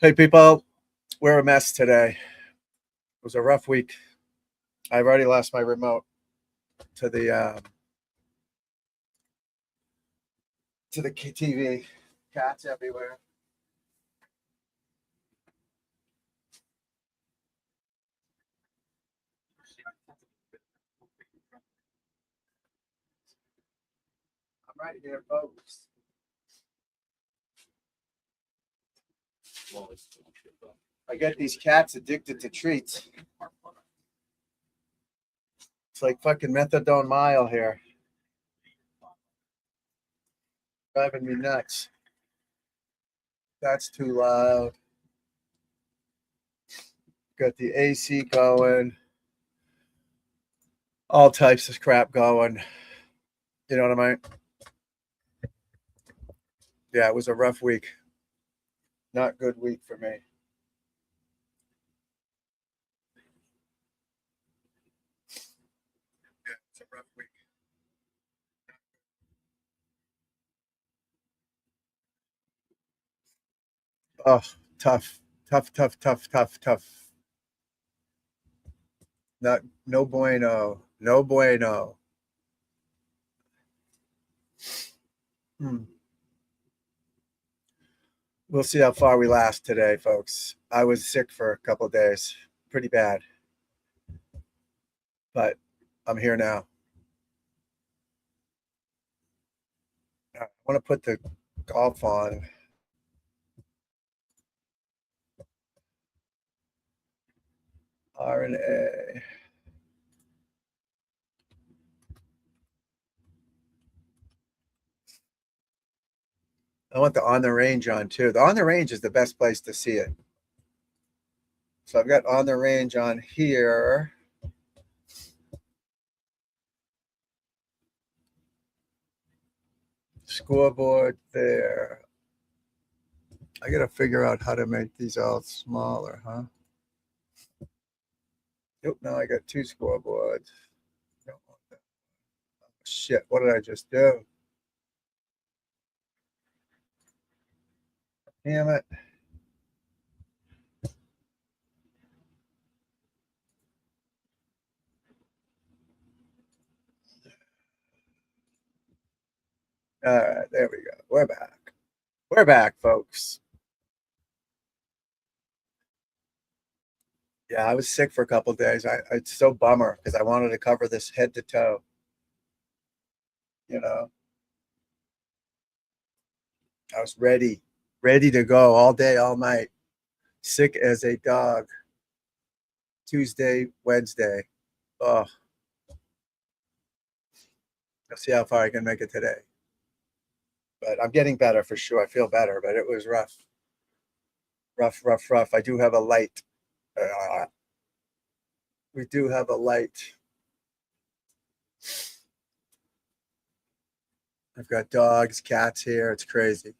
Hey, people, we're a mess today. It was a rough week. I've already lost my remote to the TV. Cats everywhere. I'm right here, folks. I get these cats addicted to treats. It's like fucking methadone mile here, driving me nuts. That's too loud. Got the AC going, all types of crap going. You know what I mean? Yeah, it was a rough week. Not good week for me. Yeah, it's a rough week. Oh, tough, tough, tough, tough, tough, tough. Not no bueno. No bueno. Hmm. We'll see how far we last today, folks. I was sick for a couple of days, pretty bad, but I'm here now. I want to put the golf on. RNA. I want the on the range on too. The on the range is the best place to see it. So I've got on the range on here. Scoreboard there. I got to figure out how to make these all smaller, huh? Nope, now I got two scoreboards. Don't want that. Oh, shit, what did I just do? Damn it. All right, there we go. We're back. We're back, folks. Yeah, I was sick for a couple of days. It's so bummer because I wanted to cover this head to toe. You know, I was ready to go all day, all night. Sick as a dog. Tuesday, Wednesday. Oh, I'll see how far I can make it today. But I'm getting better for sure. I feel better, but it was rough. Rough, rough, rough. I do have a light. We do have a light. I've got dogs, cats here. It's crazy.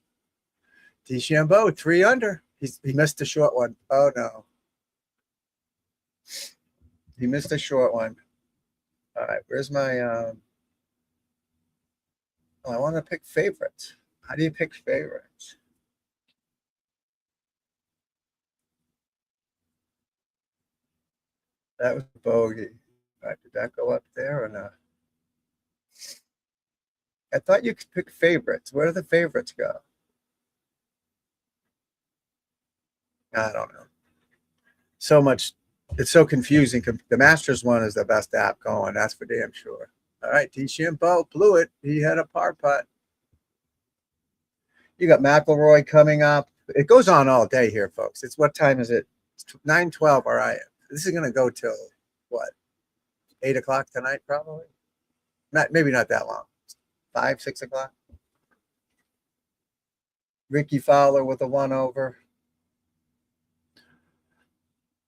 DeChambeau, 3 under. He missed a short one. Oh no. He missed a short one. All right, where's my oh, I want to pick favorites. How do you pick favorites? That was a bogey. All right, did that go up there or not? I thought you could pick favorites. Where do the favorites go? I don't know. So much. It's so confusing. The Masters one is the best app going. That's for damn sure. All right, DeChambeau blew it. He had a par putt. You got McIlroy coming up. It goes on all day here, folks. It's what time is it? It's 9:12 where I am. This is going to go till what? 8 o'clock tonight, probably. Not maybe not that long. 5, 6 o'clock. Ricky Fowler with a 1 over.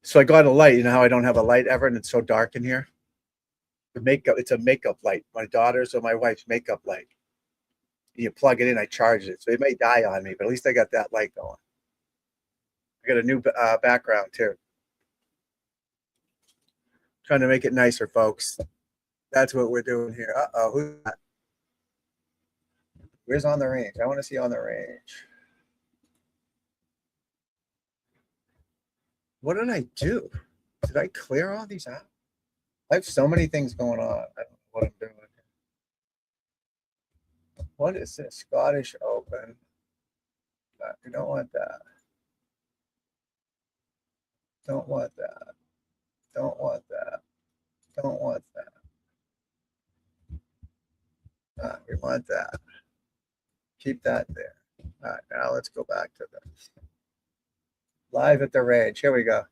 So I got a light. You know how I don't have a light ever, and it's so dark in here. The makeup. It's a makeup light. My daughter's or my wife's makeup light. You plug it in. I charge it, so it may die on me, but at least I got that light going. I got a new background too. Trying to make it nicer, folks. That's what we're doing here. Who's that? Where's on the range? I want to see on the range. What did I do? Did I clear all these out? I have so many things going on. I don't know what I'm doing. What is this? Scottish Open. You don't want that. Don't want that. Don't want that. Don't want that. We want that. Keep that there. All right, now let's go back to this. Live at the range. Here we go.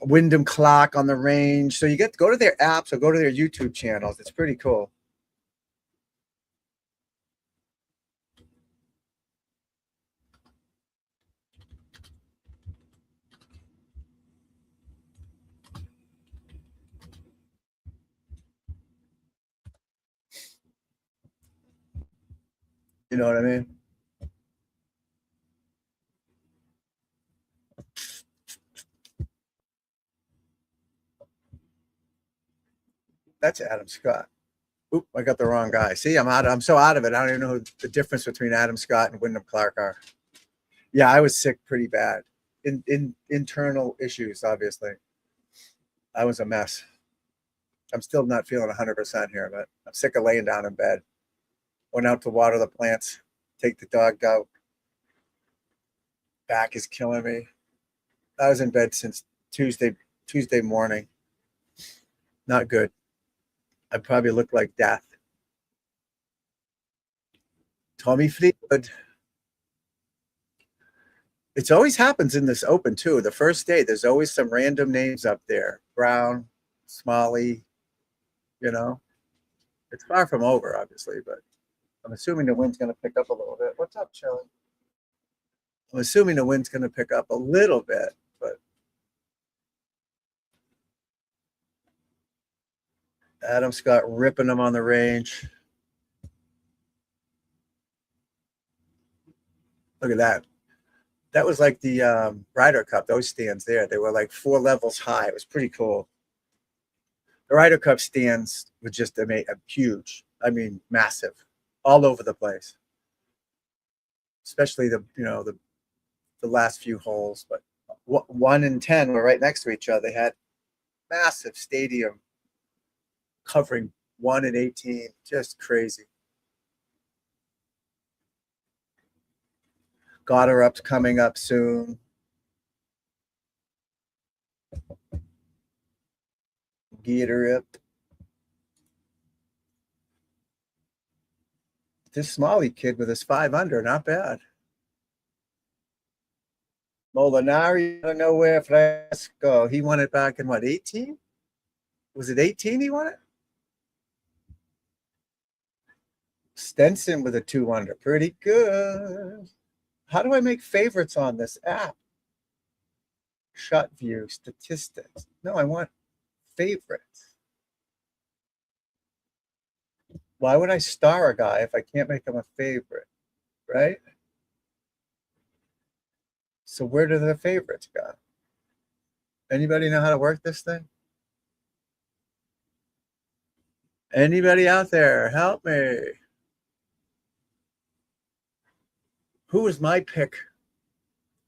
Wyndham Clark on the range. So you get to go to their apps or go to their YouTube channels. It's pretty cool. You know what I mean? That's Adam Scott. Oop, I got the wrong guy. See, I'm so out of it. I don't even know who the difference between Adam Scott and Wyndham Clark are. Yeah, I was sick pretty bad. In internal issues, obviously. I was a mess. I'm still not feeling 100% here, but I'm sick of laying down in bed. Went out to water the plants, take the dog out. Back is killing me. I was in bed since Tuesday morning. Not good. I probably look like death. Tommy Fleetwood. It always happens in this Open too. The first day, there's always some random names up there. Brown, Smalley, you know. It's far from over, obviously, but I'm assuming the wind's going to pick up a little bit. What's up, Shelly? I'm assuming the wind's going to pick up a little bit, but Adam Scott ripping them on the range. Look at that. That was like the Ryder Cup, those stands there. They were like 4 levels high. It was pretty cool. The Ryder Cup stands were just huge. I mean, massive, all over the place. Especially the last few holes. But 1 and 10 were right next to each other. They had massive stadium covering 1 and 18. Just crazy. Goddard Up's coming up soon. Gator Up. This Smalley kid with his 5 under, not bad. Molinari out of nowhere. Fresco. He won it back in what, 18? Was it 18 he won it? Stenson with a 2 under. Pretty good. How do I make favorites on this app? Shot view, statistics. No, I want favorites. Why would I star a guy if I can't make him a favorite? Right? So where do the favorites go? Anybody know how to work this thing? Anybody out there, help me. Who is my pick?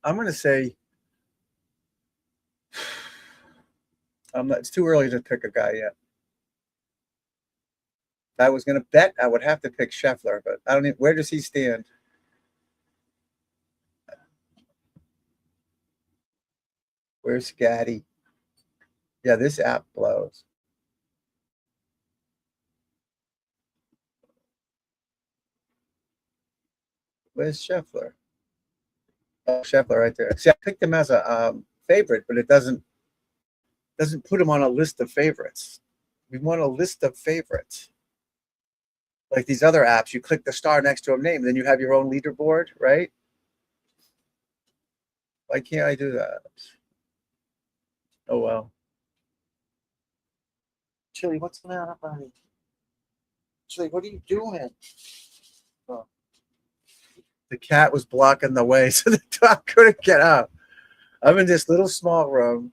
I'm going to say it's too early to pick a guy yet. If I was going to bet, I would have to pick Scheffler, but I don't even, where does he stand? Where's Scotty? Yeah, this app blows. Where's Scheffler? Oh, Scheffler right there. See, I picked him as a favorite, but it doesn't put him on a list of favorites. We want a list of favorites. Like these other apps, you click the star next to a name, then you have your own leaderboard, right? Why can't I do that? Oh, well. Chili, what's going on, buddy? Chili, what are you doing? Oh. The cat was blocking the way, so the dog couldn't get out. I'm in this little small room.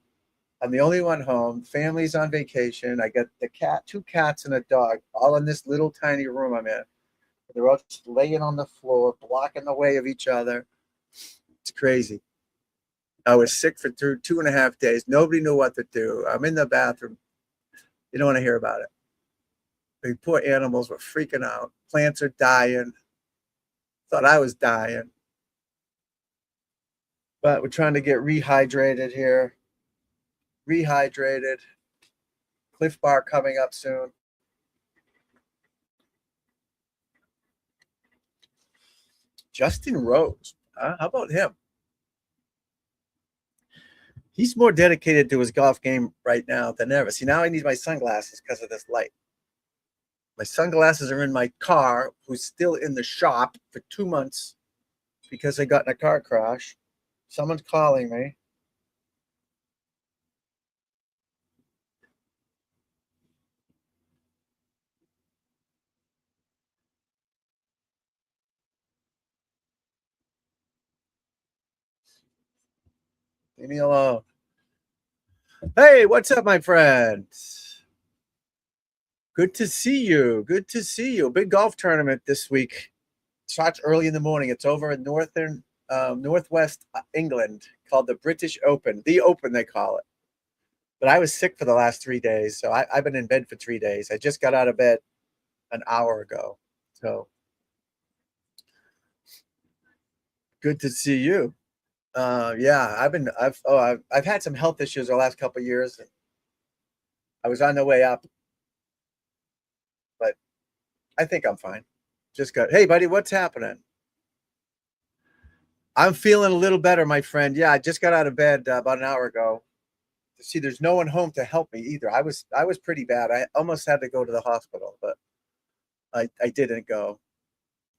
I'm the only one home. Family's on vacation. I got the cat, 2 cats and a dog, all in this little tiny room I'm in. They're all just laying on the floor, blocking the way of each other. It's crazy. I was sick for 2.5 days. Nobody knew what to do. I'm in the bathroom. You don't want to hear about it. The poor animals were freaking out. Plants are dying. Thought I was dying. But we're trying to get rehydrated here. Rehydrated. Cliff Bar coming up soon. Justin Rose. How about him? He's more dedicated to his golf game right now than ever. See, now I need my sunglasses because of this light. My sunglasses are in my car, who's still in the shop for 2 months because I got in a car crash. Someone's calling me. Leave me alone. Hey, what's up, my friend? Good to see you. Good to see you. Big golf tournament this week. Starts early in the morning. It's over in northwest England, called the British Open. The Open, they call it. But I was sick for the last 3 days, so I've been in bed for 3 days. I just got out of bed an hour ago. So good to see you. Yeah, I've had some health issues the last couple of years. I was on the way up, but I think I'm fine. Just got, hey, buddy, what's happening? I'm feeling a little better, my friend. Yeah, I just got out of bed about an hour ago. See, there's no one home to help me either. I was pretty bad. I almost had to go to the hospital, but I didn't go.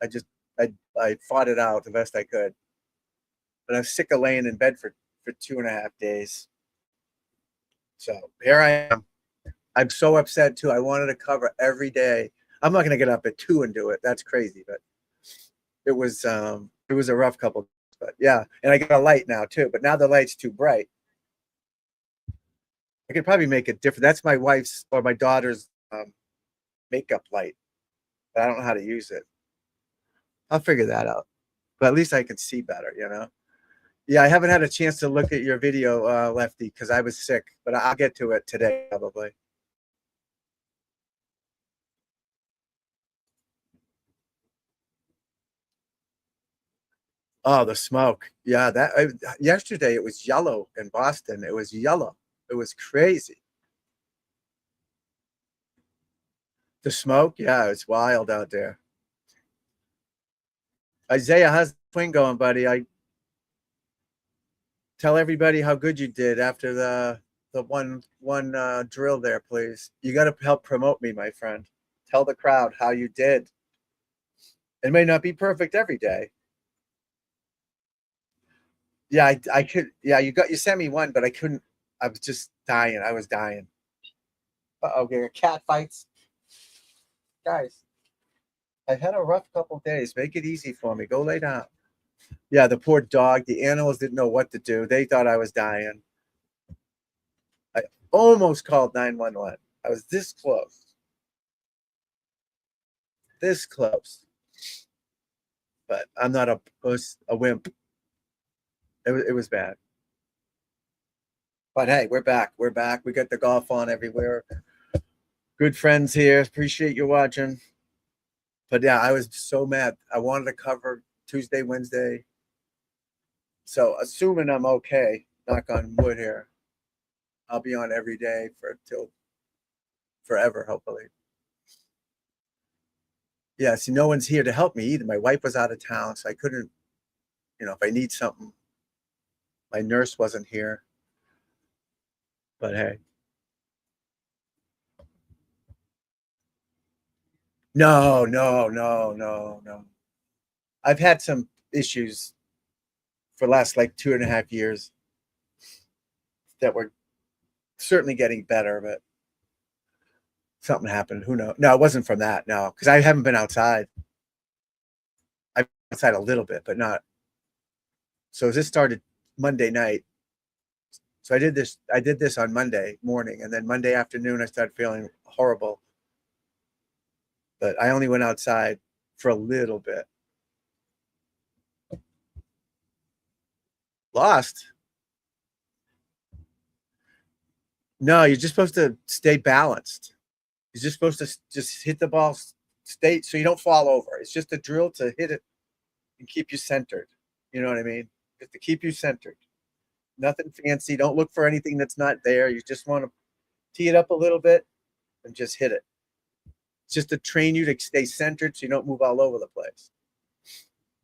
I just I fought it out the best I could. But I'm sick of laying in bed for 2.5 days. So here I am. I'm so upset too. I wanted to cover every day. I'm not going to get up at 2 and do it. That's crazy, but it was a rough couple. But yeah, and I got a light now too. But now the light's too bright. I could probably make it different. That's my wife's or my daughter's makeup light, but I don't know how to use it. I'll figure that out. But at least I can see better, you know. Yeah, I haven't had a chance to look at your video, Lefty, because I was sick, but I'll get to it today probably. Oh, the smoke. Yeah, yesterday it was yellow in Boston. It was yellow. It was crazy. The smoke, yeah, it's wild out there. Isaiah, how's the swing going, buddy? I tell everybody how good you did after the one drill there, please. You got to help promote me, my friend. Tell the crowd how you did. It may not be perfect every day. Yeah, I could. Yeah, you sent me one, but I couldn't. I was just dying. I was dying. Okay, cat fights, guys. I've had a rough couple days. Make it easy for me. Go lay down. Yeah, the poor dog. The animals didn't know what to do. They thought I was dying. I almost called 911. I was this close. This close. But I'm not a puss, a wimp. It was bad. But hey, we're back. We're back. We got the golf on everywhere. Good friends here. Appreciate you watching. But yeah, I was so mad. I wanted to cover Tuesday, Wednesday. So assuming I'm okay, knock on wood here, I'll be on every day till forever, hopefully. Yeah, see, no one's here to help me either. My wife was out of town, so I couldn't, if I need something, my nurse wasn't here. But hey. No, no, no, no, no. I've had some issues for the last like 2.5 years that were certainly getting better, but something happened. Who knows? No, it wasn't from that. No, because I haven't been outside. I've been outside a little bit, but not. So this started Monday night. So I did this on Monday morning, and then Monday afternoon I started feeling horrible. But I only went outside for a little bit. Lost. No, you're just supposed to stay balanced. You're just supposed to just hit the ball, stay so you don't fall over. It's just a drill to hit it and keep you centered. You know what I mean? Just to keep you centered. Nothing fancy. Don't look for anything that's not there. You just want to tee it up a little bit and just hit it. It's just to train you to stay centered so you don't move all over the place.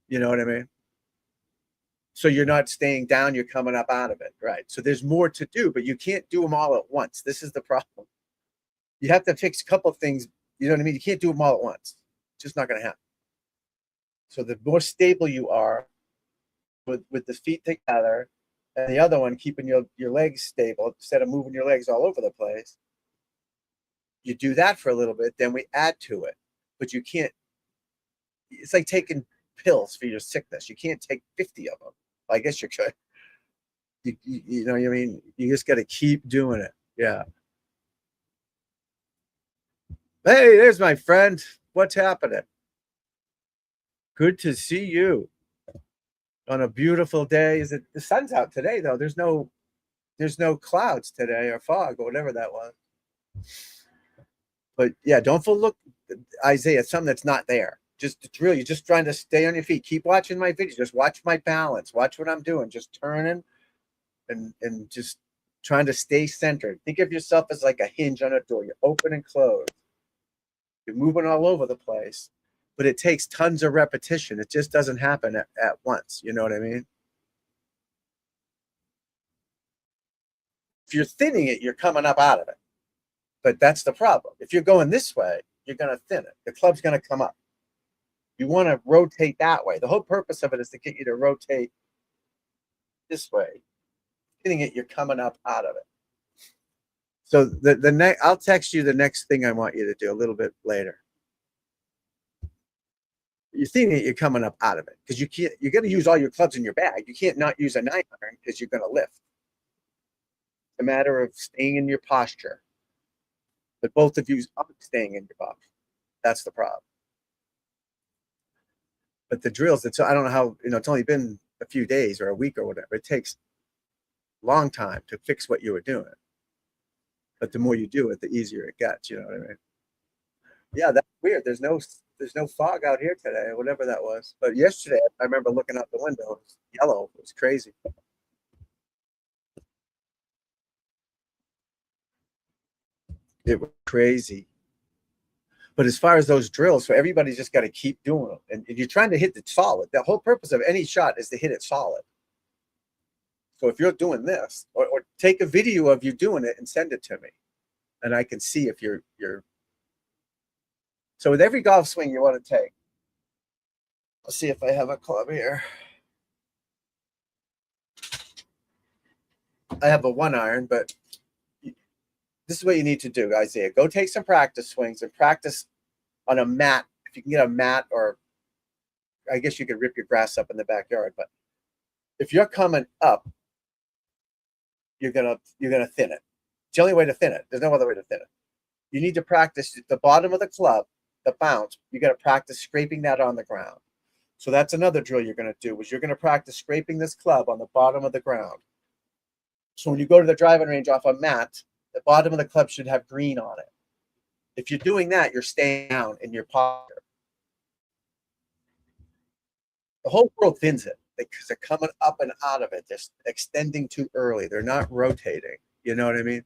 You know what I mean? So you're not staying down, you're coming up out of it. Right. So there's more to do, but you can't do them all at once. This is the problem. You have to fix a couple of things. You know what I mean? You can't do them all at once. It's just not going to happen. So the more stable you are with the feet together and the other one keeping your legs stable instead of moving your legs all over the place, you do that for a little bit, then we add to it. But you can't, it's like taking pills for your sickness. You can't take 50 of them. I guess you could. You know what I mean? You just got to keep doing it. Yeah. Hey, there's my friend. What's happening? Good to see you on a beautiful day. Is it the sun's out today though? There's no clouds today or fog or whatever that was. But yeah, don't look, Isaiah, something that's not there. Just drill. You're just trying to stay on your feet. Keep watching my videos. Just watch my balance. Watch what I'm doing. Just turning and just trying to stay centered. Think of yourself as like a hinge on a door. You open and close. You're moving all over the place, but it takes tons of repetition. It just doesn't happen at once. You know what I mean? If you're thinning it, you're coming up out of it. But that's the problem. If you're going this way, you're going to thin it. The club's going to come up. You want to rotate that way. The whole purpose of it is to get you to rotate this way. Thinning it, you're coming up out of it. So the next, I'll text you the next thing I want you to do a little bit later. You're thinking you're coming up out of it because you're going to use all your clubs in your bag. You can't not use a 9-iron because you're going to lift. It's a matter of staying in your posture. But both of you are staying in your posture. That's the problem. But the drills, I don't know how, it's only been a few days or a week or whatever. It takes a long time to fix what you were doing. But the more you do it, the easier it gets. You know what I mean? Yeah, that's weird. There's no fog out here today, whatever that was. But yesterday, I remember looking out the window. It was yellow. It was crazy. It was crazy. But as far as those drills, so everybody's just got to keep doing them. And you're trying to hit it solid. The whole purpose of any shot is to hit it solid. So if you're doing this, or take a video of you doing it and send it to me, and I can see if you're. So with every golf swing you want to take, let's see if I have a club here. I have a 1-iron, but this is what you need to do, Isaiah. Go take some practice swings and practice on a mat. If you can get a mat, or I guess you could rip your grass up in the backyard, but if you're coming up, you're gonna thin it. It's the only way to thin it. There's no other way to thin it. You need to practice the bottom of the club, the bounce. You got to practice scraping that on the ground. So that's another drill you're going to do, is you're going to practice scraping this club on the bottom of the ground. So when you go to the driving range off a mat, the bottom of the club should have green on it. If you're doing that, you're staying down in your posture. The whole world thins it because they're coming up and out of it. They're extending too early. They're not rotating. You know what I mean?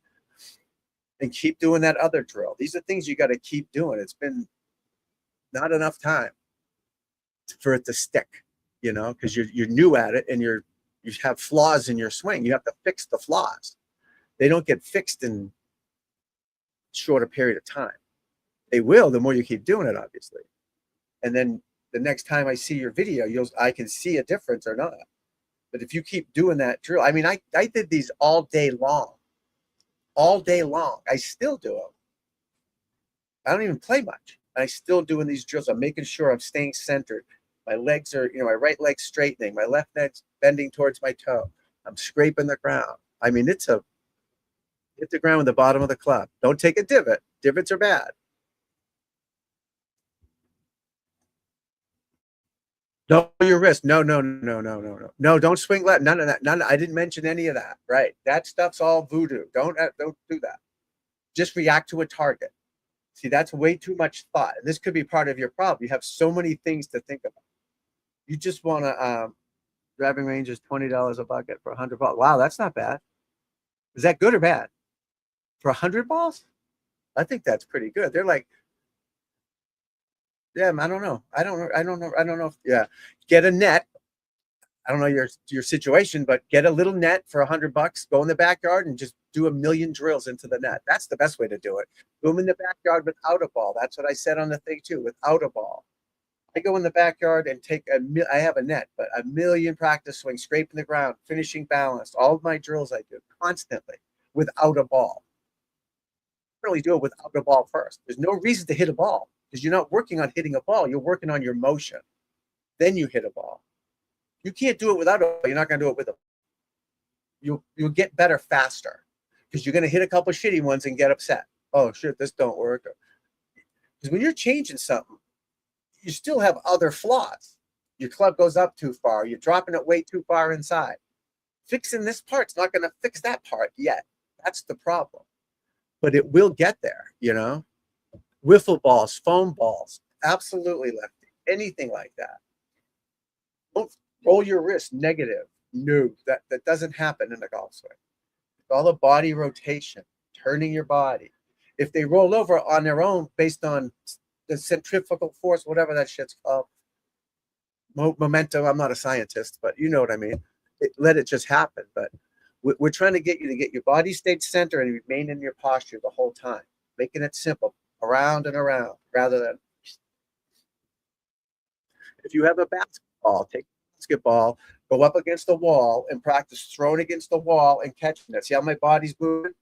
And keep doing that other drill. These are things you got to keep doing. It's been not enough time for it to stick, because you're new at it and you have flaws in your swing. You have to fix the flaws. They don't get fixed in shorter period of time. They will the more you keep doing it, obviously. And then the next time I see your video, I can see a difference or not. But if you keep doing that drill, I mean, I did these all day long. All day long. I still do them. I don't even play much. I still doing these drills. I'm making sure I'm staying centered. My legs are, my right leg's straightening. My left leg's bending towards my toe. I'm scraping the ground. I mean, hit the ground with the bottom of the club. Don't take a divot. Divots are bad. No, your wrist. No, no, no, no, no, no. No, don't swing left. None of that. None. I didn't mention any of that. Right. That stuff's all voodoo. Don't do that. Just react to a target. See, that's way too much thought. And this could be part of your problem. You have so many things to think about. You just want to driving range is $20 a bucket for 100 balls. Wow, that's not bad. Is that good or bad? For 100 balls? I think that's pretty good. They're like, yeah, I don't know. I don't know. Yeah. Get a net. I don't know your situation, but get a little net for $100. Go in the backyard and just do a million drills into the net. That's the best way to do it. Go in the backyard without a ball. That's what I said on the thing too. Without a ball, I go in the backyard and I have a net, but a million practice swings, scraping the ground, finishing balanced. All of my drills I do constantly without a ball. Really do it without a ball first. There's no reason to hit a ball because you're not working on hitting a ball. You're working on your motion. Then you hit a ball. You can't do it without a ball. You're not going to do it with a ball. You'll get better faster because you're going to hit a couple shitty ones and get upset. Oh shit, this don't work. Because when you're changing something, you still have other flaws. Your club goes up too far. You're dropping it way too far inside. Fixing this part's not going to fix that part yet. That's the problem. But it will get there, you know? Wiffle balls, foam balls, absolutely lefty. Anything like that. Don't roll your wrist negative. No, that doesn't happen in a golf swing. It's all a body rotation, turning your body. If they roll over on their own based on the centrifugal force, whatever that shit's called, momentum. I'm not a scientist, but you know what I mean. Let it just happen. But we're trying to get you to get your body state center and remain in your posture the whole time, making it simple, around and around, rather than if you have a basketball, take a basketball, go up against the wall and practice throwing against the wall and catching it. See how my body's moving?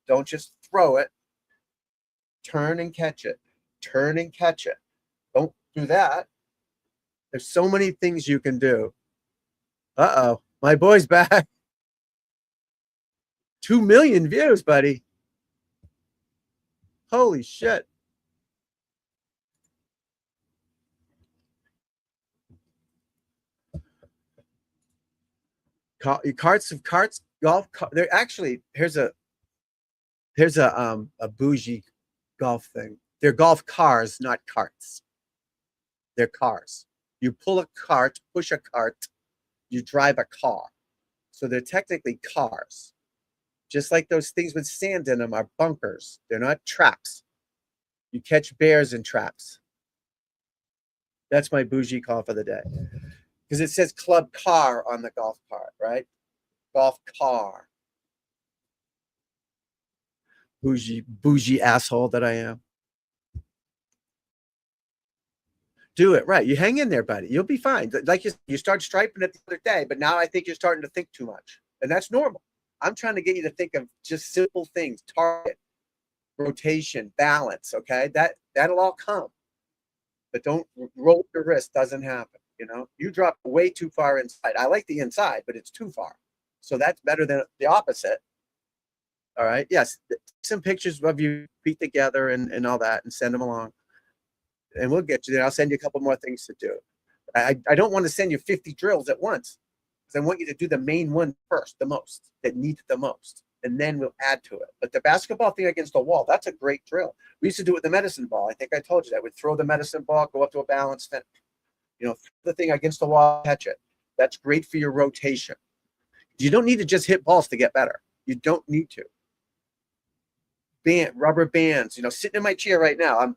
Don't just throw it. Turn and catch it. Turn and catch it. Don't do that. There's so many things you can do. Uh-oh, my boy's back. 2 million views, buddy. Holy shit. Carts, golf. They're actually here's a bougie golf thing. They're golf cars, not carts. They're cars. You pull a cart, push a cart, you drive a car. So they're technically cars. Just like those things with sand in them are bunkers. They're not traps. You catch bears in traps. That's my bougie call for the day. Because it says club car on the golf cart, right? Golf car. Bougie asshole that I am. Do it right. You hang in there, buddy. You'll be fine. Like you start striping it the other day, but now I think you're starting to think too much. And that's normal. I'm trying to get you to think of just simple things, target, rotation, balance, okay? That'll all come. But don't roll your wrist, doesn't happen, you know? You drop way too far inside. I like the inside, but it's too far. So that's better than the opposite. All right. Yes. Some pictures of you feet together and all that and send them along. And we'll get you there. I'll send you a couple more things to do. I don't want to send you 50 drills at once because I want you to do the main one first, the most, that need the most. And then we'll add to it. But the basketball thing against the wall, that's a great drill. We used to do it with the medicine ball. I think I told you that. We'd throw the medicine ball, go up to a balance finish. You know, the thing against the wall, catch it. That's great for your rotation. You don't need to just hit balls to get better. You don't need to. Rubber bands, you know, sitting in my chair right now. I'm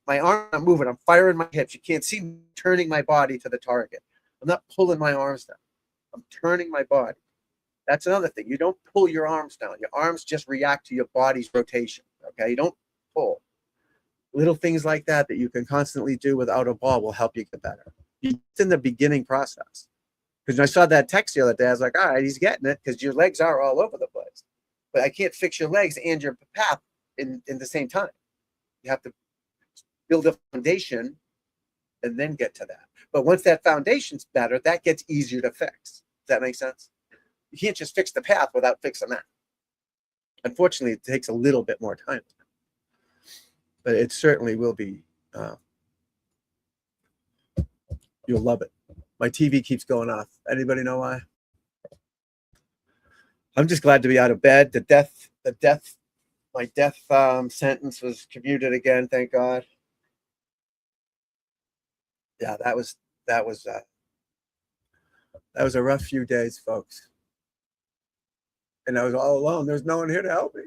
my arms are moving. I'm firing my hips. You can't see me turning my body to the target. I'm not pulling my arms down. I'm turning my body. That's another thing. You don't pull your arms down. Your arms just react to your body's rotation. Okay, you don't pull. Little things like that that you can constantly do without a ball will help you get better. It's in the beginning process. Because when I saw that text the other day, I was like, all right, he's getting it because your legs are all over the place. But I can't fix your legs and your path in the same time. You have to build a foundation and then get to that. But once that foundation's better, that gets easier to fix. Does that make sense? You can't just fix the path without fixing that. Unfortunately, it takes a little bit more time. But it certainly will be, you'll love it. My TV keeps going off. Anybody know why? I'm just glad to be out of bed. My death sentence was commuted again. Thank God. Yeah, that was a rough few days, folks. And I was all alone. There's no one here to help me.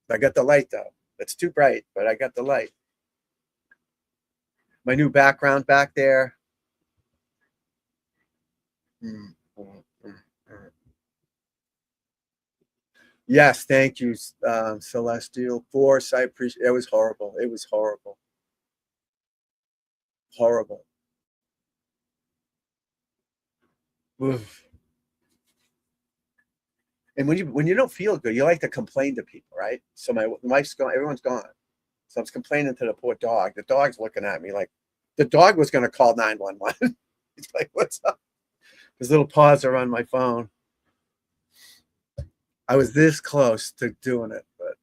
I got the light though. It's too bright, but I got the light. My new background back there. Yes, thank you, Celestial Force. I appreciate it. It was horrible. It was horrible. Horrible. Oof. And when you don't feel good, you like to complain to people, right? So my wife's gone, everyone's gone. So I was complaining to the poor dog. The dog's looking at me like the dog was gonna call 911. He's like, what's up? His little paws are on my phone. I was this close to doing it, but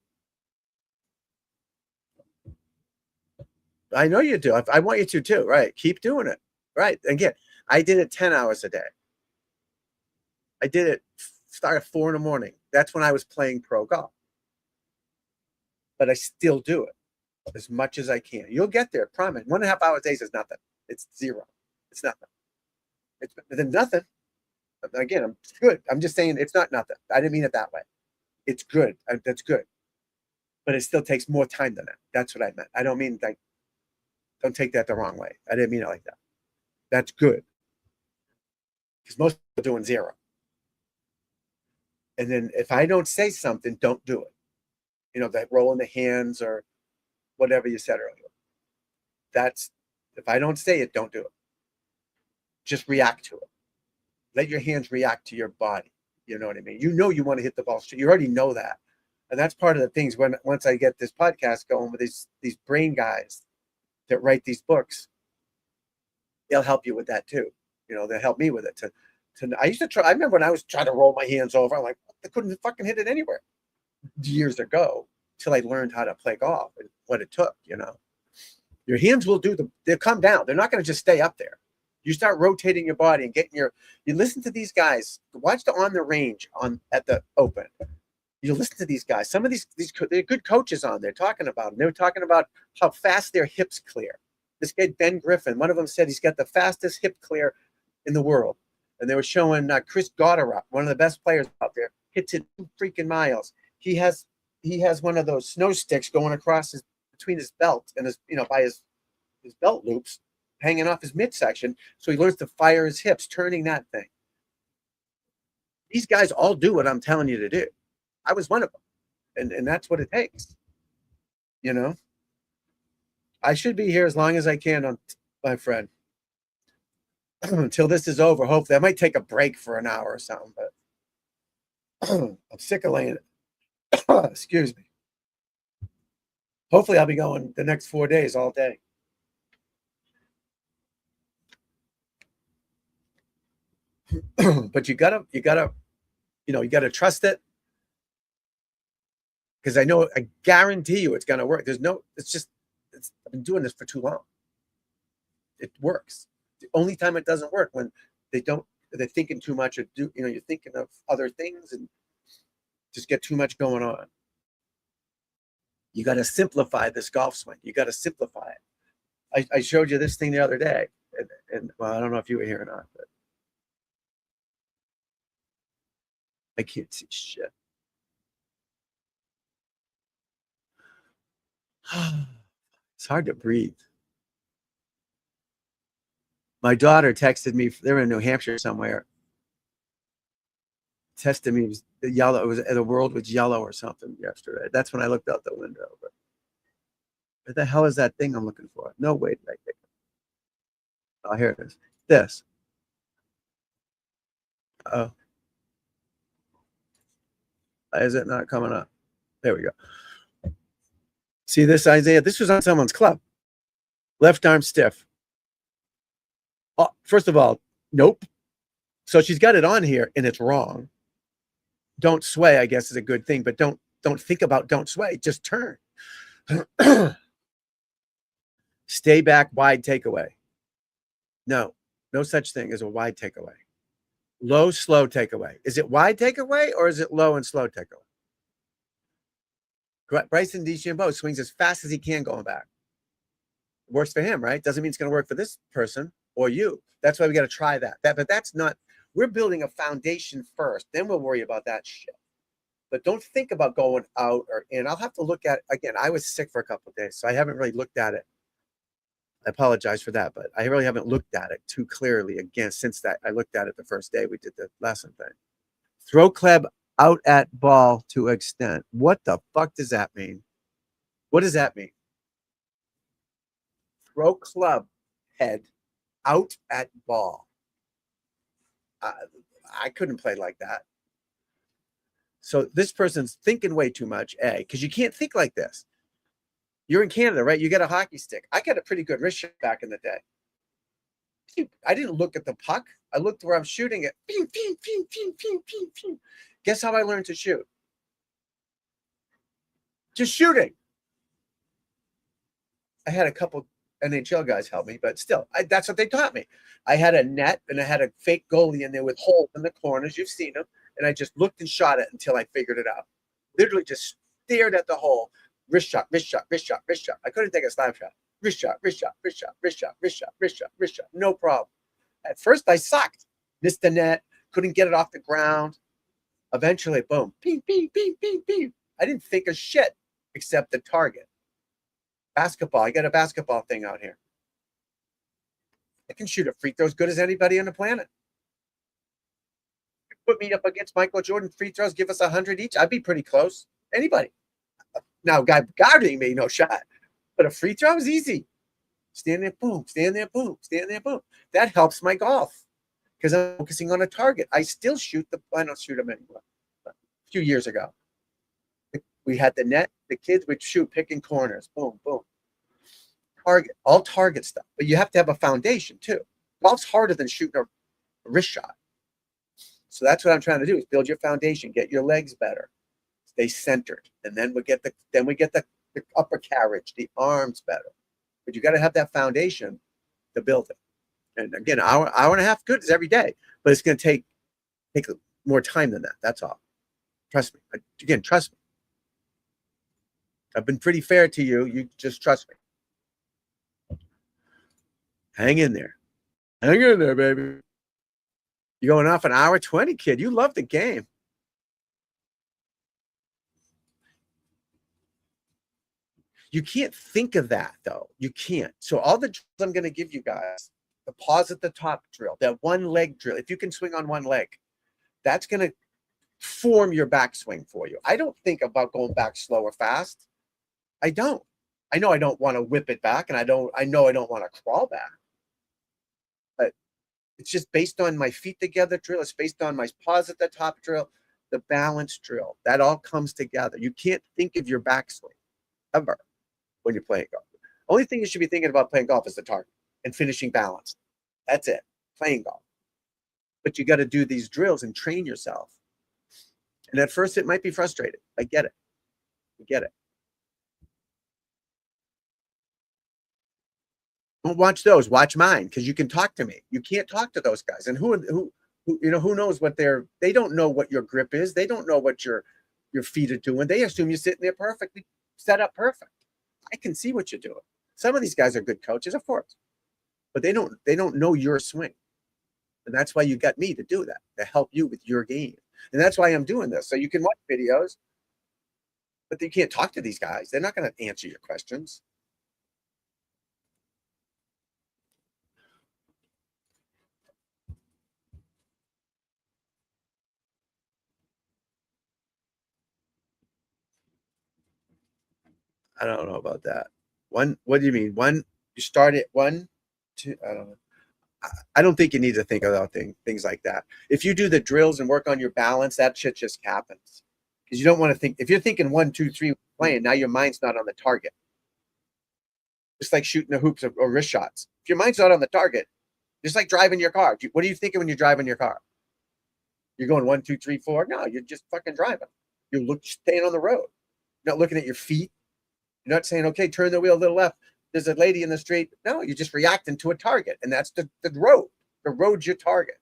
I know you do. I want you to too, right? Keep doing it. Right. Again, I did it 10 hours a day. I did it start at 4 in the morning. That's when I was playing pro golf. But I still do it as much as I can. You'll get there, promise. 1.5 hours days is nothing. It's zero. It's nothing. It's nothing. Again, I'm good. I'm just saying it's not nothing. I didn't mean it that way. It's good. That's good. But it still takes more time than that. That's what I meant. I don't mean like, don't take that the wrong way. I didn't mean it like that. That's good. Because most people are doing zero. And then if I don't say something, don't do it. You know, that roll in the hands or whatever you said earlier. That's, if I don't say it, don't do it. Just react to it. Let your hands react to your body. You know what I mean? You know you want to hit the ball straight. You already know that. And that's part of the things once I get this podcast going with these brain guys that write these books, they'll help you with that too. You know, they'll help me with it. I used to try. I remember when I was trying to roll my hands over, I'm like, I couldn't fucking hit it anywhere years ago till I learned how to play golf and what it took. You know, your hands will they'll come down. They're not going to just stay up there. You start rotating your body and you listen to these guys, watch the On the Range at the Open. You listen to these guys. Some of these they're good coaches on there talking about them. They were talking about how fast their hips clear. This guy, Ben Griffin, one of them said he's got the fastest hip clear in the world. And they were showing Chris Gauderup, one of the best players out there, hits it 2 freaking miles. He has one of those snow sticks going across between his belt and by his belt loops, hanging off his midsection. So he learns to fire his hips, turning that thing. These guys all do what I'm telling you to do. I was one of them. And that's what it takes. You know? I should be here as long as I can, my friend. Until this is over. Hopefully, I might take a break for an hour or something, but I'm sick of laying it. Excuse me. Hopefully, I'll be going the next 4 days all day. But you gotta trust it. Because I guarantee you it's gonna work. I've been doing this for too long. It works. The only time it doesn't work when they're thinking too much or you're thinking of other things and just get too much going on. You got to simplify this golf swing. You got to simplify it. I showed you this thing the other day, and well, I don't know if you were here or not, but I can't see shit. It's hard to breathe. My daughter texted me. They're in New Hampshire somewhere. Texted me. It was yellow. It was the world was yellow or something yesterday. That's when I looked out the window. But what the hell is that thing I'm looking for? No, wait. Oh, here it is. This. Oh. Is it not coming up? There we go. See this, Isaiah? This was on someone's club. Left arm stiff. Oh, first of all, nope. So she's got it on here and it's wrong. Don't sway, I guess, is a good thing, but don't think about don't sway. Just turn. Stay back, wide takeaway. No, No such thing as a wide takeaway. Low, slow takeaway. Is it wide takeaway or is it low and slow takeaway? Bryson DeChambeau swings as fast as he can going back. Works for him, right? Doesn't mean it's going to work for this person or you. That's why we got to try that. But that's not. We're building a foundation first. Then we'll worry about that shit. But don't think about going out or in. I'll have to look at it again. I was sick for a couple of days, so I haven't really looked at it. I apologize for that, but I really haven't looked at it too clearly again since that I looked at it the first day we did the lesson thing. Throw club out at ball to extent. What the fuck does that mean? What does that mean? Throw club head out at ball. I couldn't play like that. So this person's thinking way too much, A, because you can't think like this. You're in Canada, right? You get a hockey stick. I got a pretty good wrist shot back in the day. I didn't look at the puck. I looked where I'm shooting it. Pew, pew, pew, pew, pew, pew, pew. Guess how I learned to shoot? Just shooting. I had a couple NHL guys help me, but still, that's what they taught me. I had a net and I had a fake goalie in there with holes in the corners. You've seen them. And I just looked and shot it until I figured it out. Literally just stared at the hole. Wrist shot, wrist shot, wrist shot, wrist shot. I couldn't take a slap shot. Wrist shot, wrist shot, wrist shot, wrist shot, wrist shot, wrist shot, wrist shot. No problem. At first, I sucked. Missed the net. Couldn't get it off the ground. Eventually, boom. Ping, ping, ping, ping, ping. I didn't think of shit except the target. Basketball. I got a basketball thing out here. I can shoot a free throw as good as anybody on the planet. Put me up against Michael Jordan, free throws, give us 100 each. I'd be pretty close. Anybody. Now, guy guarding me, no shot. But a free throw is easy. Stand there, boom. Stand there, boom. Stand there, boom. That helps my golf because I'm focusing on a target. I still shoot I don't shoot them anymore. A few years ago, we had the net. The kids would shoot picking corners. Boom, boom. Target, all target stuff. But you have to have a foundation too. Golf's harder than shooting a wrist shot. So that's what I'm trying to do is build your foundation, get your legs better, stay centered, and then we get the upper carriage, the arms better. But you got to have that foundation to build it. And again, hour and a half good is every day, but it's going to take more time than that. That's all. Trust me. Again, trust me. I've been pretty fair to you. You just trust me. Hang in there. Hang in there, baby. You're going off an hour 20, kid. You love the game. You can't think of that, though. You can't. So all the drills I'm going to give you guys, the pause at the top drill, that one leg drill, if you can swing on one leg, that's going to form your backswing for you. I don't think about going back slow or fast. I don't. I know I don't want to whip it back, and I know I don't want to crawl back. But it's just based on my feet together drill. It's based on my pause at the top drill, the balance drill. That all comes together. You can't think of your backswing ever when you're playing golf. Only thing you should be thinking about playing golf is the target and finishing balance. That's it. Playing golf. But you got to do these drills and train yourself. And at first it might be frustrating. I get it. I get it. Don't watch those. Watch mine because you can talk to me. You can't talk to those guys. And who knows what they don't know what your grip is. They don't know what your feet are doing. They assume you're sitting there perfectly set up perfect. I can see what you're doing. Some of these guys are good coaches, of course, but they don't know your swing. And that's why you got me to do that, to help you with your game. And that's why I'm doing this. So you can watch videos, but you can't talk to these guys. They're not going to answer your questions. I don't know about that. One, what do you mean? One, you start at 1, 2, I don't know. I don't think you need to think about things like that. If you do the drills and work on your balance, that shit just happens. Because you don't want to think, if you're thinking 1, 2, 3 playing, now your mind's not on the target. Just like shooting the hoops or wrist shots. If your mind's not on the target, just like driving your car. What are you thinking when you're driving your car? You're going 1, 2, 3, 4. No, you're just fucking driving. You're staying on the road. You're not looking at your feet. You're not saying, okay, turn the wheel a little left. There's a lady in the street. No, you're just reacting to a target, and that's the road. erodes your target.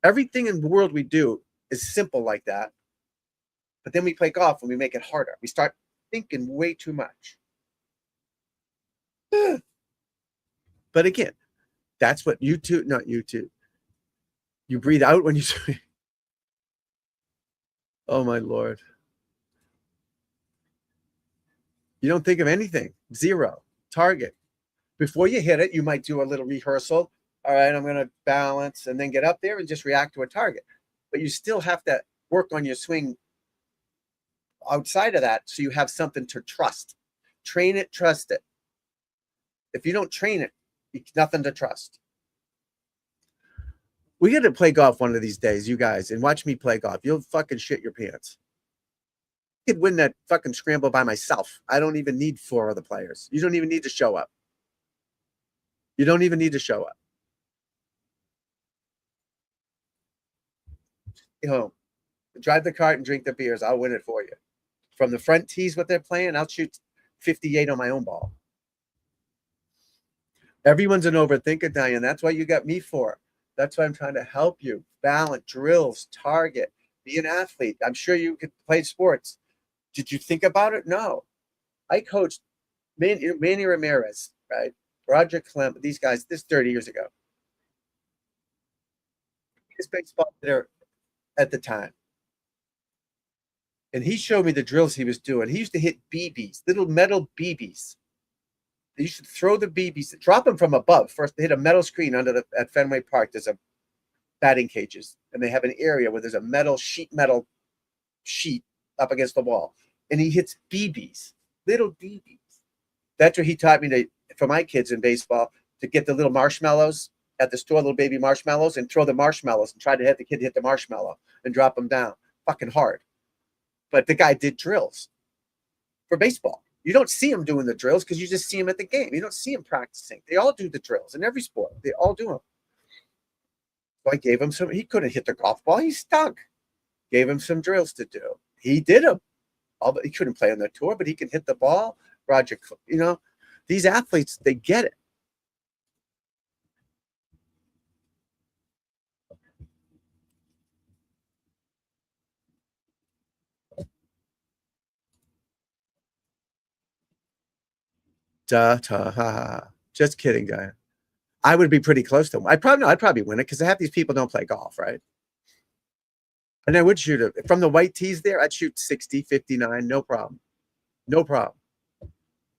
Everything in the world we do is simple like that. But then we play golf and we make it harder. We start thinking way too much. But again, that's what not YouTube. You breathe out when you swing. Oh my Lord. You don't think of anything. Zero. Target. Before you hit it, you might do a little rehearsal. All right, I'm going to balance and then get up there and just react to a target. But you still have to work on your swing outside of that so you have something to trust. Train it, trust it. If you don't train it, it's nothing to trust. We got to play golf one of these days, you guys, and watch me play golf. You'll fucking shit your pants. I could win that fucking scramble by myself. I don't even need 4 other players. You don't even need to show up. You don't even need to show up. You know, drive the cart and drink the beers. I'll win it for you. From the front tees, what they're playing, I'll shoot 58 on my own ball. Everyone's an overthinker, Diane. That's what you got me for. That's why I'm trying to help you. Balance, drills, target, be an athlete. I'm sure you could play sports. Did you think about it? No. I coached Manny Ramirez, right? Roger Clemens, these guys, this 30 years ago. His baseball player at the time. And he showed me the drills he was doing. He used to hit BBs, little metal BBs. You should throw the BBs, drop them from above. First, they hit a metal screen at Fenway Park. There's a batting cages, and they have an area where there's a metal sheet up against the wall, and he hits BBs, little BBs. That's what he taught me for my kids in baseball, to get the little marshmallows at the store, little baby marshmallows, and throw the marshmallows and try to hit the kid hit the marshmallow and drop them down, fucking hard. But the guy did drills for baseball. You don't see him doing the drills because you just see him at the game. You don't see him practicing. They all do the drills in every sport. They all do them. So I gave him some. He couldn't hit the golf ball. He stunk. Gave him some drills to do. He did them. He couldn't play on the tour, but he can hit the ball. Roger, these athletes, they get it. Just kidding, guy. I would be pretty close to him. I'd probably win it because half these people don't play golf, right? And I would shoot it from the white tees there. I'd shoot 60, 59, no problem. No problem.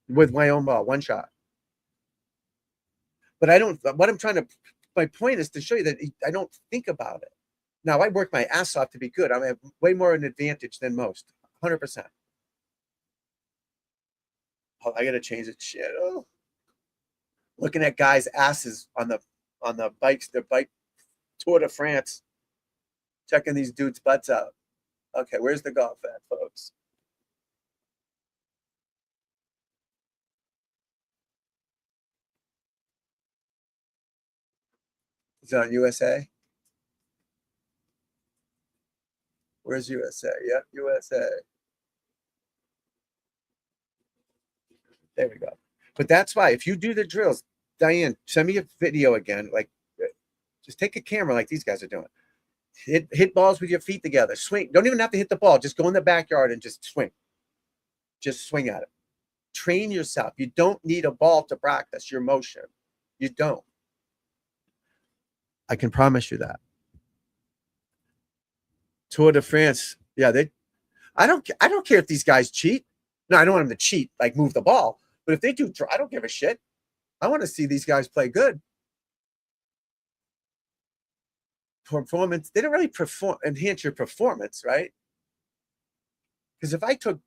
With my own ball, one shot. But my point is to show you that I don't think about it. Now, I work my ass off to be good. I have way more an advantage than most, 100%. Oh, I got to change it. Shit. Oh. Looking at guys' asses on the bikes, their bike Tour de France, checking these dudes' butts out. Okay, where's the golf at, folks? Is it on USA? Where's USA? Yep, USA. There we go. But that's why if you do the drills, Diane, send me a video again. Like, just take a camera like these guys are doing. Hit balls with your feet together. Swing. Don't even have to hit the ball. Just go in the backyard and just swing. Just swing at it. Train yourself. You don't need a ball to practice your motion. You don't. I can promise you that. Tour de France. Yeah, I don't care if these guys cheat. No, I don't want them to cheat, like move the ball. But if they do, I don't give a shit. I want to see these guys play good. Performance, they don't really enhance your performance, right? Because if I took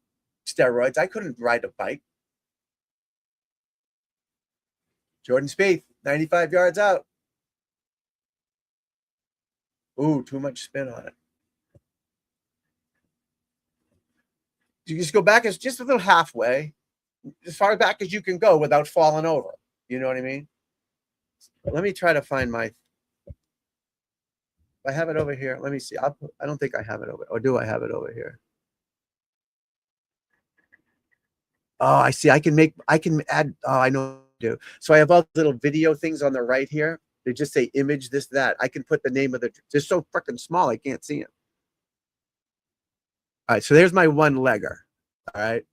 steroids, I couldn't ride a bike. Jordan Spieth, 95 yards out. Ooh, too much spin on it. You just go back as just a little halfway, as far back as you can go without falling over. You know what I mean? Let me try to find my. I have it over here. Let me see. I don't think I have it over. Or do I have it over here? Oh, I see. I can add. Oh, I know. do. So I have all the little video things on the right here. They just say image this, that. I can put the name of the, they're so freaking small, I can't see them. All right, so there's my one legger. All right.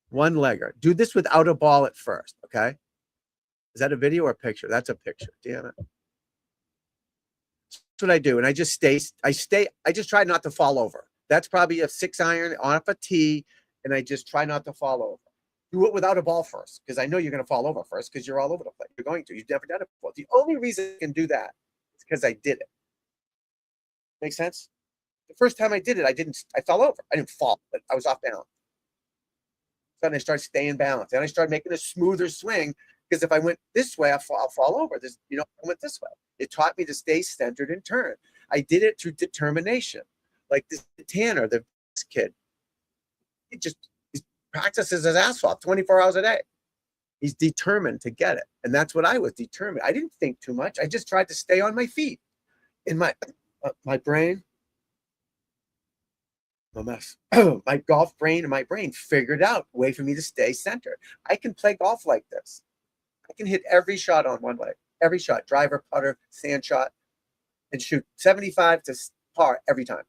One legger. Do this without a ball at first, okay? Is that a video or a picture? That's a picture. Damn it. That's what I do. And I just I just try not to fall over. That's probably a 6-iron off a tee, and I just try not to fall over. Do it without a ball first, because I know you're going to fall over first because you're all over the place. You're going to. You've never done it before. The only reason I can do that is because I did it. Make sense? The first time I did it, I fell over. I didn't fall, but I was off balance. Then I started staying balanced. Then I started making a smoother swing, because if I went this way, I'll fall over. I went this way. It taught me to stay centered and turn. I did it through determination. Like this Tanner, this kid, he practices his ass off 24 hours a day. He's determined to get it. And that's what I was determined. I didn't think too much. I just tried to stay on my feet. In my brain, a mess. My golf brain and my brain figured out a way for me to stay centered. I can play golf like this. I can hit every shot on one leg. Every shot, driver, putter, sand shot, and shoot 75 to par every time.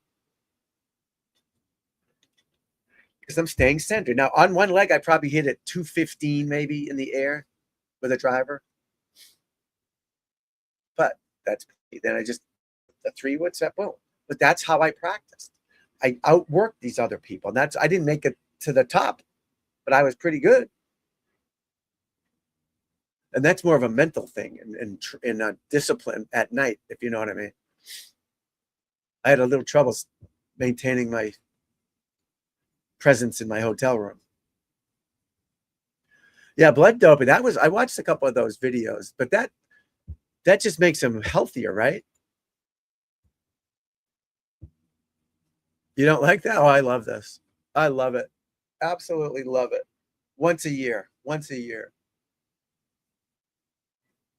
Because I'm staying centered. Now, on one leg, I probably hit it 215 maybe in the air with a driver. But then I just, the 3-wood set, boom. But that's how I practiced. I outworked these other people. And I didn't make it to the top, but I was pretty good. And that's more of a mental thing and discipline at night, if you know what I mean. I had a little trouble maintaining my presence in my hotel room. Yeah, blood doping. I watched a couple of those videos, but that just makes them healthier, right? You don't like that? Oh, I love this. I love it. Absolutely love it. Once a year.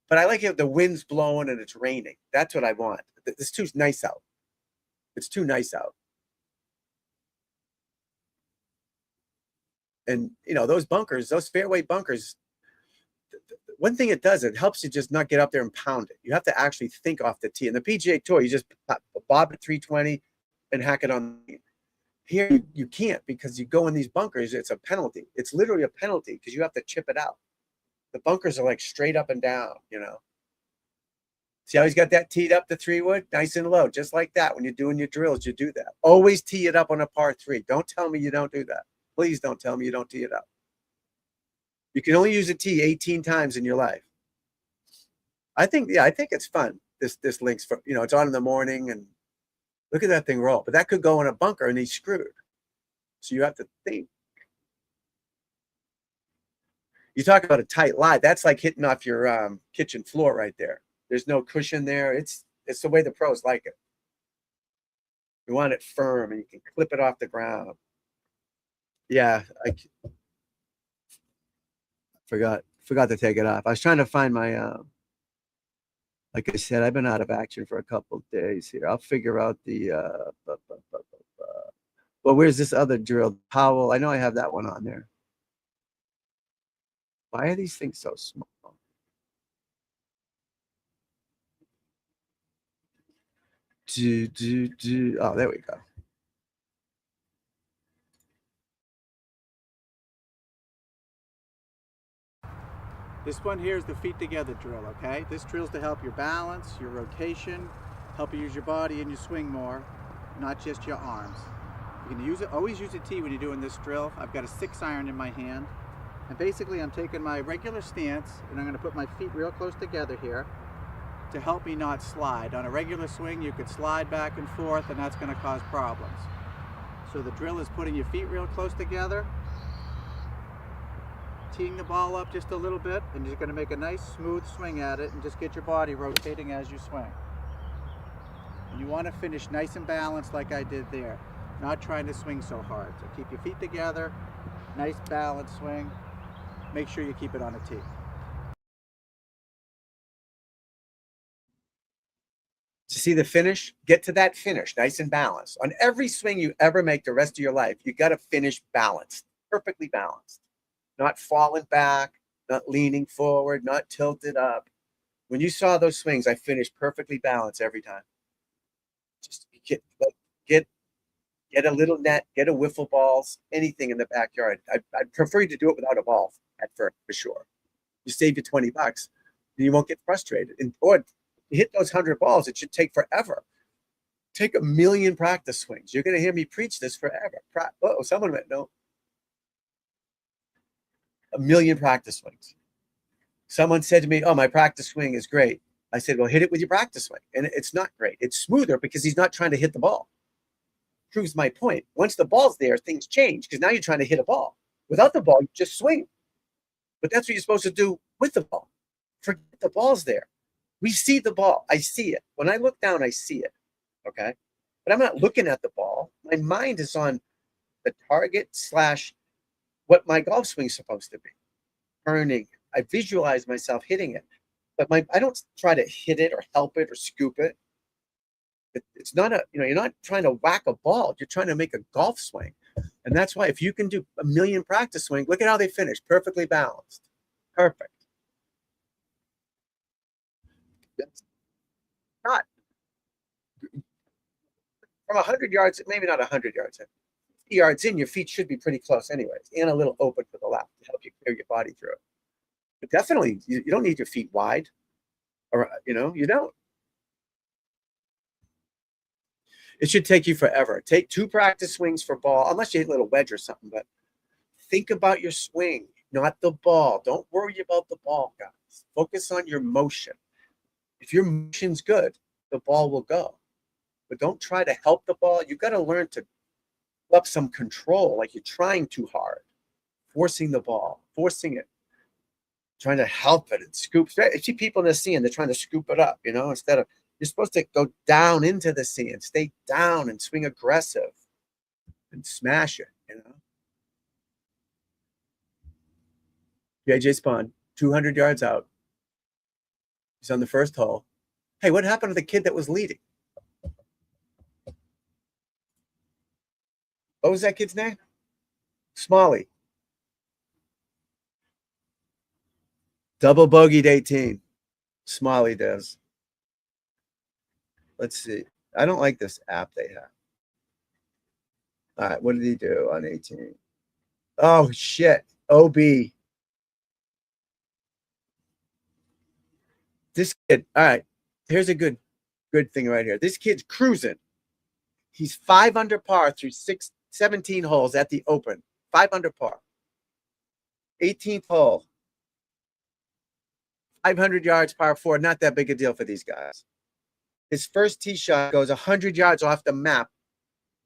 But I like it. The wind's blowing and it's raining. That's what I want. It's too nice out. It's too nice out. And, those bunkers, those fairway bunkers, one thing it does, it helps you just not get up there and pound it. You have to actually think off the tee. In the PGA Tour, you just bob at 320 and hack it on. Here, you can't, because you go in these bunkers, it's a penalty. It's literally a penalty because you have to chip it out. The bunkers are like straight up and down, See how he's got that teed up, the 3-wood? Nice and low, just like that. When you're doing your drills, you do that. Always tee it up on a par 3. Don't tell me you don't do that. Please don't tell me you don't tee it up. You can only use a tee 18 times in your life. I think it's fun. This links for, it's on in the morning and look at that thing roll. But that could go in a bunker and he's screwed. So you have to think. You talk about a tight lie. That's like hitting off your kitchen floor right there. There's no cushion there. It's the way the pros like it. You want it firm and you can clip it off the ground. Yeah, I forgot to take it off. I was trying to find my like I said, I've been out of action for a couple of days here. I'll figure out the well, where's this other drill? Powell. I know I have that one on there. Why are these things so small? Oh, there we go. This one here is the feet together drill, okay? This drill's to help your balance, your rotation, help you use your body and your swing more, not just your arms. You can always use a tee when you're doing this drill. I've got a 6-iron in my hand. And basically I'm taking my regular stance and I'm gonna put my feet real close together here to help me not slide. On a regular swing, you could slide back and forth and that's gonna cause problems. So the drill is putting your feet real close together, teeing the ball up just a little bit, and you're gonna make a nice smooth swing at it and just get your body rotating as you swing. And you wanna finish nice and balanced like I did there, not trying to swing so hard. So keep your feet together, nice balanced swing. Make sure you keep it on a tee. To see the finish, get to that finish nice and balanced. On every swing you ever make the rest of your life, you got to finish balanced, perfectly balanced, not falling back, not leaning forward, not tilted up. When you saw those swings, I finished perfectly balanced every time. Just get get a little net, get a wiffle balls, anything in the backyard. I'd prefer you to do it without a ball at first, for sure. You save you $20, and you won't get frustrated. Or you hit those 100 balls, it should take forever. Take a million practice swings. You're going to hear me preach this forever. Oh, someone went, no. A million practice swings. Someone said to me, oh, my practice swing is great. I said, well, hit it with your practice swing. And it's not great. It's smoother because he's not trying to hit the ball. Proves my point. Once the ball's there, things change because now you're trying to hit a ball. Without the ball, you just swing. But that's what you're supposed to do with the ball. Forget the ball's there. We see the ball. I see it. When I look down, I see it. Okay? But I'm not looking at the ball. My mind is on the target / what my golf swing is supposed to be. Turning. I visualize myself hitting it. But I don't try to hit it or help it or scoop it. It's not you're not trying to whack a ball. You're trying to make a golf swing. And that's why if you can do a million practice swings, look at how they finish. Perfectly balanced. Perfect. That's not from 100 yards, maybe not 100 yards. 50 yards in, your feet should be pretty close anyways, and a little open to the left to help you clear your body through it. But definitely, you don't need your feet wide. Or, you don't. It should take you forever. Take 2 practice swings for ball, unless you hit a little wedge or something. But think about your swing, not the ball. Don't worry about the ball, guys. Focus on your motion. If your motion's good, the ball will go. But don't try to help the ball. You've got to learn to up some control, like you're trying too hard, forcing the ball, forcing it, trying to help it and scoop. I see people in the sea and they're trying to scoop it up, instead of, you're supposed to go down into the sea and stay down and swing aggressive and smash it, JJ Spawn, 200 yards out. He's on the first hole. Hey, what happened to the kid that was leading? What was that kid's name? Smalley. Double bogeyed 18. Smalley does. Let's see. I don't like this app they have. All right, what did he do on 18? Oh, shit. OB. This kid, all right, here's a good thing right here. This kid's cruising. He's 5 under par through 17 holes at the Open. 5 under par. 18th hole. 500 yards, par 4. Not that big a deal for these guys. His first tee shot goes 100 yards off the map.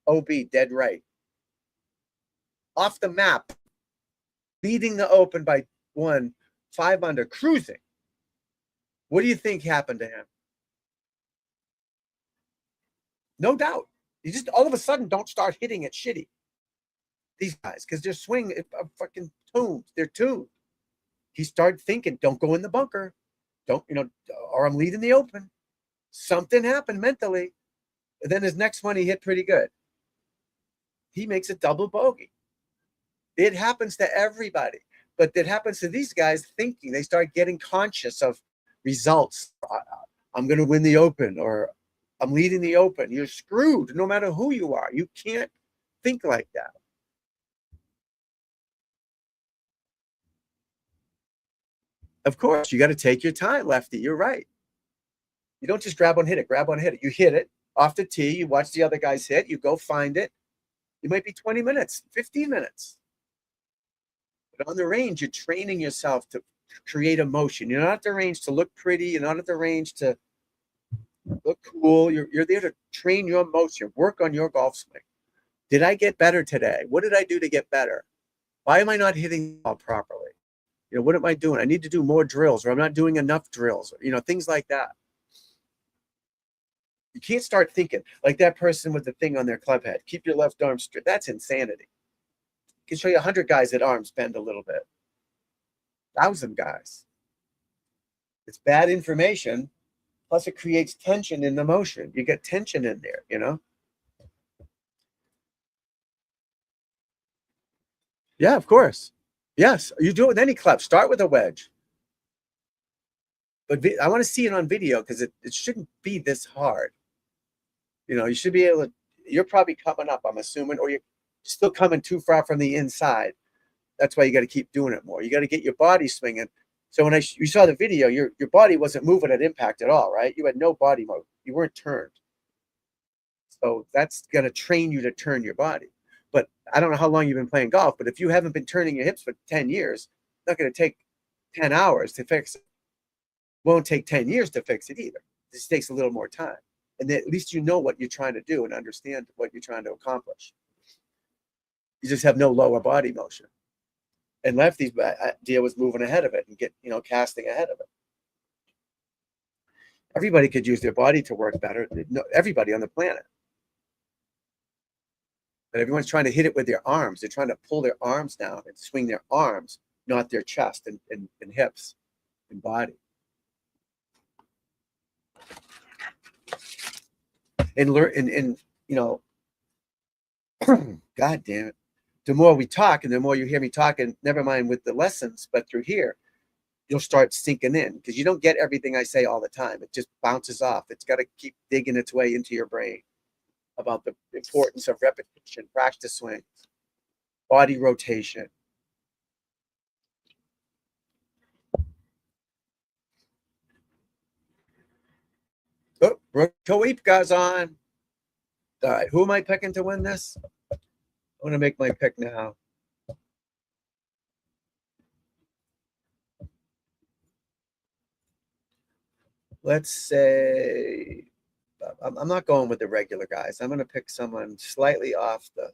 OB, dead right. Off the map. Leading the Open by 1, 5 under, cruising. What do you think happened to him? No doubt. You just all of a sudden don't start hitting it shitty. These guys, because their swing are fucking tuned. They're tuned. He started thinking, don't go in the bunker. Don't, or I'm leading the Open. Something happened mentally. And then his next one, he hit pretty good. He makes a double bogey. It happens to everybody. But it happens to these guys thinking. They start getting conscious of results. I'm going to win the Open, or I'm leading the Open. You're screwed no matter who you are. You can't think like that. Of course, you got to take your time, Lefty. You're right. You don't just grab one, hit it. Grab one, hit it. You hit it off the tee. You watch the other guys hit. You go find it. You might be 20 minutes, 15 minutes. But on the range, you're training yourself to create emotion. You're not at the range to look pretty. You're not at the range to look cool. You're there to train your motion, work on your golf swing. Did I get better today? What did I do to get better? Why am I not hitting the ball properly? What am I doing? I need to do more drills, or I'm not doing enough drills, things like that. You can't start thinking like that person with the thing on their club head. Keep your left arm straight. That's insanity. I can show you 100 guys that arms bend a little bit. 1,000 guys. It's bad information. Plus, it creates tension in the motion. You get tension in there, Yeah, of course. Yes, you do it with any club. Start with a wedge. But I want to see it on video because it shouldn't be this hard. You should be able to. You're probably coming up, I'm assuming, or you're still coming too far from the inside. That's why you got to keep doing it more. You got to get your body swinging. So when you saw the video, your body wasn't moving at impact at all, right? You had no body mode. You weren't turned. So that's going to train you to turn your body. But I don't know how long you've been playing golf, but if you haven't been turning your hips for 10 years, it's not going to take 10 hours to fix it. Won't take 10 years to fix it either. This takes a little more time. And then at least you know what you're trying to do and understand what you're trying to accomplish. You just have no lower body motion. And Lefty's idea was moving ahead of it and casting ahead of it. Everybody could use their body to work better. Everybody on the planet. But everyone's trying to hit it with their arms. They're trying to pull their arms down and swing their arms, not their chest and hips and body. And learn and God damn it. The more we talk and the more you hear me talking, never mind with the lessons, but through here, you'll start sinking in because you don't get everything I say all the time. It just bounces off. It's got to keep digging its way into your brain about the importance of repetition, practice swings, body rotation. Oh, Koepka's on. All right, who am I picking to win this? I'm going to make my pick now. Let's say I'm not going with the regular guys. I'm going to pick someone slightly off the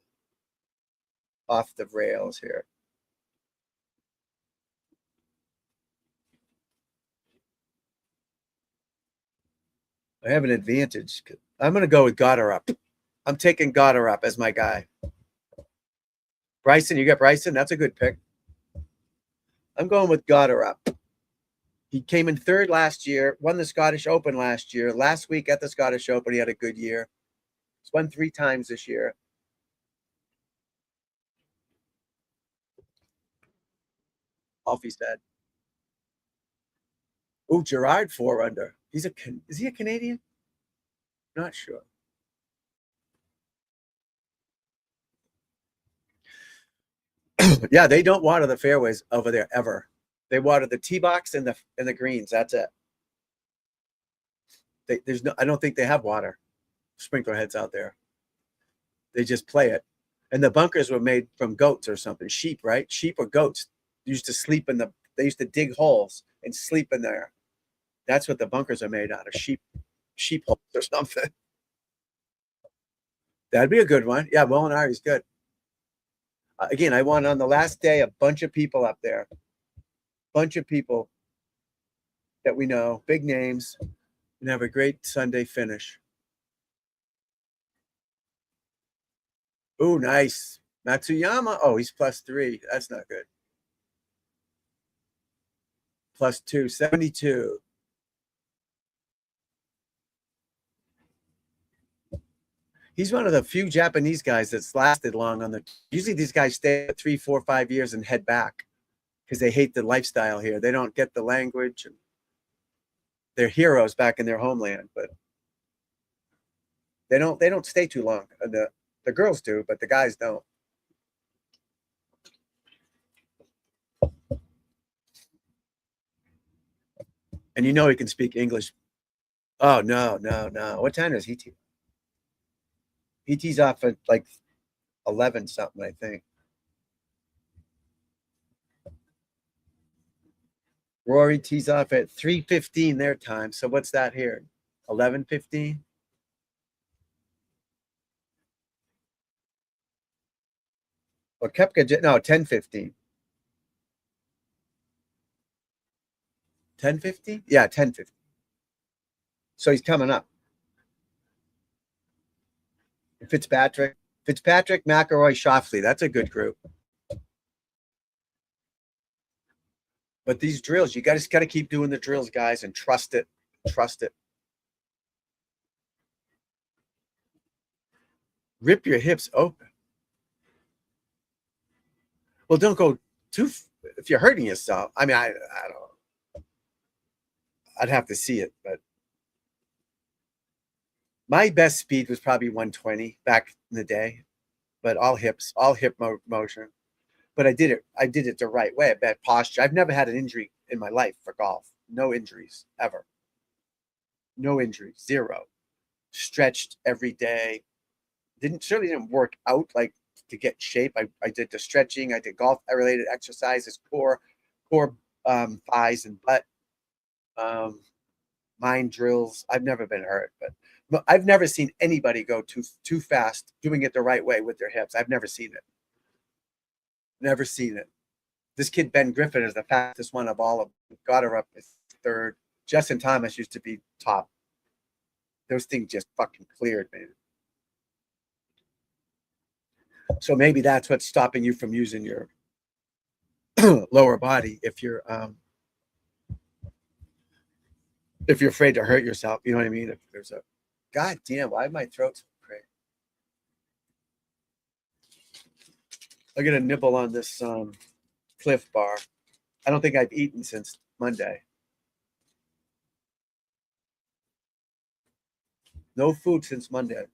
rails here. I have an advantage. I'm going to go with Gotterup. I'm taking Gotterup as my guy. Bryson, you got Bryson? That's a good pick. I'm going with Gotterup. He came in third last year, won the Scottish Open last year. Last week at the Scottish Open, he had a good year. He's won 3 times this year. Off he said. Oh, Gerard 4 under. Is he a Canadian? Not sure. Yeah, they don't water the fairways over there ever. They water the tee box and the greens. That's it. I don't think they have water sprinkler heads out there. They just play it. And the bunkers were made from goats or something. Sheep, right? Sheep or goats used to sleep they used to dig holes and sleep in there. That's what the bunkers are made out of, sheep holes or something. That'd be a good one. Yeah, Molinari's good. Again, I want on the last day a bunch of people up there. Bunch of people that we know, big names, and have a great Sunday finish. Oh, nice. Matsuyama. Oh, he's +3. That's not good. +2, 72. He's one of the few Japanese guys that's lasted long on the. Usually these guys stay 3, 4, 5 years and head back because they hate the lifestyle here. They don't get the language. And they're heroes back in their homeland, but they don't stay too long. The girls do, but the guys don't. And he can speak English. Oh no. What time does he tee? He tees off at like 11 something, I think. Rory tees off at 3:15 their time. So what's that here? 11:15. Or Koepka, no, 10:15. 10:15? Yeah, 10:15. So he's coming up. Fitzpatrick, McIlroy, Schauffele. That's a good group. But these drills, you just got to keep doing the drills, guys, and trust it. Trust it. Rip your hips open. Well, don't go if you're hurting yourself, I mean, I don't, I'd have to see it, but my best speed was probably 120 back in the day, but all hips, all motion. But I did it the right way. I bad posture. I've never had an injury in my life for golf. No injuries ever. No injuries, zero. Stretched every day. Certainly didn't work out like to get shape. I did the stretching. I did golf related exercises, core, thighs and butt, mind drills. I've never been hurt, but I've never seen anybody go too fast doing it the right way with their hips. I've never seen it. Never seen it. This kid Ben Griffin is the fastest one of all of them. Got her up third. Justin Thomas used to be top. Those things just fucking cleared, man. So maybe that's what's stopping you from using your lower body if you're afraid to hurt yourself. You know what I mean? If there's a God damn, why my throat's crazy? I get a nibble on this Cliff Bar. I don't think I've eaten since Monday. No food since Monday.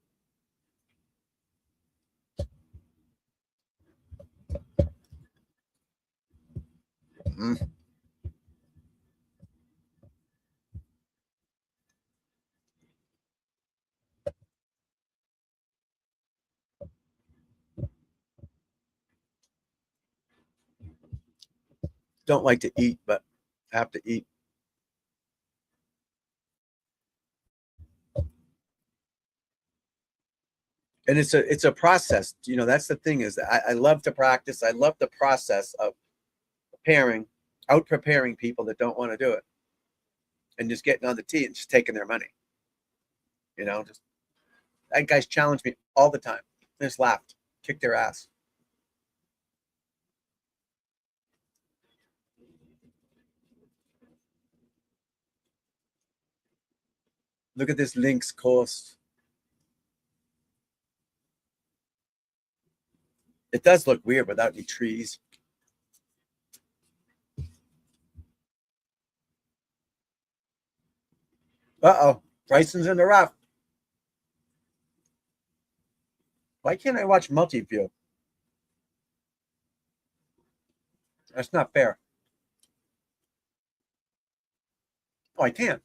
Mm. Don't like to eat, but have to eat. And it's a process. You know, that's the thing is I love to practice. I love the process of out preparing people that don't want to do it, and just getting on the tee and just taking their money. You know, just that guys challenge me all the time. They just laughed, kick their ass. Look at this links course. It does look weird without any trees. Uh-oh. Bryson's in the rough. Why can't I watch multi-view? That's not fair. Oh, I can.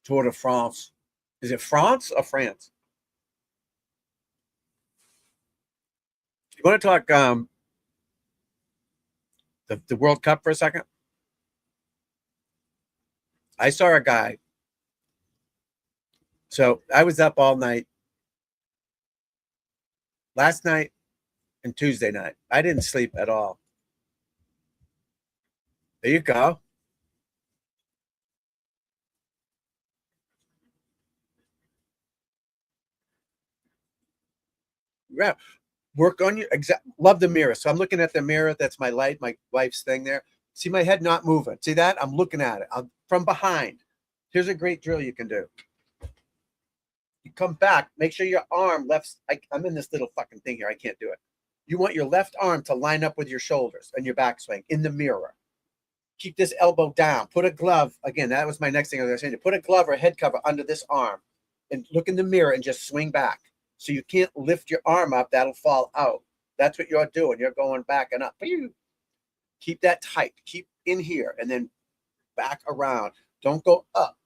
Tour de France. Is it France or France? You want to talk the World Cup for a second? I saw a guy. So I was up all night last night and Tuesday night. I didn't sleep at all. There you go. Yeah. Work on your love the mirror. So I'm looking at the mirror. That's my light, my wife's thing there. See my head not moving. See that? I'm looking at it. I'm from behind. Here's a great drill you can do. You come back, make sure your arm left. I'm in this little fucking thing here. I can't do it. You want your left arm to line up with your shoulders and your backswing in the mirror. Keep this elbow down. Put a glove. Again, that was my next thing I was going to say. Put a glove or a head cover under this arm and look in the mirror and just swing back. So you can't lift your arm up. That'll fall out. That's what you're doing. You're going back and up. Keep that tight. Keep in here and then back around. Don't go up.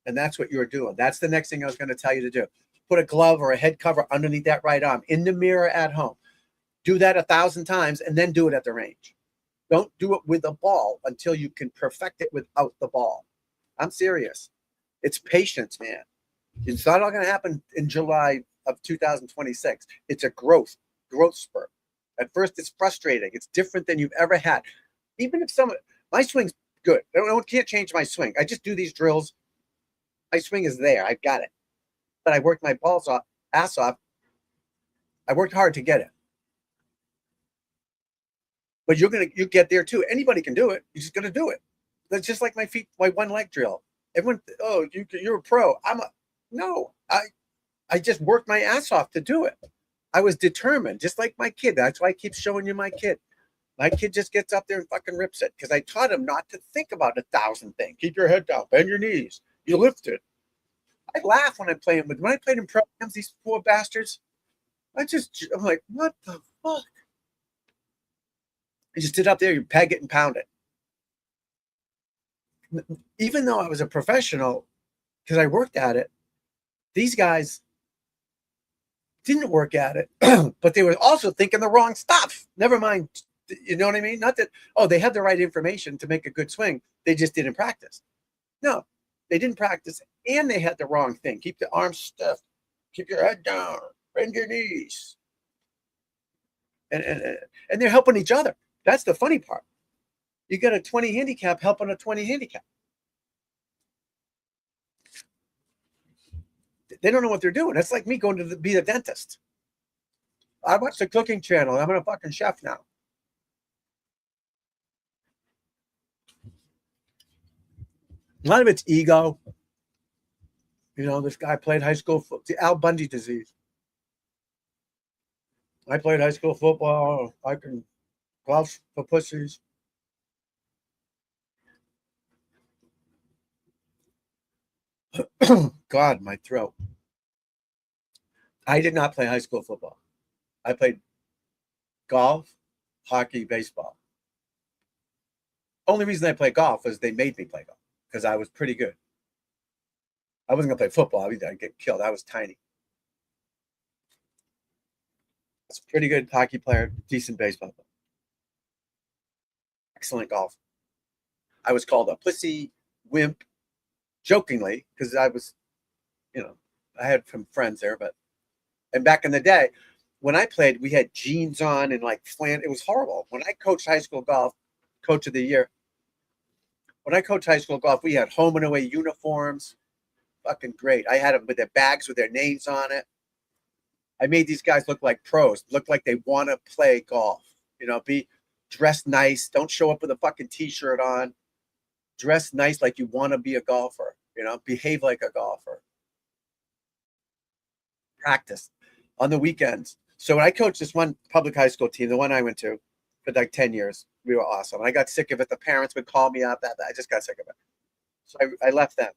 And that's what you're doing. That's the next thing I was going to tell you to do. Put a glove or a head cover underneath that right arm in the mirror at home. Do that 1,000 times and then do it at the range. Don't do it with a ball until you can perfect it without the ball. I'm serious. It's patience, man. It's not all going to happen in July of 2026. It's a growth spurt. At first, it's frustrating. It's different than you've ever had. Even if my swing's good. I can't change my swing. I just do these drills. My swing is there. I've got it. But I worked my ass off. I worked hard to get it. But you get there too. Anybody can do it. You're just gonna do it. That's just like my one leg drill. Everyone, oh, you're a pro. No, I just worked my ass off to do it. I was determined, just like my kid. That's why I keep showing you my kid. My kid just gets up there and fucking rips it because I taught him not to think about 1,000 things. Keep your head down, bend your knees. You lift it. I laugh when I'm playing with. When I played in programs, these poor bastards. I'm like, what the fuck? I just sit up there, you peg it and pound it. Even though I was a professional, because I worked at it, these guys didn't work at it, but they were also thinking the wrong stuff. Never mind, you know what I mean? Not that, oh, they had the right information to make a good swing. They just didn't practice. No, they didn't practice and they had the wrong thing. Keep the arms stiff, keep your head down, bend your knees. And they're helping each other. That's the funny part. You got a 20 handicap helping a 20 handicap. They don't know what they're doing. That's like me going to be the dentist. I watch the cooking channel. I'm a fucking chef now. A lot of it's ego. You know, this guy played high school football. The Al Bundy disease. I played high school football. I can golf for pussies. God, my throat. I did not play high school football. I played golf, hockey, baseball. Only reason I played golf was they made me play golf because I was pretty good. I wasn't gonna play football. I'd get killed. I was tiny. I was a pretty good hockey player, decent baseball player. Excellent golf. I was called a pussy wimp, jokingly, because I was, you know, I had some friends there, but and back in the day, when I played, we had jeans on and like it was horrible. When I coached high school golf, coach of the year. When I coached high school golf, we had home and away uniforms. Fucking great. I had them with their bags with their names on it. I made these guys look like pros, look like they want to play golf. You know, be dressed nice. Don't show up with a fucking t-shirt on. Dress nice like you want to be a golfer. You know, behave like a golfer. Practice on the weekends. So when I coached this one public high school team, the one I went to for like 10 years, we were awesome. I got sick of it. The parents would call me up. I just got sick of it. So I left them.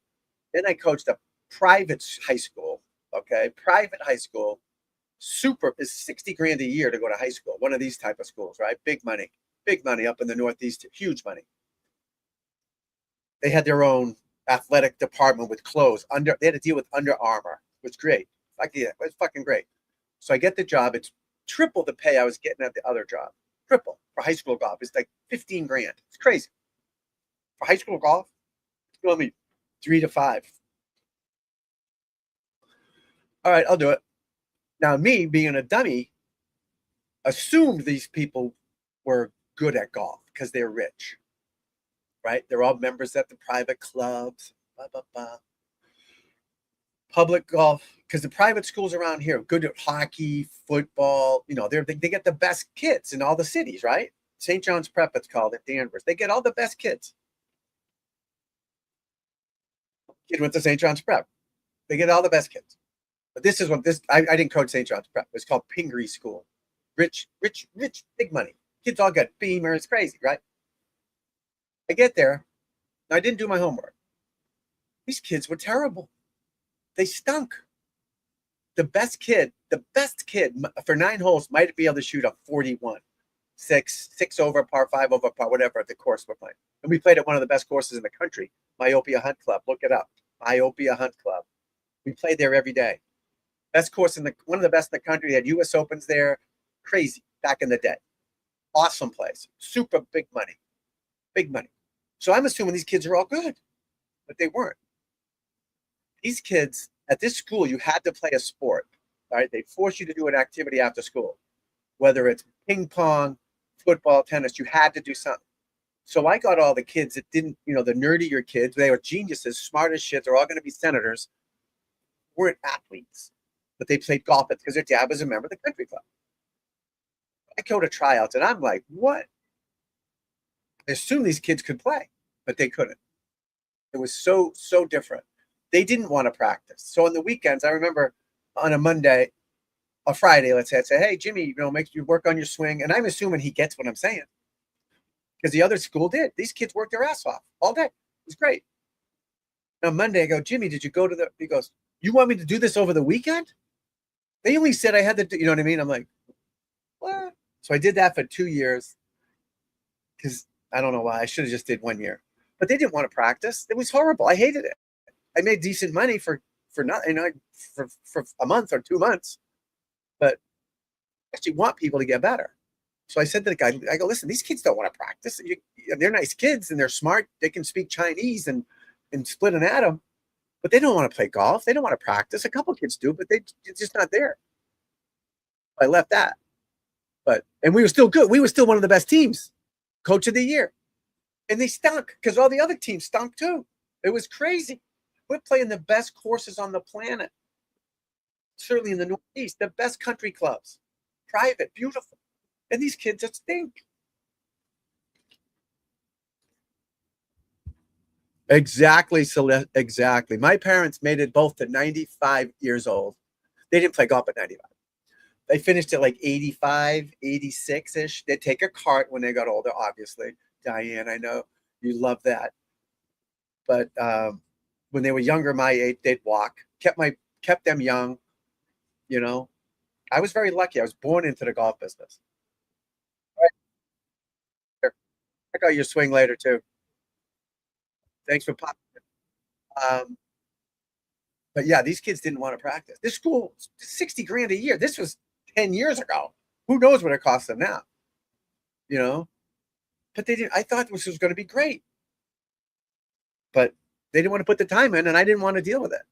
Then I coached a private high school. Okay. Private high school. Super is 60 grand a year to go to high school. One of these type of schools, right? Big money up in the Northeast, huge money. They had their own athletic department with clothes. They had to deal with Under Armour, which was great. Like, yeah, it was fucking great. So I get the job. It's triple the pay I was getting at the other job. Triple for high school golf. It's like 15 grand. It's crazy. For high school golf, it's going to be 3 to 5. All right, I'll do it. Now, me being a dummy, assumed these people were good at golf because they're rich, right? They're all members at the private clubs, blah, blah, blah. Public golf, because the private schools around here are good at hockey, football. You know, they get the best kids in all the cities, right? St. John's Prep, it's called at Danvers. They get all the best kids. Kid went to St. John's Prep. They get all the best kids. But this is what I didn't coach St. John's Prep. It's called Pingree School. Rich, big money. Kids all got Beamer. It's crazy, right? I get there. I didn't do my homework. These kids were terrible. They stunk. The best kid for 9 holes might be able to shoot a 41, 6 over par, 5 over par, whatever at the course we're playing. And we played at one of the best courses in the country, Myopia Hunt Club. Look it up, Myopia Hunt Club. We played there every day. Best course one of the best in the country. They had U.S. Opens there. Crazy back in the day. Awesome place. Super big money. Big money. So I'm assuming these kids are all good, but they weren't. These kids at this school, you had to play a sport. All right, they force you to do an activity after school, whether it's ping pong, football, tennis. You had to do something. So I got all the kids that didn't, you know, the nerdier kids. They were geniuses, smart as shit. They're all going to be senators. Weren't athletes, but they played golf because their dad was a member of the country club. I go to tryouts, and I'm like, what? I assumed these kids could play, but they couldn't. It was so different. They didn't want to practice. So on the weekends, I remember on a Friday, let's say, I'd say, hey, Jimmy, make you work on your swing. And I'm assuming he gets what I'm saying because the other school did. These kids worked their ass off all day. It was great. And on Monday, I go, Jimmy, did you go to he goes, you want me to do this over the weekend? They only said I had to do, you know what I mean? I'm like, what? So I did that for 2 years because I don't know why. I should have just did 1 year. But they didn't want to practice. It was horrible. I hated it. I made decent money for nothing, for a month or 2 months, but I actually want people to get better. So I said to the guy, I go, listen, these kids don't want to practice. They're nice kids and they're smart. They can speak Chinese and split an atom, but they don't want to play golf. They don't want to practice. A couple kids do, but it's just not there. I left that, and we were still good. We were still one of the best teams, coach of the year, and they stunk because all the other teams stunk too. It was crazy. We're playing the best courses on the planet, certainly in the Northeast, the best country clubs, private, beautiful. And these kids that stink. Exactly, Celeste. Exactly. My parents made it both to 95 years old. They didn't play golf at 95. They finished at like 85, 86-ish. They'd take a cart when they got older, obviously. Diane, I know you love that. But when they were younger, my age, they'd walk. Kept them young. I was very lucky. I was born into the golf business. Check out your swing later too. Thanks for popping. Um, but yeah, these kids didn't want to practice. This school, 60 grand a year. This was 10 years ago. Who knows what it costs them now? You know, but they didn't. I thought this was going to be great, but they didn't want to put the time in, and I didn't want to deal with it.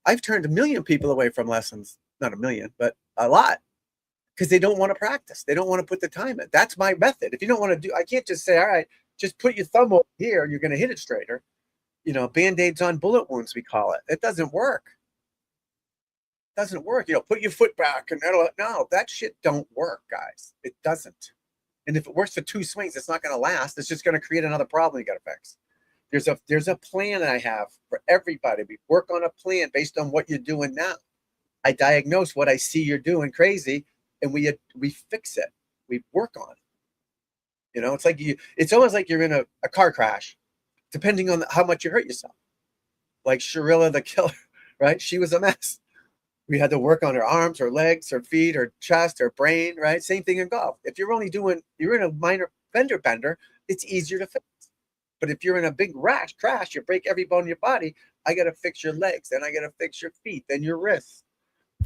I've turned a million people away from lessons. Not a million, but a lot. Because they don't want to practice. They don't want to put the time in. That's my method. If you don't want to do, I can't just say, all right, just put your thumb over here. You're going to hit it straighter. Band-aids on bullet wounds, we call it. It doesn't work. It doesn't work. Put your foot back and no, that shit don't work, guys. It doesn't. And if it works for 2 swings, it's not going to last. It's just going to create another problem you got to fix. There's a plan I have for everybody. We work on a plan based on what you're doing now. I diagnose what I see you're doing crazy, and we fix it. We work on it. It's almost like you're in a car crash, depending on how much you hurt yourself. Like Sharilla the killer, right? She was a mess. We had to work on her arms, her legs, her feet, her chest, her brain, right? Same thing in golf. If you're in a minor fender bender, it's easier to fix. But if you're in a big crash, you break every bone in your body, I got to fix your legs, then I got to fix your feet, then your wrists.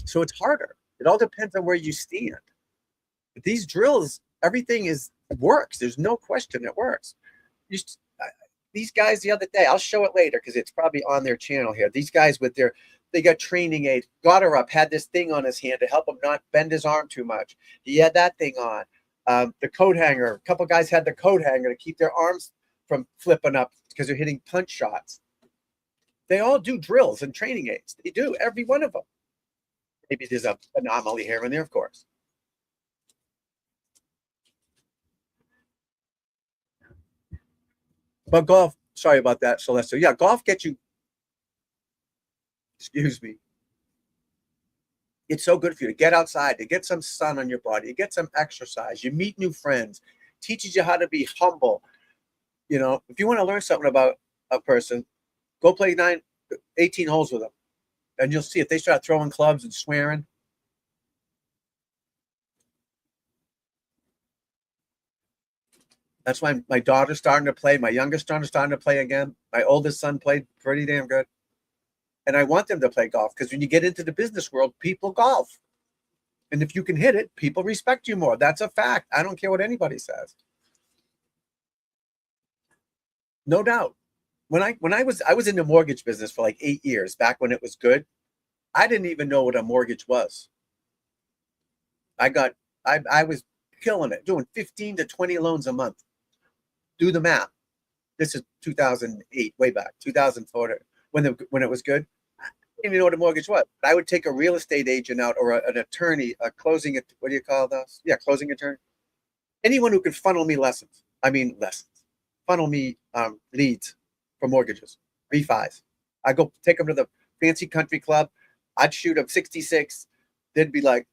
So it's harder. It all depends on where you stand. But these drills, everything works. There's no question it works. These guys the other day, I'll show it later because it's probably on their channel here. These guys they got training aids. Goddard had this thing on his hand to help him not bend his arm too much. He had that thing on. The coat hanger. A couple guys had the coat hanger to keep their arms from flipping up because they're hitting punch shots. They all do drills and training aids. They do, every one of them. Maybe there's an anomaly here and there, of course. But golf, sorry about that, Celeste. Yeah, golf gets you, excuse me. It's so good for you to get outside, to get some sun on your body, to get some exercise. You meet new friends, teaches you how to be humble. If you want to learn something about a person, go play 18 holes with them. And you'll see if they start throwing clubs and swearing. That's why my daughter's starting to play. My youngest son is starting to play again. My oldest son played pretty damn good. And I want them to play golf because when you get into the business world, people golf. And if you can hit it, people respect you more. That's a fact. I don't care what anybody says. No doubt. When I was in the mortgage business for like 8 years, back when it was good, I didn't even know what a mortgage was. I was killing it, doing 15 to 20 loans a month. Do the math. This is 2008, way back, 2004, when it was good. I didn't even know what a mortgage was. I would take a real estate agent out or an attorney, a closing, what do you call those? Yeah, closing attorney. Anyone who could funnel me funnel me leads for mortgages, refis. I go take them to the fancy country club. I'd shoot them 66. They'd be like,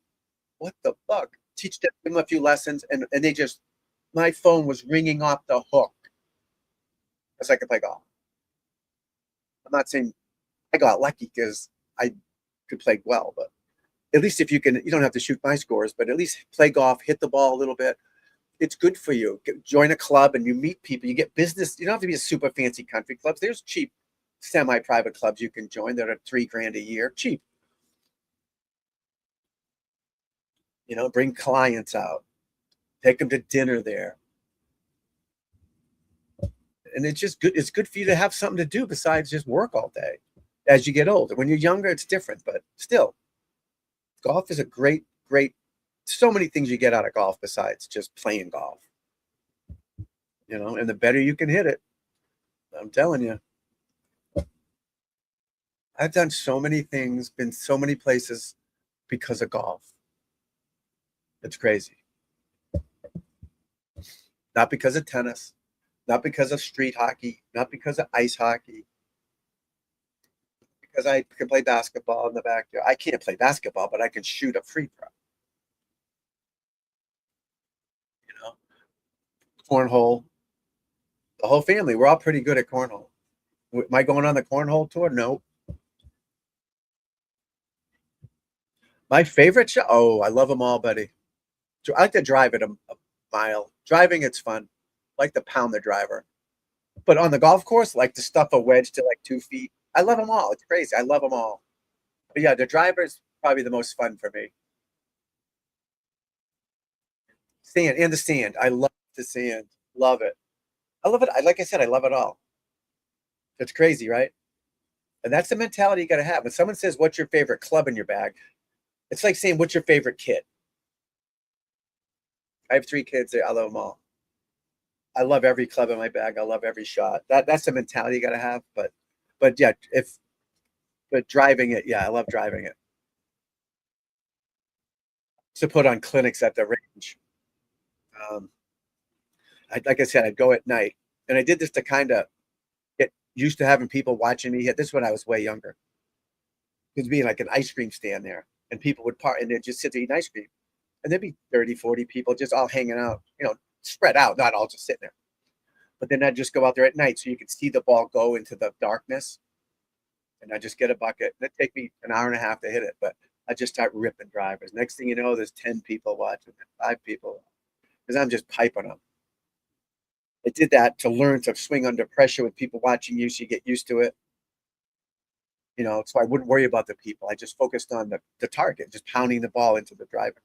what the fuck? Teach them a few lessons, and they just, my phone was ringing off the hook as I could play golf. I'm not saying I got lucky because I could play well, but at least if you can, you don't have to shoot my scores, but at least play golf, hit the ball a little bit. It's good for you. Join a club and you meet people. You get business. You don't have to be a super fancy country clubs. There's cheap, semi-private clubs you can join that are $3,000 a year, cheap. Bring clients out, take them to dinner there, and it's just good. It's good for you to have something to do besides just work all day. As you get older, when you're younger, it's different, but still, golf is a great, great. So many things you get out of golf besides just playing golf. And the better you can hit it, I'm telling you. I've done so many things, been so many places because of golf. It's crazy. Not because of tennis, not because of street hockey, not because of ice hockey, because I can play basketball in the backyard. I can't play basketball, but I can shoot a free throw. Cornhole. The whole family, we're all pretty good at cornhole. Am I going on the cornhole tour? No. My favorite show? Oh, I love them all, buddy. I like to drive it a mile. Driving, it's fun. I like to pound the driver. But on the golf course, like to stuff a wedge to like 2 feet. I love them all. It's crazy. I love them all. But yeah, the driver is probably the most fun for me. Sand and the sand. I love the sand. Love it. I love it. Like I said, I love it all. It's crazy, right? And that's the mentality you got to have. When someone says, "What's your favorite club in your bag?" It's like saying, "What's your favorite kid?" I have 3 kids. I love them all. I love every club in my bag. I love every shot. That's the mentality you got to have. But yeah, but driving it, yeah, I love driving it. To put on clinics at the range. Um, like I said, I'd go at night, and I did this to kind of get used to having people watching me hit. This is when I was way younger. There'd be like an ice cream stand there, and people would part and they'd just sit there eating ice cream, and there'd be 30, 40 people just all hanging out, spread out, not all just sitting there. But then I'd just go out there at night so you could see the ball go into the darkness, and I'd just get a bucket. And it'd take me an hour and a half to hit it, but I just start ripping drivers. Next thing you know, there's 10 people watching, 5 people, because I'm just piping them. I did that to learn to swing under pressure with people watching you, so you get used to it. So I wouldn't worry about the people. I just focused on the target, just pounding the ball into the driving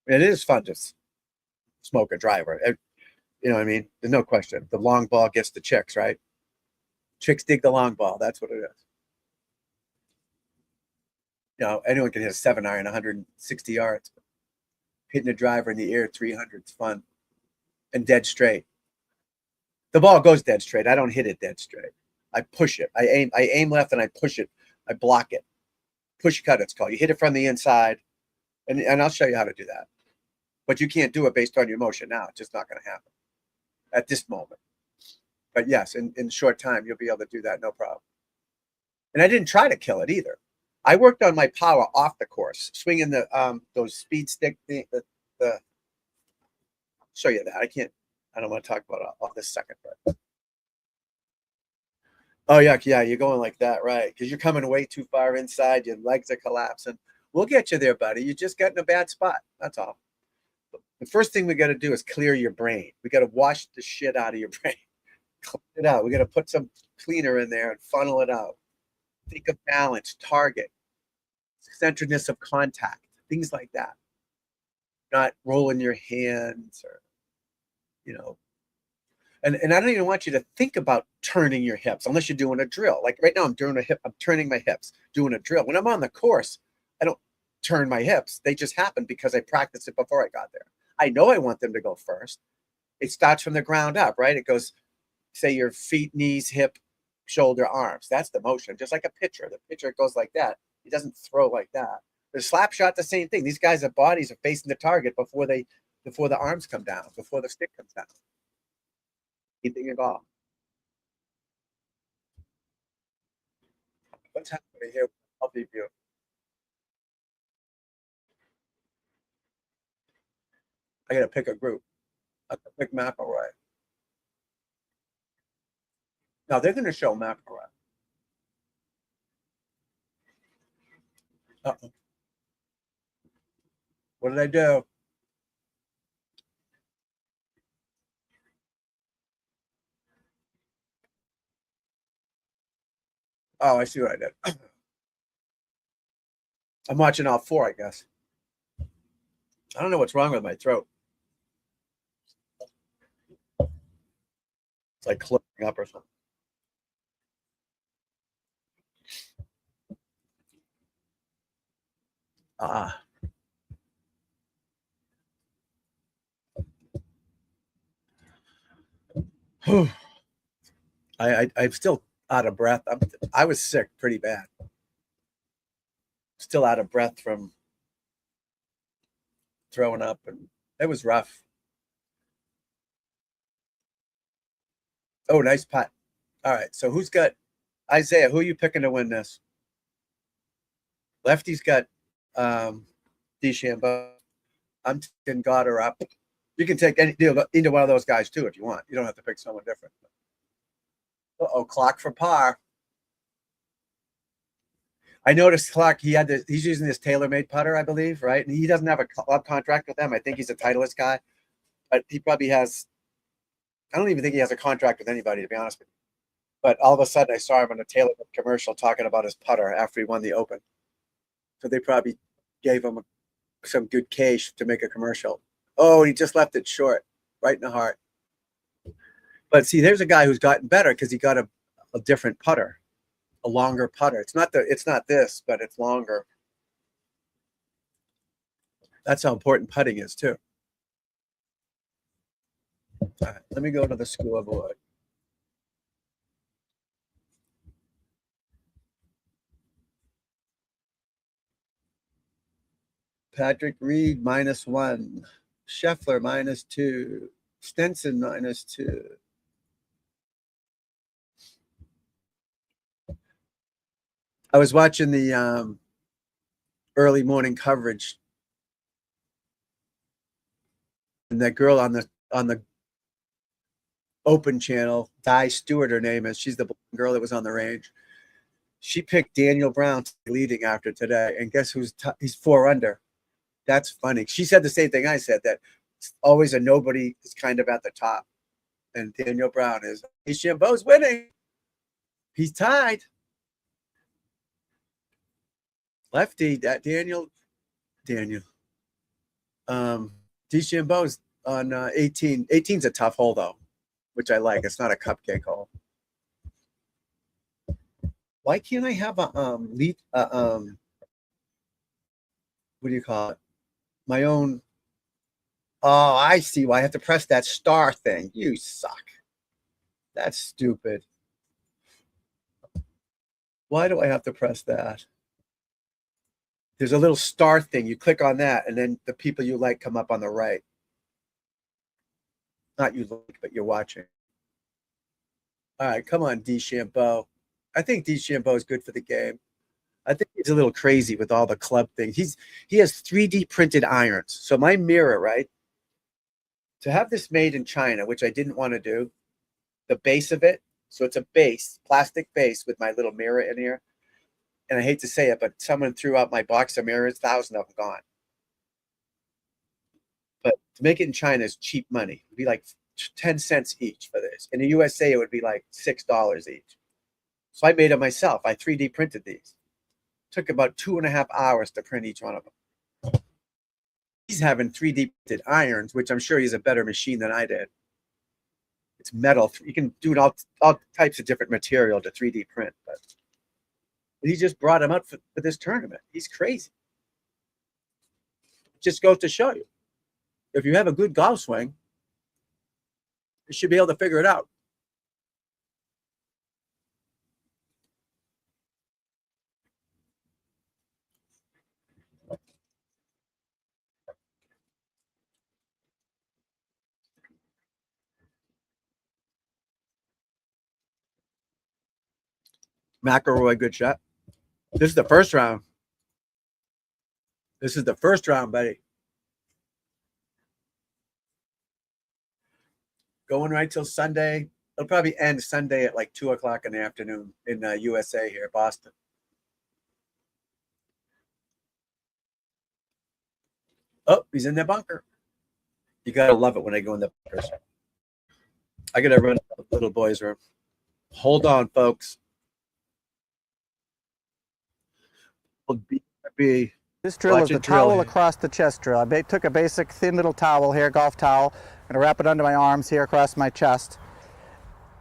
range. It is fun to smoke a driver. You know what I mean? There's no question. The long ball gets the chicks, right? Chicks dig the long ball. That's what it is. Anyone can hit a 7-iron, 160 yards. Hitting a driver in the air, 300 is fun. And dead straight. The ball goes dead straight. I don't hit it dead straight. I push it. I aim left and I push it. I block it. Push cut, it's called. You hit it from the inside, and I'll show you how to do that. But you can't do it based on your motion now. It's just not going to happen at this moment. But yes, in short time, you'll be able to do that, no problem. And I didn't try to kill it either. I worked on my power off the course, swinging those speed stick thing. The show you that. I don't want to talk about it all this second, but. Oh yeah, yeah, you're going like that, right? Because you're coming way too far inside. Your legs are collapsing. We'll get you there, buddy. You just got in a bad spot. That's all. The first thing we got to do is clear your brain. We got to wash the shit out of your brain. Clean it out. We got to put some cleaner in there and funnel it out. Think of balance, target, centeredness of contact, things like that. Not rolling your hands or, and I don't even want you to think about turning your hips unless you're doing a drill. Like right now, I'm turning my hips, doing a drill. When I'm on the course, I don't turn my hips. They just happen because I practiced it before I got there. I know I want them to go first. It starts from the ground up, right? It goes, say your feet, knees, hip, shoulder, arms. That's the motion, just like a pitcher. The pitcher goes like that. He doesn't throw like that. The slap shot, the same thing. These guys' bodies are facing the target before the arms come down, before the stick comes down. Anything at all. what's happening here with Healthy View. I gotta pick a group. I gotta pick McElroy. Now they're gonna show McElroy. Uh-oh. What did I do? Oh, I see what I did. I'm watching all four, I guess. I don't know what's wrong with my throat. It's like closing up or something. Ah. I'm still out of breath. I was sick pretty bad. Still out of breath from throwing up, and it was rough. Oh, nice putt. All right, so who's got Isaiah? Who are you picking to win this? Lefty's got DeChambeau. I'm taking Goddard up. You can take either one of those guys too if you want. You don't have to pick someone different. Uh-oh, clock for par. I noticed Clark, he's using this TaylorMade putter, I believe, right? And he doesn't have a club contract with them. I think he's a Titleist guy, but he probably has. I don't even think he has a contract with anybody, to be honest with you. But all of a sudden, I saw him on a TaylorMade commercial talking about his putter after he won the Open. So they probably gave him some good cash to make a commercial. Oh, he just left it short, right in the heart. But see, there's a guy who's gotten better because he got a different putter. A longer putter. It's not this, but it's longer. That's how important putting is too. All right, let me go to the scoreboard. Patrick Reed -1, Scheffler -2, Stenson -2. I was watching the early morning coverage, and that girl on the Open channel, Di Stewart, her name is. She's the girl that was on the range. She picked Daniel Brown leading after today, and guess he's 4 under. That's funny. She said the same thing I said, that it's always a nobody is kind of at the top, and Daniel Brown is. DeChambeau's winning. He's tied. Lefty, that Daniel. DeChambeau's on 18. 18's a tough hole though, which I like. It's not a cupcake hole. Why can't I have a lead? What do you call it? My own. Oh, I see why I have to press that star thing. You suck. That's stupid. Why do I have to press that? There's a little star thing. You click on that, and then the people you like come up on the right. Not you like, but you're watching. All right, come on, DeChambeau. I think DeChambeau is good for the game. I think he's a little crazy with all the club things. He has 3D printed irons. So my mirror, right? To have this made in China, which I didn't want to do, the base of it. So it's a base, plastic base with my little mirror in here. And I hate to say it, but someone threw out my box of mirrors, 1,000 of them gone. But to make it in China is cheap money. It'd be like 10 cents each for this. In the USA, it would be like $6 each. So I made it myself. I 3D printed these. Took about 2.5 hours to print each one of them. He's having 3D printed irons, which I'm sure he's a better machine than I did. It's metal. You can do it all types of different material to 3D print. But he just brought him up for this tournament. He's crazy. Just goes to show you, if you have a good golf swing, you should be able to figure it out. McElroy, good shot. This is the first round. This is the first round, buddy. Going right till Sunday. It'll probably end Sunday at like 2 o'clock in the afternoon in USA here, Boston. Oh, he's in the bunker. You gotta love it when they go in the bunkers. I gotta run to the little boy's room. Hold on, folks. This drill is the towel across the chest drill. I took a basic thin little towel here, golf towel, and wrap it under my arms here across my chest.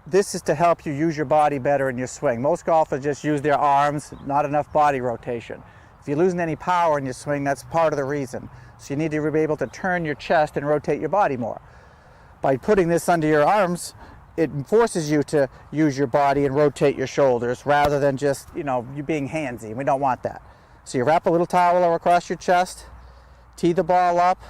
This is to help you use your body better in your swing. Most golfers just use their arms, not enough body rotation. If you're losing any power in your swing, that's part of the reason. So you need to be able to turn your chest and rotate your body more. By putting this under your arms, it forces you to use your body and rotate your shoulders rather than just, you being handsy. We don't want that. So you wrap a little towel across your chest, tee the ball up.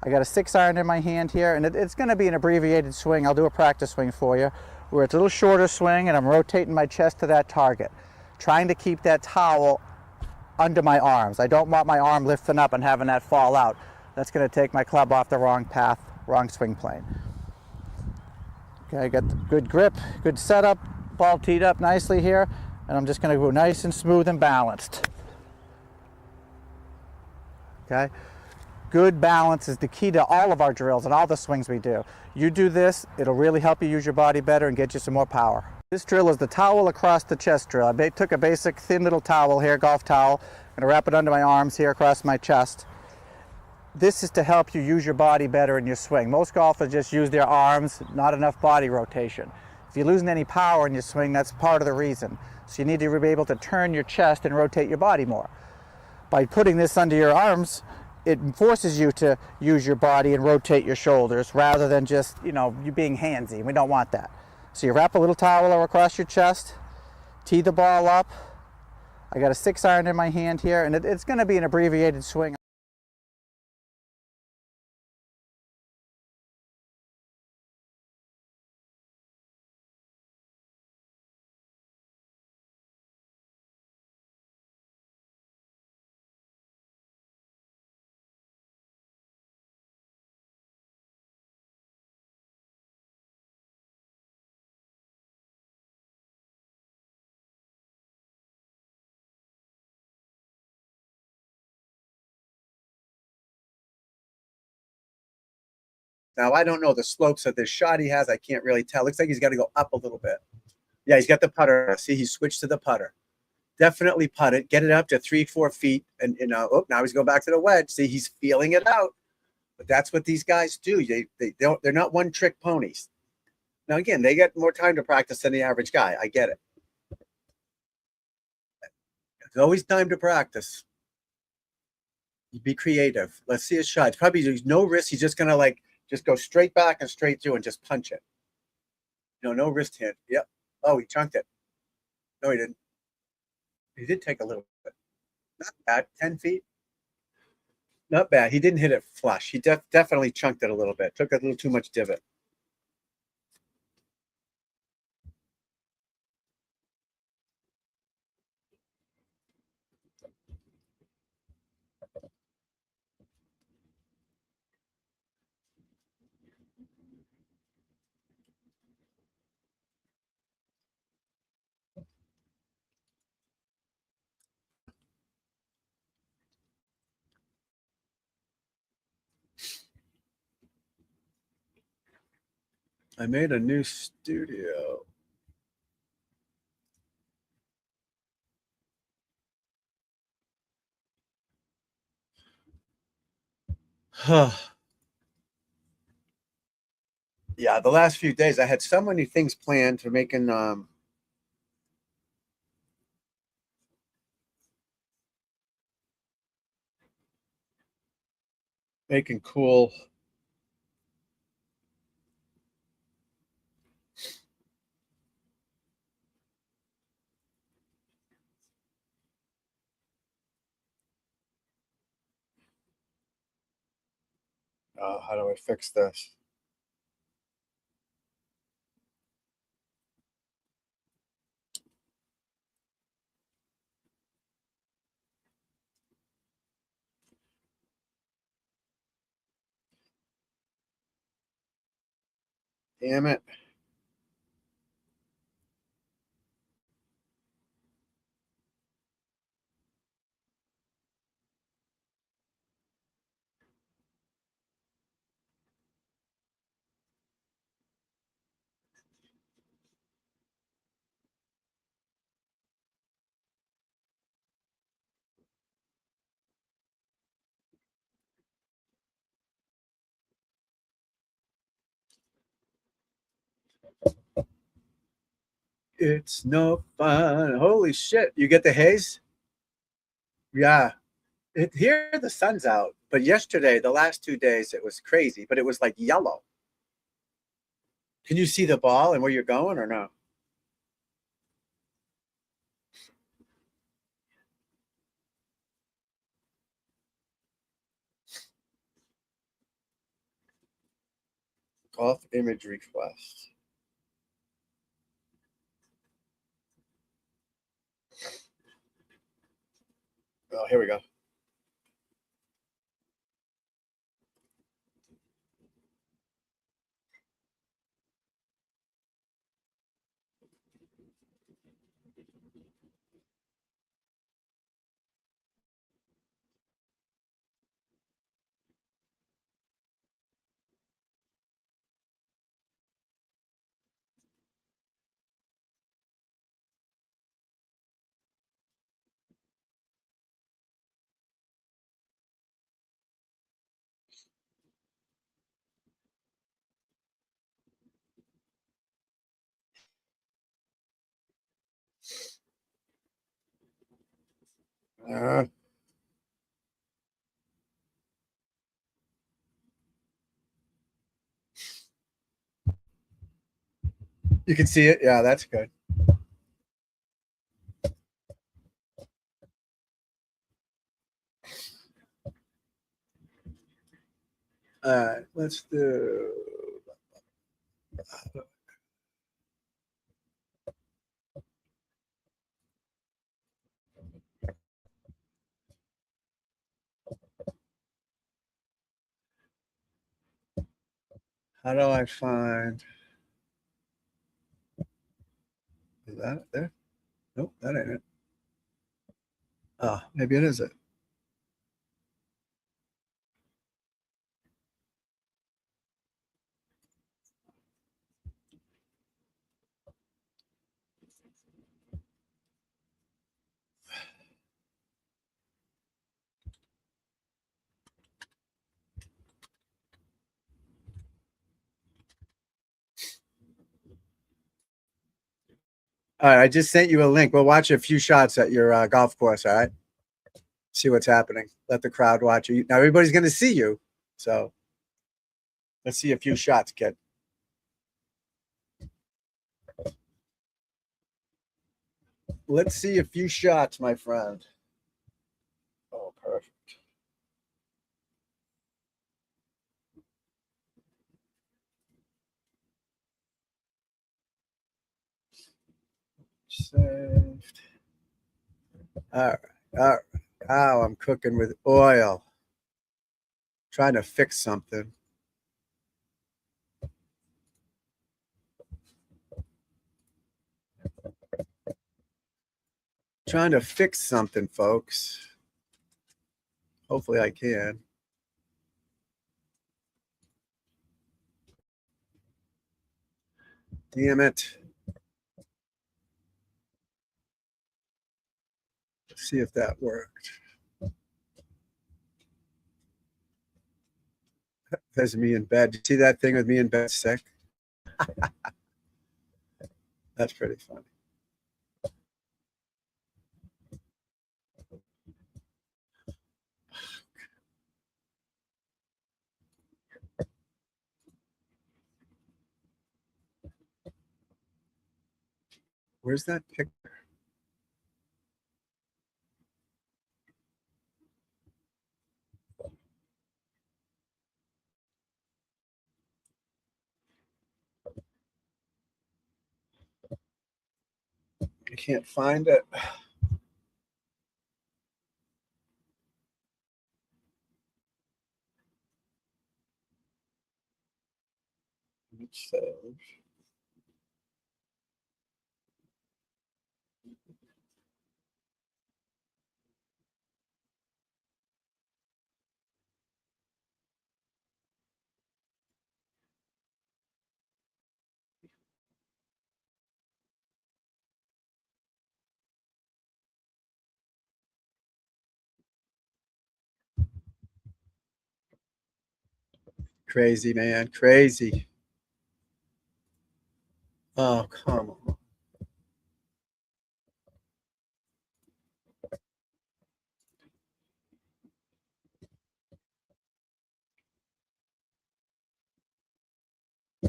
I got a 6-iron in my hand here, and it's going to be an abbreviated swing. I'll do a practice swing for you, where it's a little shorter swing, and I'm rotating my chest to that target, trying to keep that towel under my arms. I don't want my arm lifting up and having that fall out. That's going to take my club off the wrong path, wrong swing plane. Okay, I got the good grip, good setup, ball teed up nicely here, and I'm just going to go nice and smooth and balanced. Okay, good balance is the key to all of our drills and all the swings we do. You do this, it'll really help you use your body better and get you some more power. This drill is the towel across the chest drill. I took a basic thin little towel here, golf towel, and wrap it under my arms here across my chest. This is to help you use your body better in your swing. Most golfers just use their arms, not enough body rotation. If you're losing any power in your swing, that's part of the reason. So you need to be able to turn your chest and rotate your body more. By putting this under your arms, it forces you to use your body and rotate your shoulders rather than just, you being handsy. We don't want that. So you wrap a little towel across your chest, tee the ball up. I got a 6-iron in my hand here, and it's going to be an abbreviated swing. Now, I don't know the slopes of this shot he has. I can't really tell. Looks like he's got to go up a little bit. Yeah, he's got the putter. See, he switched to the putter. Definitely putt it. Get it up to 3-4 feet. And, now he's going back to the wedge. See, he's feeling it out. But that's what these guys do. They're not one-trick ponies. Now, again, they get more time to practice than the average guy. I get it. There's always time to practice. You be creative. Let's see his shot. It's probably there's no risk. He's just going to just go straight back and straight through and just punch it. No wrist hit. Yep. Oh, he chunked it. No, he didn't. He did take a little bit. Not bad. 10 feet. Not bad. He didn't hit it flush. He definitely chunked it a little bit. Took a little too much divot. I made a new studio. Yeah, the last few days I had so many things planned for making cool how do I fix this? Damn it. It's no fun. Holy shit. You get the haze? Yeah. Here the sun's out, but yesterday, the last 2 days, it was crazy, but it was like yellow. Can you see the ball and where you're going or no? Golf image request. Oh, here we go. Uh, you can see it. Yeah, that's good. Let's do. How do I find? Is that it there? Nope, that ain't it. Oh, maybe it is it. All right, I just sent you a link. We'll watch a few shots at your golf course. All right, see what's happening. Let the crowd watch you. Now everybody's going to see you, so let's see a few shots, kid. Let's see a few shots, my friend. Oh, perfect. Saved. All right. All right. Oh, I'm cooking with oil. Trying to fix something. Trying to fix something, folks. Hopefully I can. Damn it. Let's see if that worked. There's me in bed. You see that thing with me in bed sick? That's pretty funny. Where's that picture? I can't find it. It's saved. Crazy, man. Crazy. Oh, come on.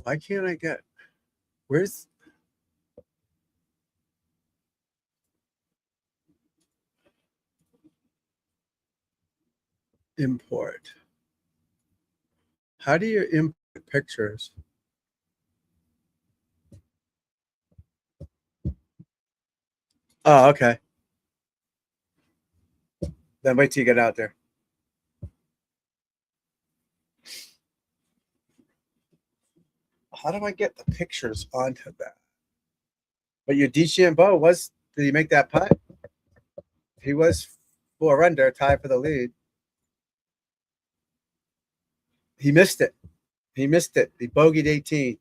Why can't I get, where's, import? How do you import pictures? Oh, okay. Then wait till you get out there. How do I get the pictures onto that? But your DeChambeau was, did he make that putt? He was 4 under, tied for the lead. He missed it. He missed it. He bogeyed 18.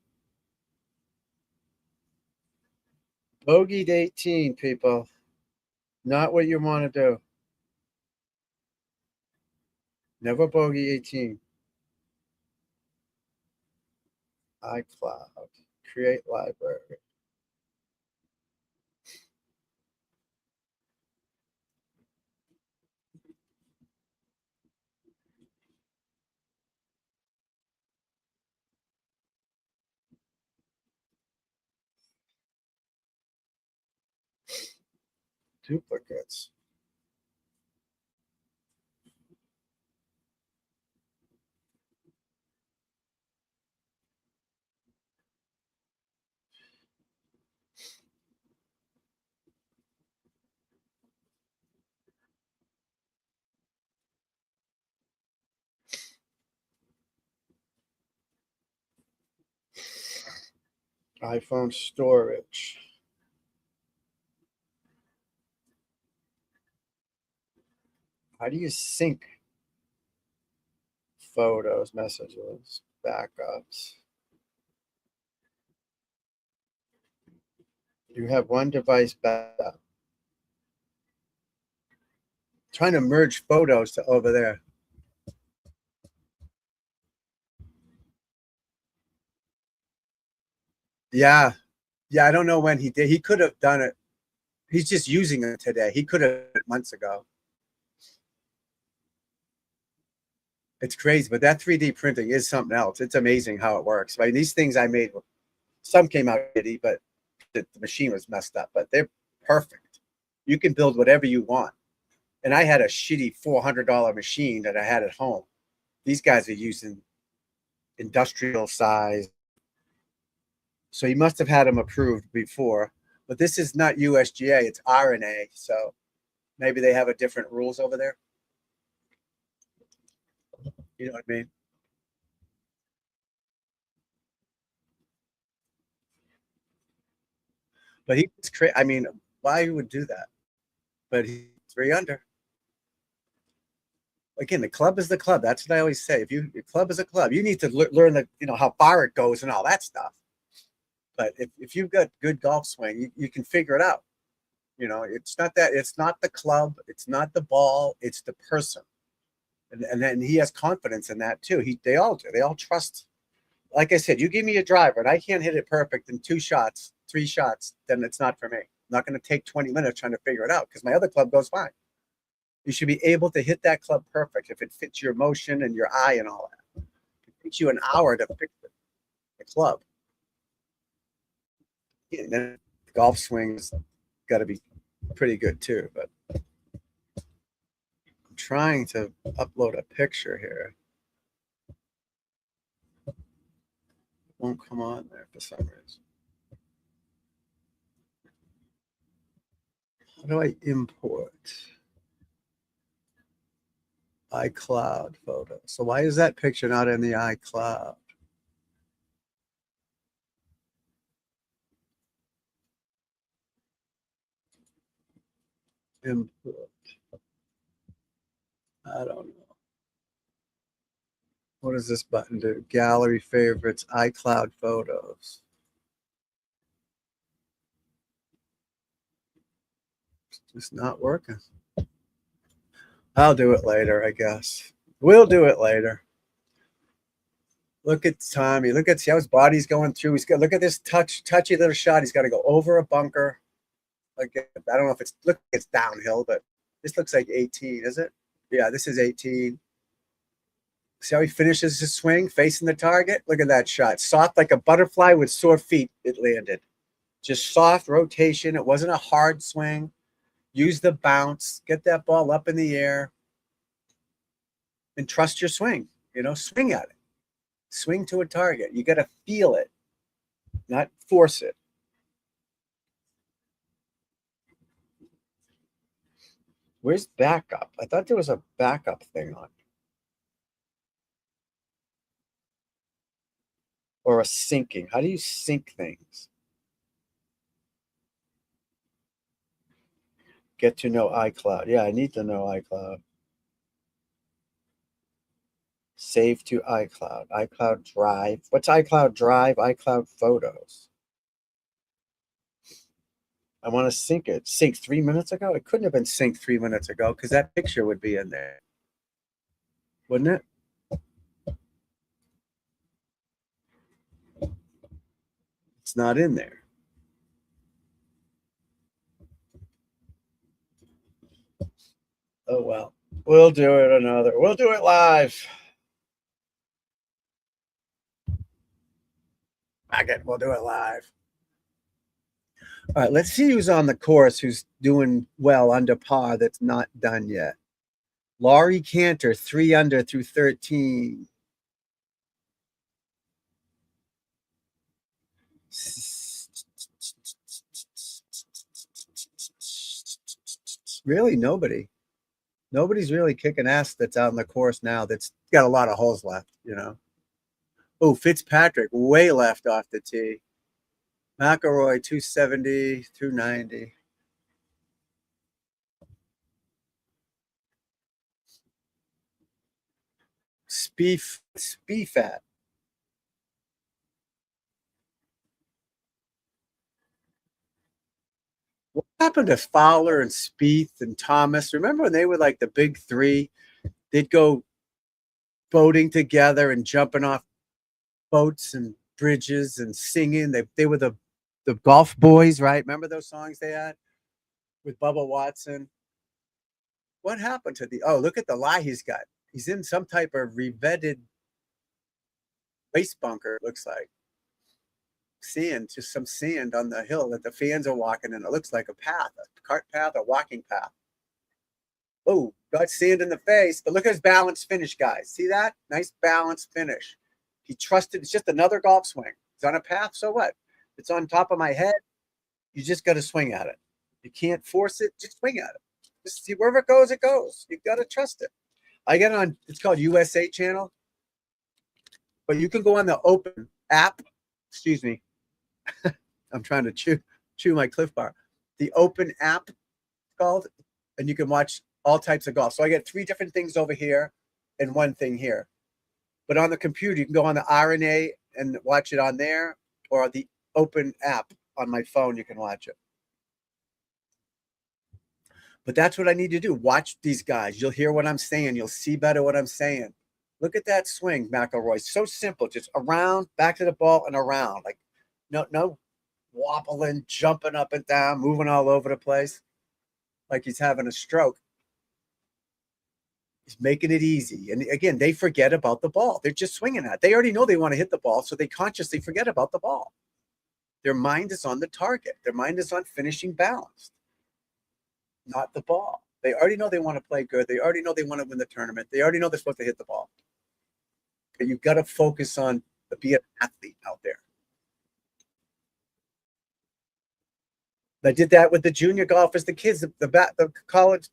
Bogeyed 18, people. Not what you want to do. Never bogey 18. iCloud. Create library. Duplicates. iPhone storage. How do you sync photos, messages, backups? You have one device backup. Trying to merge photos to over there. Yeah. Yeah, I don't know when he did. He could have done it. He's just using it today. He could have months ago. It's crazy, but that 3D printing is something else. It's amazing how it works. Right? These things I made, some came out shitty, but the machine was messed up, but they're perfect. You can build whatever you want. And I had a shitty $400 machine that I had at home. These guys are using industrial size. So he must have had them approved before. But this is not USGA, it's RNA. So maybe they have a different rules over there. You know what I mean? But he's crazy. I mean, why would do that? But he's 3 under. Again, the club is the club. That's what I always say. If your club is a club, you need to learn the, how far it goes and all that stuff. But if you've got good golf swing, you can figure it out. It's not that, it's not the club, it's not the ball, it's the person. And then he has confidence in that too. They all do. They all trust. Like I said, you give me a driver and I can't hit it perfect in 2 shots, 3 shots, then it's not for me. I'm not going to take 20 minutes trying to figure it out because my other club goes fine. You should be able to hit that club perfect if it fits your motion and your eye and all that. It takes you an hour to fix the club. And then the golf swing's got to be pretty good too. But I'm trying to upload a picture here. It won't come on there for some reason. How do I import iCloud photo? So why is that picture not in the iCloud? Import. I don't know. What does this button do? Gallery favorites, iCloud photos. It's just not working. I'll do it later, I guess. We'll do it later. Look at Tommy. See how his body's going through. He's got, look at this touchy little shot. He's got to go over a bunker. Like, I don't know if it's downhill, but this looks like 18, is it? Yeah, this is 18. See how he finishes his swing facing the target? Look at that shot. Soft like a butterfly with sore feet, it landed. Just soft rotation. It wasn't a hard swing. Use the bounce. Get that ball up in the air. And trust your swing. Swing at it. Swing to a target. You got to feel it, not force it. Where's backup? I thought there was a backup thing on. Or a syncing. How do you sync things? Get to know iCloud. Yeah, I need to know iCloud. Save to iCloud. iCloud Drive. What's iCloud Drive? iCloud Photos. I want to sync it. Sync 3 minutes ago? It couldn't have been synced 3 minutes ago because that picture would be in there. Wouldn't it? It's not in there. Oh, well. We'll do it We'll do it live. We'll do it live. All right, let's see who's on the course who's doing well under par that's not done yet. Laurie Cantor, 3 under through 13. Really, nobody. Nobody's really kicking ass that's out on the course now that's got a lot of holes left, Oh, Fitzpatrick, way left off the tee. McIlroy, 270, 290. Spieth. What happened to Fowler and Spieth and Thomas? Remember when they were like the big three? They'd go boating together and jumping off boats and bridges and singing. They were the golf boys, right? Remember those songs they had with Bubba Watson? What happened to look at the lie he's got. He's in some type of revetted waste bunker, it looks like. Sand, just some sand on the hill that the fans are walking in. It looks like a path, a cart path, a walking path. Oh, got sand in the face, but look at his balanced finish, guys. See that? Nice balanced finish. He trusted. It's just another golf swing. It's on a path, so what? It's on top of my head. You just got to swing at it. You can't force it. Just swing at it. Just see wherever it goes, it goes. You got to trust it. I get on. It's called USA Channel, but you can go on the Open app. Excuse me. I'm trying to chew my Cliff Bar. The Open app called, and you can watch all types of golf. So I get 3 different things over here and 1 thing here. But on the computer, you can go on the RNA and watch it on there, or the Open app on my phone, you can watch it. But that's what I need to do. Watch these guys. You'll hear what I'm saying. You'll see better what I'm saying. Look at that swing, McIlroy. So simple. Just around, back to the ball, and around. Like, no wobbling, jumping up and down, moving all over the place like he's having a stroke. He's making it easy. And again, they forget about the ball. They're just swinging at it. They already know they want to hit the ball, so they consciously forget about the ball. Their mind is on the target. Their mind is on finishing balanced, not the ball. They already know they want to play good. They already know they want to win the tournament. They already know they're supposed to hit the ball. But you've got to focus on being an athlete out there. I did that with the junior golfers, the kids, the college,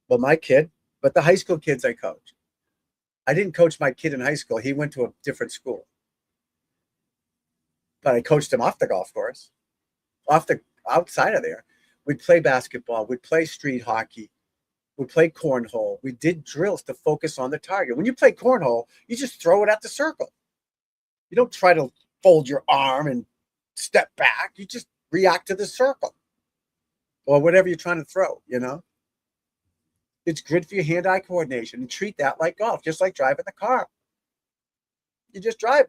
well, my kid, but the high school kids I coach. I didn't coach my kid in high school. He went to a different school. But I coached him off the golf course, outside of there. We'd play basketball. We'd play street hockey. We'd play cornhole. We did drills to focus on the target. When you play cornhole, you just throw it at the circle. You don't try to fold your arm and step back. You just react to the circle or whatever you're trying to throw, It's good for your hand-eye coordination, and treat that like golf, just like driving the car. You just drive.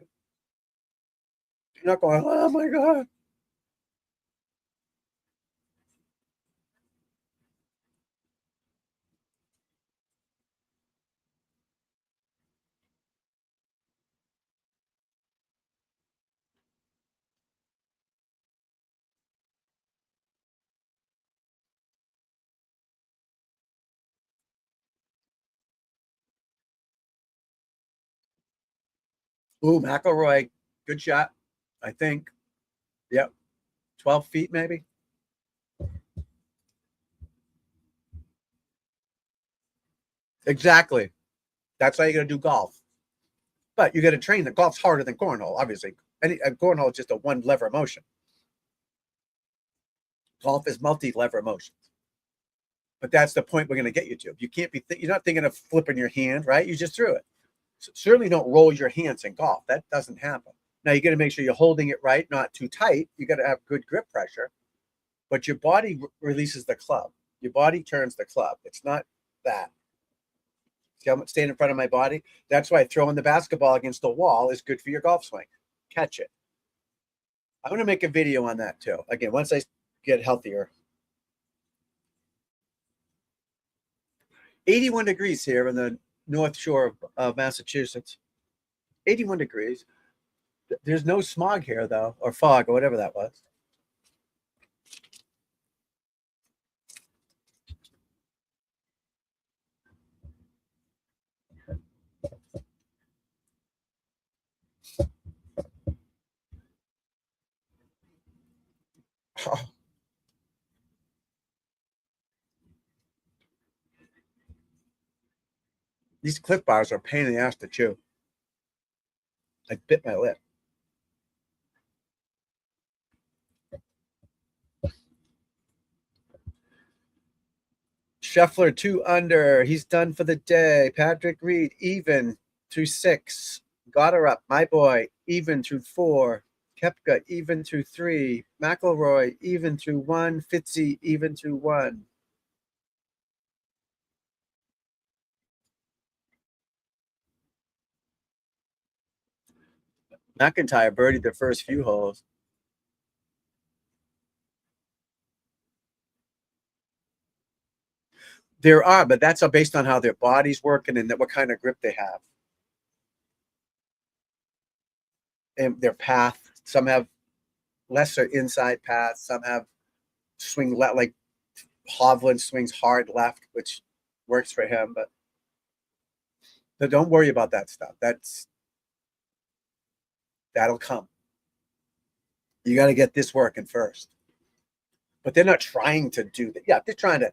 You're not going, oh my God. Ooh, McElroy, good shot. I think. Yep. 12 feet maybe. Exactly. That's how you're going to do golf. But you got to train that golf's harder than cornhole, obviously. Cornhole is just a one lever motion. Golf is multi lever motions. But that's the point we're going to get you to. You can't be, you're not thinking of flipping your hand, right? You just threw it. So certainly don't roll your hands in golf. That doesn't happen. Now you got to make sure you're holding it right, not too tight. You got to have good grip pressure, but your body releases the club. Your body turns the club. It's not that. See how I'm staying in front of my body? That's why throwing the basketball against the wall is good for your golf swing. Catch it. I'm going to make a video on that too. Again, once I get healthier. 81 degrees here in the North Shore of Massachusetts. 81 degrees. There's no smog here, though, or fog, or whatever that was. Oh. These Clif Bars are a pain in the ass to chew. I bit my lip. Scheffler 2 under. He's done for the day. Patrick Reed even through 6. Goddard, my boy, even through 4. Koepka even through 3. McIlroy even through 1. Fitzy even through 1. McIntyre birdied the first few holes. There are, but that's based on how their body's working and what kind of grip they have. And their path. Some have lesser inside paths. Some have swing left, like Hovland swings hard left, which works for him. But don't worry about that stuff. That'll come. You got to get this working first. But they're not trying to do that. Yeah, they're trying to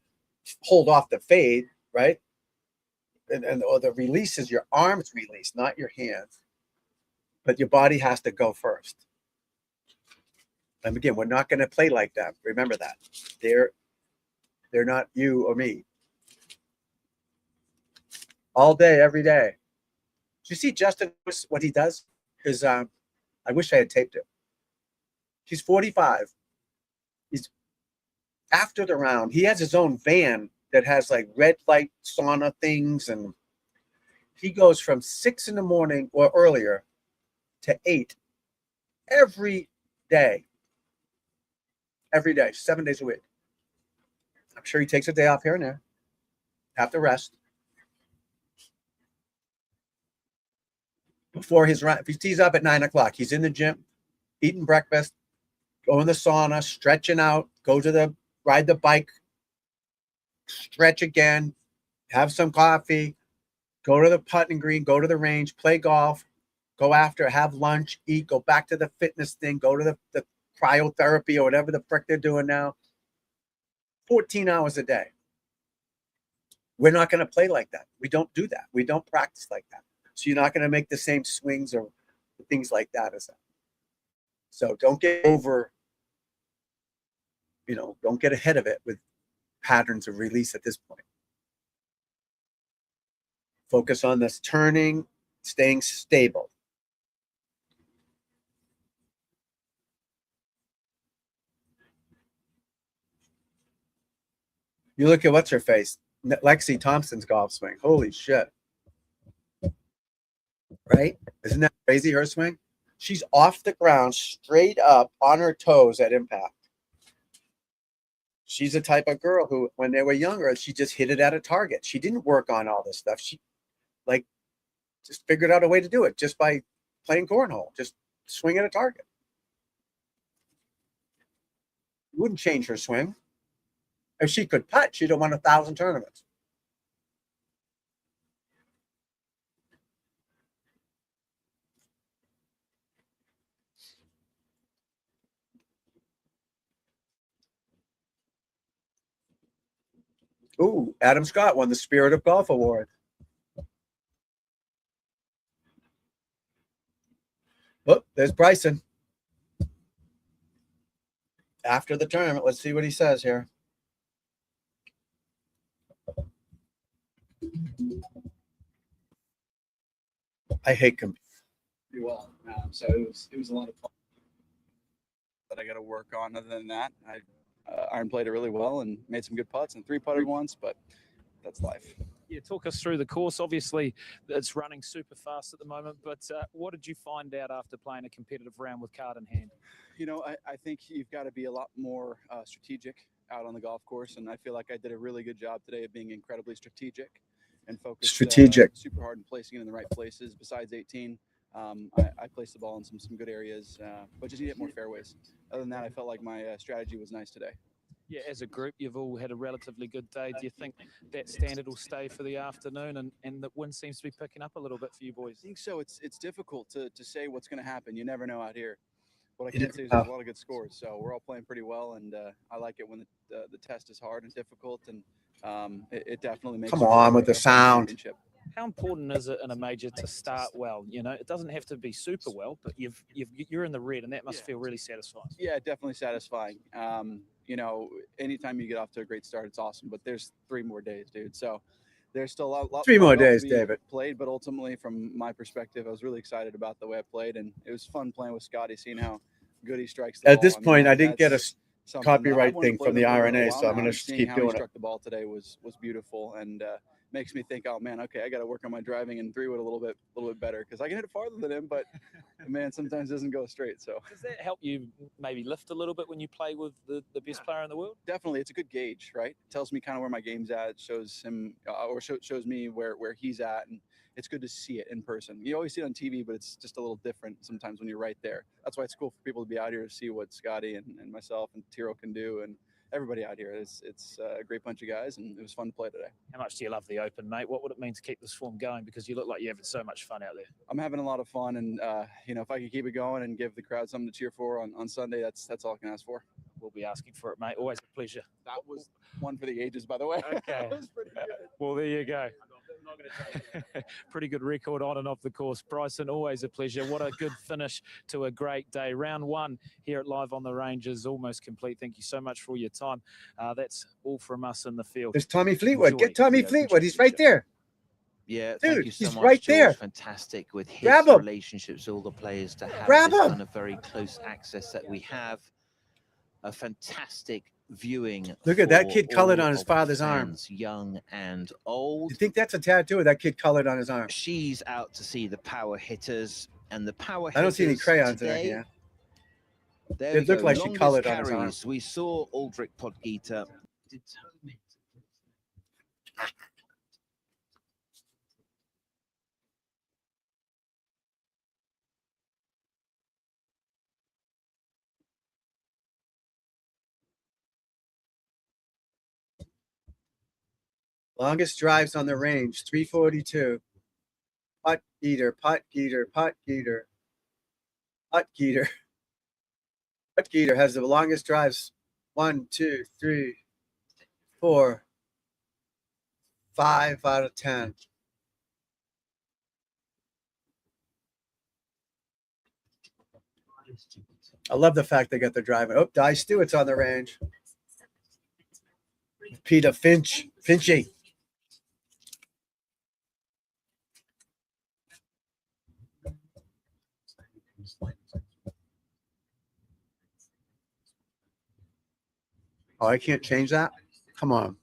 hold off the fade, right? Or the release is your arms release, not your hands. But your body has to go first. And again, we're not going to play like that. Remember that. They're not you or me. All day, every day. Do you see Justin, what he does? Is I wish I had taped it. He's 45. He's after the round. He has his own van that has like red light sauna things, and he goes from 6 in the morning or earlier to 8 every day. Every day, 7 days a week. I'm sure he takes a day off here and there. Have to rest. Before his run, if he tees up at 9 o'clock, he's in the gym, eating breakfast, go in the sauna, stretching out, ride the bike, stretch again, have some coffee, go to the putting green, go to the range, play golf, go after, have lunch, eat, go back to the fitness thing, go to the cryotherapy or whatever the frick they're doing now. 14 hours a day. We're not going to play like that. We don't do that. We don't practice like that. So you're not going to make the same swings or things like that as that. So don't get over, don't get ahead of it with patterns of release at this point. Focus on this turning, staying stable. You look at what's her face, Lexi Thompson's golf swing. Holy shit. right? Isn't that crazy, her swing? She's off the ground, straight up on her toes at impact. She's the type of girl who, when they were younger, she just hit it at a target. She didn't work on all this stuff. She like just figured out a way to do it just by playing cornhole, just swing at a target. Wouldn't change her swing. If she could putt, she'd have won 1,000 tournaments. Ooh, Adam Scott won the Spirit of Golf Award. Oh, there's Bryson. After the tournament, let's see what he says here. I hate computer. Pretty well. So it was a lot of fun that I got to work on. Other than that, I iron played it really well and made some good putts and 3-putted once, but that's life. Yeah, talk us through the course. Obviously, it's running super fast at the moment, but what did you find out after playing a competitive round with card in hand? You know, I think you've got to be a lot more strategic out on the golf course, and I feel like I did a really good job today of being incredibly strategic and focused super hard and placing it in the right places. Besides 18, I placed the ball in some good areas, but just need to hit more fairways. Other than that, I felt like my strategy was nice today. Yeah, as a group, you've all had a relatively good day. Do you think that standard will stay for the afternoon and the wind seems to be picking up a little bit for you boys? I think so. It's difficult to say what's going to happen. You never know out here. What I can say is there's a lot of good scores, so we're all playing pretty well, and I like it when the test is hard and difficult, and it definitely makes. Come on with the sound. How important is it in a major to start well? You know, it doesn't have to be super well, but you're in the red, and that must feel really satisfying. Yeah, definitely satisfying. You know, anytime you get off to a great start, it's awesome. But there's 3 more days, dude. So there's still a lot 3 more days, David. Played, but ultimately, from my perspective, I was really excited about the way I played, and it was fun playing with Scotty, seeing how good he strikes the ball. At this point, I didn't get a copyright thing from the RNA, so I'm going to keep doing it. Struck the ball today was beautiful, and makes me think, oh man, okay, I got to work on my driving and 3-wood a little bit better, because I can hit it farther than him, but man, sometimes it doesn't go straight. So does that help you maybe lift a little bit when you play with the best player in the world? Definitely, it's a good gauge, right? It tells me kind of where my game's at. It shows him shows me where he's at, and it's good to see it in person. You always see it on TV, but it's just a little different sometimes when you're right there. That's why it's cool for people to be out here to see what Scotty and myself and Tiro can do, and everybody out here. It's a great bunch of guys, and it was fun to play today. How much do you love the Open, mate? What would it mean to keep this form going? Because you look like you're having so much fun out there. I'm having a lot of fun, and you know, if I can keep it going and give the crowd something to cheer for on Sunday, that's all I can ask for. We'll be asking for it, mate. Always a pleasure. That was one for the ages, by the way. Okay. That was pretty good. Well, there you go. Pretty good record on and off the course. Bryson, always a pleasure. What a good finish to a great day. Round 1 here at Live on the Range is almost complete. Thank you so much for your time. That's all from us in the field. There's Tommy Fleetwood. Get Tommy Fleetwood. He's right there. Yeah, dude, thank you so he's much, right George. there. Fantastic with his Grab him. relationships, all the players to have Grab this him. kind of very close access that we have. A fantastic viewing. Look at that kid for colored all on his of father's the arm. fans, young and old. You think that's a tattoo or that kid colored on his arm? She's out to see the power hitters, and the power hitters. I don't see any crayons today, in it. Yeah. There It we looked go. like she Longest colored on his arm. carries. We saw Aldrich Podgita determined. Longest drives on the range, 342. Putt Geeter, Putt Geeter, Putt Geeter. Putt Geeter. Putt Geeter has the longest drives. 1, 2, 3, 4, 5 out of 10. I love the fact they got the driving. Oh, Di Stewart's on the range. Peter Finchy. Oh, I can't change that? Come on.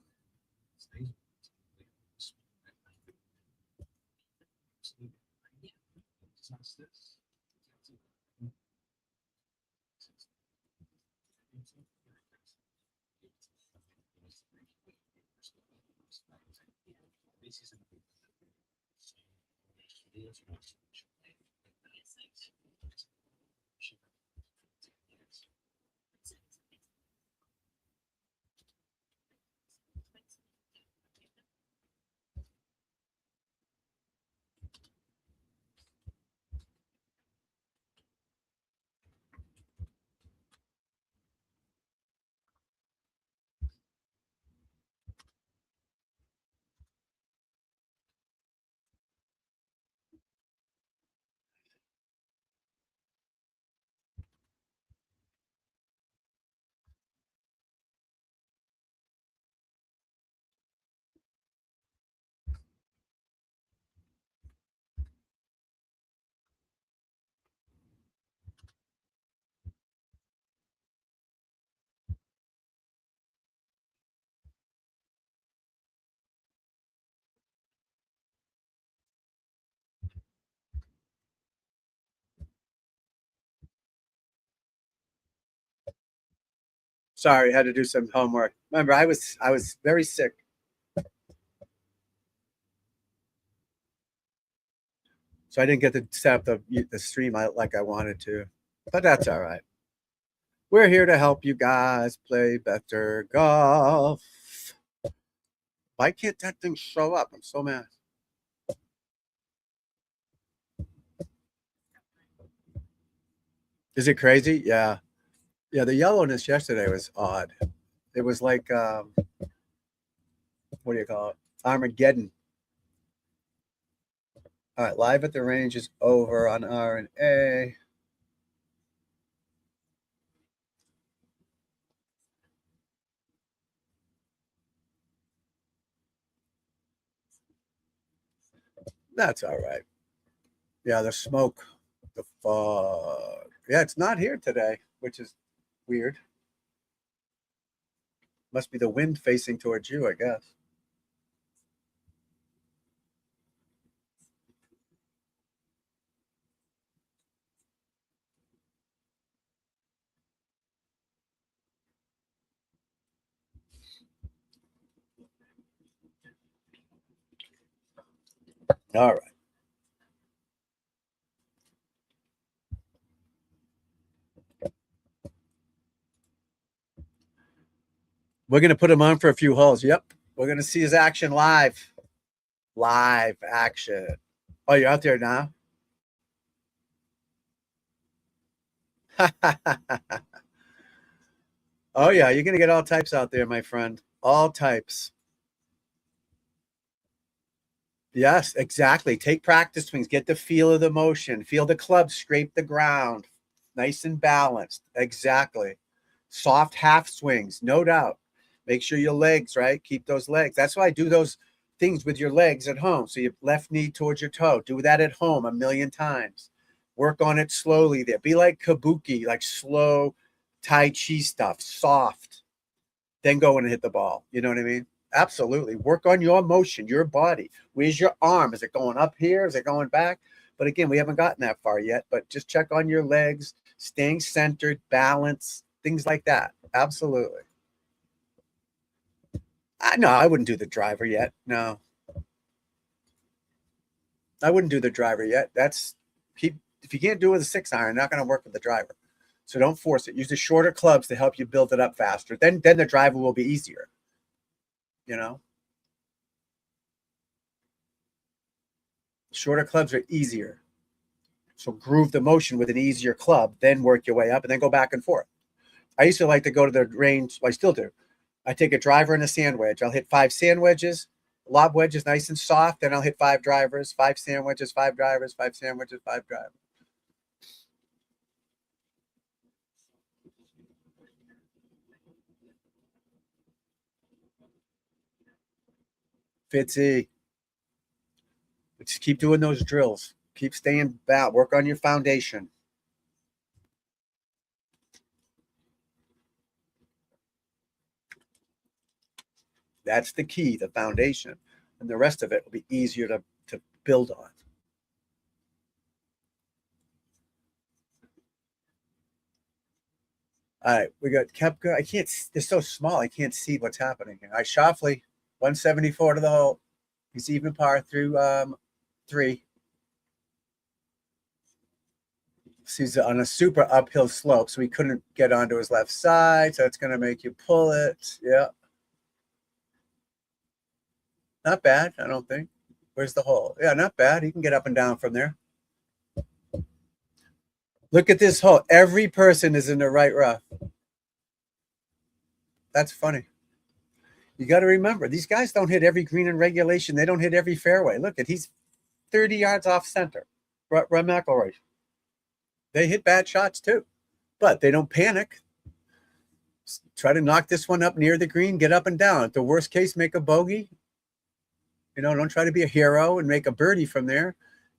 Sorry, I had to do some homework. Remember, I was very sick. So I didn't get to set up the stream like I wanted to. But that's all right. We're here to help you guys play better golf. Why can't that thing show up? I'm so mad. Is it crazy? Yeah. Yeah, the yellowness yesterday was odd. It was like, what do you call it? Armageddon. All right, live at the range is over on R&A. That's all right. Yeah, the smoke, the fog. Yeah, it's not here today, which is weird. Must be the wind facing towards you, I guess. All right. We're going to put him on for a few holes. Yep. We're going to see his action live. Live action. Oh, you're out there now? Oh, yeah. You're going to get all types out there, my friend. All types. Yes, exactly. Take practice swings. Get the feel of the motion. Feel the club scrape the ground. Nice and balanced. Exactly. Soft half swings, no doubt. Make sure your legs, right? Keep those legs. That's why I do those things with your legs at home. So your left knee towards your toe. Do that at home 1,000,000 times. Work on it slowly there. Be like kabuki, like slow Tai Chi stuff, soft. Then go and hit the ball. You know what I mean? Absolutely. Work on your motion, your body. Where's your arm? Is it going up here? Is it going back? But again, we haven't gotten that far yet. But just check on your legs, staying centered, balance, things like that. Absolutely. No, I wouldn't do the driver yet. No. I wouldn't do the driver yet. If you can't do it with a 6-iron, not going to work with the driver. So don't force it. Use the shorter clubs to help you build it up faster. Then the driver will be easier. You know? Shorter clubs are easier. So groove the motion with an easier club, then work your way up and then go back and forth. I used to like to go to the range. Well, I still do. I take a driver and a sand wedge. I'll hit 5 sand wedges, lob wedges nice and soft. Then I'll hit 5 drivers, 5 sand wedges, 5 drivers, 5 sand wedges, 5 drivers. Fitzy. Just keep doing those drills. Keep staying back. Work on your foundation. That's the key, the foundation. And the rest of it will be easier to build on. All right, we got Koepka. I can't. They're so small. I can't see what's happening here. All right, Schauffele, 174 to the hole. He's even par through 3. So he's on a super uphill slope, so he couldn't get onto his left side. So it's going to make you pull it. Yeah. Not bad, I don't think. Where's the hole? Yeah, not bad. He can get up and down from there. Look at this hole. Every person is in the right rough. That's funny. You got to remember, these guys don't hit every green in regulation. They don't hit every fairway. Look at, he's 30 yards off center. Rory McIlroy. They hit bad shots too, but they don't panic. Try to knock this one up near the green, get up and down. At the worst case, make a bogey. You know, don't try to be a hero and make a birdie from there.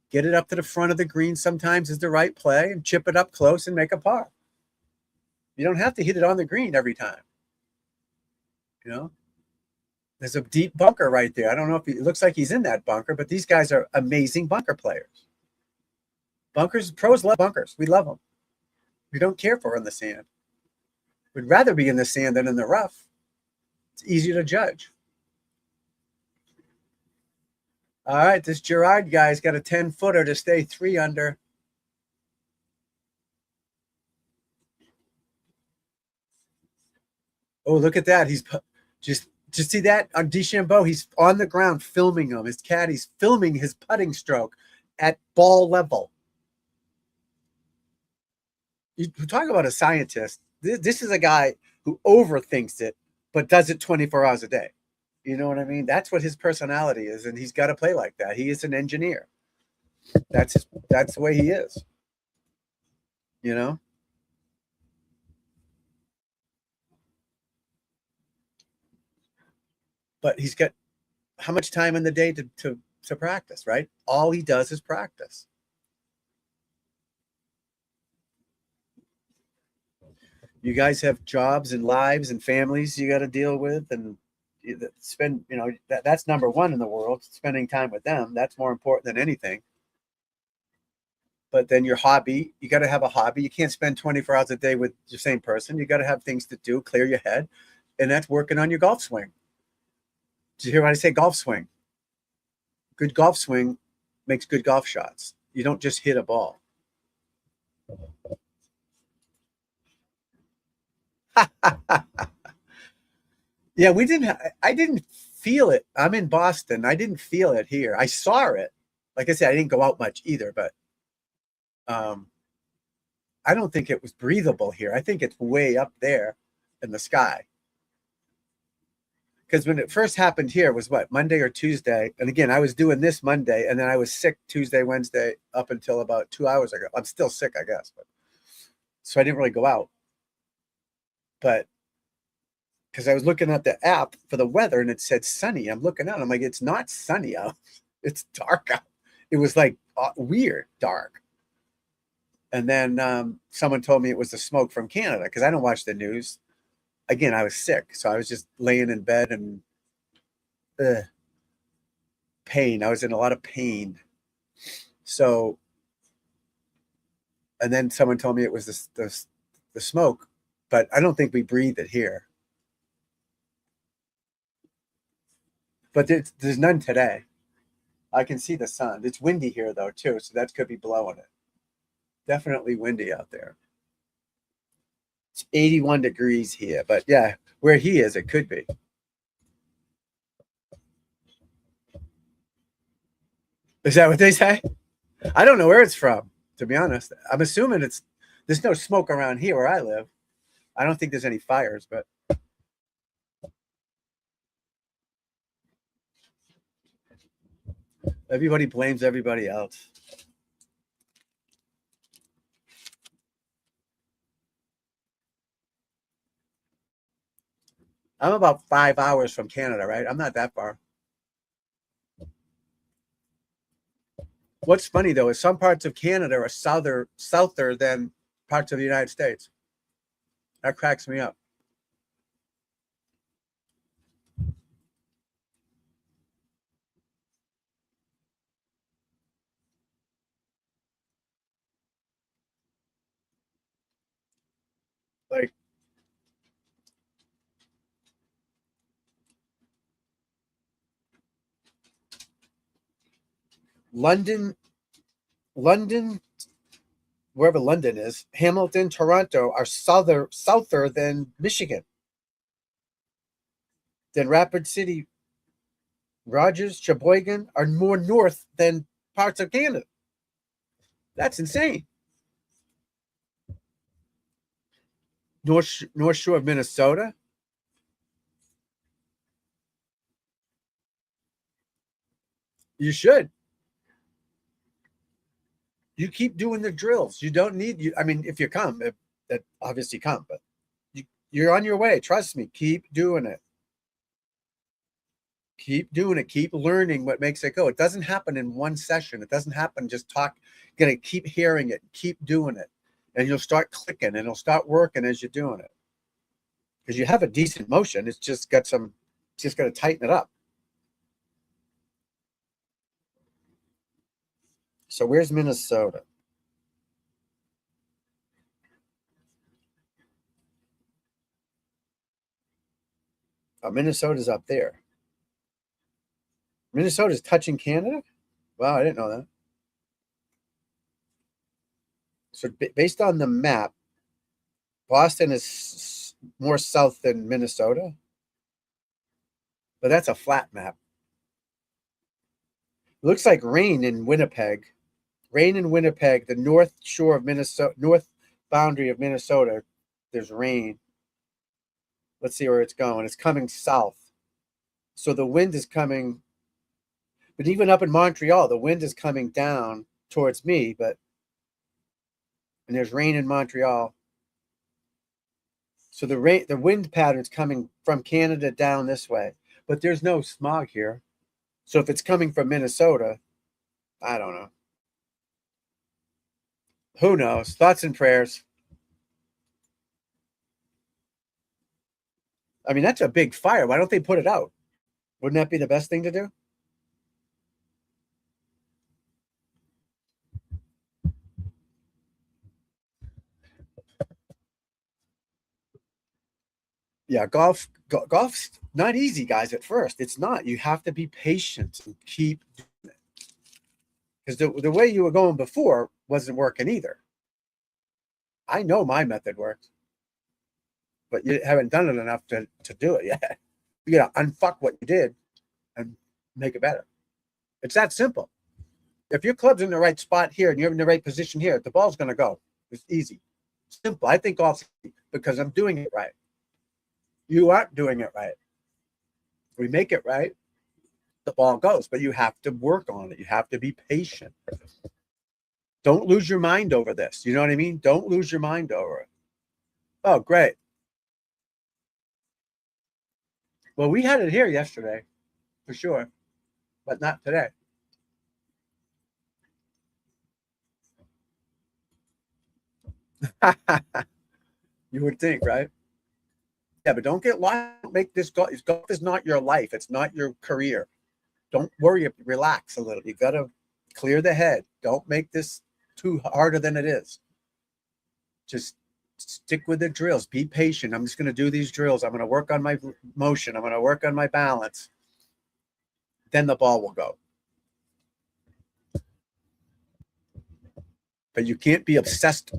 Get it up to the front of the green sometimes is the right play, and chip it up close and make a par. You don't have to hit it on the green every time. You know, there's a deep bunker right there. I don't know if it looks like he's in that bunker, but these guys are amazing bunker players. Bunkers, pros love bunkers. We love them. We don't care for in the sand. We'd rather be in the sand than in the rough. It's easier to judge. All right, this Gerard guy's got a 10-footer to stay 3 under. Oh, look at that. He's just see that on DeChambeau. He's on the ground filming him. His caddy's filming his putting stroke at ball level. You talk about a scientist. This is a guy who overthinks it, but does it 24 hours a day. You know what I mean? That's what his personality is, and he's got to play like that. He is an engineer. That's the way he is. You know? But he's got how much time in the day to practice, right? All he does is practice. You guys have jobs and lives and families you got to deal with, and spend, you know, that's number one in the world, spending time with them. That's more important than anything. But then your hobby, you got to have a hobby. You can't spend 24 hours a day with the same person. You got to have things to do, clear your head, and that's working on your golf swing. Did you hear what I say? Golf swing. Good golf swing makes good golf shots. You don't just hit a ball. Yeah, I didn't feel it. I'm in Boston. I didn't feel it here. I saw it. Like I said, I didn't go out much either, but I don't think it was breathable here. I think it's way up there in the sky. Because when it first happened here was what, Monday or Tuesday? And again, I was doing this Monday, and then I was sick Tuesday, Wednesday, up until about 2 hours ago. I'm still sick, I guess. But so I didn't really go out. But because I was looking at the app for the weather and it said sunny. I'm looking out. I'm like, it's not sunny out. It's dark out. It was like weird dark. And then someone told me it was the smoke from Canada because I don't watch the news. Again, I was sick. So I was just laying in bed and pain. I was in a lot of pain. So, and then someone told me it was the smoke, but I don't think we breathe it here. But there's none today. I can see the sun. It's windy here, though, too, so that could be blowing it. Definitely windy out there. It's 81 degrees here, but yeah, where he is, it could be. Is that what they say? I don't know where it's from, to be honest. I'm assuming there's no smoke around here where I live. I don't think there's any fires, but everybody blames everybody else. I'm about 5 hours from Canada, right? I'm not that far. What's funny, though, is some parts of Canada are souther than parts of the United States. That cracks me up. Like, London, wherever London is, Hamilton, Toronto are souther than Michigan. Then Rapid City, Rogers, Sheboygan are more north than parts of Canada. That's insane. North Shore of Minnesota. You should. You keep doing the drills. You don't need you. I mean, if you come, that obviously come, but you're on your way. Trust me. Keep doing it. Keep doing it. Keep learning what makes it go. It doesn't happen in one session. It doesn't happen just talk. You're gonna keep hearing it. Keep doing it, and you'll start clicking, and it'll start working as you're doing it. Because you have a decent motion. It's just got some. Just got to tighten it up. So where's Minnesota? Oh, Minnesota's up there. Minnesota's touching Canada? Wow, I didn't know that. So based on the map, Boston is more south than Minnesota. But that's a flat map. It looks like rain in Winnipeg. Rain in Winnipeg, the north shore of Minnesota, north boundary of Minnesota, there's rain. Let's see where it's going. It's coming south. So the wind is coming, but even up in Montreal, the wind is coming down towards me, and there's rain in Montreal. So the wind pattern's coming from Canada down this way, but there's no smog here. So if it's coming from Minnesota, I don't know. Who knows? Thoughts and prayers. I mean, that's a big fire. Why don't they put it out? Wouldn't that be the best thing to do? Yeah, golf's not easy, guys, at first. It's not. You have to be patient and keep doing it. Because the way you were going before wasn't working either. I know my method works, but you haven't done it enough to do it yet. You gotta unfuck what you did and make it better. It's that simple. If your club's in the right spot here and you're in the right position here, the ball's gonna go. It's easy. Simple. I think golf's easy because I'm doing it right. You aren't doing it right. If we make it right, the ball goes, but you have to work on it. You have to be patient. Don't lose your mind over this. You know what I mean? Don't lose your mind over it. Oh, great. Well, we had it here yesterday, for sure, but not today. You would think, right? Yeah, but don't get lost. Make this golf. Golf is not your life. It's not your career. Don't worry. Relax a little. You got to clear the head. Don't make this too harder than it is. Just stick with the drills. Be patient. I'm just going to do these drills. I'm going to work on my motion. I'm going to work on my balance. Then the ball will go. But you can't be obsessed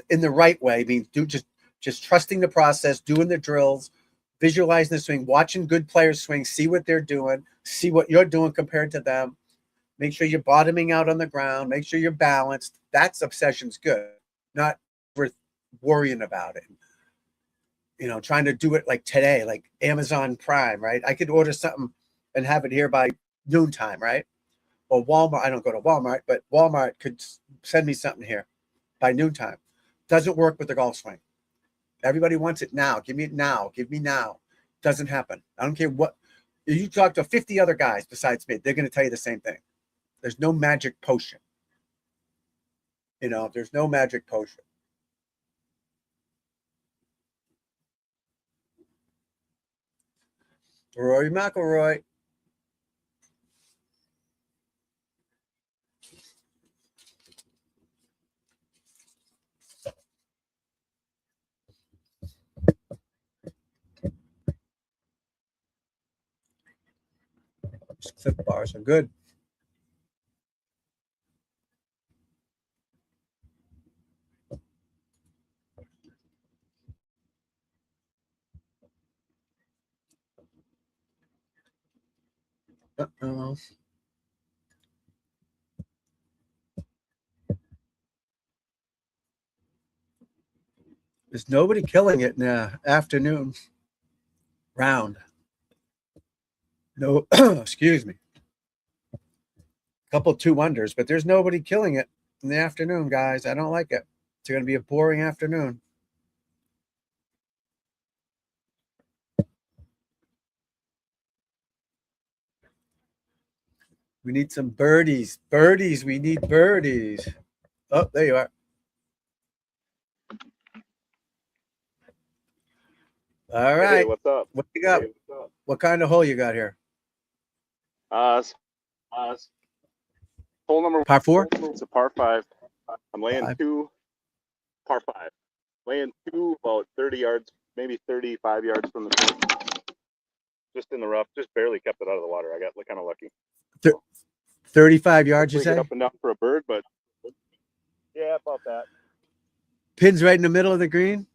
in the right way. I mean, just trusting the process, doing the drills, visualizing the swing, watching good players swing, see what they're doing, see what you're doing compared to them. Make sure you're bottoming out on the ground. Make sure you're balanced. That's obsession's good. Not worth worrying about it. You know, trying to do it like today, like Amazon Prime, right? I could order something and have it here by noontime, right? Or Walmart. I don't go to Walmart, but Walmart could send me something here by noontime. Doesn't work with the golf swing. Everybody wants it now. Give me it now. Give me now. Doesn't happen. I don't care what. You talk to 50 other guys besides me, they're going to tell you the same thing. There's no magic potion. You know, there's no magic potion. Rory McIlroy. Clip bars are good. Uh-oh. There's nobody killing it in the afternoon round. No, excuse me. Couple 2-unders, but there's nobody killing it in the afternoon, guys. I don't like it. It's going to be a boring afternoon. We need some birdies. Birdies. We need birdies. Oh, there you are. All right. Hey, what's up? What you got? Hey, what's up? What kind of hole you got here? Hole number Par 4? It's a par 5. I'm laying 5. 2, par 5. Laying 2 about 30 yards, maybe 35 yards from the pin. Just in the rough, just barely kept it out of the water. I got kind of lucky. 35 yards, you Hopefully say? get up and down for a bird, but yeah, about that. Pin's right in the middle of the green.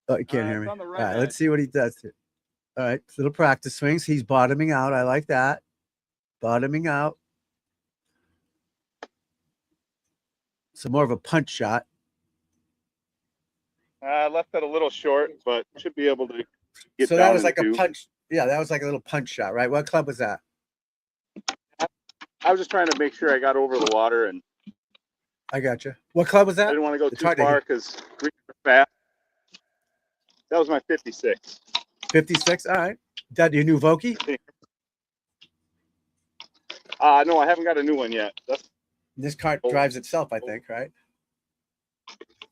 Oh, you can't hear It's me. on the All right right, edge. let's see what he does here. All right, little practice swings. He's bottoming out. I like that. Bottoming out. So more of a punch shot. I left that a little short, but should be able to get So down that was in like a 2. punch. Yeah, that was like a little punch shot, right? What club was that? I was just trying to make sure I got over the water, and I got you. What club was I that? didn't want to go It's too hard to far hear. because greens are fast. That was my 56. 56. All right. That your new Vokey? No, I haven't got a new one yet. This cart drives itself, I think, right?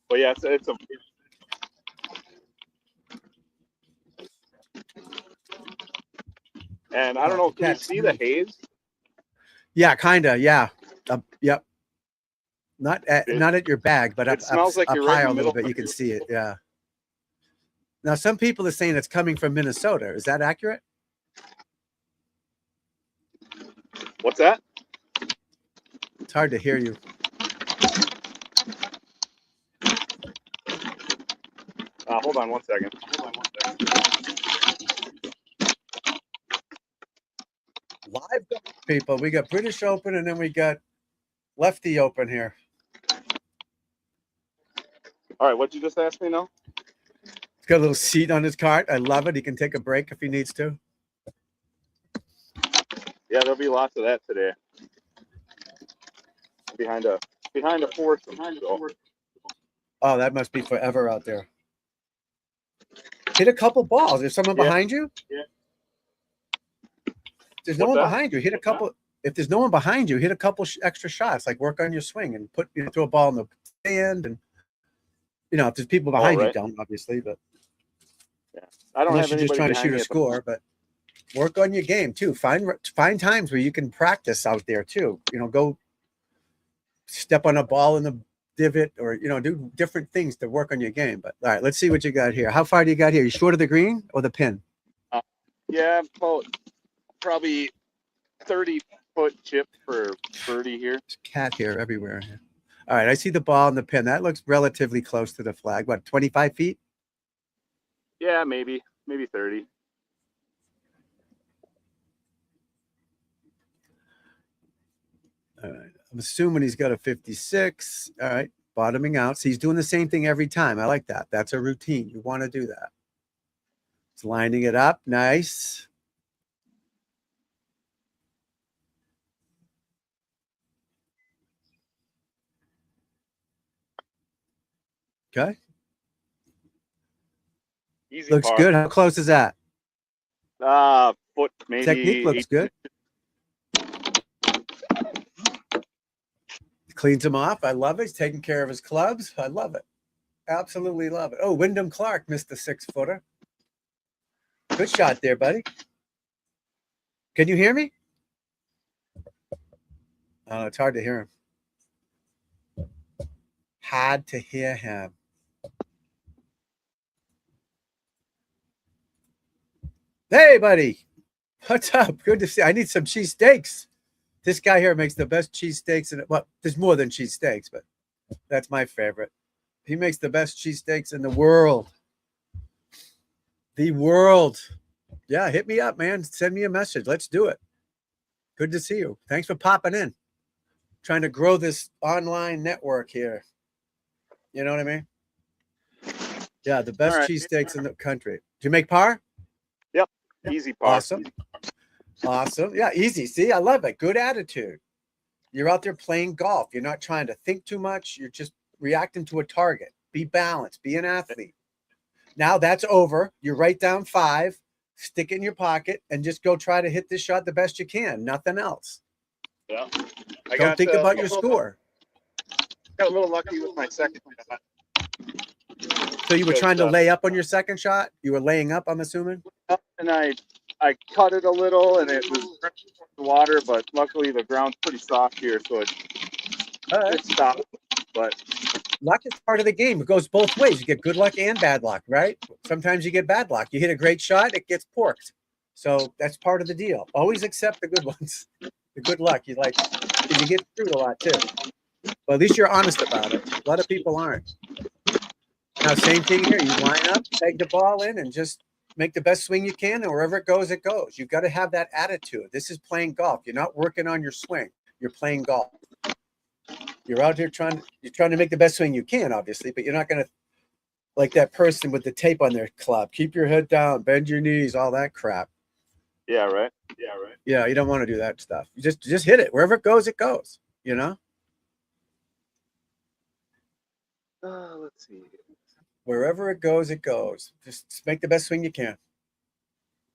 But yeah, it's a. And I don't know, can you see the haze? Yeah, kind of. Yeah. Yep. Not at your bag, but It smells like up you're right higher in a the little middle. bit. You can see it. Yeah. Now, some people are saying it's coming from Minnesota. Is that accurate? What's that? It's hard to hear you. Hold on one second. Live people. We got British Open and then we got Lefty Open here. All right, what'd you just ask me now? He's got a little seat on his cart. I love it. He can take a break if he needs to. Yeah, there'll be lots of that today. Behind a foursome. So. Oh, that must be forever out there. Hit a couple balls. Is someone behind you? Yeah. There's no What's one that? behind you. Hit a couple. If there's no one behind you, hit a couple extra shots. Like work on your swing and throw a ball in the stand. And if there's people behind you, right. don't obviously, but I don't unless have you're just anybody trying to behind shoot a me, score. But work on your game too. Find times where you can practice out there too. Go step on a ball in the divot or do different things to work on your game. But all right, let's see what you got here. How far do you got here? You short of the green or the pin? Yeah, about probably 30-foot chip for birdie here. There's a cat here everywhere. All right, I see the ball and the pin. That looks relatively close to the flag. What, 25 feet? Yeah, maybe 30. All right. I'm assuming he's got a 56. All right. Bottoming out. So he's doing the same thing every time. I like that. That's a routine. You want to do that. He's lining it up. Nice. Okay. Easy Looks par. good. How close is that? Foot maybe. Technique looks good. Cleans him off. I love it. He's taking care of his clubs. I love it. Absolutely love it. Oh, Wyndham Clark missed the 6-footer. Good shot there, buddy. Can you hear me? Oh, it's hard to hear him. Had to hear him. Hey, buddy. What's up? Good to see you. I need some cheesesteaks. This guy here makes the best cheesesteaks. Well, there's more than cheesesteaks, but that's my favorite. He makes the best cheesesteaks in the world. The world. Yeah, hit me up, man. Send me a message. Let's do it. Good to see you. Thanks for popping in. Trying to grow this online network here. You know what I mean? Yeah, the best All right. cheesesteaks in the country. Do you make par? Yep. Easy par. Awesome. Awesome. Yeah, easy. See, I love it. Good attitude. You're out there playing golf. You're not trying to think too much. You're just reacting to a target. Be balanced. Be an athlete. Now that's over. You write down 5, stick it in your pocket, and just go try to hit this shot the best you can. Nothing else. Yeah. Don't think about your score. Got a little lucky with my second shot. So you were trying to lay up on your second shot? You were laying up, I'm assuming? And I cut it a little, and it was the water, but luckily the ground's pretty soft here, so it stopped. But luck is part of the game. It goes both ways. You get good luck and bad luck, right? Sometimes you get bad luck. You hit a great shot, it gets porked. So that's part of the deal. Always accept the good ones. The good luck. You get screwed a lot too. Well, at least you're honest about it. A lot of people aren't. Now, same thing here. You line up, peg the ball in, and just make the best swing you can, and wherever it goes, it goes. You've got to have that attitude. This is playing golf. You're not working on your swing. You're playing golf. You're out here trying to make the best swing you can, obviously, but you're not going to, like that person with the tape on their club, keep your head down, bend your knees, all that crap. Yeah, right. Yeah, you don't want to do that stuff. You just hit it. Wherever it goes, you know? Let's see. Wherever it goes, it goes. Just make the best swing you can.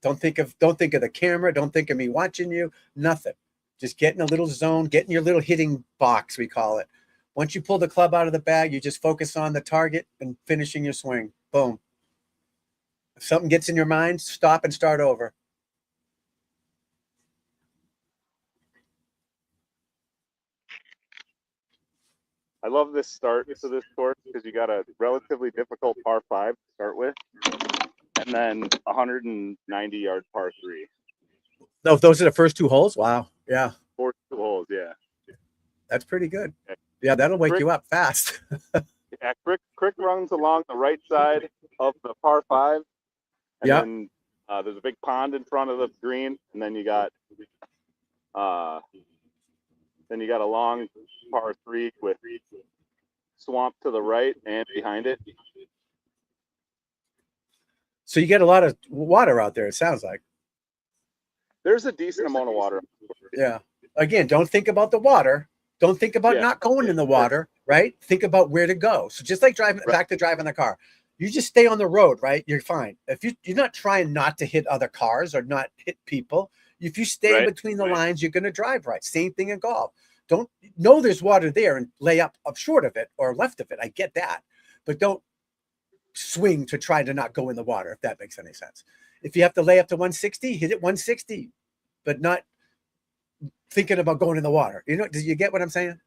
Don't think of the camera. Don't think of me watching you. Nothing. Just get in a little zone, get in your little hitting box, we call it. Once you pull the club out of the bag, you just focus on the target and finishing your swing. Boom. If something gets in your mind, stop and start over. I love this start to this course because you got a relatively difficult par 5 to start with, and then 190-yard par 3. No, those are the first 2 holes. Wow. Yeah. 4 holes. Yeah. That's pretty good. Yeah, that'll wake you up fast. Yeah, Crick runs along the right side of the par 5, and then there's a big pond in front of the green, and then you got a long par 3 with swamp to the right and behind it. So you get a lot of water out there, it sounds like. There's a decent amount of water. Yeah. Again, don't think about the water. Don't think about not going in the water, right? Think about where to go. So just like driving the car, you just stay on the road, right? You're fine. If you're not trying not to hit other cars or not hit people, if you stay in between the lines, you're going to drive right. Same thing in golf. Don't know there's water there and lay up short of it or left of it. I get that, but don't swing to try to not go in the water, if that makes any sense. If you have to lay up to 160, hit it 160, but not thinking about going in the water. You know, do you get what I'm saying?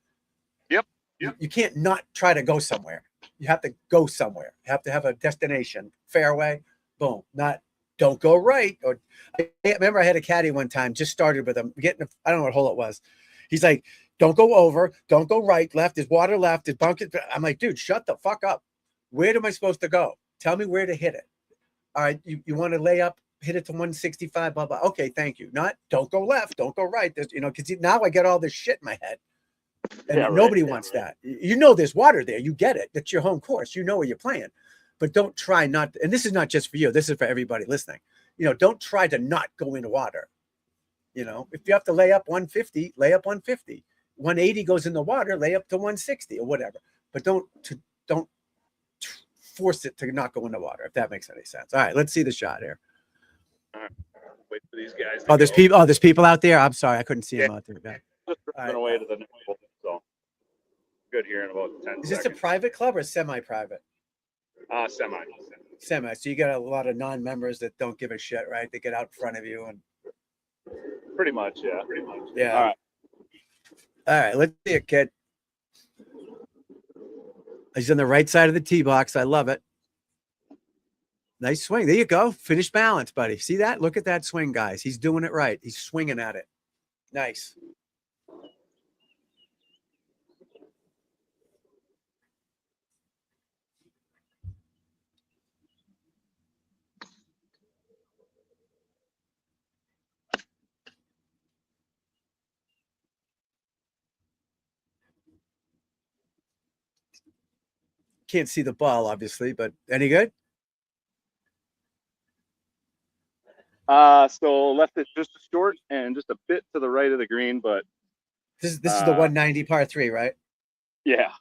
Yep. You can't not try to go somewhere. You have to go somewhere. You have to have a destination. Fairway, boom. Not don't go right. Or I remember I had a caddy one time, just started with him, I don't know what hole it was. He's like, don't go over, don't go right, left, there's water left, there's bunkers. I'm like, dude, shut the fuck up. Where am I supposed to go? Tell me where to hit it. All right, you want to lay up, hit it to 165, blah, blah. Okay, thank you. Not don't go left, don't go right. There's, because now I get all this shit in my head. And nobody wants that. You know there's water there. You get it. That's your home course. You know where you're playing. But don't try not, and this is not just for you. This is for everybody listening. Don't try to not go into water. If you have to lay up 150, lay up 150. 180 goes in the water, lay up to 160 or whatever. But don't force it to not go in the water, if that makes any sense. All right, let's see the shot here. All right. Wait for these guys. There's people out there. I'm sorry, I couldn't see them out there. Yeah. Just running away to the next hole, so good here in about 10 Is seconds. this a private club or semi-private? Semi. Semi. So you got a lot of non-members that don't give a shit, right? They get out in front of you and. Pretty much, yeah. Yeah. All right. All right. Let's see it, kid. He's on the right side of the tee box. I love it. Nice swing. There you go. Finish balance, buddy. See that? Look at that swing, guys. He's doing it right. He's swinging at it. Nice. can't see the ball, obviously, but any good? So left it just short and just a bit to the right of the green, but This is the 190 par 3, right? yeah.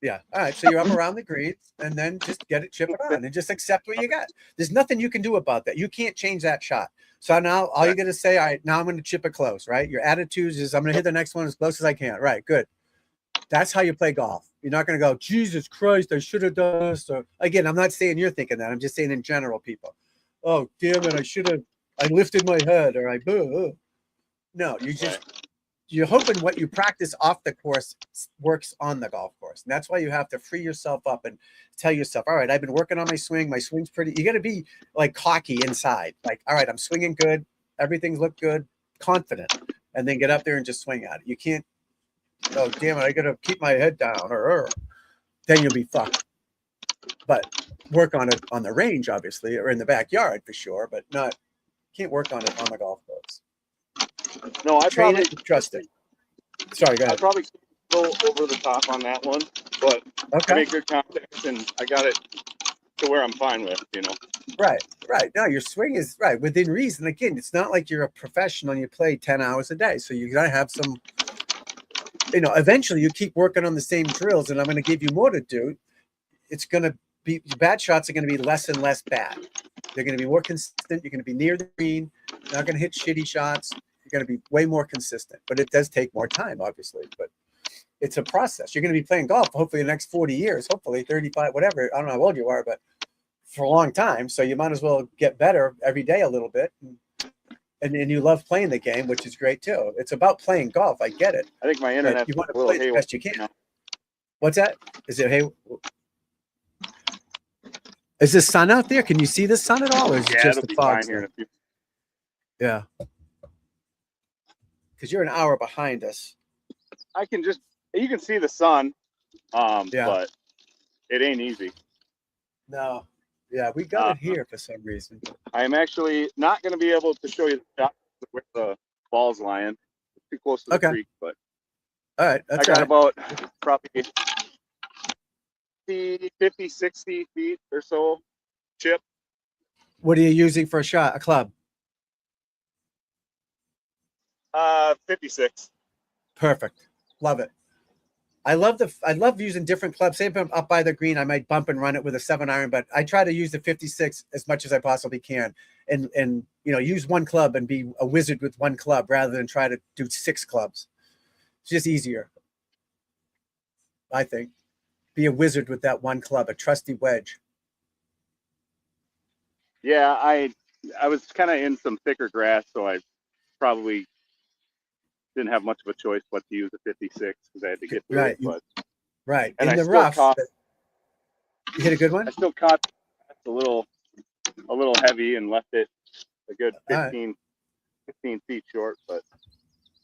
Yeah. All right. So you're up around the greens, and then just get it, chip it on, and just accept what you got. There's nothing you can do about that. You can't change that shot. So now all you got to say, all right, now I'm going to chip it close, right? Your attitude is I'm going to hit the next one as close as I can. Right. Good. That's how you play golf. You're not going to go, Jesus Christ, I should have done this. Or, again, I'm not saying you're thinking that. I'm just saying in general, people. Oh, damn it, I lifted my head, or No, you're hoping what you practice off the course works on the golf course. And that's why you have to free yourself up and tell yourself, all right, I've been working on my swing. My swing's pretty. You got to be like cocky inside. Like, all right, I'm swinging good. Everything's looked good, confident. And then get up there and just swing at it. You can't, oh, damn it, I got to keep my head down. Then you'll be fucked. But work on it on the range, obviously, or in the backyard for sure, but can't work on it on the golf course. No, I Train probably it, trust it. Sorry, go I ahead. probably go over the top on that one, but I Okay. make good contact and I got it to where I'm fine with, Right. No, your swing is right within reason. Again, it's not like you're a professional and you play 10 hours a day. So you got to have some, eventually you keep working on the same drills, and I'm going to give you more to do. It's going to be, your bad shots are going to be less and less bad. They're going to be more consistent. You're going to be near the green. You're not going to hit shitty shots. You're going to be way more consistent, but it does take more time, obviously, but it's a process. You're going to be playing golf, hopefully the next 40 years, hopefully 35, whatever. I don't know how old you are, but for a long time. So you might as well get better every day a little bit. And you love playing the game, which is great too. It's about playing golf. I get it. I think my internet You want to a little play the best you can. now. What's that? Is it, hey, is the sun out there? Can you see the sun at all? Or is it Yeah, just it'll the be fog fine here in a few. Yeah. Because you're an hour behind us. You can see the sun, Yeah. but it ain't easy. No. Yeah, we got it here for some reason. I'm actually not going to be able to show you the shot where the ball's lying. It's too close to the creek, but all right. I got about probably 50, 60 feet or so chip. What are you using for a shot? A club? 56. Perfect. Love it. I love using different clubs. Say if I'm up by the green, I might bump and run it with a 7-iron, but I try to use the 56 as much as I possibly can, and use one club and be a wizard with one club rather than try to do 6 clubs. It's just easier, I think. Be a wizard with that one club, a trusty wedge. Yeah, I was kind of in some thicker grass, so I probably didn't have much of a choice but to use a 56 because I had to get through it. But and in the rough, you hit a good one. I still caught a little heavy and left it a good 15 feet short, but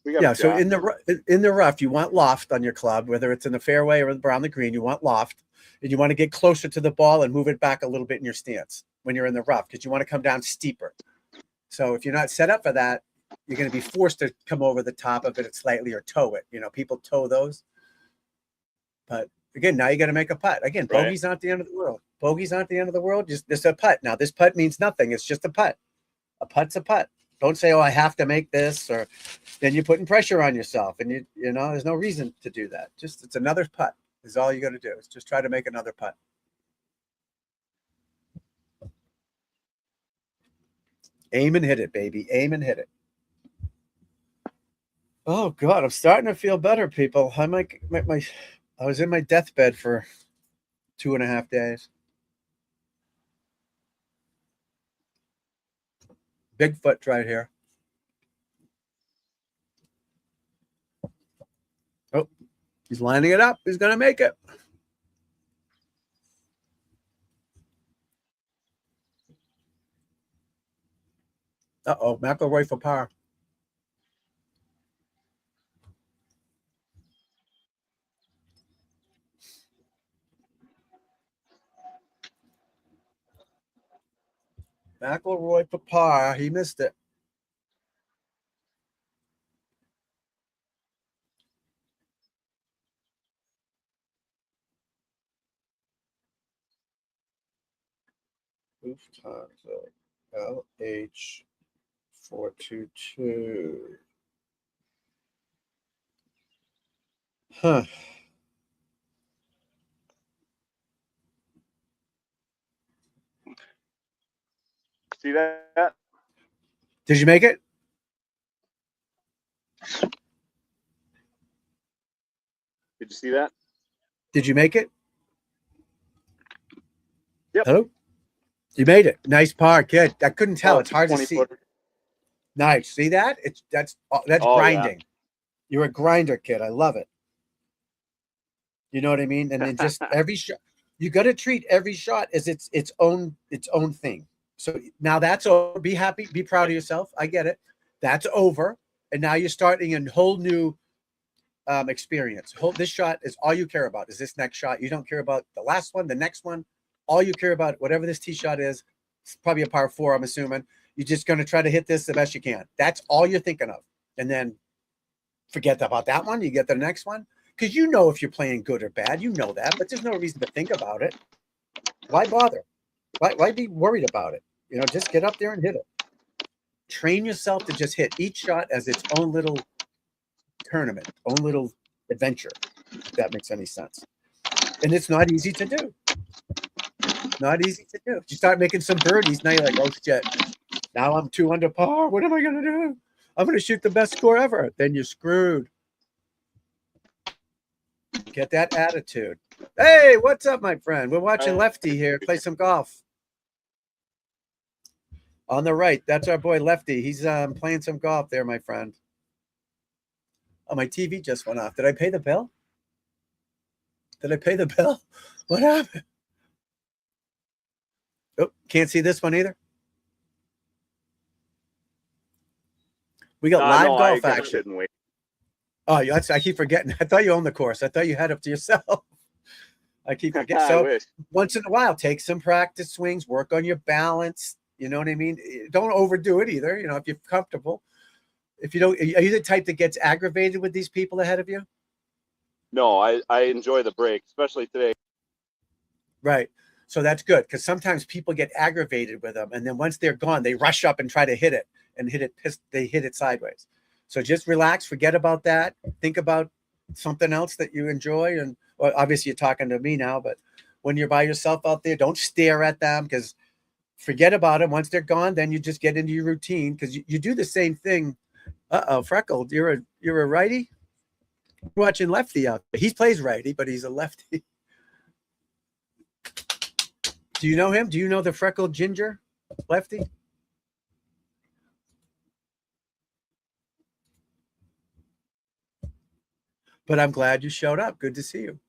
we got so in the rough, you want loft on your club, whether it's in the fairway or around the green. You want loft, and you want to get closer to the ball and move it back a little bit in your stance when you're in the rough because you want to come down steeper. So if you're not set up for that, you're going to be forced to come over the top of it slightly or toe it. People toe those. But again, now you got to make a putt. Again, bogey's not the end of the world. Bogey's not the end of the world. Just a putt. Now, this putt means nothing. It's just a putt. A putt's a putt. Don't say, oh, I have to make this, or then you're putting pressure on yourself. And, there's no reason to do that. Just it's another putt is all you got to do. Is just try to make another putt. Aim and hit it, baby. Aim and hit it. Oh, God, I'm starting to feel better, people. I was in my deathbed for 2.5 days. Bigfoot right here. Oh, he's lining it up. He's going to make it. Uh-oh, McIlroy for par. McIlroy for par. He missed it. times LH 422. Huh. See that? Did you make it? Did you see that? Did you make it? Yep. Hello? You made it. Nice par, kid. I couldn't tell. It's hard to 20 see. footer. Nice. See that? That's Oh, grinding. You're a grinder, kid. I love it. You know what I mean? And then just every shot, you got to treat every shot as its own thing. So now that's over. Be happy. Be proud of yourself. I get it. That's over. And now you're starting a whole new experience. This shot is all you care about. Is this next shot? You don't care about the last one, the next one. All you care about, whatever this tee shot is, it's probably a par 4, I'm assuming. You're just going to try to hit this the best you can. That's all you're thinking of. And then forget about that one. You get the next one. Because you know if you're playing good or bad. You know that. But there's no reason to think about it. Why bother? Why be worried about it? You know, just get up there and hit it. Train yourself to just hit each shot as its own little tournament, own little adventure, if that makes any sense. And it's not easy to do. Not easy to do. You start making some birdies, now you're like, oh shit. Now I'm 2 under par. What am I going to do? I'm going to shoot the best score ever. Then you're screwed. Get that attitude. Hey, what's up, my friend? We're watching Lefty here play some golf. On the right, that's our boy Lefty. He's playing some golf there, my friend. Oh, my TV just went off. Did I pay the bill? Did I pay the bill? What happened? Oh, can't see this one either. We got live golf action. Oh, I keep forgetting. I thought you owned the course. I thought you had up to yourself. I keep forgetting. So once in a while, take some practice swings, work on your balance. You know what I mean? Don't overdo it either. You know, if you're comfortable. If you don't, are you the type that gets aggravated with these people ahead of you? No, I enjoy the break, especially today. Right. So that's good because sometimes people get aggravated with them, and then once they're gone, they rush up and try to hit it and they hit it sideways. So just relax, forget about that. Think about something else that you enjoy. And well, obviously you're talking to me now, but when you're by yourself out there, don't stare at them because forget about them. Once they're gone, then you just get into your routine because you do the same thing. Uh-oh, Freckled, you're a righty? We're watching Lefty out there. He plays righty, but he's a lefty. Do you know him? Do you know the freckled ginger Lefty? But I'm glad you showed up. Good to see you.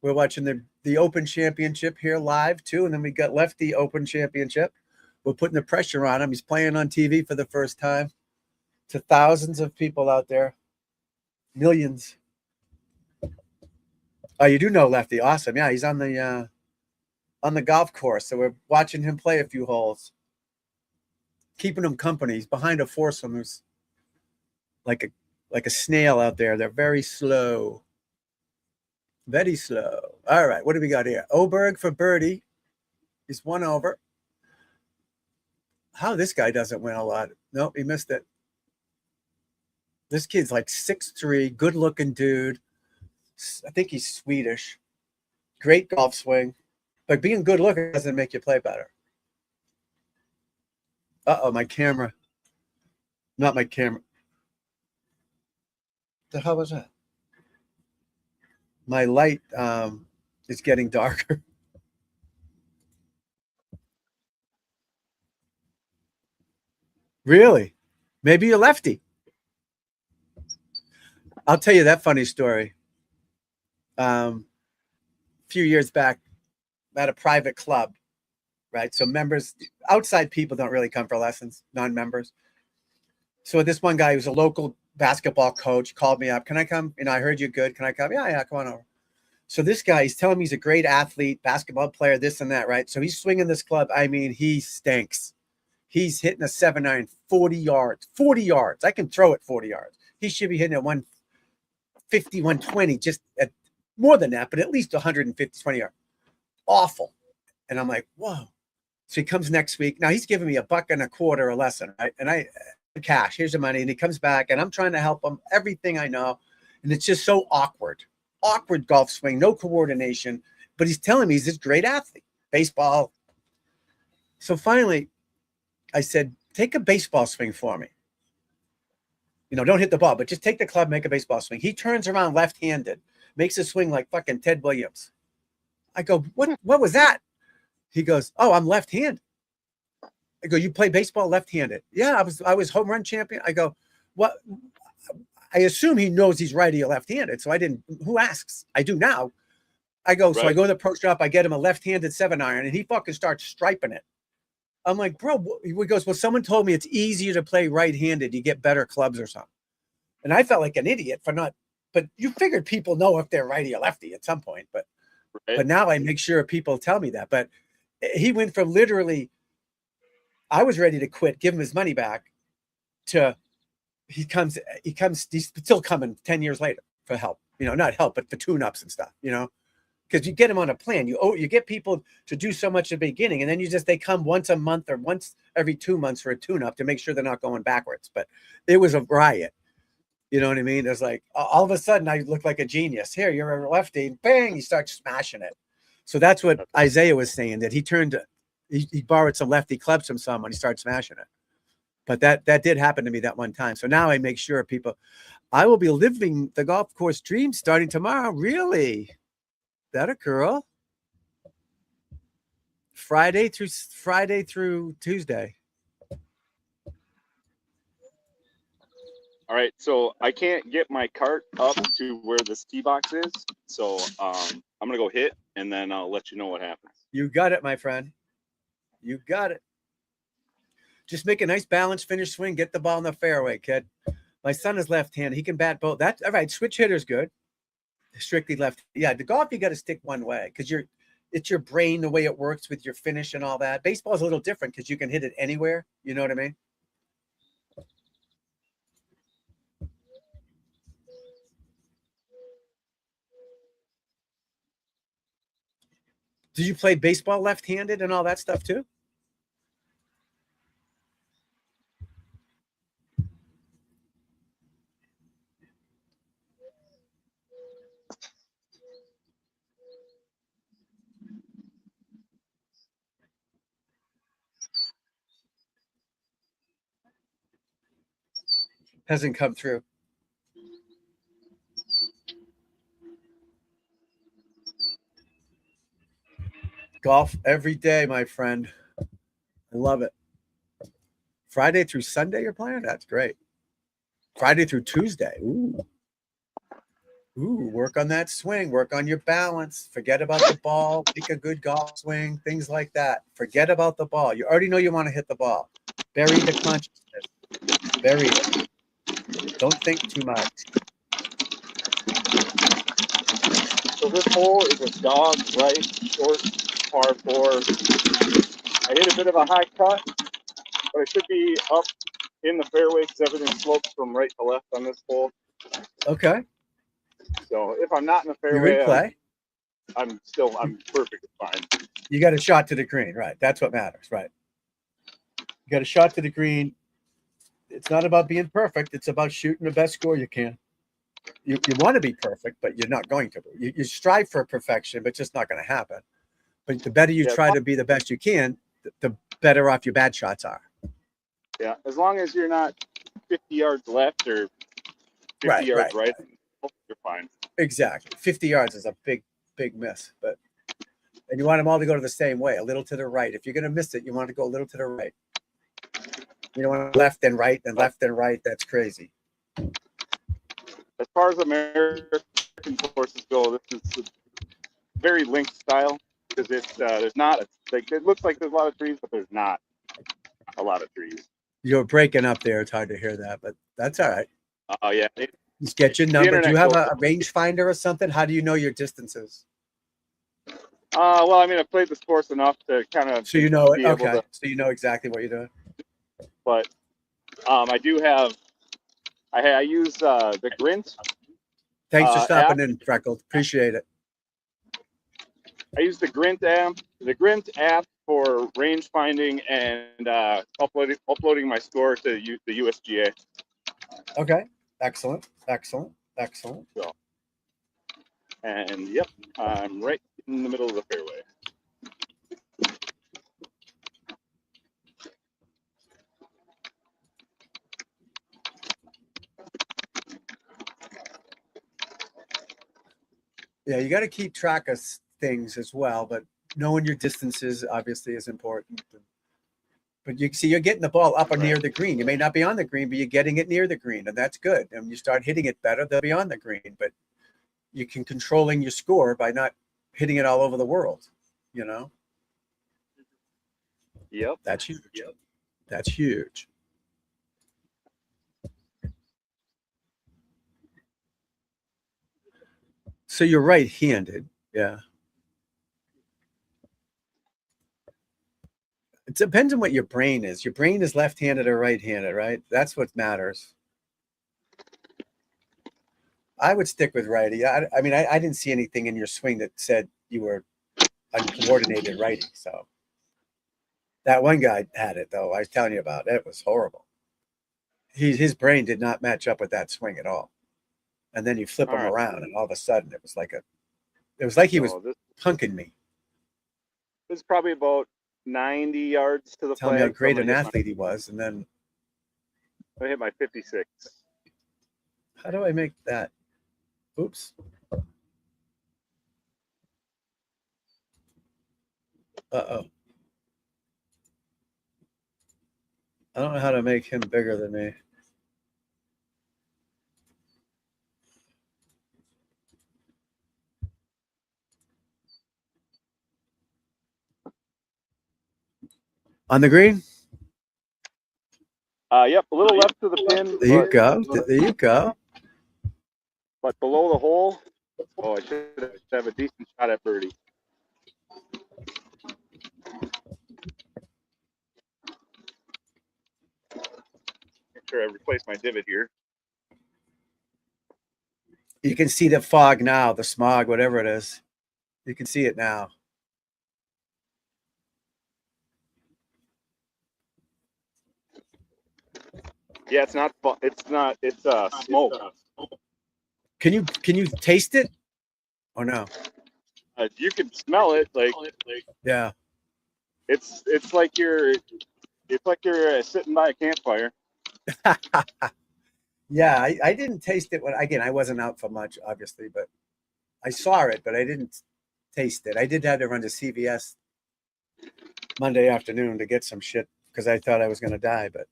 We're watching the Open Championship here live, too. And then we got Lefty Open Championship. We're putting the pressure on him. He's playing on TV for the first time to thousands of people out there. Millions. Oh, you do know Lefty. Awesome. Yeah, he's on the golf course. So we're watching him play a few holes. Keeping him company. He's behind a foursome who's like a snail out there. They're very slow. Very slow. All right, what do we got here? Oberg for birdie. He's 1 over. How this guy doesn't win a lot. Nope, he missed it. This kid's like 6'3", good-looking dude. I think he's Swedish. Great golf swing. But being good-looking doesn't make you play better. Uh-oh, my camera. Not my camera. The hell was that? My light is getting darker. Really? Maybe you're lefty. I'll tell you that funny story. A few years back, at a private club, right? So members, outside people don't really come for lessons, non-members. So this one guy who's a local basketball coach called me up. Can I come? You know, I heard you're good. Can I come? Yeah, come on over. So this guy, he's telling me he's a great athlete, basketball player, this and that, right? So he's swinging this club. I mean, he stinks. He's hitting a 7-iron, 40 yards. 40 yards. I can throw it 40 yards. He should be hitting at 150, 120, just at more than that, but at least 150, 20 yards. Awful. And I'm like, whoa. So he comes next week. Now he's giving me $1.25 a lesson, right? And I cash, here's the money. And he comes back and I'm trying to help him everything I know. And it's just so awkward golf swing, no coordination, but he's telling me he's this great athlete, baseball. So finally I said, take a baseball swing for me. You know, don't hit the ball, but just take the club, make a baseball swing. He turns around left-handed, makes a swing like fucking Ted Williams. I go, what was that? He goes, oh, I'm left-handed. I go, you play baseball left-handed? Yeah, I was home run champion. I go, what? I assume he knows he's righty or left-handed. So I didn't, who asks? I do now. I go, so I go to the pro shop, I get him a left-handed 7-iron, and he fucking starts striping it. I'm like, bro, he goes, well, someone told me it's easier to play right-handed. You get better clubs or something. And I felt like an idiot for not, but you figured people know if they're righty or lefty at some point. But now I make sure people tell me that. But he went from literally, I was ready to quit, give him his money back, to he's still coming 10 years later for help, you know, not help, but for tune-ups and stuff, you know, because you get them on a plan. You get people to do so much at the beginning, and then they come once a month or once every 2 months for a tune-up to make sure they're not going backwards. But it was a riot. You know what I mean? It was like, all of a sudden I look like a genius. Here, you're a lefty, bang, you start smashing it. So that's what Isaiah was saying, that he borrowed some lefty clubs from someone, he started smashing it. But that did happen to me that one time. So now I make sure I will be living the golf course dream starting tomorrow. Really? That a girl? Friday through Tuesday. All right, so I can't get my cart up to where this tee box is, so I'm gonna go hit, and then I'll let you know what happens. You got it, my friend. You got it. Just make a nice balanced finish swing. Get the ball in the fairway, kid. My son is left-handed. He can bat both. That's all right. Switch hitter's good. Strictly left. Yeah, the golf you got to stick one way because it's your brain, the way it works with your finish and all that. Baseball is a little different because you can hit it anywhere. You know what I mean? Did you play baseball left-handed and all that stuff too? Hasn't come through. Golf every day, my friend. I love it. Friday through Sunday you're playing? That's great. Friday through Tuesday. Ooh, work on that swing. Work on your balance. Forget about the ball. Pick a good golf swing. Things like that. Forget about the ball. You already know you want to hit the ball. Bury the consciousness. Bury it. Don't think too much. So this hole is a dog right short par 4. I hit a bit of a high cut, but I should be up in the fairway because everything slopes from right to left on this hole. Okay. So if I'm not in the fairway, You're in play. I'm perfectly fine. You got a shot to the green, right? That's what matters, right? You got a shot to the green. It's not about being perfect. It's about shooting the best score you can. You want to be perfect, but you're not going to be. You strive for perfection, but it's just not going to happen. But the better you try to be the best you can, the better off your bad shots are. Yeah, as long as you're not 50 yards left or 50 yards right, you're fine. Exactly. 50 yards is a big miss, and you want them all to go to the same way, a little to the right. If you're going to miss it, you want to go a little to the right. You don't want left and right and left and right. That's crazy. As far as American courses go, this is very linked style because there's not it looks like there's a lot of trees, but there's not a lot of trees. You're breaking up there. It's hard to hear that, but that's all right. Oh yeah. Just get your number. Do you have a rangefinder or something? How do you know your distances? Well, I mean, I've played the sports enough to kind of. So you know it. Okay. So you know exactly what you're doing. But I do have. I use the Grint. Thanks for stopping in, Freckles. Appreciate it. I use the Grint app for range finding and uploading my score to the USGA. Okay. Excellent. So, and yep, I'm right in the middle of the fairway. Yeah, you got to keep track of things as well, but knowing your distances obviously is important. But you see, you're getting the ball up or near the green. You may not be on the green, but you're getting it near the green, and that's good. And you start hitting it better, they'll be on the green. But you can controlling your score by not hitting it all over the world. You know, Yep. that's huge. That's huge. So you're right-handed, yeah. It depends on what your brain is. Your brain is left-handed or right-handed, right? That's what matters. I would stick with righty. I mean, I didn't see anything in your swing that said you were uncoordinated righty. So that one guy had it, though. I was telling you about it. It was horrible. His brain did not match up with that swing at all. And then you flip him around, and all of a sudden, it was like he was punking me. This is probably about 90 yards to the Tell me how flag. great an athlete he was, and then I hit my 56. how do I make that? Oops. Uh-oh. I don't know how to make him bigger than me. On the green? Yep, a little left to the pin. There you go. There you go. But below the hole, I should have a decent shot at birdie. Make sure I replace my divot here. You can see the fog now, the smog, whatever it is. You can see it now. Yeah, it's not. It's not. It's smoke. Can you taste it? Or no? You can smell it. Like Yeah. it's like you're sitting by a campfire. Yeah, I didn't taste it when I wasn't out for much, obviously, but I saw it, but I didn't taste it. I did have to run to CVS Monday afternoon to get some shit because I thought I was gonna die, but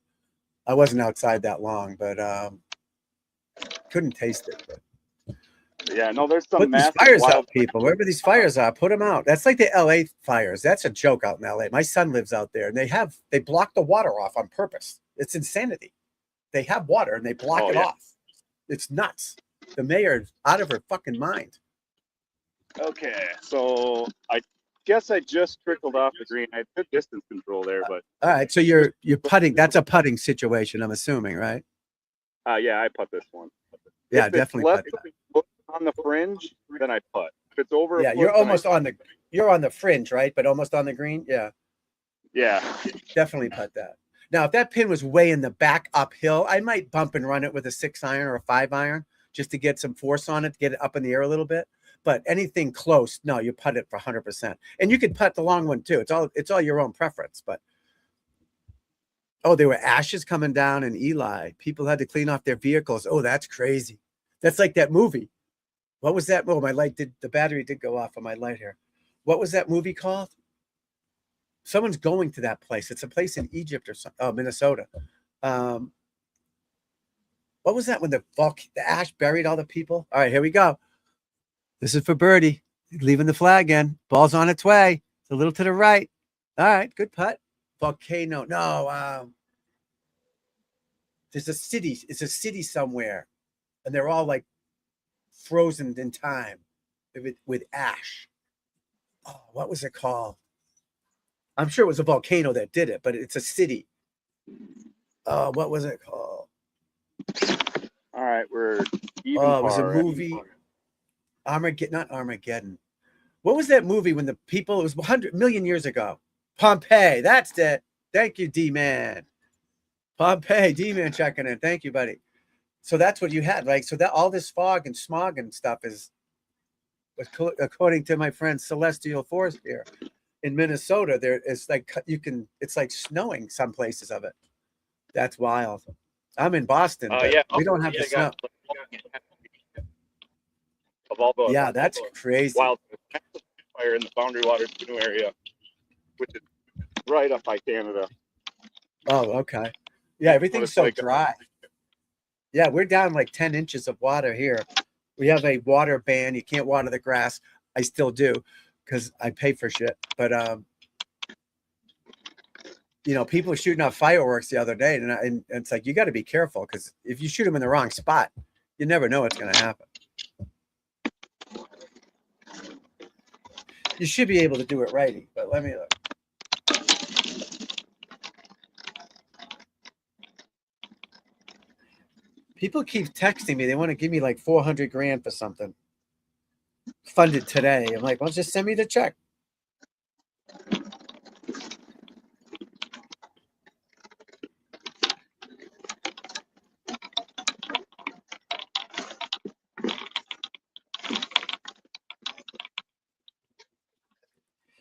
I wasn't outside that long, but couldn't taste it. But Yeah, no, there's some put these massive fires wild. out, people. Wherever these fires are, put them out. That's like the LA fires. That's a joke out in LA. My son lives out there, and they block the water off on purpose. It's insanity. They have water and they block it off. It's nuts. The mayor's out of her fucking mind. Okay, so I guess I just trickled off the green. I had good distance control there, but All right, so you're putting. That's a putting situation, I'm assuming, right? yeah, I putt this one. Yeah, If it's definitely. left Putt that. on the fringe, then I putt. If it's over, Yeah, you're almost on the. You're on the fringe, right? But almost on the green. Yeah, Yeah, definitely putt that. Now, if that pin was way in the back uphill, I might bump and run it with a 6-iron or a 5-iron just to get some force on it, to get it up in the air a little bit. But anything close, no, you putt it for 100%. And you could putt the long one too. It's all your own preference. But there were ashes coming down in Eli. People had to clean off their vehicles. Oh, that's crazy. That's like that movie. What was that? Oh, the battery did go off on my light here. What was that movie called? Someone's going to that place. It's a place in Egypt or something. Oh, Minnesota. What was that when the ash buried all the people? All right, here we go. This is for birdie. Leaving the flag in. Ball's on its way. It's a little to the right. All right, good putt. Volcano. No. There's a city. It's a city somewhere. And they're all like frozen in time with ash. Oh, what was it called? I'm sure it was a volcano that did it, but it's a city. What was it called? all right, we're even. It was a movie. Not Armageddon. What was that movie when the people? It was 100 million years ago. Pompeii. That's it. Thank you, D-Man. Pompeii, D-Man checking in. Thank you, buddy. So that's what you had. Like, so that all this fog and smog and stuff is, according to my friend Celestial Force here in Minnesota, there it's like it's like snowing some places of it. That's wild. I'm in Boston. But yeah, we don't have the snow. Of all the Yeah, that's crazy. wild fire in the Boundary Waters canoe area, which is right up by Canada. Oh, okay. Yeah, everything's it's so like dry. Yeah, we're down like 10 inches of water here. We have a water ban. You can't water the grass. I still do because I pay for shit. But you know, people were shooting off fireworks the other day, and it's like you got to be careful because if you shoot them in the wrong spot, you never know what's going to happen. You should be able to do it righty, but let me look. People keep texting me. They want to give me like 400 grand for something funded today. I'm like, well, just send me the check.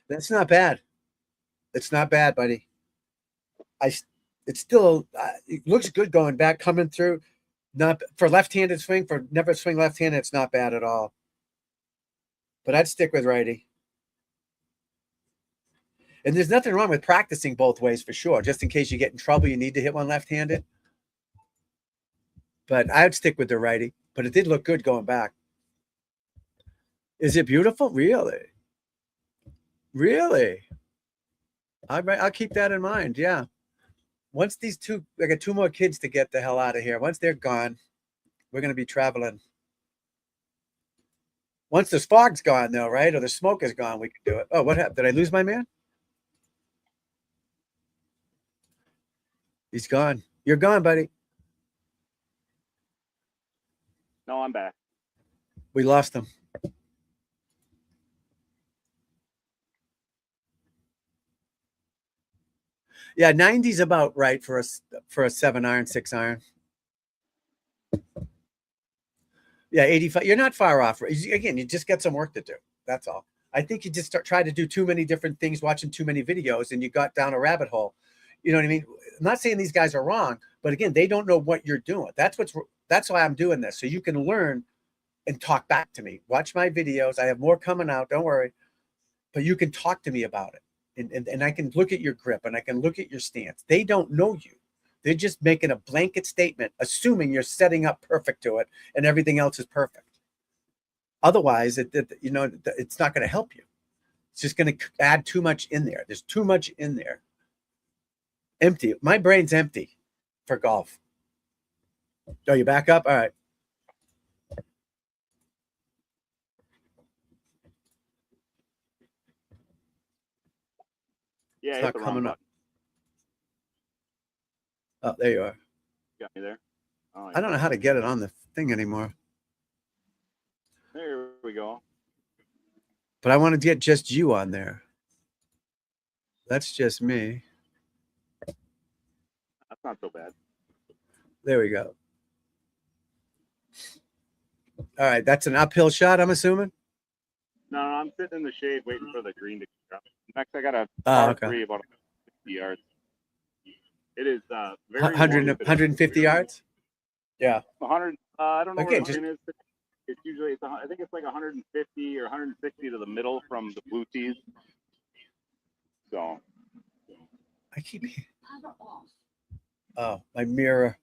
That's not bad. It's not bad, buddy. It's still, it looks good going back, coming through. Not for left-handed swing, for never swing left-handed, it's not bad at all. But I'd stick with righty. And there's nothing wrong with practicing both ways for sure. Just in case you get in trouble, you need to hit one left-handed. But I'd stick with the righty. But it did look good going back. Is it beautiful? Really? Really? I'll keep that in mind. Yeah. Once these two, I got two more kids to get the hell out of here. Once they're gone, we're going to be traveling. Once the fog's gone, though, right? Or the smoke is gone, we can do it. Oh, what happened? Did I lose my man? He's gone. You're gone, buddy. No, I'm back. We lost him. Yeah, 90's about right for a 7-iron, 6-iron. Yeah, 85. You're not far off. Again, you just got some work to do. That's all. I think you just try to do too many different things, watching too many videos, and you got down a rabbit hole. You know what I mean? I'm not saying these guys are wrong, but again, they don't know what you're doing. That's why I'm doing this, so you can learn and talk back to me. Watch my videos. I have more coming out. Don't worry. But you can talk to me about it. And I can look at your grip and I can look at your stance. They don't know you. They're just making a blanket statement, assuming you're setting up perfect to it and everything else is perfect. Otherwise, it's not going to help you. It's just going to add too much in there. There's too much in there. Empty. My brain's empty for golf. Oh, you back up? All right. Yeah, It's not coming up. Oh, there you are. Got me there. Oh, I don't know how to get it on the thing anymore. There we go. But I want to get just you on there. That's just me. That's not so bad. There we go. All right, that's an uphill shot, I'm assuming? No, I'm sitting in the shade waiting for the green to drop. Next, I got a Oh, par 3 about 50 yards. It is very 150 yards? Yeah. 100. I don't know Okay, what the green is. It's usually, I think it's like 150 or 160 to the middle from the blue tees. So. I keep. Oh, my mirror.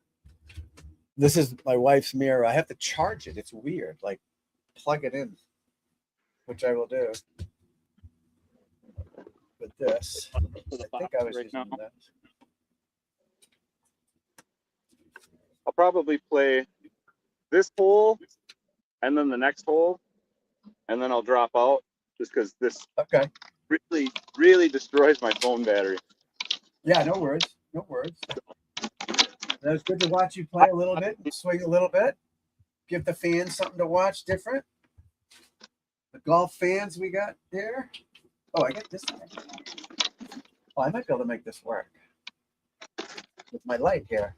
This is my wife's mirror. I have to charge it. It's weird. Like, plug it in, which I will do. With this, I think I was right using now. that. I'll probably play this hole and then the next hole, and then I'll drop out just because this Okay. really, really destroys my phone battery. Yeah, no worries. No worries. That was good to watch you play a little bit, swing a little bit, give the fans something to watch different. The golf fans we got there. Oh, I got this one. Oh, I might be able to make this work with my light here.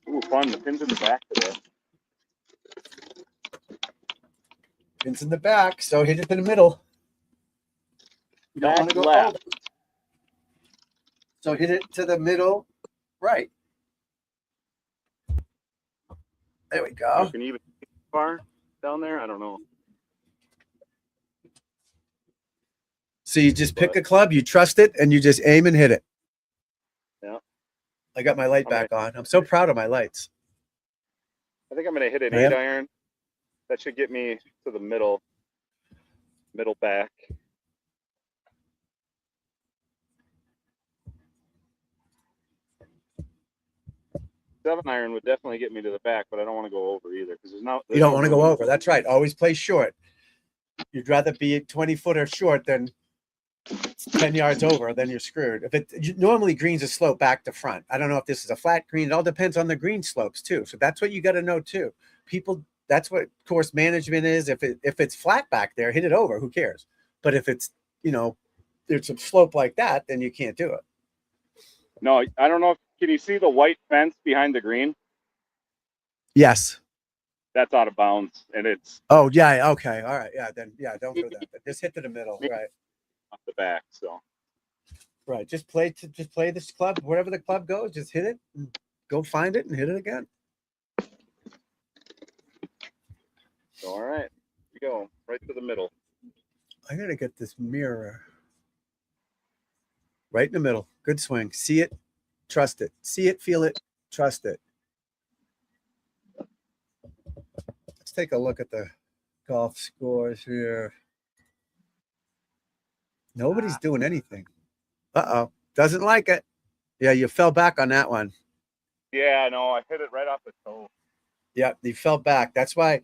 Ooh, fun. The pin's in the back today. Pin's in the back, so hit it in the middle. You don't Back want to go left. over. So hit it to the middle right. There we go. You can even far down there. I don't know. So you just pick a club, you trust it, and you just aim and hit it. Yeah. I got my light back on. I'm so proud of my lights. I think I'm going to hit an Yeah. 8-iron. That should get me to the middle back. Seven iron would definitely get me to the back, but I don't want to go over either because You don't want to go over. That's right. Always play short. You'd rather be 20 footer short than 10 yards over, then you're screwed. Normally greens are slope back to front. I don't know if this is a flat green. It all depends on the green slopes too. So that's what you got to know too. People, that's what course management is. If it's flat back there, hit it over. Who cares? But if it's, there's a slope like that, then you can't do it. No, I don't know. Can you see the white fence behind the green? Yes. That's out of bounds, and it's Oh yeah. Okay. All right. Yeah. Then yeah. Don't do that. But just hit to the middle. Right. off the back. So Right. Just play this club. Wherever the club goes, just hit it. And go find it and hit it again. all right, here we go right to the middle. I gotta get this mirror. Right in the middle. Good swing. See it. Trust it. See it. Feel it. Trust it. Let's take a look at the golf scores here. Nobody's doing anything. Uh-oh. Doesn't like it. Yeah, you fell back on that one. Yeah, no, I hit it right off the toe. Yeah, you fell back. That's why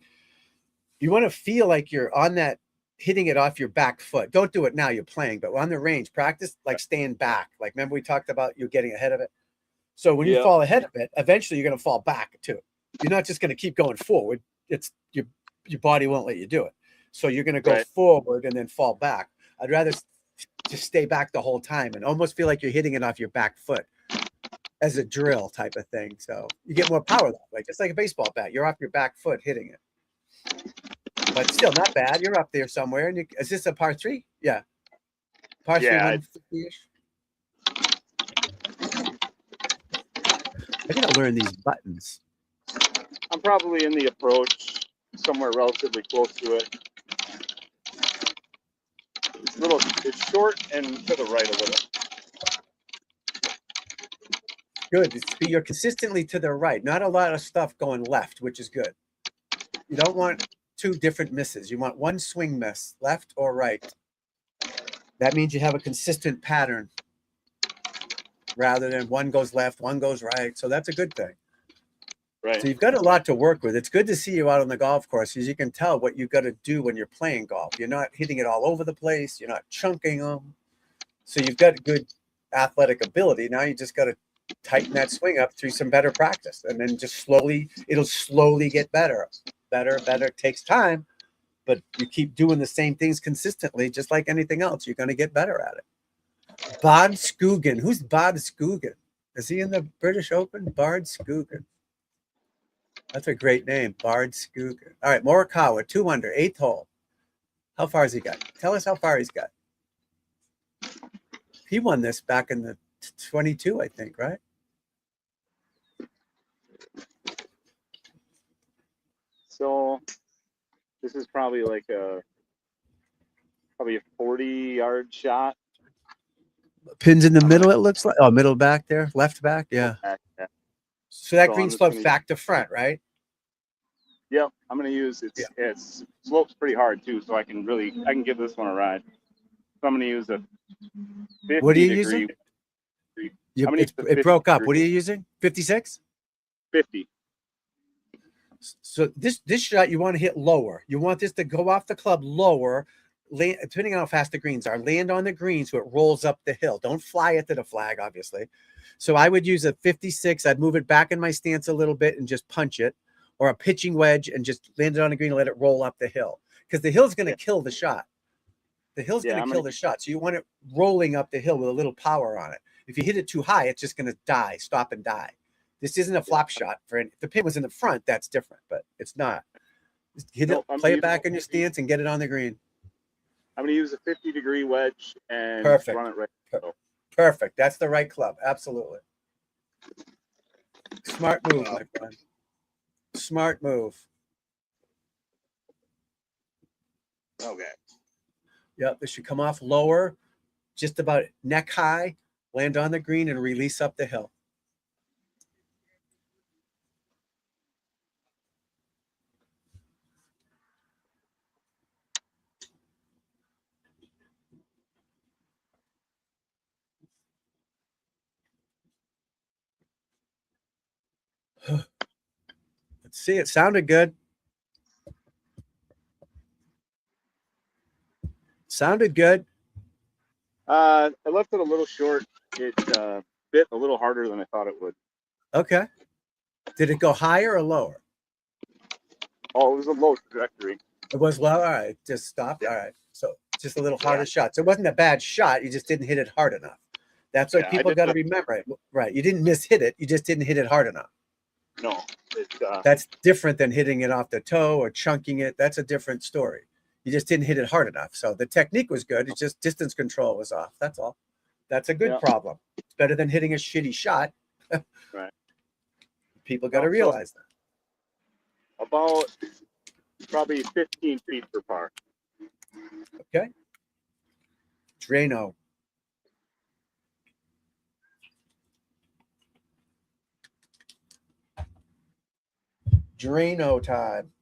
you want to feel like you're on that, hitting it off your back foot. Don't do it now. You're playing, but on the range, practice like staying back. Like, remember we talked about you getting ahead of it? So when you fall ahead of it, eventually you're going to fall back too. You're not just going to keep going forward. It's your body won't let you do it. So you're going to go forward and then fall back. I'd rather just stay back the whole time and almost feel like you're hitting it off your back foot as a drill type of thing. So you get more power that way, just like a baseball bat. You're off your back foot hitting it. But still not bad. You're up there somewhere. And is this a par 3? Yeah. Par 3, 150-ish. I gotta learn these buttons. I'm probably in the approach somewhere relatively close to it. It's short and to the right a little. Good. You're consistently to the right. Not a lot of stuff going left, which is good. You don't want 2 different misses. You want 1 swing miss, left or right. That means you have a consistent pattern rather than one goes left, one goes right. So that's a good thing. Right. So you've got a lot to work with. It's good to see you out on the golf course because you can tell what you've got to do when you're playing golf. You're not hitting it all over the place. You're not chunking them. So you've got good athletic ability. Now you just got to tighten that swing up through some better practice. And then just it'll slowly get better. Better. It takes time, but you keep doing the same things consistently, just like anything else, you're going to get better at it. Bard Scoogan. Who's Bard Scoogan? Is he in the British Open? Bard Scoogan. That's a great name, Bard Scoogan. All right, Morikawa, 2 under, 8th hole. How far has he got? Tell us how far he's got. He won this back in the 22, I think, right? So this is probably like a 40-yard shot. Pins in the middle, it looks like. Oh, middle back there, left back, yeah. So that green slopes back to front, right? Yep, I'm gonna use it slopes pretty hard too, so I can give this one a ride. So I'm gonna use a 50 What are you degree. using? It broke up. What are you using? 56? 50. So this shot you want to hit lower. You want this to go off the club lower, land, depending on how fast the greens are. Land on the green so it rolls up the hill. Don't fly it to the flag, obviously. So I would use a 56. I'd move it back in my stance a little bit and just punch it, or a pitching wedge and just land it on the green and let it roll up the hill. Because the hill's going to kill the shot. The hill's Yeah, going I'm to kill gonna- the shot. So you want it rolling up the hill with a little power on it. If you hit it too high, it's just going to die, stop and die. This isn't a flop shot. If the pin was in the front, that's different, but it's not. Just hit No, it, I'm play gonna it back use- in your stance and get it on the green. I'm going to use a 50-degree wedge and Perfect. run it right. Perfect. That's the right club. Absolutely. Smart move, my friend. Smart move. Okay. Yep. This should come off lower, just about neck high, land on the green, and release up the hill. Let's see. It sounded good. Sounded good. I left it a little short. It bit a little harder than I thought it would. Okay. Did it go higher or lower? Oh, it was a low trajectory. It was low. All right. Just stopped. All right. So just a little harder shot. So it wasn't a bad shot. You just didn't hit it hard enough. That's what Yeah, I people did got to the- remember. Right. You didn't hit it. You just didn't hit it hard enough. No, it, That's different than hitting it off the toe or chunking it. That's a different story. You just didn't hit it hard enough. So the technique was good. It's just distance control was off. That's all. That's a good Yeah. problem. It's better than hitting a shitty shot. Right. People got to So- realize that. about probably 15 feet per par. Okay. Drano. Drano time.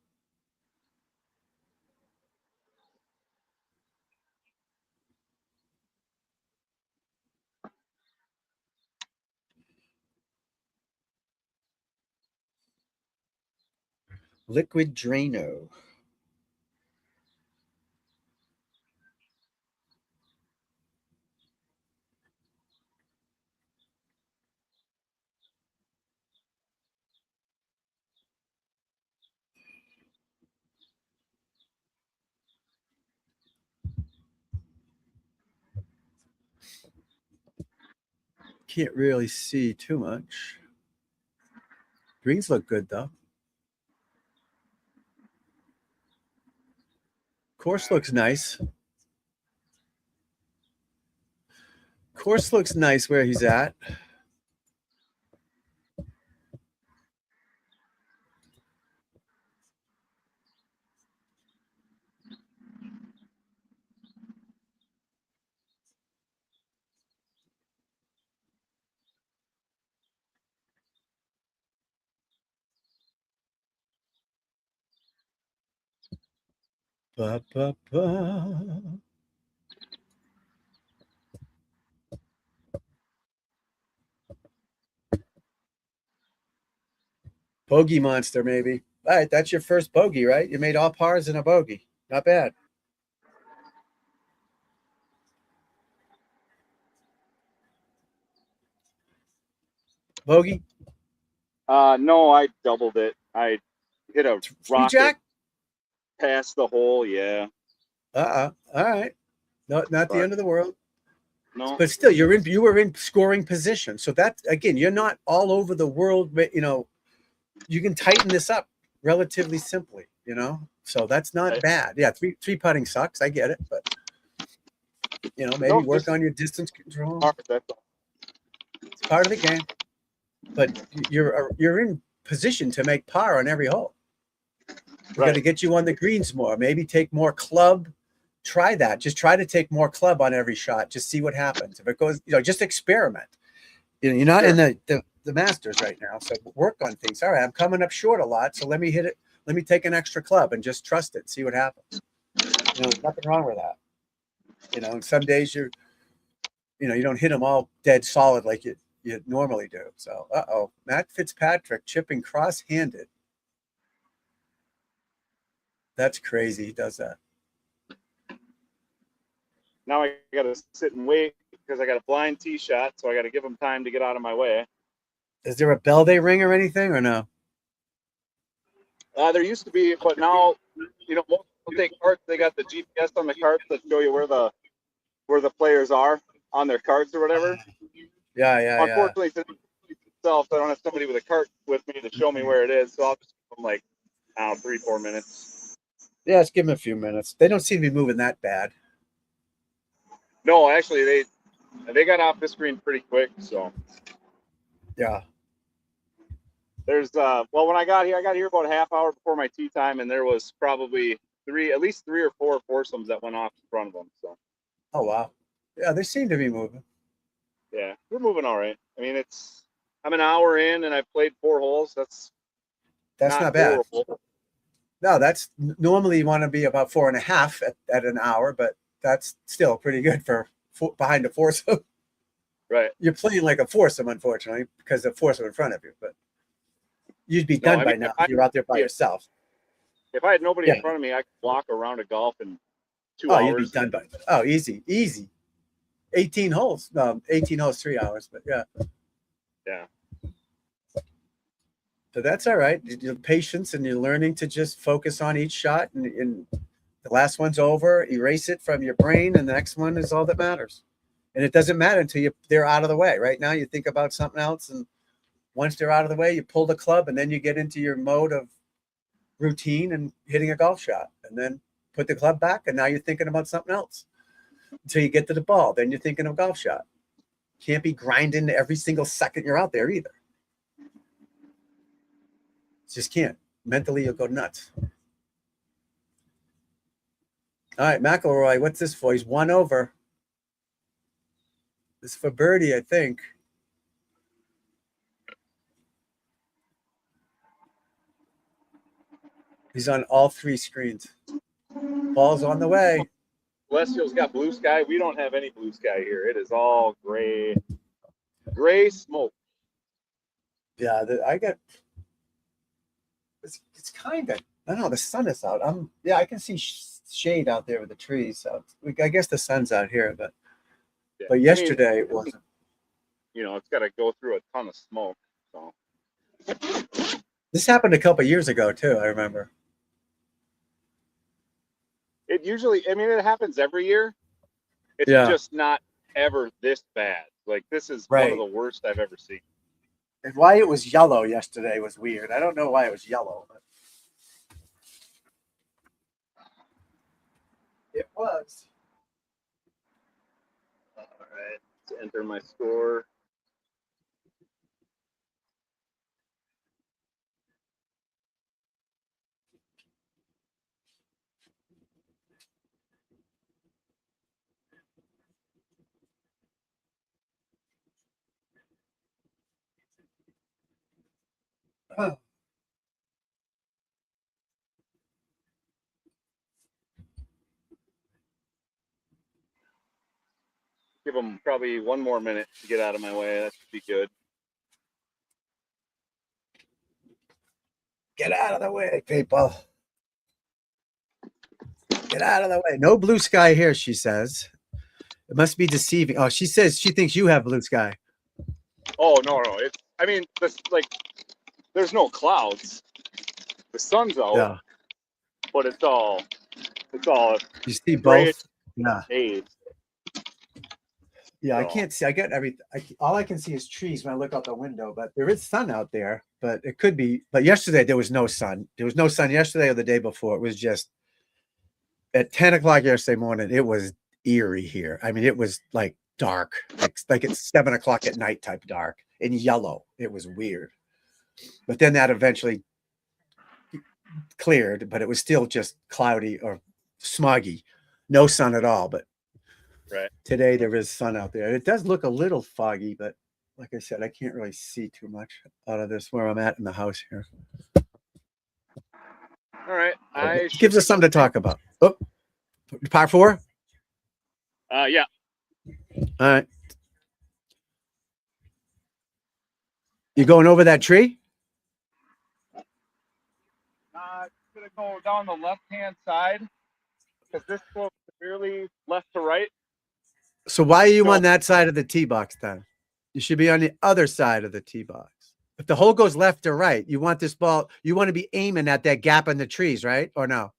Liquid Drano. Can't really see too much. Greens look good though. Course looks nice. Course looks nice where he's at. Ba, ba, ba. Bogey monster, maybe. All right, that's your first bogey, right? You made all pars and a bogey. Not bad. Bogey? No, I doubled it. I hit a Three rocket jack? past the hole. Yeah. All right. No, not the But- end of the world. No. But still, you were in scoring position. So that again, you're not all over the world, but you can tighten this up relatively simply, So that's not Right. bad. Yeah, three putting sucks. I get it, but maybe No, work just- on your distance control. That's all. It's part of the game. But you're in position to make par on every hole. We got Right. to get you on the greens more. Maybe take more club. Try that. Just try to take more club on every shot. Just see what happens. If it goes, just experiment. You're not in the Masters right now, so work on things. All right, I'm coming up short a lot, so let me hit it. Let me take an extra club and just trust it. See what happens. There's nothing wrong with that. And some days you don't hit them all dead solid like you normally do. So, Matt Fitzpatrick chipping cross-handed. That's crazy. He does that. Now I got to sit and wait because I got a blind tee shot, so I got to give him time to get out of my way. Is there a bell they ring or anything or no? There used to be, but now, Don't take carts. They got the GPS on the carts that show you where the players are on their carts or whatever. Yeah. Unfortunately, for myself, I don't have somebody with a cart with me to show me where it is, so I'll just give them like, I don't know, 3-4 minutes. Yeah, let's give them a few minutes. They don't seem to be moving that bad. No, actually, they got off the screen pretty quick. So Yeah. there's well, when I got here about a half hour before my tea time, and there was probably at least three or four foursomes that went off in front of them. So Oh, wow. Yeah, they seem to be moving. yeah, we're moving all right. I mean, I'm an hour in, and I've played 4 holes. That's Not bad. horrible. No, that's normally you want to be about 4.5 at an hour, but that's still pretty good for behind a foursome. Right. You're playing like a foursome, unfortunately, because the foursome in front of you. But you'd be done by now if you're out there by yourself. If I had nobody in front of me, I could walk around a golf in 2 Oh, hours. you'd be done by. Oh, easy. 18 holes. 18 holes, 3 hours. But yeah. Yeah. So that's all right. Your patience, and you're learning to just focus on each shot, and the last one's over, erase it from your brain, and the next one is all that matters. And it doesn't matter until they're out of the way. Right now, you think about something else, and once they're out of the way, you pull the club, and then you get into your mode of routine and hitting a golf shot, and then put the club back, and now you're thinking about something else until you get to the ball. Then you're thinking of golf shot. Can't be grinding every single second you're out there either. Just can't. Mentally, you'll go nuts. All right, McIlroy, what's this for? He's 1 over. This is for birdie, I think. He's on all 3 screens. Ball's on the way. Celestial's got blue sky. We don't have any blue sky here. It is all gray smoke. Yeah, I got. It's kind of. I don't know. The sun is out. I can see shade out there with the trees. So I guess the sun's out here, but Yeah. but yesterday it wasn't. It's got to go through a ton of smoke. So This happened a couple of years ago too. I remember. it happens every year. It's just not ever this bad. Like, this is one of the worst I've ever seen. And why it was yellow yesterday was weird. I don't know why it was yellow, but it was. All right, to enter my score. Oh. Give them probably 1 more minute to get out of my way. That should be good. Get out of the way, people. Get out of the way. No blue sky here, she says. It must be deceiving. Oh, she says she thinks you have blue sky. Oh, no. There's no clouds. The sun's out, Yeah. but it's all You see grayish both? Yeah. haze. Yeah, I So- can't see. I get everything. All I can see is trees when I look out the window, but there is sun out there. But it could be. But yesterday there was no sun. There was no sun yesterday or the day before. It was just at 10 o'clock yesterday morning. It was eerie here. I mean, it was like dark, like it's 7 o'clock at night type dark and yellow. It was weird. But then that eventually cleared, but it was still just cloudy or smoggy. No sun at all. But Right. today there is sun out there. It does look a little foggy, but like I said, I can't really see too much out of this where I'm at in the house here. All right. It gives us something to talk about. Oh, par 4? Yeah. All right. You going over that tree? It's going to go down the left-hand side because this goes severely left to right. So why are you on that side of the tee box then? You should be on the other side of the tee box. If the hole goes left or right, you want this ball, you want to be aiming at that gap in the trees, right? Or no?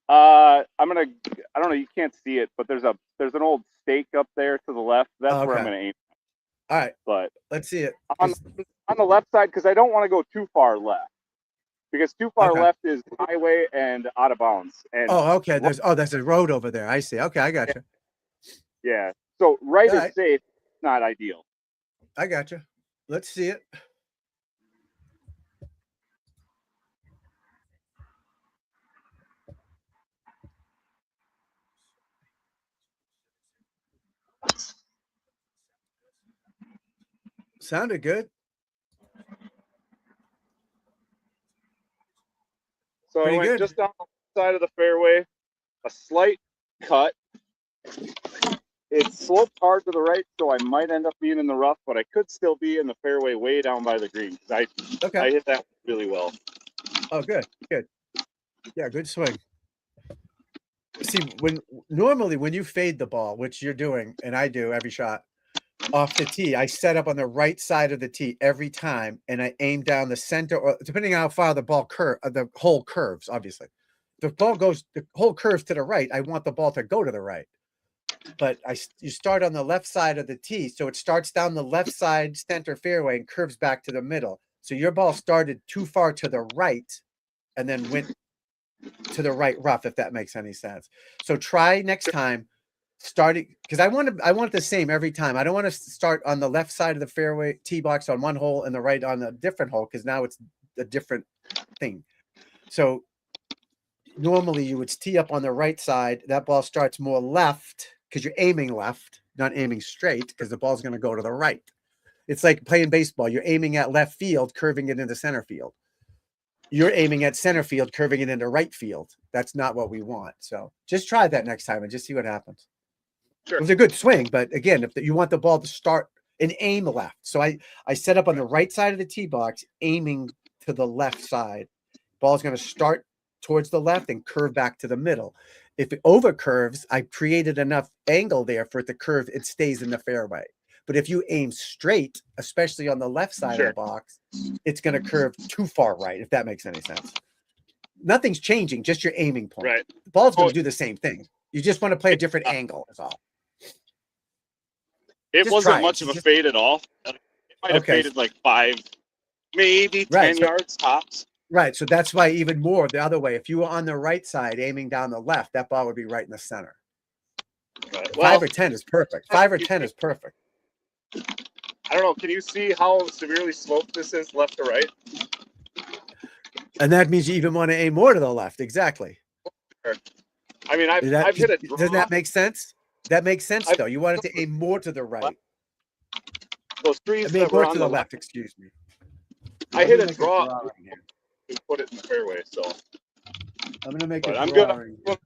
I'm gonna. I don't know. You can't see it, but there's an old stake up there to the left. That's Oh, where I'm okay. gonna aim. All right, But let's see it. on the left side, because I don't want to go too far left, because too far Okay. left is highway and out of bounds. And Oh, okay. There's a road over there. I see. Okay, I got you. yeah, so right All is right. safe, not ideal. I got you. Let's see it. Sounded good. So Pretty I went good. just down the side of the fairway, a slight cut. It sloped hard to the right, so I might end up being in the rough, but I could still be in the fairway way down by the green. I Okay. hit that really well. Oh, good. Good. Yeah, good swing. See, normally when you fade the ball, which you're doing, and I do every shot off the tee, I set up on the right side of the tee every time, and I aim down the center, or depending on how far the ball the hole curves. Obviously, if the hole curves to the right, I want the ball to go to the right. But you start on the left side of the tee, so it starts down the left side center fairway and curves back to the middle. So your ball started too far to the right, and then went to the right rough, if that makes any sense. So try next time starting, because I want it the same every time. I don't want to start on the left side of the fairway tee box on one hole and the right on a different hole, because now it's a different thing. So normally you would tee up on the right side. That ball starts more left because you're aiming left, not aiming straight, because the ball's going to go to the right. It's like playing baseball. You're aiming at left field, curving it into center field. You're aiming at center field, curving it into right field. That's not what we want. So just try that next time and just see what happens. Sure. It was a good swing, but again, if you want the ball to start and aim left. So I set up on the right side of the tee box, aiming to the left side. Ball's going to start towards the left and curve back to the middle. If it over curves, I created enough angle there for it to curve. It stays in the fairway. But if you aim straight, especially on the left side of the box, it's going to curve too far right, if that makes any sense. Nothing's changing, just your aiming point. Right. The ball's going to do the same thing. You just want to play a different angle, that's all. It Just wasn't try it. much of a fade at all. It might have faded like 5, maybe 10 yards tops. Right. So that's why even more the other way. If you were on the right side aiming down the left, that ball would be right in the center. Right. Well, 5 or 10 is perfect. 5 or 10 is perfect. I don't know. Can you see how severely sloped this is left to right? And that means you even want to aim more to the left. Exactly. I mean, I've hit a draw. Doesn't that make sense? That makes sense, though. You want it to aim more to the right. Those trees I mean, that were more on to the left, excuse me. I hit a draw to put it in the fairway, so I'm gonna make but a I'm drawing. good.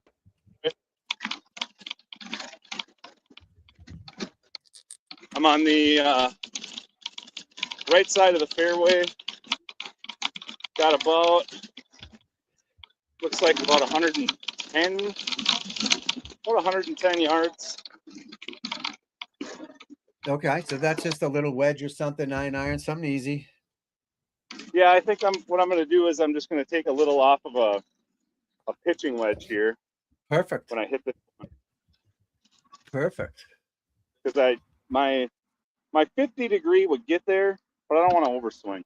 I'm on the right side of the fairway. Got about, looks like about 110 yards. Okay, so that's just a little wedge or something, 9-iron, something easy. Yeah, I think what I'm going to do is I'm just going to take a little off of a pitching wedge here. Perfect. When I hit this one. Perfect. Because my 50 degree would get there, but I don't want to overswing.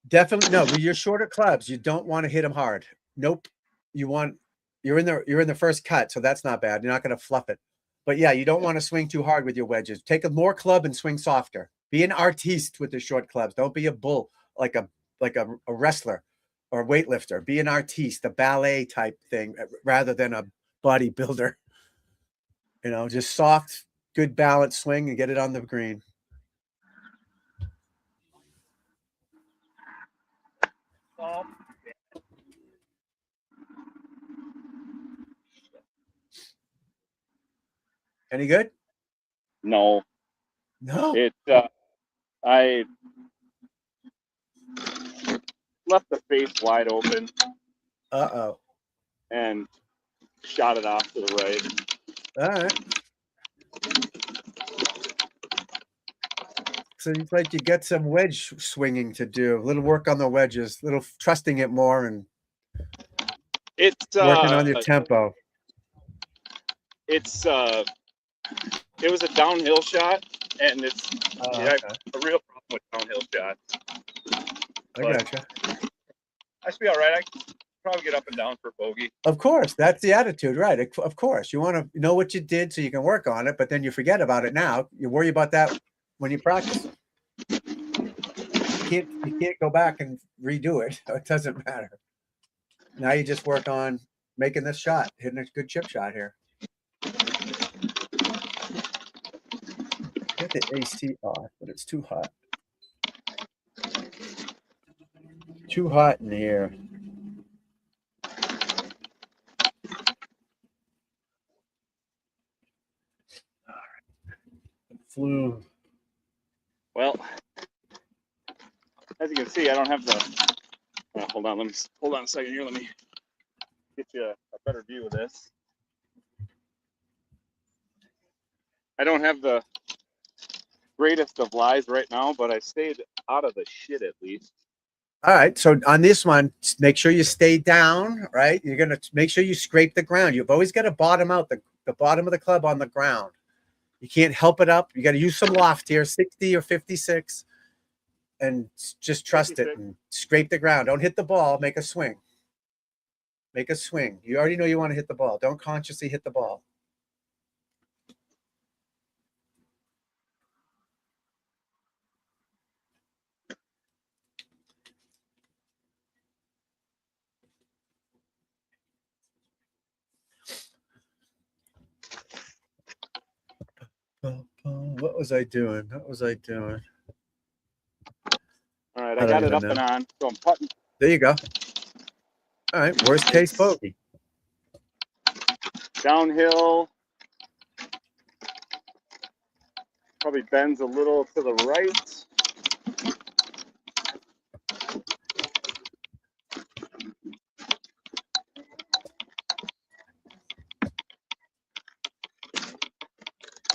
Definitely no. With your shorter clubs, you don't want to hit them hard. Nope. You're in the first cut, so that's not bad. You're not going to fluff it. But yeah, you don't want to swing too hard with your wedges. Take a more club and swing softer. Be an artiste with the short clubs. Don't be a bull like a wrestler or a weightlifter. Be an artiste, a ballet type thing, rather than a bodybuilder. You know, just soft, good balance swing and get it on the green. Any good? No. No. I left the face wide open. Uh-oh. And shot it off to the right. All right. So it's like you get some wedge swinging to do. A little work on the wedges, a little trusting it more, and it's working on your tempo. It was a downhill shot, and it's Okay. a real problem with downhill shots. I gotcha. I should be all right. I can probably get up and down for bogey. Of course, that's the attitude, right? Of course, you want to know what you did so you can work on it, but then you forget about it now. You worry about that when you practice. You can't go back and redo it. It doesn't matter. Now you just work on making this shot, hitting a good chip shot here. Get the AC off, but it's too hot. Too hot in here. Flew. Well, as you can see, I don't have the. Hold on, hold on a second here. Let me get you a better view of this. I don't have the greatest of lies right now, but I stayed out of the shit at least. All right, so on this one, make sure you stay down, right? You're going to make sure you scrape the ground. You've always got to bottom out the bottom of the club on the ground. You can't help it up. You got to use some loft here, 60 or 56, and just trust 56. It and scrape the ground. Don't hit the ball. Make a swing. Make a swing. You already know you want to hit the ball. Don't consciously hit the ball. What was I doing? What was I doing? All right, I got it up and on. So I'm putting. There you go. All right, worst case bogey. Downhill. Probably bends a little to the right.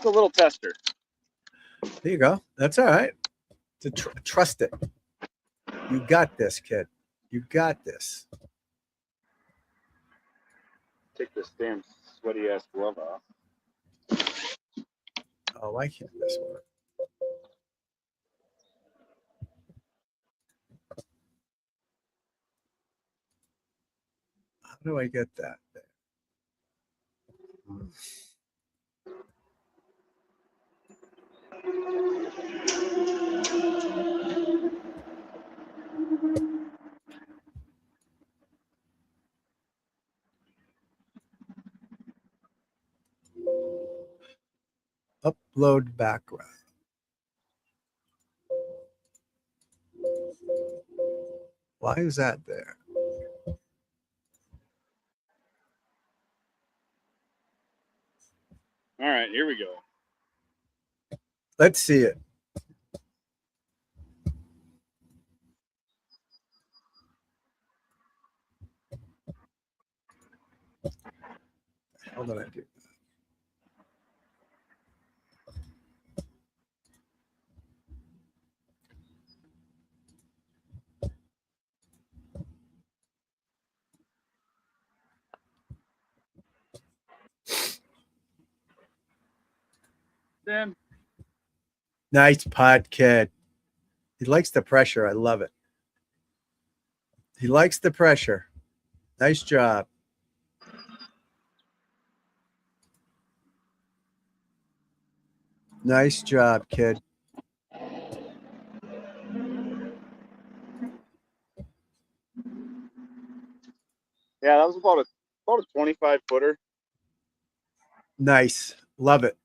A little tester. There you go. That's all right. Trust it. You got this, kid. You got this. Take this damn sweaty ass glove off. Oh, why can't this work? How do I get that there? Upload background. Why is that there? All right, here we go. Let's see it. How did I do? Then Nice putt, kid. He likes the pressure. I love it. He likes the pressure. Nice job. Nice job, kid. Yeah, that was about a 25 footer. Nice. Love it.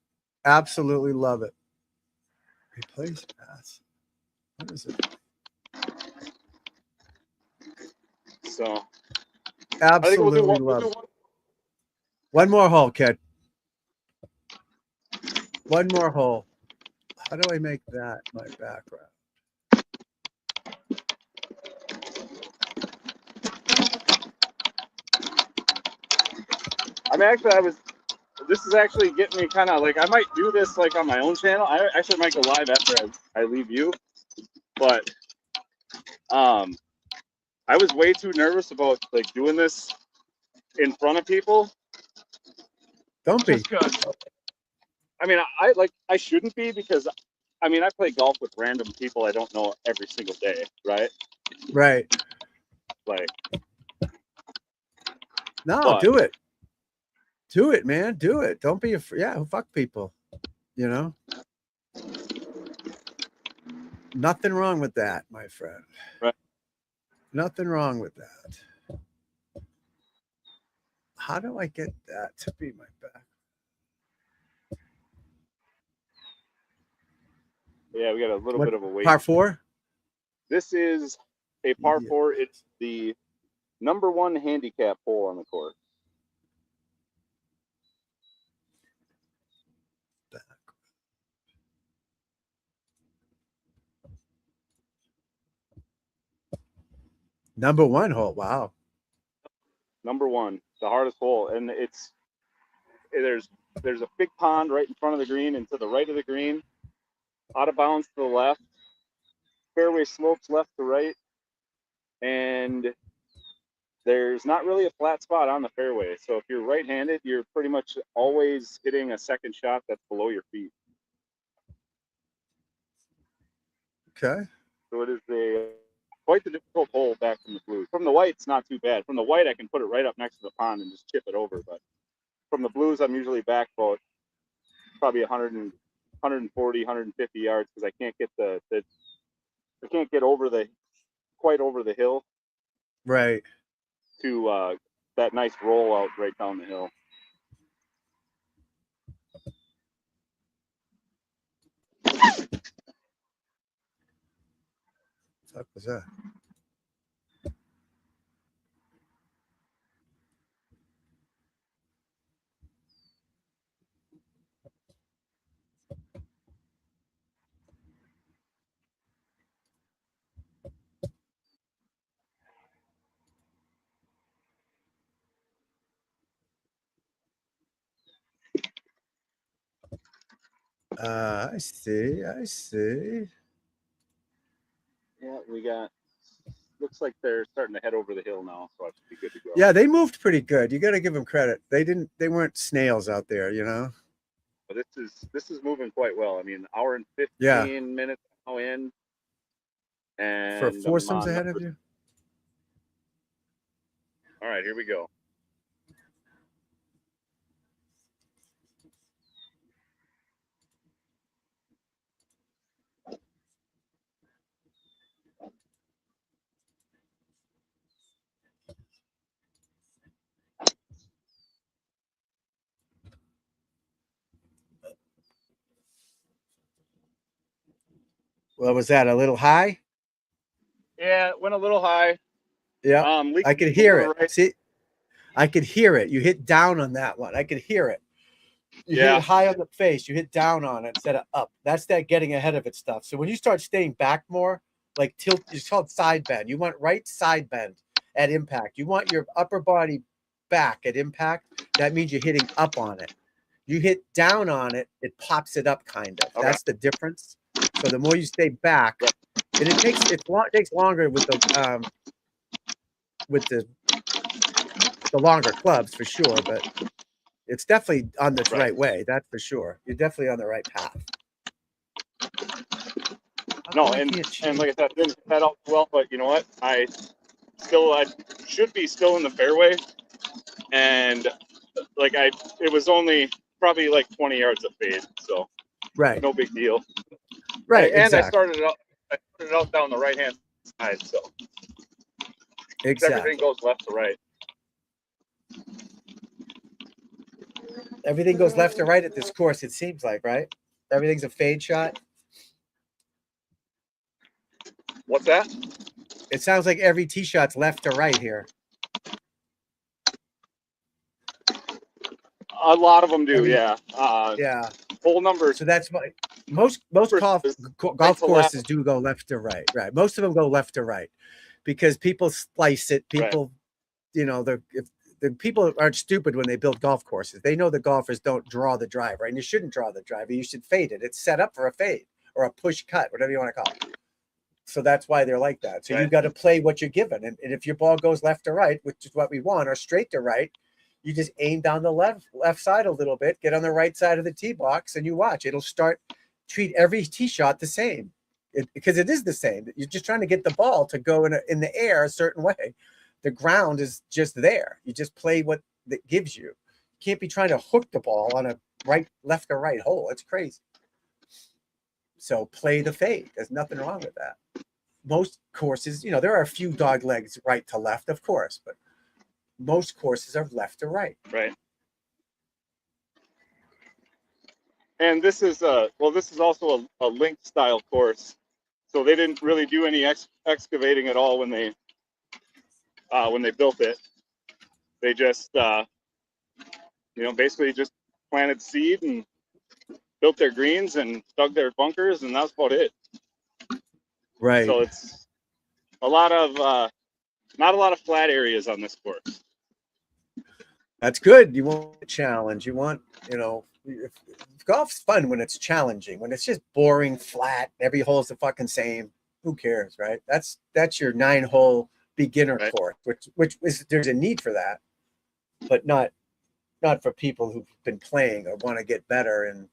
Absolutely love it. Replace pass. What is it? So absolutely love it. One more hole, kid. One more hole. How do I make that my background? I mean, actually, this is actually getting me kind of like, I might do this like on my own channel. I actually might go live after I leave you. But I was way too nervous about like doing this in front of people. Don't be. Just 'cause, I mean, I shouldn't be, because I mean, I play golf with random people I don't know every single day, right? Right. Like, No, but- do it. Do it, man. Do it. Don't be afraid. Yeah, fuck people. You know? Nothing wrong with that, my friend. Right. Nothing wrong with that. How do I get that to be my back? yeah, we got a little What, bit of a wait. Par 4? This is a par Yeah. 4. It's the #1 handicap hole on the course. #1 hole. Wow. #1, the hardest hole, and there's a big pond right in front of the green, and to the right of the green, out of bounds to the left, fairway slopes left to right, and there's not really a flat spot on the fairway. So if you're right-handed, you're pretty much always hitting a second shot that's below your feet. Okay. So it is quite the difficult hole back from the blues. From the white, it's not too bad. From the white, I can put it right up next to the pond and just chip it over. But from the blues, I'm usually back about probably 140, 150 yards, because I can't get I can't get quite over the hill Right. to that nice rollout right down the hill. What was that? I see. I see. Yeah, looks like they're starting to head over the hill now, so I should be good to go. Yeah, they moved pretty good. You got to give them credit. They weren't snails out there, you know? But this is moving quite well. I mean, hour and 15 minutes now in. And For foursomes ahead of you? All right, here we go. Well, was that a little high? Yeah, it went a little high. Yeah. I could hear it. Right. See, I could hear it. You hit down on that one. I could hear it. You hit it high on the face. You hit down on it instead of up. That's that getting ahead of it stuff. So when you start staying back more, like tilt, it's called side bend. You want right side bend at impact. You want your upper body back at impact. That means you're hitting up on it. You hit down on it, it pops it up kind of. Okay. That's the difference. So the more you stay back, and it takes longer with the longer clubs for sure, but it's definitely on the right way. That's for sure. You're definitely on the right path. No, and like I said, didn't hit that out well, but you know what? I should be still in the fairway, and like it was only probably like 20 yards of fade, so right, no big deal. Right, and exactly. I started it out down the right hand side, so exactly everything goes left to right. Everything goes left to right at this course, it seems like, right? Everything's a fade shot. What's that? It sounds like every tee shot's left to right here. A lot of them do, yeah. Yeah. Full numbers. So that's why most golf courses do go left to right. Right. Most of them go left to right because people splice it. People, you know, the people aren't stupid when they build golf courses. They know the golfers don't draw the drive, right? And you shouldn't draw the drive. You should fade it. It's set up for a fade or a push cut, whatever you want to call it. So that's why they're like that. So you've got to play what you're given. And if your ball goes left to right, which is what we want, or straight to right, You just aim down the left side a little bit, get on the right side of the tee box, and you watch. It'll treat every tee shot the same, because it is the same. You're just trying to get the ball to go in the air a certain way. The ground is just there. You just play what that gives you. You can't be trying to hook the ball on a left or right hole. It's crazy. So play the fade. There's nothing wrong with that. Most courses, there are a few dog legs right to left, of course, but most courses are left to right. Right. And this is also a linked style course, so they didn't really do any excavating at all when they built it. They just basically just planted seed and built their greens and dug their bunkers, and that's about it. Right. So it's not a lot of flat areas on this course. That's good. You want a challenge. You want, golf's fun when it's challenging. When it's just boring, flat, every hole's the fucking same. Who cares, right? That's your 9-hole beginner course, which is, there's a need for that, but not for people who've been playing or want to get better and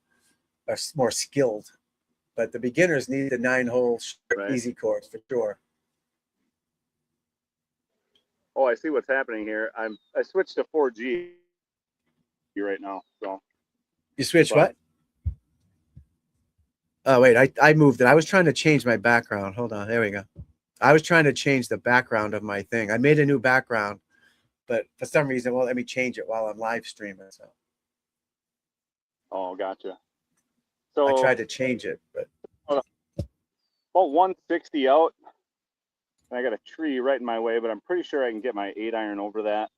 are more skilled. But the beginners need the 9-hole easy course for sure. Oh, I see what's happening here. I switched to 4G right now. So you switched what? Oh wait, I moved it. I was trying to change my background. Hold on, there we go. I was trying to change the background of my thing. I made a new background, but for some reason, well, let me change it while I'm live streaming. So. Oh, gotcha. So I tried to change it, but about 160 out. I got a tree right in my way, but I'm pretty sure I can get my 8-iron over that.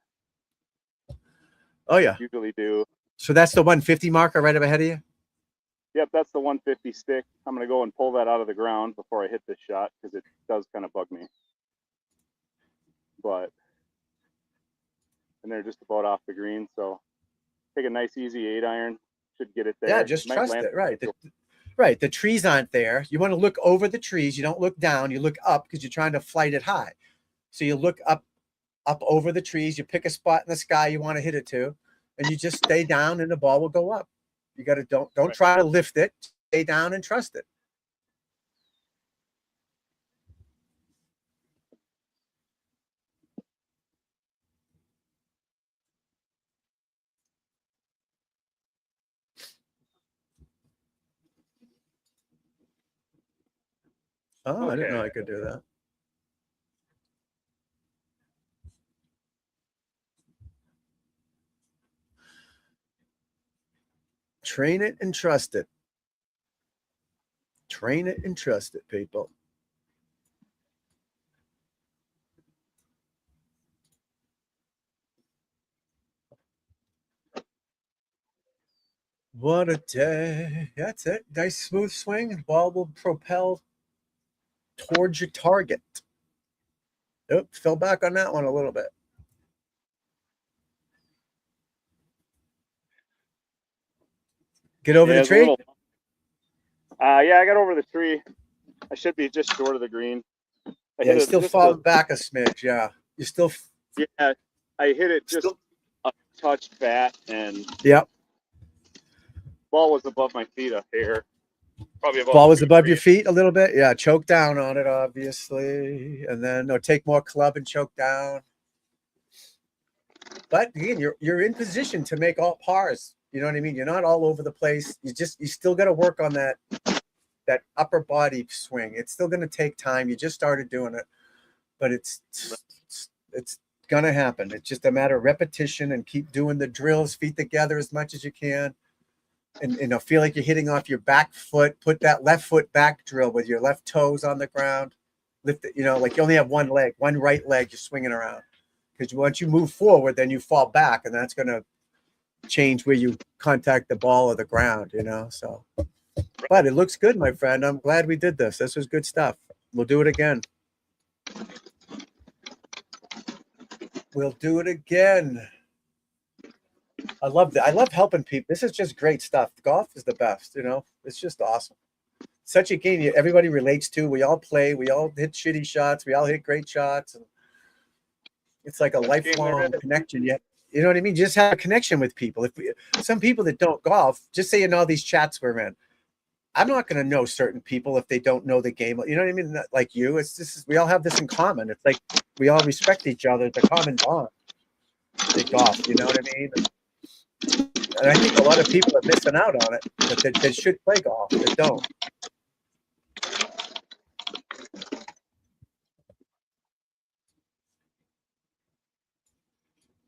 Oh yeah, usually do. So that's the 150 marker right up ahead of you? Yep, that's the 150 stick. I'm going to go and pull that out of the ground before I hit this shot because it does kind of bug me. And they're just about off the green, so take a nice easy 8-iron. Should get it there. Yeah, just trust it. Right. The trees aren't there. You want to look over the trees. You don't look down. You look up because you're trying to flight it high. So you look up over the trees. You pick a spot in the sky you want to hit it to, and you just stay down, and the ball will go up. You got to don't try to lift it. Stay down and trust it. Oh, okay. I didn't know I could do that. Train it and trust it. Train it and trust it, people. What a day. That's it. Nice smooth swing. The ball will propel towards your target. Nope, fell back on that one a little bit. Get over the tree? Yeah, I got over the tree. I should be just short of the green. You still falling back a smidge, yeah. You still... Yeah, I hit it just a touch fat, and... Yep. Ball was above my feet up here. Probably about ball was above your feet a little bit? Yeah, choke down on it, obviously. And then, take more club and choke down. But, again, you're in position to make all pars. You know what I mean? You're not all over the place. You still got to work on that upper body swing. It's still going to take time. You just started doing it, but it's going to happen. It's just a matter of repetition and keep doing the drills, feet together as much as you can. And feel like you're hitting off your back foot. Put that left foot back drill with your left toes on the ground. Lift it, like you only have one leg, one right leg you're swinging around. Because once you move forward, then you fall back, and that's going to change where you contact the ball or the ground, so. But it looks good, my friend. I'm glad we did this. This was good stuff. We'll do it again. We'll do it again. I love that. I love helping people. This is just great stuff. Golf is the best, It's just awesome. Such a game everybody relates to. We all play. We all hit shitty shots. We all hit great shots. And it's like a lifelong connection. You know what I mean? Just have a connection with people. Some people that don't golf, just say in all these chats we're in, I'm not going to know certain people if they don't know the game. You know what I mean? Like you, we all have this in common. It's like we all respect each other. The common bond. They golf. You know what I mean? And I think a lot of people are missing out on it that should play golf that don't.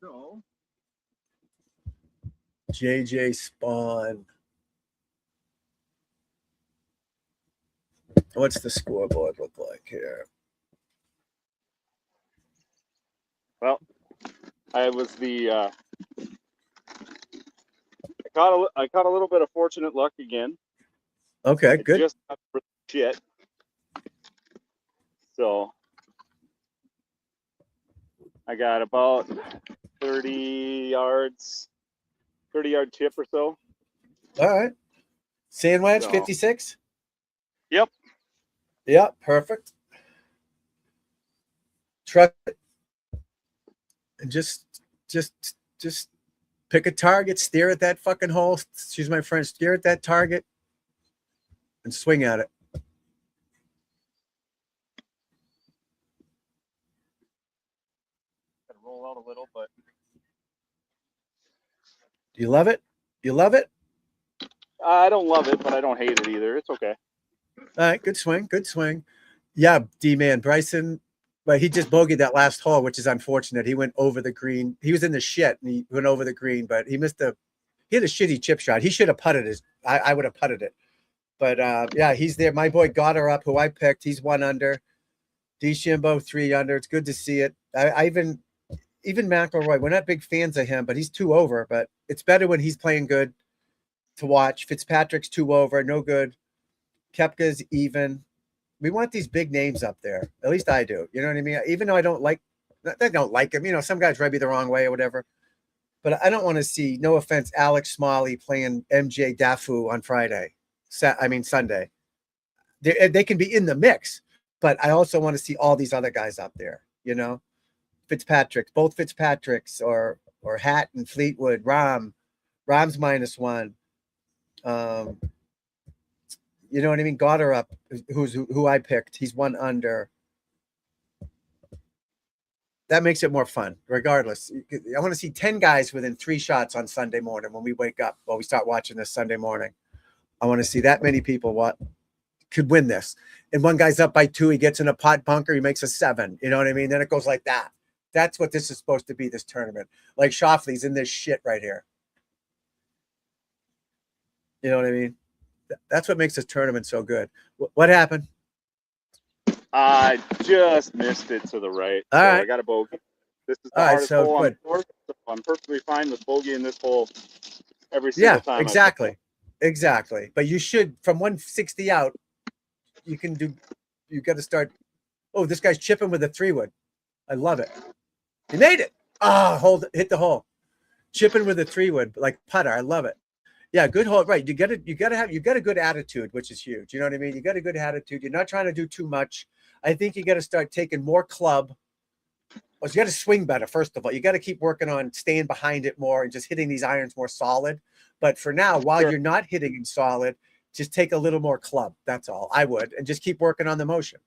So, JJ Spawn. What's the scoreboard look like here? well, I was I caught a little bit of fortunate luck again. Okay, good. Just got the shit. So I got about 30 yard chip or so. All right. Sand wedge, So- 56? Yep. Yep, perfect. Trust it. And just pick a target, stare at that fucking hole. Excuse my French, stare at that target and swing at it. Gotta roll out a little, but Do you love it? You love it? I don't love it, but I don't hate it either. It's okay. All right, good swing, good swing. Yeah, D-man, Bryson, but he just bogeyed that last hole, which is unfortunate. He went over the green. He was in the shit, and he went over the green, but he had a shitty chip shot. He should have putted it. I would have putted it. But, yeah, he's there. My boy got her up, who I picked. He's 1 under. DeChambeau 3 under. It's good to see it. Even McIlroy, we're not big fans of him, but he's 2 over. But it's better when he's playing good to watch. Fitzpatrick's 2 over, no good. Koepka's even. We want these big names up there. At least I do. You know what I mean? Even though I don't like him. You know, some guys rub you the wrong way or whatever. But I don't want to see, no offense, Alex Smalley playing MJ Dafu on Sunday. They can be in the mix, but I also want to see all these other guys up there, you know? Both Fitzpatricks or Hatton, Fleetwood, Rahm's -1. You know what I mean? Goddard up, who I picked. He's 1 under. That makes it more fun, regardless. I want to see 10 guys within 3 shots on Sunday morning when we wake up, we start watching this Sunday morning. I want to see that many people could win this. And one guy's up by 2, he gets in a pot bunker, he makes a 7. You know what I mean? Then it goes like that. That's what this is supposed to be, this tournament. Like Schauffele's in this shit right here. You know what I mean? That's what makes this tournament so good. What happened? I just missed it to the right. All right. I got a bogey. This is the All right, hardest so hole on good. the course. So I'm perfectly fine with bogeying this hole every single time. Exactly. But you should, from 160 out, you got to start. Oh, this guy's chipping with a 3-wood. I love it. He made it. Hit the hole. Chipping with a 3-wood, like putter. I love it. Yeah, good hole. Right. You got a good attitude, which is huge. You know what I mean? You got a good attitude. You're not trying to do too much. I think you got to start taking more club. Well, you got to swing better, first of all. You got to keep working on staying behind it more and just hitting these irons more solid. But for now, while you're not hitting them solid, just take a little more club. That's all. I would. And just keep working on the motion.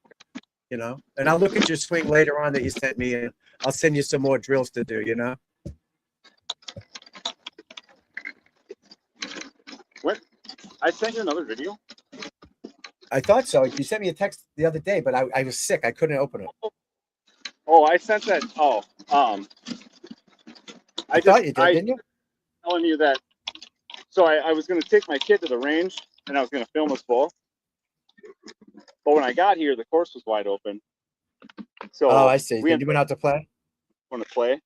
You know? And I'll look at your swing later on that you sent me, and I'll send you some more drills to do, you know? What? I sent you another video. I thought so. You sent me a text the other day, but I was sick. I couldn't open it. Oh, I sent that. Oh, I thought you did, didn't you? Telling you that. So I was going to take my kid to the range, and I was going to film us both. But when I got here, the course was wide open. So I see. We You went out to play? going to play,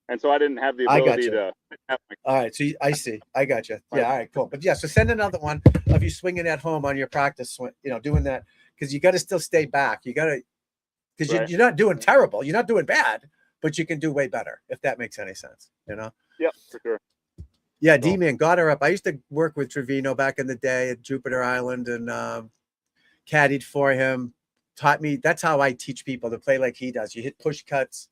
and so I didn't have the I got ability you. to have my. All right. So I see. I got you. Yeah. All right. Cool. But yeah. So send another one of you swinging at home on your practice swing. You know, doing that because you got to still stay back. You got to because Right. you're not doing terrible. You're not doing bad, but you can do way better if that makes any sense. You know. Yep, for sure. Yeah. So- D-Man got her up. I used to work with Trevino back in the day at Jupiter Island and caddied for him. Taught me. That's how I teach people to play like he does. You hit push cuts.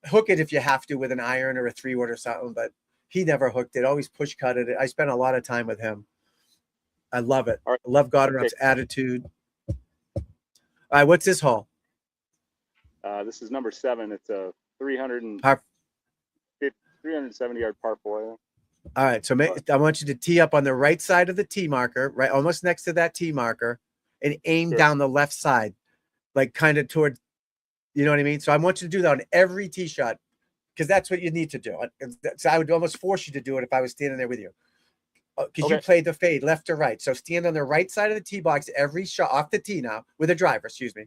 Hook it if you have to with an iron or a 3-wood or something, but he never hooked it. Always push cutted it. I spent a lot of time with him. I love it. All right. I love Gotterup's attitude. All right, what's this hole? This is number 7. It's a 370 yard par 4. All right, so I want you to tee up on the right side of the tee marker, right, almost next to that tee marker, and aim down the left side, like kind of toward, you know what I mean? So I want you to do that on every tee shot, because that's what you need to do. So I would almost force you to do it if I was standing there with you, because you play the fade left to right. So stand on the right side of the tee box every shot off the tee now with a driver, excuse me,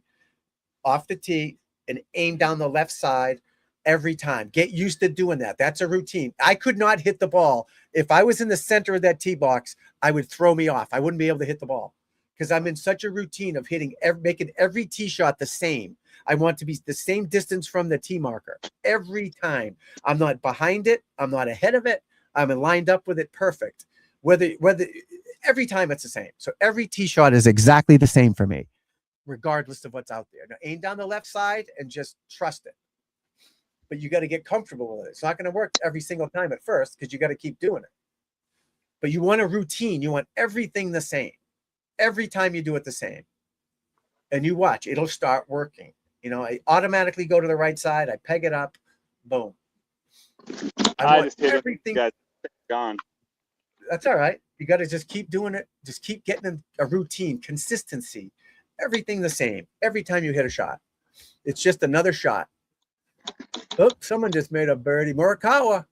off the tee, and aim down the left side every time. Get used to doing that. That's a routine. I could not hit the ball. If I was in the center of that tee box, I would throw me off. I wouldn't be able to hit the ball because I'm in such a routine of making every tee shot the same. I want to be the same distance from the tee marker every time. I'm not behind it. I'm not ahead of it. I'm lined up with it perfect. Whether every time it's the same. So every tee shot is exactly the same for me, regardless of what's out there. Now aim down the left side and just trust it. But you got to get comfortable with it. It's not going to work every single time at first because you got to keep doing it. But you want a routine. You want everything the same. Every time you do it the same. And you watch, it'll start working. You know, I automatically go to the right side. I peg it up. Boom. I just hit everything. Gone. That's all right. You got to just keep doing it. Just keep getting a routine, consistency, everything the same. Every time you hit a shot. It's just another shot. Oh, someone just made a birdie. Morikawa.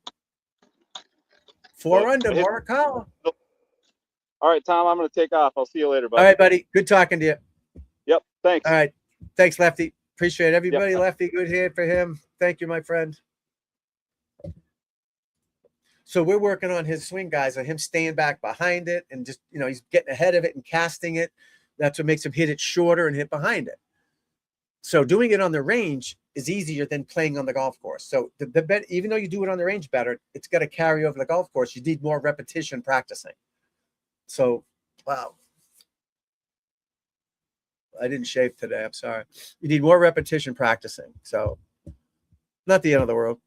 4 under, Morikawa. All right, Tom, I'm going to take off. I'll see you later, buddy. All right, buddy. Good talking to you. Yep, thanks. All right. Thanks, Lefty. Appreciate everybody. Yep. Lefty, good hand for him. Thank you, my friend. So we're working on his swing, guys, on him staying back behind it and just, you know, he's getting ahead of it and casting it. That's what makes him hit it shorter and hit behind it. So doing it on the range is easier than playing on the golf course. So even though you do it on the range better, it's got to carry over the golf course. You need more repetition practicing. So, wow. I didn't shave today. I'm sorry. You need more repetition practicing. So not the end of the world.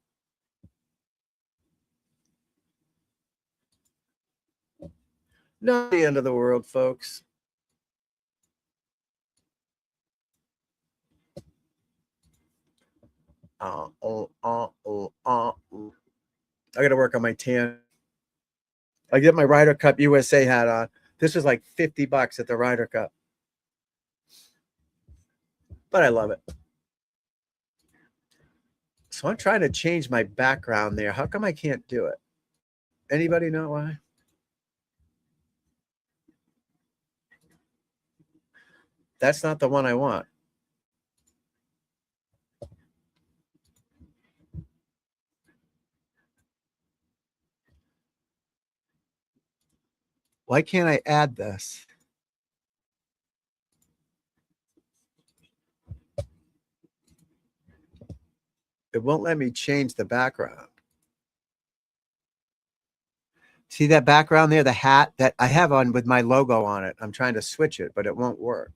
Not the end of the world, folks. I got to work on my tan. I get my Ryder Cup USA hat on. This was like $50 at the Ryder Cup. But I love it. So I'm trying to change my background there. How come I can't do it? Anybody know why? That's not the one I want. Why can't I add this? It won't let me change the background. See that background there, the hat that I have on with my logo on it. I'm trying to switch it, but it won't work.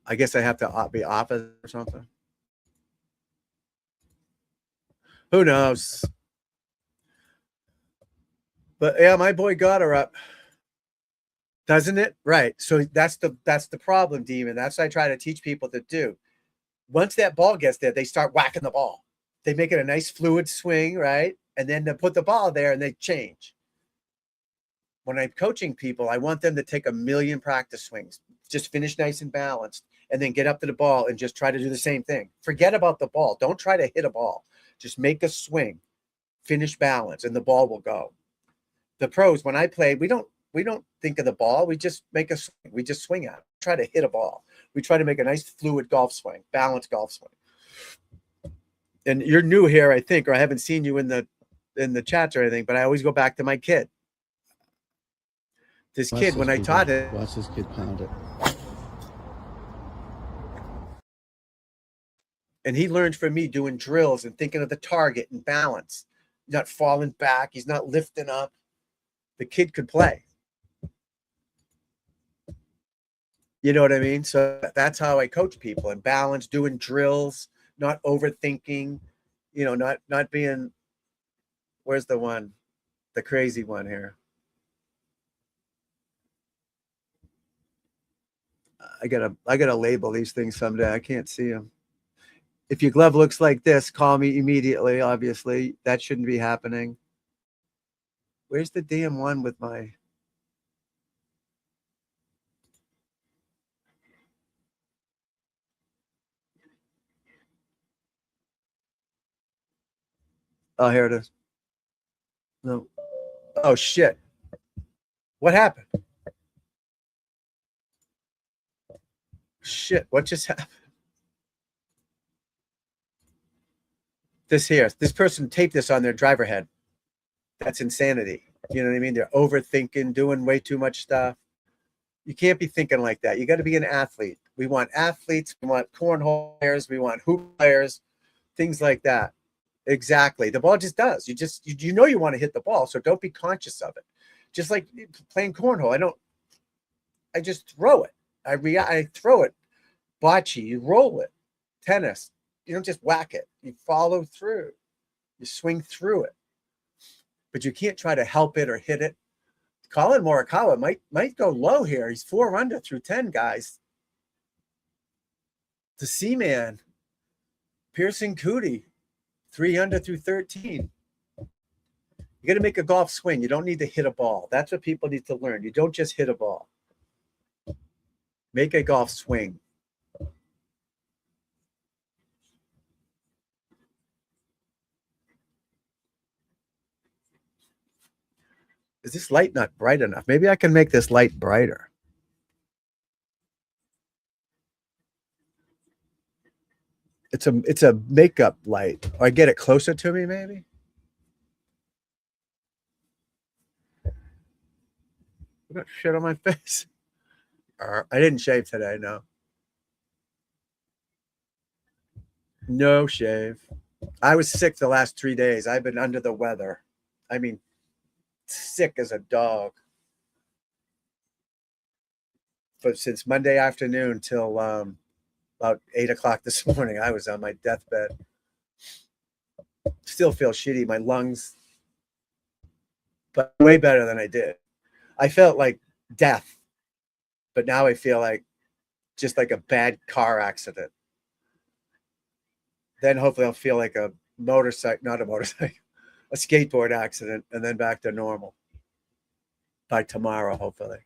I guess I have to be opposite or something. Who knows? But yeah, my boy got her up. Doesn't it? Right. So that's the problem, Demon. That's what I try to teach people to do. Once that ball gets there, they start whacking the ball. They make it a nice fluid swing, right? And then they put the ball there and they change. When I'm coaching people, I want them to take a million practice swings. Just finish nice and balanced and then get up to the ball and just try to do the same thing. Forget about the ball. Don't try to hit a ball. Just make a swing, finish balance, and the ball will go. The pros, when I play, we don't think of the ball. We just make a swing. We just swing at it. Try to hit a ball. We try to make a nice fluid golf swing, balanced golf swing. And you're new here, I think, or I haven't seen you in the chats or anything, but I always go back to my kid. This kid, when I taught it. Watch this kid pound it. And he learned from me doing drills and thinking of the target and balance. He's not falling back. He's not lifting up. The kid could play. You know what I mean? So that's how I coach people, and balance, doing drills, not overthinking, not being, where's the one, the crazy one here? I gotta label these things someday. I can't see them. If your glove looks like this, call me immediately. Obviously, that shouldn't be happening. Where's the damn one with my? Oh, here it is. No. Oh shit. What happened? Shit, what just happened? This person taped this on their driver head. That's insanity. You know what I mean? They're overthinking, doing way too much stuff. You can't be thinking like that. You got to be an athlete. We want athletes. We want cornhole players. We want hoop players, things like that. Exactly. The ball just does. You know you want to hit the ball, so don't be conscious of it. Just like playing cornhole. I just throw it. I throw it. Bocce, you roll it. Tennis, you don't just whack it. You follow through. You swing through it. But you can't try to help it or hit it. Colin Morikawa might go low here. He's 4 under through 10, guys. The Seaman, Pearson Coody, 3 under through 13. You got to make a golf swing. You don't need to hit a ball. That's what people need to learn. You don't just hit a ball. Make a golf swing. Is this light not bright enough? Maybe I can make this light brighter. It's a makeup light. Or I get it closer to me, maybe. I got shit on my face. I didn't shave today, no. No shave. I was sick the last 3 days. I've been under the weather. I mean, sick as a dog. But since Monday afternoon till about 8 o'clock this morning, I was on my deathbed. Still feel shitty. My lungs, but way better than I did. I felt like death, but now I feel like just like a bad car accident. Then hopefully I'll feel like a skateboard accident, and then back to normal by tomorrow, hopefully.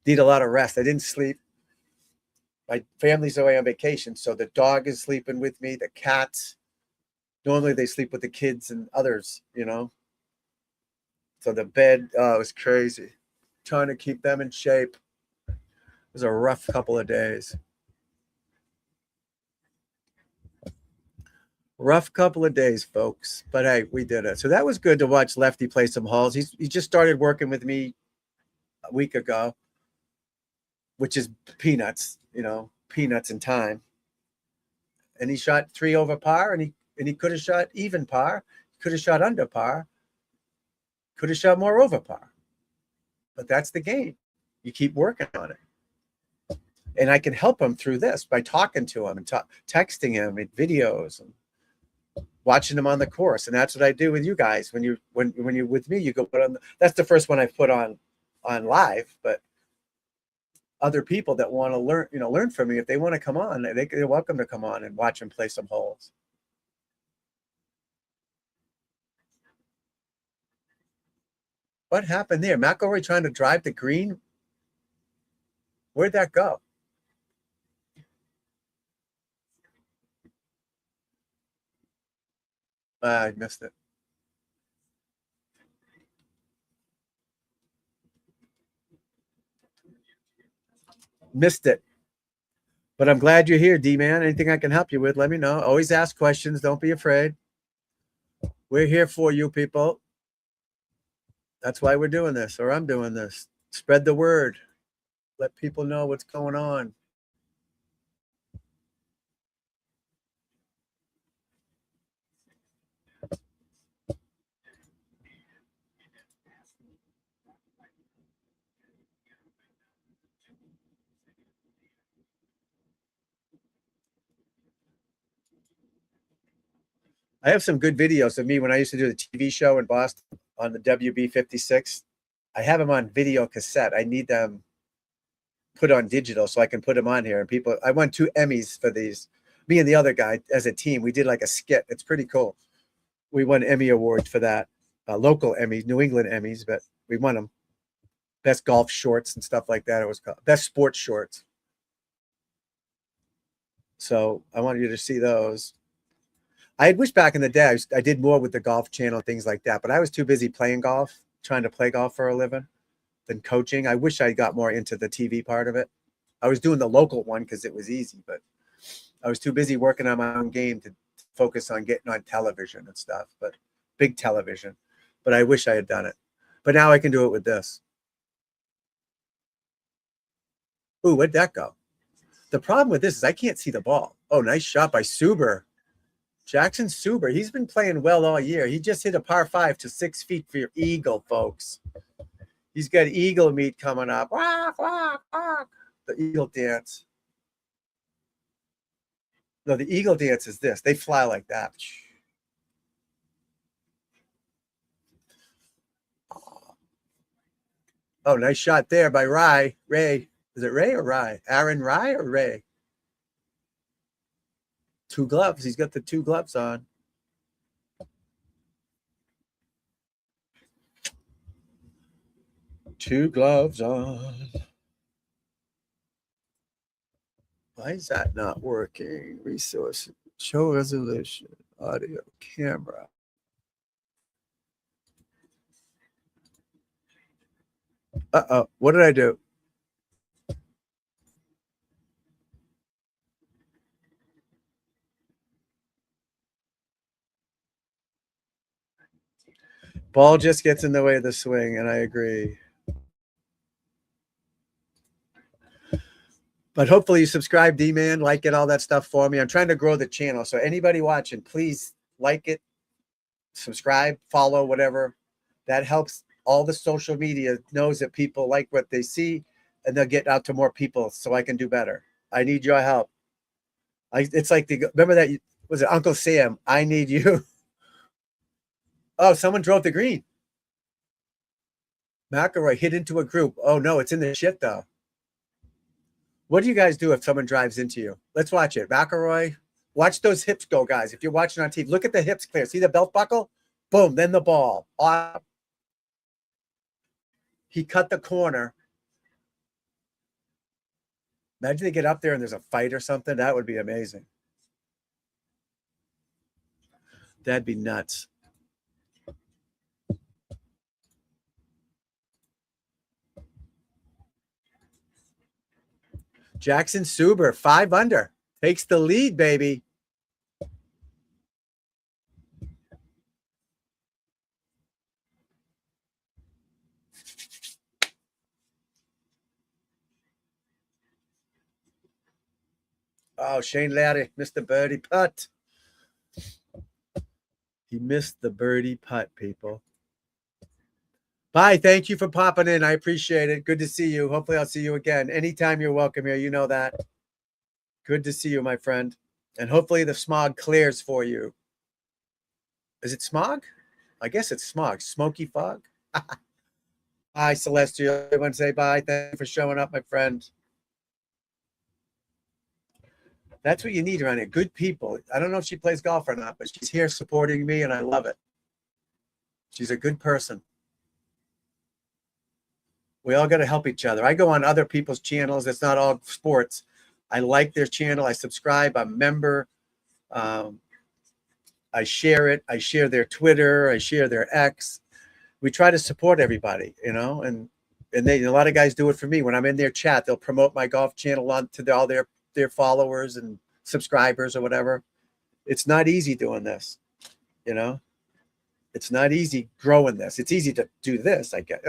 Need a lot of rest. I didn't sleep. My family's away on vacation, so the dog is sleeping with me, the cats. Normally they sleep with the kids and others, So the bed, it was crazy. Trying to keep them in shape. It was a rough couple of days. Rough couple of days, folks. But hey, we did it. So that was good to watch Lefty play some holes. He just started working with me a week ago, which is peanuts, peanuts in time. And he shot 3 over par, and he could have shot even par, could have shot under par, could have shot more over par. But that's the game. You keep working on it. And I can help him through this by talking to him and texting him in videos and watching him on the course. And that's what I do with you guys. When you're with me, you go put on that's the first one I put on live, but other people that want to learn from me, if they want to come on, they're welcome to come on and watch him play some holes. What happened there? McIlroy trying to drive the green? Where'd that go? I missed it. Missed it. But I'm glad you're here, D-Man. Anything I can help you with, let me know. Always ask questions. Don't be afraid. We're here for you, people. That's why we're doing this, or I'm doing this. Spread the word. Let people know what's going on. I have some good videos of me when I used to do the TV show in Boston on the WB56. I have them on video cassette. I need them put on digital so I can put them on here. And people, I won 2 Emmys for these. Me and the other guy as a team, we did like a skit. It's pretty cool. We won Emmy awards for that, local Emmys, New England Emmys, but we won them. Best golf shorts and stuff like that. It was called best sports shorts. So I wanted you to see those. I had wished back in the day I did more with the Golf Channel, things like that, but I was too busy playing golf, trying to play golf for a living, than coaching. I wish I got more into the TV part of it. I was doing the local one because it was easy, but I was too busy working on my own game to focus on getting on television and stuff, but big television. But I wish I had done it. But now I can do it with this. Ooh, where'd that go? The problem with this is I can't see the ball. Oh, nice shot by Suber. Jackson Suber. He's been playing well all year. He just hit a par 5 to 6 feet for your eagle, folks. He's got eagle meet coming up. Wah, wah, wah. The eagle dance. No, the eagle dance is this. They fly like that. Oh, nice shot there by Ray. Is it Ray or Rye? Aaron Rye or Ray? 2 gloves. He's got the 2 gloves on. Two gloves on. Why is that not working? Resources, show resolution, audio, camera. Uh-oh, what did I do? Ball just gets in the way of the swing, and I agree. But hopefully you subscribe, D-Man, like it, all that stuff for me. I'm trying to grow the channel. So anybody watching, please like it, subscribe, follow, whatever. That helps all the social media knows that people like what they see, and they'll get out to more people so I can do better. I need your help. It's like remember that, was it Uncle Sam? I need you. Oh, someone drove the green. McElroy hit into a group. Oh, no, it's in the shit, though. What do you guys do if someone drives into you? Let's watch it. McElroy, watch those hips go, guys. If you're watching on TV, look at the hips clear. See the belt buckle? Boom, then the ball. He cut the corner. Imagine they get up there and there's a fight or something. That would be amazing. That'd be nuts. Jackson Suber, 5 under. Takes the lead, baby. Oh, Shane Lowry missed the birdie putt. He missed the birdie putt, people. Bye. Thank you for popping in. I appreciate it. Good to see you. Hopefully I'll see you again. Anytime you're welcome here. You know that. Good to see you, my friend. And hopefully the smog clears for you. Is it smog? I guess it's smog. Smoky fog. Hi, Celestial. Everyone say bye. Thank you for showing up, my friend. That's what you need around here. Good people. I don't know if she plays golf or not, but she's here supporting me, and I love it. She's a good person. We all got to help each other. I go on other people's channels. It's not all sports. I like their channel. I subscribe. I'm a member. I share it. I share their Twitter. I share their X. We try to support everybody, you know, and they, a lot of guys do it for me. When I'm in their chat, they'll promote my golf channel on to all their followers and subscribers or whatever. It's not easy doing this, you know. It's not easy growing this. It's easy to do this, I guess.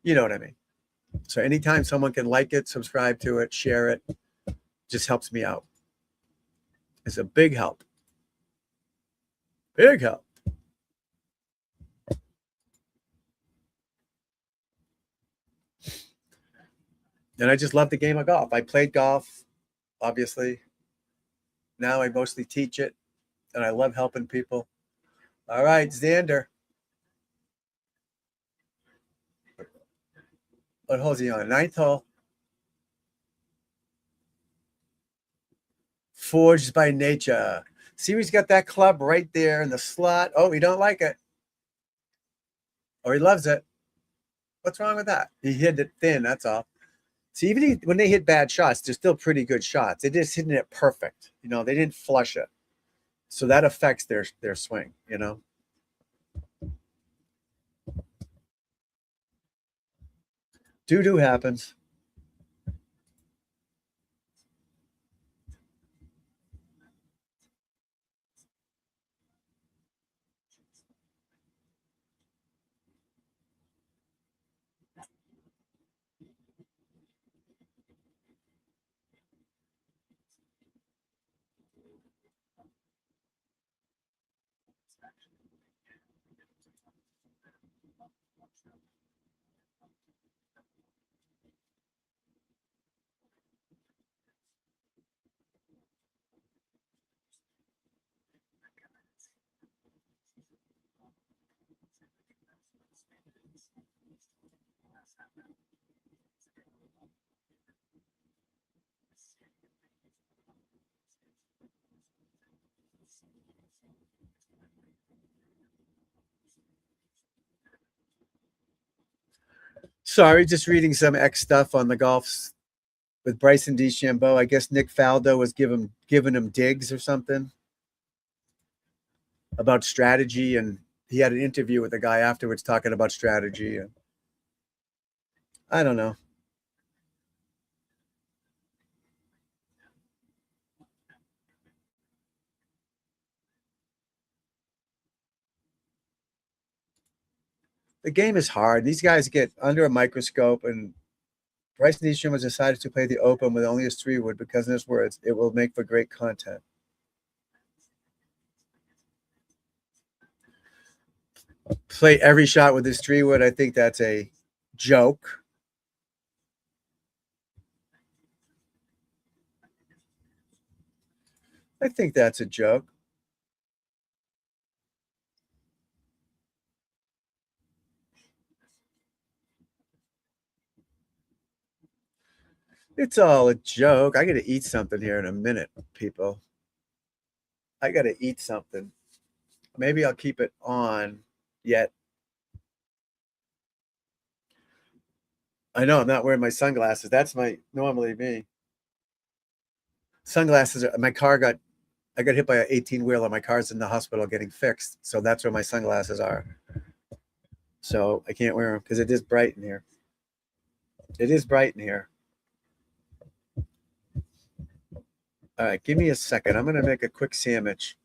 You know what I mean? So anytime someone can like it, subscribe to it, share it, just helps me out. It's a big help. Big help. And I just love the game of golf. I played golf, obviously. Now I mostly teach it. and I love helping people. All right, Xander. What hole's he on? 9th hole. Forged by nature. See, he's got that club right there in the slot. Oh, he don't like it. Or he loves it. What's wrong with that? He hit it thin, that's all. See, even when they hit bad shots, they're still pretty good shots. They just hitting it perfect. You know, they didn't flush it. So that affects their swing, you know. Doo-doo happens. Sorry, just reading some X stuff on the golfs with Bryson DeChambeau. I guess Nick Faldo was giving him digs or something about strategy, and he had an interview with a guy afterwards talking about strategy. And I don't know. The game is hard. These guys get under a microscope, and Bryson DeChambeau has decided to play the Open with only his 3-wood because, in his words, it will make for great content. Play every shot with his 3-wood. I think that's a joke. I think that's a joke. It's all a joke. I got to eat something here in a minute, people. I got to eat something. Maybe I'll keep it on yet. I know I'm not wearing my sunglasses. That's normally me. Sunglasses are, I got hit by an 18-wheeler. My car's in the hospital getting fixed. So that's where my sunglasses are. So I can't wear them because it is bright in here. It is bright in here. All right, give me a second. I'm going to make a quick sandwich.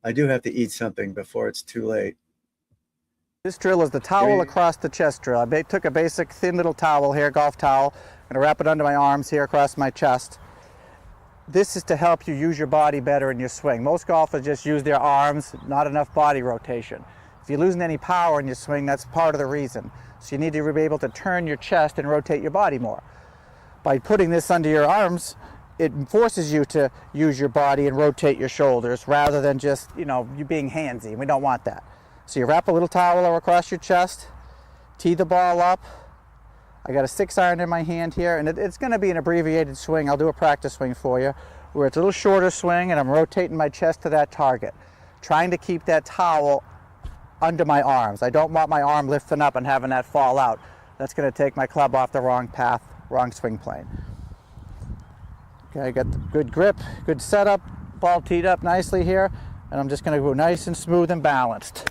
I do have to eat something before it's too late. This drill is the towel across the chest drill. I took a basic thin little towel here, golf towel, and I wrap it under my arms here across my chest. This is to help you use your body better in your swing. Most golfers just use their arms, not enough body rotation. If you're losing any power in your swing, that's part of the reason. So you need to be able to turn your chest and rotate your body more. By putting this under your arms, it forces you to use your body and rotate your shoulders rather than just, you being handsy. We don't want that. So you wrap a little towel across your chest, tee the ball up. I got a 6-iron in my hand here, and it's going to be an abbreviated swing. I'll do a practice swing for you, where it's a little shorter swing, and I'm rotating my chest to that target, trying to keep that towel under my arms. I don't want my arm lifting up and having that fall out. That's going to take my club off the wrong path, wrong swing plane. Okay, I got the good grip, good setup, ball teed up nicely here, and I'm just going to go nice and smooth and balanced.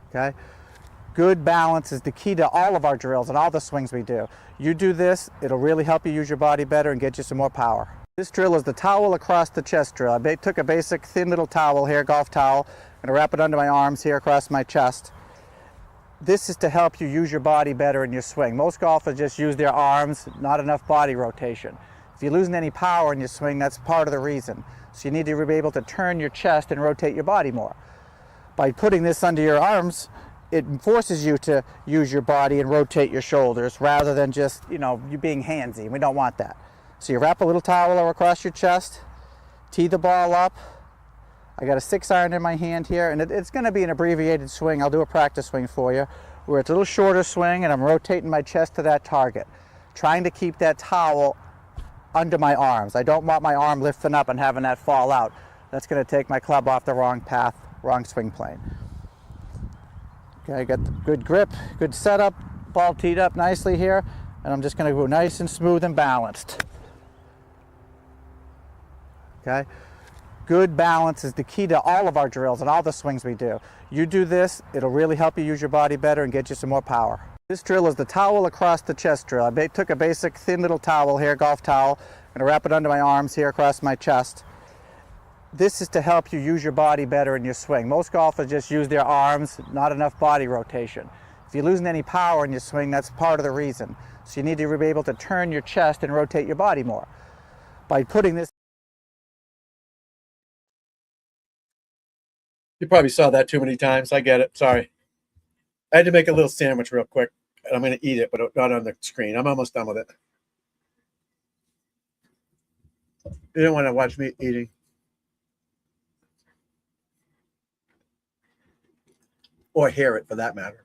Okay, good balance is the key to all of our drills and all the swings we do. You do this, it'll really help you use your body better and get you some more power. This drill is the towel across the chest drill. I took a basic thin little towel here, golf towel, and I wrap it under my arms here across my chest. This is to help you use your body better in your swing. Most golfers just use their arms, not enough body rotation. If you're losing any power in your swing, that's part of the reason. So you need to be able to turn your chest and rotate your body more. By putting this under your arms, it forces you to use your body and rotate your shoulders rather than just, you know, you being handsy. We don't want that. So you wrap a little towel across your chest, tee the ball up. I got a 6-iron in my hand here, and it's going to be an abbreviated swing. I'll do a practice swing for you, where it's a little shorter swing, and I'm rotating my chest to that target, trying to keep that towel under my arms. I don't want my arm lifting up and having that fall out. That's going to take my club off the wrong path, wrong swing plane. Okay, I got the good grip, good setup, ball teed up nicely here, and I'm just going to go nice and smooth and balanced. Okay. Good balance is the key to all of our drills and all the swings we do. You do this, it'll really help you use your body better and get you some more power. This drill is the towel across the chest drill. I took a basic thin little towel here, golf towel, and I wrap it under my arms here across my chest. This is to help you use your body better in your swing. Most golfers just use their arms, not enough body rotation. If you're losing any power in your swing, that's part of the reason. So you need to be able to turn your chest and rotate your body more. By putting this You probably saw that too many times. I get it. Sorry. I had to make a little sandwich real quick, and I'm going to eat it, but not on the screen. I'm almost done with it. You don't want to watch me eating. Or hear it, for that matter.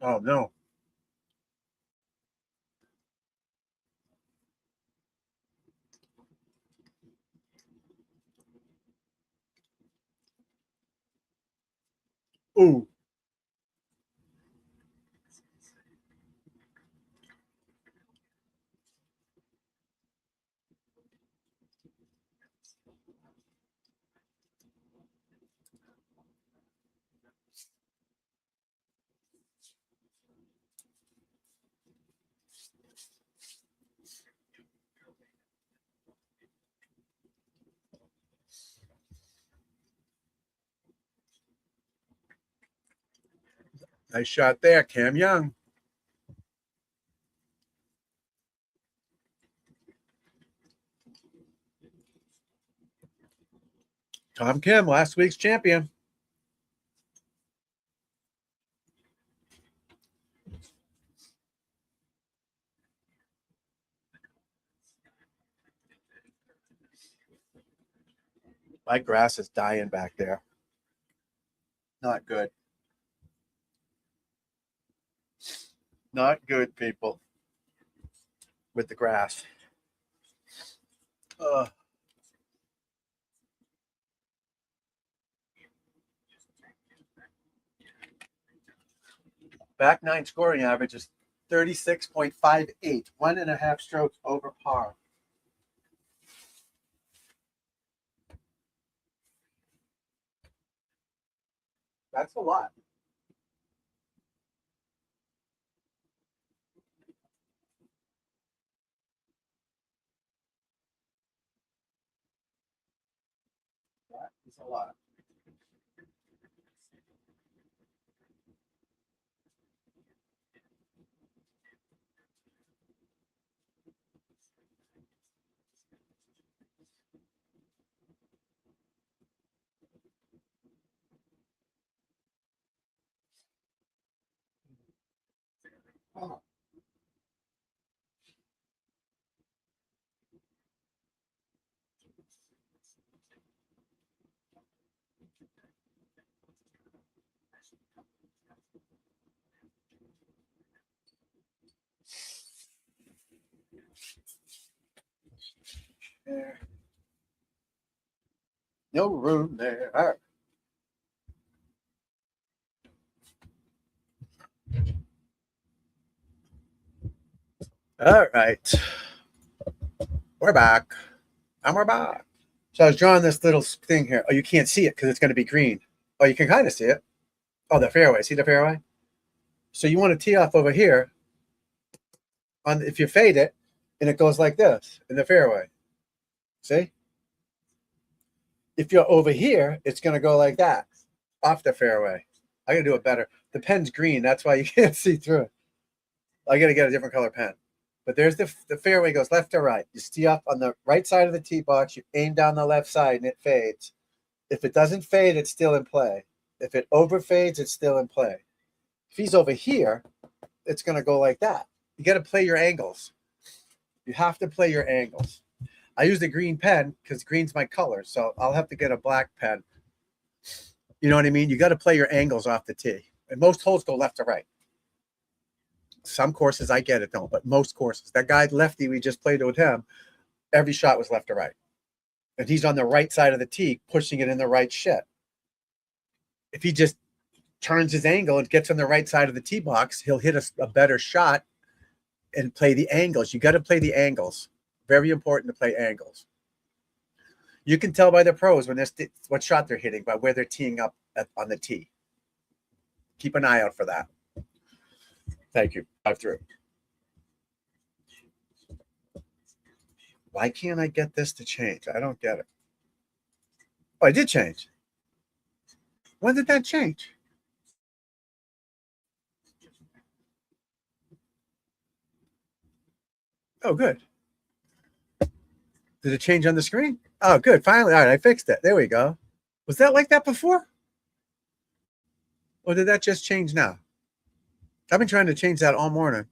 Oh, no. Ooh. Nice shot there, Cam Young. Tom Kim, last week's champion. My grass is dying back there. Not good. Not good, people. With the grass. Back nine scoring average is 36.58, 1.5 strokes over par. That's a lot. That is a lot. Oh. There. No room there. All right. All right. We're back. And we're back. So I was drawing this little thing here. Oh, you can't see it because it's going to be green. Oh, you can kind of see it. Oh, the fairway. See the fairway? So you want to tee off over here. If you fade it, and it goes like this in the fairway. See? If you're over here, it's going to go like that off the fairway. I got to do it better. The pen's green. That's why you can't see through it. I got to get a different color pen. But there's the fairway goes left to right. You tee up on the right side of the tee box. You aim down the left side, and it fades. If it doesn't fade, it's still in play. If it overfades, it's still in play. If he's over here, it's going to go like that. You got to play your angles. You have to play your angles. I use the green pen because green's my color, so I'll have to get a black pen. You know what I mean? You got to play your angles off the tee. And most holes go left to right. Some courses, I get it, don't, but most courses. That guy, Lefty, we just played with him, every shot was left to right. And he's on the right side of the tee, pushing it in the right shit. If he just turns his angle and gets on the right side of the tee box, he'll hit a better shot and play the angles. You got to play the angles. Very important to play angles. You can tell by the pros when what shot they're hitting by where they're teeing up on the tee. Keep an eye out for that. Thank you. 5-3. Why can't I get this to change? I don't get it. Oh, I did change. When did that change? Oh, good. Did it change on the screen? Oh, good. Finally. All right, I fixed it. There we go. Was that like that before? Or did that just change now? I've been trying to change that all morning.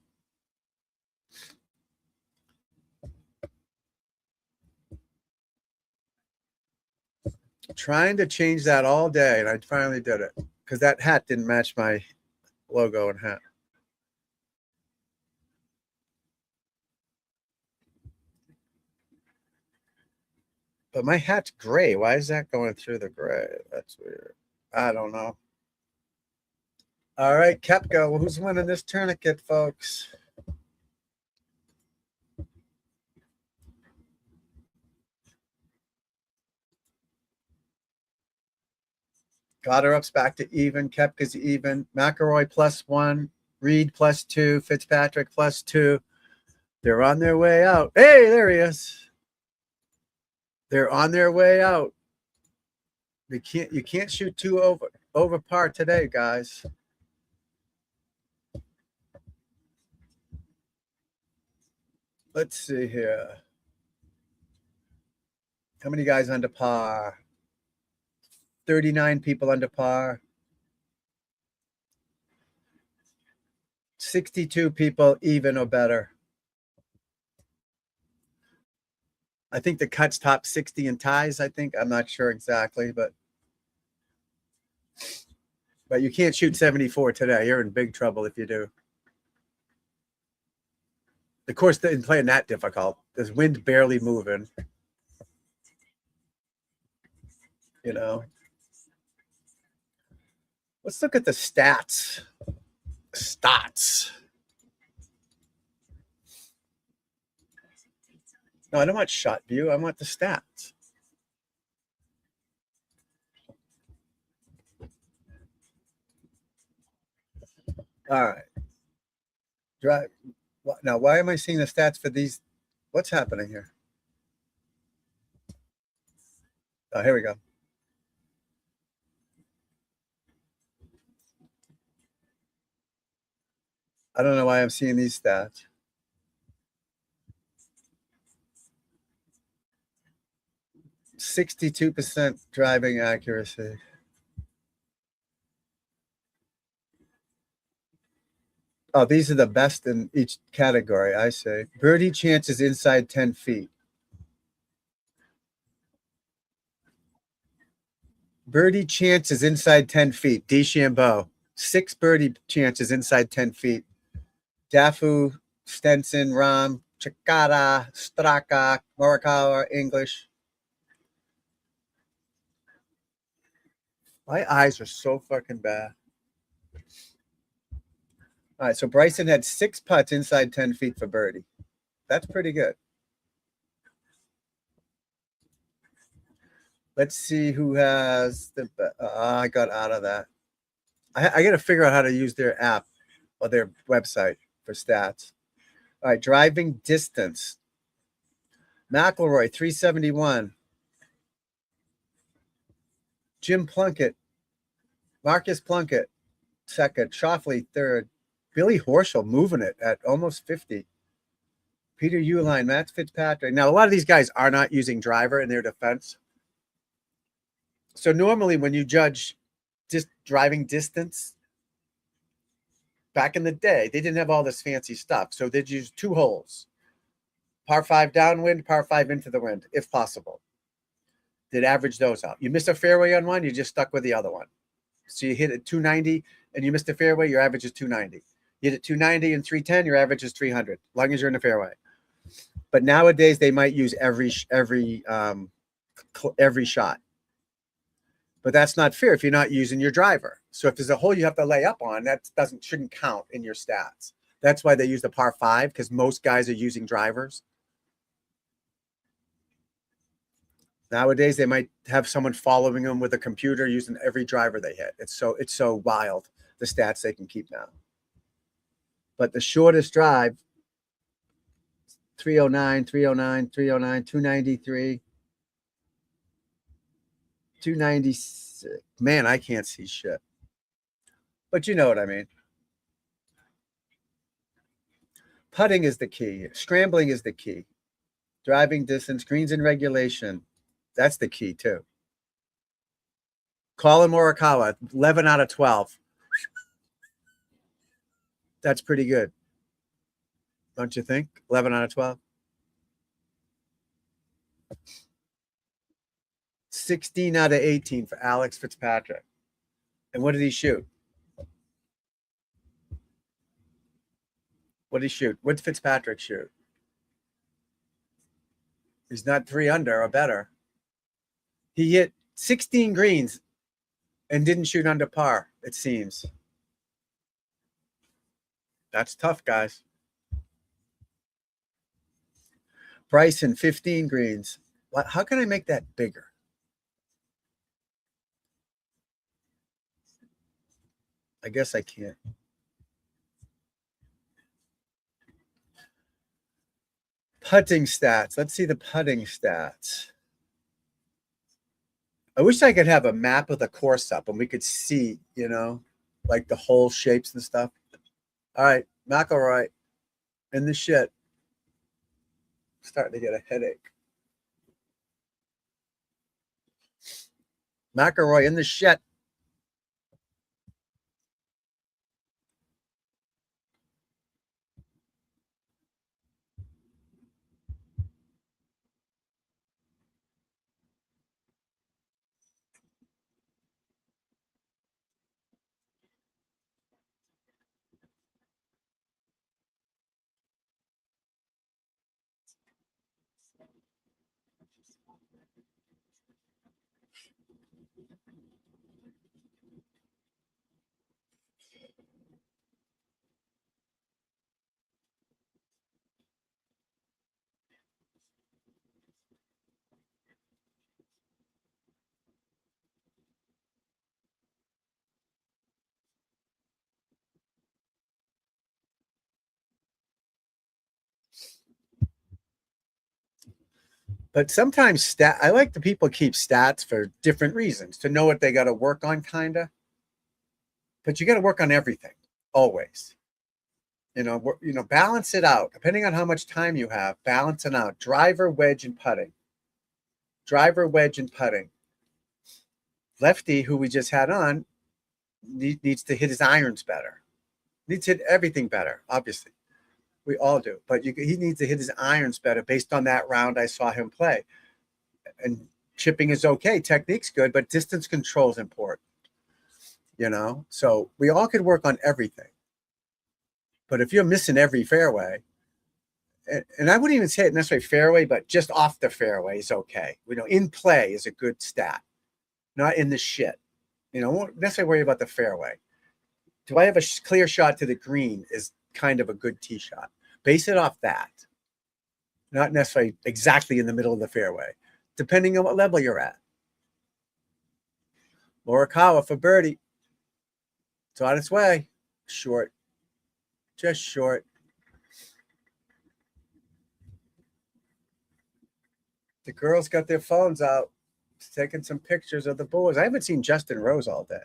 Trying to change that all day, and I finally did it because that hat didn't match my logo and hat. But my hat's gray. Why is that going through the gray? That's weird. I don't know. All right, Kepka. Well, who's winning this tourniquet, folks? Goddard's back to even. Kepka's even. McIlroy +1. Reed +2. Fitzpatrick +2. They're on their way out. Hey, there he is. They're on their way out. You can't shoot two over par today, guys. Let's see here. How many guys under par? 39 people under par. 62 people even or better. I think the cuts top 60 in ties, I think. I'm not sure exactly, but you can't shoot 74 today. You're in big trouble if you do. The course didn't play that difficult. There's wind barely moving. You know. Let's look at the stats. No, I don't want shot view. I want the stats. All right. Drive. Now, why am I seeing the stats for these? What's happening here? Oh, here we go. I don't know why I'm seeing these stats. %62 driving accuracy. Oh, these are the best in each category, I say. Birdie chances inside 10 feet. Birdie chances inside 10 feet. DeChambeau. 6 birdie chances inside 10 feet. Dafu, Stenson, Rahm, Chikara, Straka, Morikawa, English. My eyes are so fucking bad. All right, so Bryson had 6 putts inside 10 feet for birdie. That's pretty good. Let's see who has the. I got out of that. I got to figure out how to use their app or their website for stats. All right, driving distance. McIlroy 371. Jim Plunkett, Marcus Plunkett, second. Schauffele, third. Billy Horschel moving it at almost 50. Peter Uihlein, Matt Fitzpatrick. Now, a lot of these guys are not using driver in their defense. So normally when you judge just driving distance, back in the day, they didn't have all this fancy stuff. So they'd use 2 holes, par 5 downwind, par 5 into the wind, if possible. They'd average those out. You miss a fairway on one, you just stuck with the other one. So you hit at 290 and you missed a fairway, your average is 290. You hit at 290 and 310, your average is 300, as long as you're in the fairway. But nowadays they might use every shot. But that's not fair if you're not using your driver. So if there's a hole you have to lay up on, that shouldn't count in your stats. That's why they use the par 5, because most guys are using drivers. Nowadays, they might have someone following them with a computer using every driver they hit. It's so wild, the stats they can keep now. But the shortest drive, 309, 309, 309, 293, 296. Man, I can't see shit. But you know what I mean. Putting is the key. Scrambling is the key. Driving distance, greens in regulation. That's the key too. Colin Morikawa, 11 out of 12. That's pretty good. Don't you think? 11 out of 12. 16 out of 18 for Alex Fitzpatrick. And what did he shoot? What did he shoot? What did Fitzpatrick shoot? He's not 3 under or better. He hit 16 greens and didn't shoot under par, it seems. That's tough, guys. Bryson, 15 greens. How can I make that bigger? I guess I can't. Putting stats. Let's see the putting stats. I wish I could have a map of the course up and we could see, like the hole shapes and stuff. All right, McIlroy in the shit. Starting to get a headache. McIlroy in the shit. But sometimes I like the people keep stats for different reasons, to know what they got to work on, kind of. But you got to work on everything, always. Balance it out. Depending on how much time you have, balance it out. Driver, wedge, and putting. Driver, wedge, and putting. Lefty, who we just had on, needs to hit his irons better. Needs to hit everything better, obviously. We all do. But he needs to hit his irons better based on that round I saw him play. And chipping is okay. Technique's good, but distance control is important. So we all could work on everything. But if you're missing every fairway, and I wouldn't even say it necessarily fairway, but just off the fairway is okay. In play is a good stat, not in the shit. Won't necessarily worry about the fairway. Do I have a clear shot to the green is kind of a good tee shot. Base it off that. Not necessarily exactly in the middle of the fairway, depending on what level you're at. Morikawa for birdie. It's on its way. Short. Just short. The girls got their phones out, taking some pictures of the boys. I haven't seen Justin Rose all day.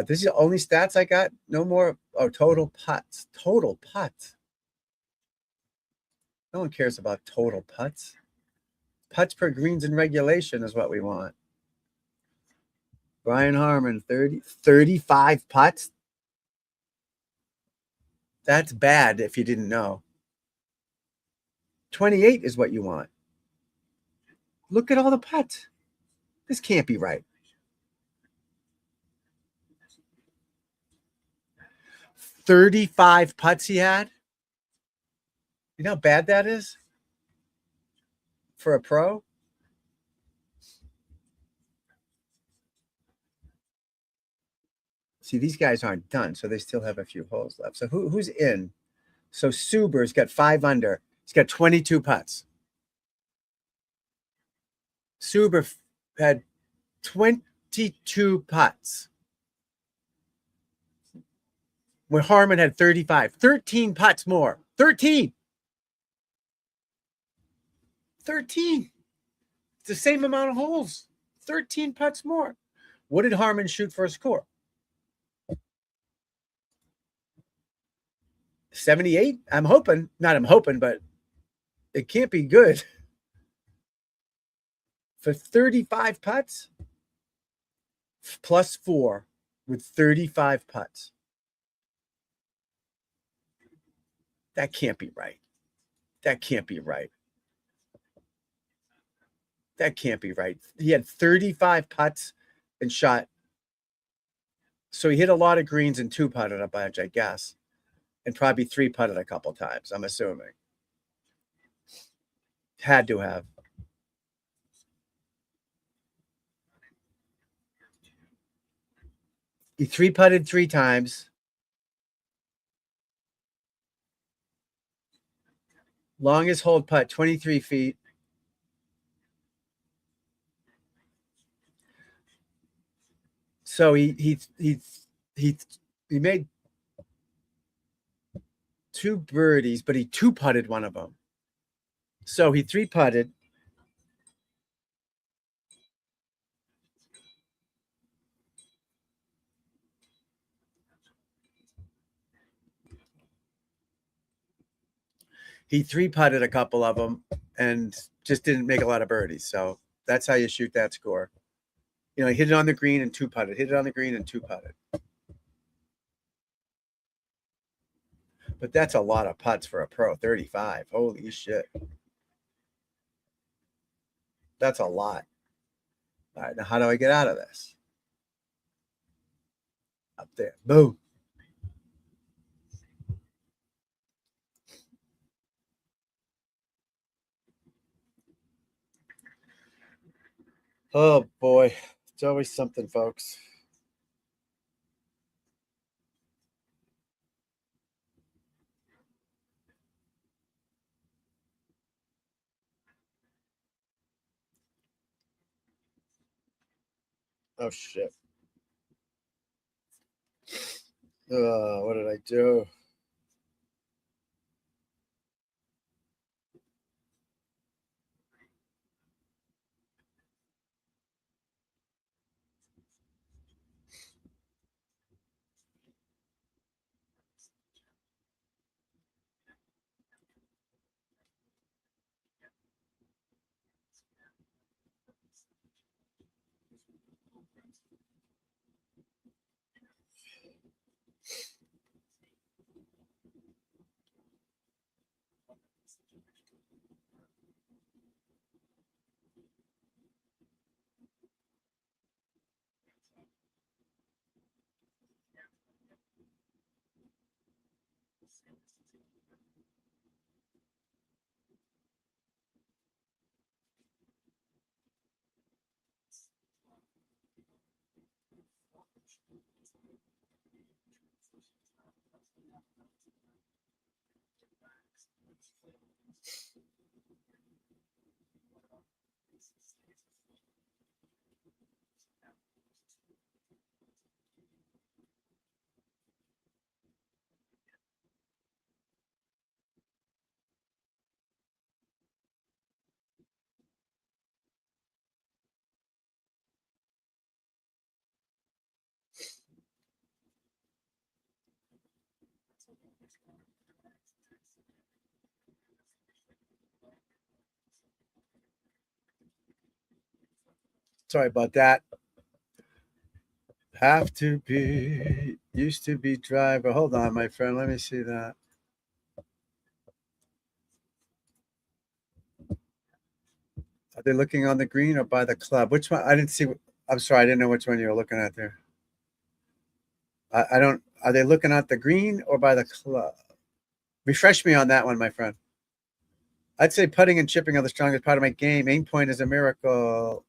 This is the only stats I got. No more. Oh, total putts. Total putts. No one cares about total putts. Putts per greens in regulation is what we want. Brian Harman, 35 putts. That's bad if you didn't know. 28 is what you want. Look at all the putts. This can't be right. 35 putts he had. You know how bad that is for a pro? See, these guys aren't done, so they still have a few holes left. So who's in? So Suber's got 5 under. He's got 22 putts. Suber had 22 putts, where Harman had 35. 13 putts more. 13. 13. It's the same amount of holes. 13 putts more. What did Harman shoot for a score? 78? I'm hoping. Not I'm hoping, but it can't be good. For 35 putts, plus 4 with 35 putts. That can't be right. That can't be right. That can't be right. He had 35 putts and shot. So he hit a lot of greens and 2 putted a bunch, I guess. And probably 3 putted a couple times, I'm assuming. Had to have. He 3 putted 3 times. Longest hold putt, 23 feet. So he made 2 birdies, but he 2 putted one of them. So he 3 putted. He 3 putted a couple of them and just didn't make a lot of birdies. So that's how you shoot that score. You know, he hit it on the green and 2 putted. Hit it on the green and 2 putted. But that's a lot of putts for a pro. 35. Holy shit. That's a lot. All right, now how do I get out of this? Up there. Boom. Oh boy. It's always something, folks. Oh shit. What did I do? Sorry about that. Have to be, used to be driver. Hold on, my friend. Let me see that. Are they looking on the green or by the club? Which one? I didn't see. I'm sorry. I didn't know which one you were looking at there. I don't. Are they looking at the green or by the club? Refresh me on that one, my friend. I'd say putting and chipping are the strongest part of my game. Aim point is a miracle.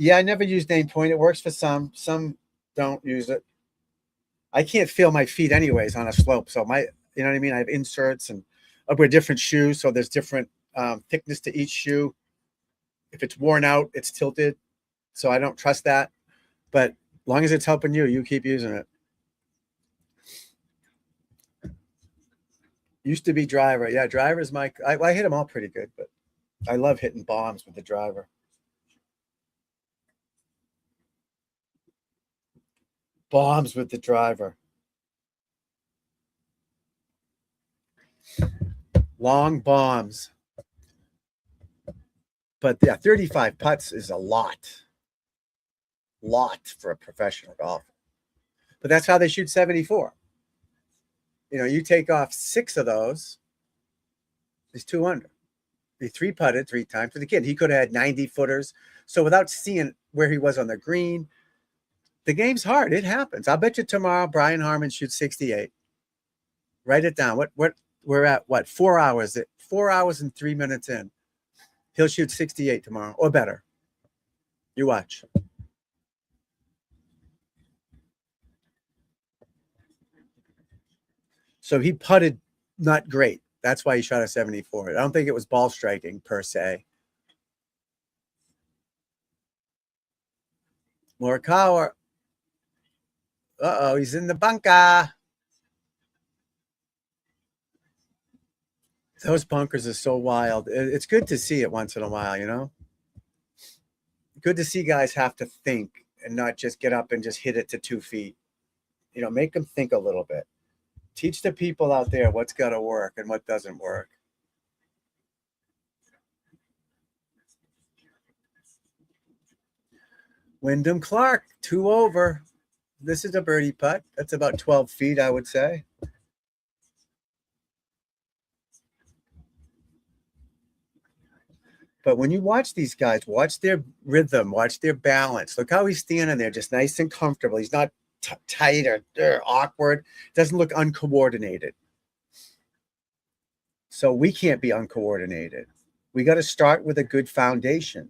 Yeah, I never used aim point. It works for some. Some don't use it. I can't feel my feet anyways on a slope. So you know what I mean? I have inserts and I wear different shoes. So there's different thickness to each shoe. If it's worn out, it's tilted. So I don't trust that. But as long as it's helping you, you keep using it. Used to be driver. Yeah, driver's I hit them all pretty good, but I love hitting bombs with the driver. Bombs with the driver. Long bombs. But yeah, 35 putts is a lot. Lot for a professional golfer. But that's how they shoot 74. You know, you take off 6 of those, it's 2 under. He 3-putted 3 times for the kid. He could have had 90 footers. So without seeing where he was on the green, the game's hard. It happens. I'll bet you tomorrow Brian Harman shoots 68. Write it down. What we're at? What 4 hours? 4 hours and 3 minutes in. He'll shoot 68 tomorrow or better. You watch. So he putted not great. That's why he shot a 74. I don't think it was ball striking per se. Morikawa. Uh-oh, he's in the bunker. Those bunkers are so wild. It's good to see it once in a while, you know? Good to see guys have to think and not just get up and just hit it to 2 feet. You know, make them think a little bit. Teach the people out there what's got to work and what doesn't work. Wyndham Clark, 2 over. This is a birdie putt. That's about 12 feet, I would say. But when you watch these guys, watch their rhythm, watch their balance. Look how he's standing there, just nice and comfortable. He's not tight or awkward. Doesn't look uncoordinated. So we can't be uncoordinated. We got to start with a good foundation.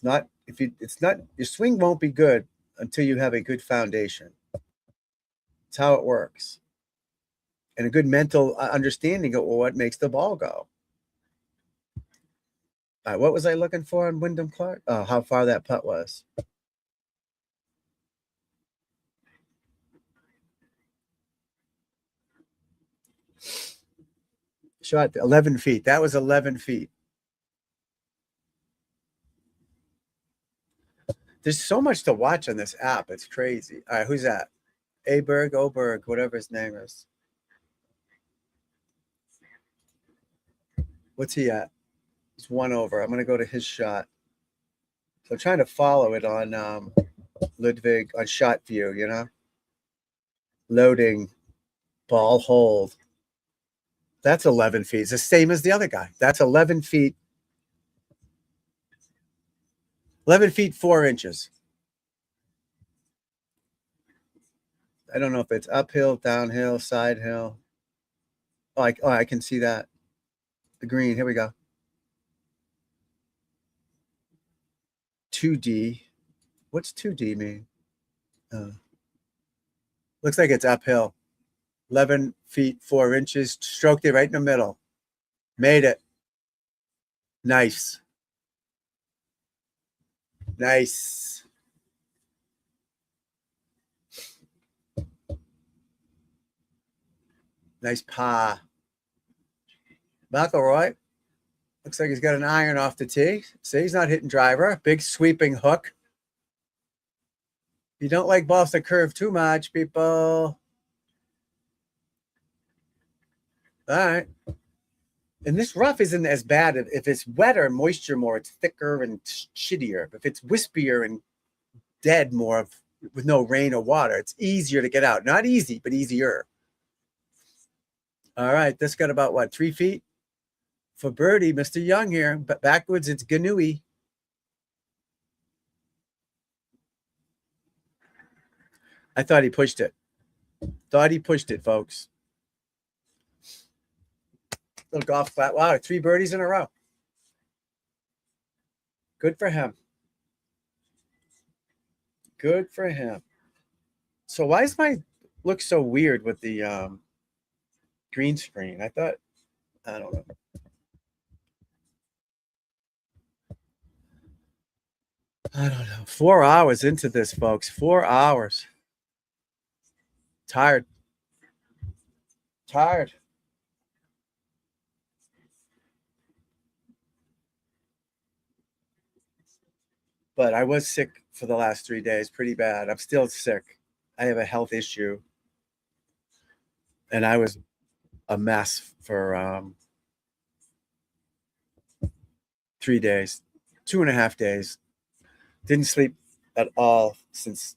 Your swing won't be good until you have a good foundation. That's how it works. And a good mental understanding of what makes the ball go. All right, what was I looking for on Wyndham Clark? Oh, how far that putt was. Shot 11 feet. That was 11 feet. There's so much to watch on this app. It's crazy. All right, who's that? Oberg, whatever his name is. What's he at? He's 1 over. I'm going to go to his shot. So I'm trying to follow it on Ludwig on shot view, you know? Loading, ball hold. That's 11 feet. It's the same as the other guy. That's 11 feet. 11 feet, 4 inches. I don't know if it's uphill, downhill, side hill. Oh, I can see that. The green. Here we go. 2D. What's 2D mean? Looks like it's uphill. 11 feet, 4 inches. Stroked it right in the middle. Made it. Nice. Nice. Nice par. McIlroy. Looks like he's got an iron off the tee. See, he's not hitting driver. Big sweeping hook. You don't like balls to curve too much, people. All right. And this rough isn't as bad. If it's wetter, moisture more, it's thicker and shittier. If it's wispier and dead more with no rain or water, it's easier to get out. Not easy, but easier. All right, this got about what, 3 feet? For birdie, Mr. Young here. But backwards, it's Ganui. I thought he pushed it. Thought he pushed it, folks. Little golf flat. Wow, 3 birdies in a row. Good for him. Good for him. So why is my look so weird with the green screen? I don't know. I don't know. 4 hours into this, folks. 4 hours. Tired. But I was sick for the last 3 days, pretty bad. I'm still sick. I have a health issue. And I was a mess for 3 days, 2.5 days. Didn't sleep at all since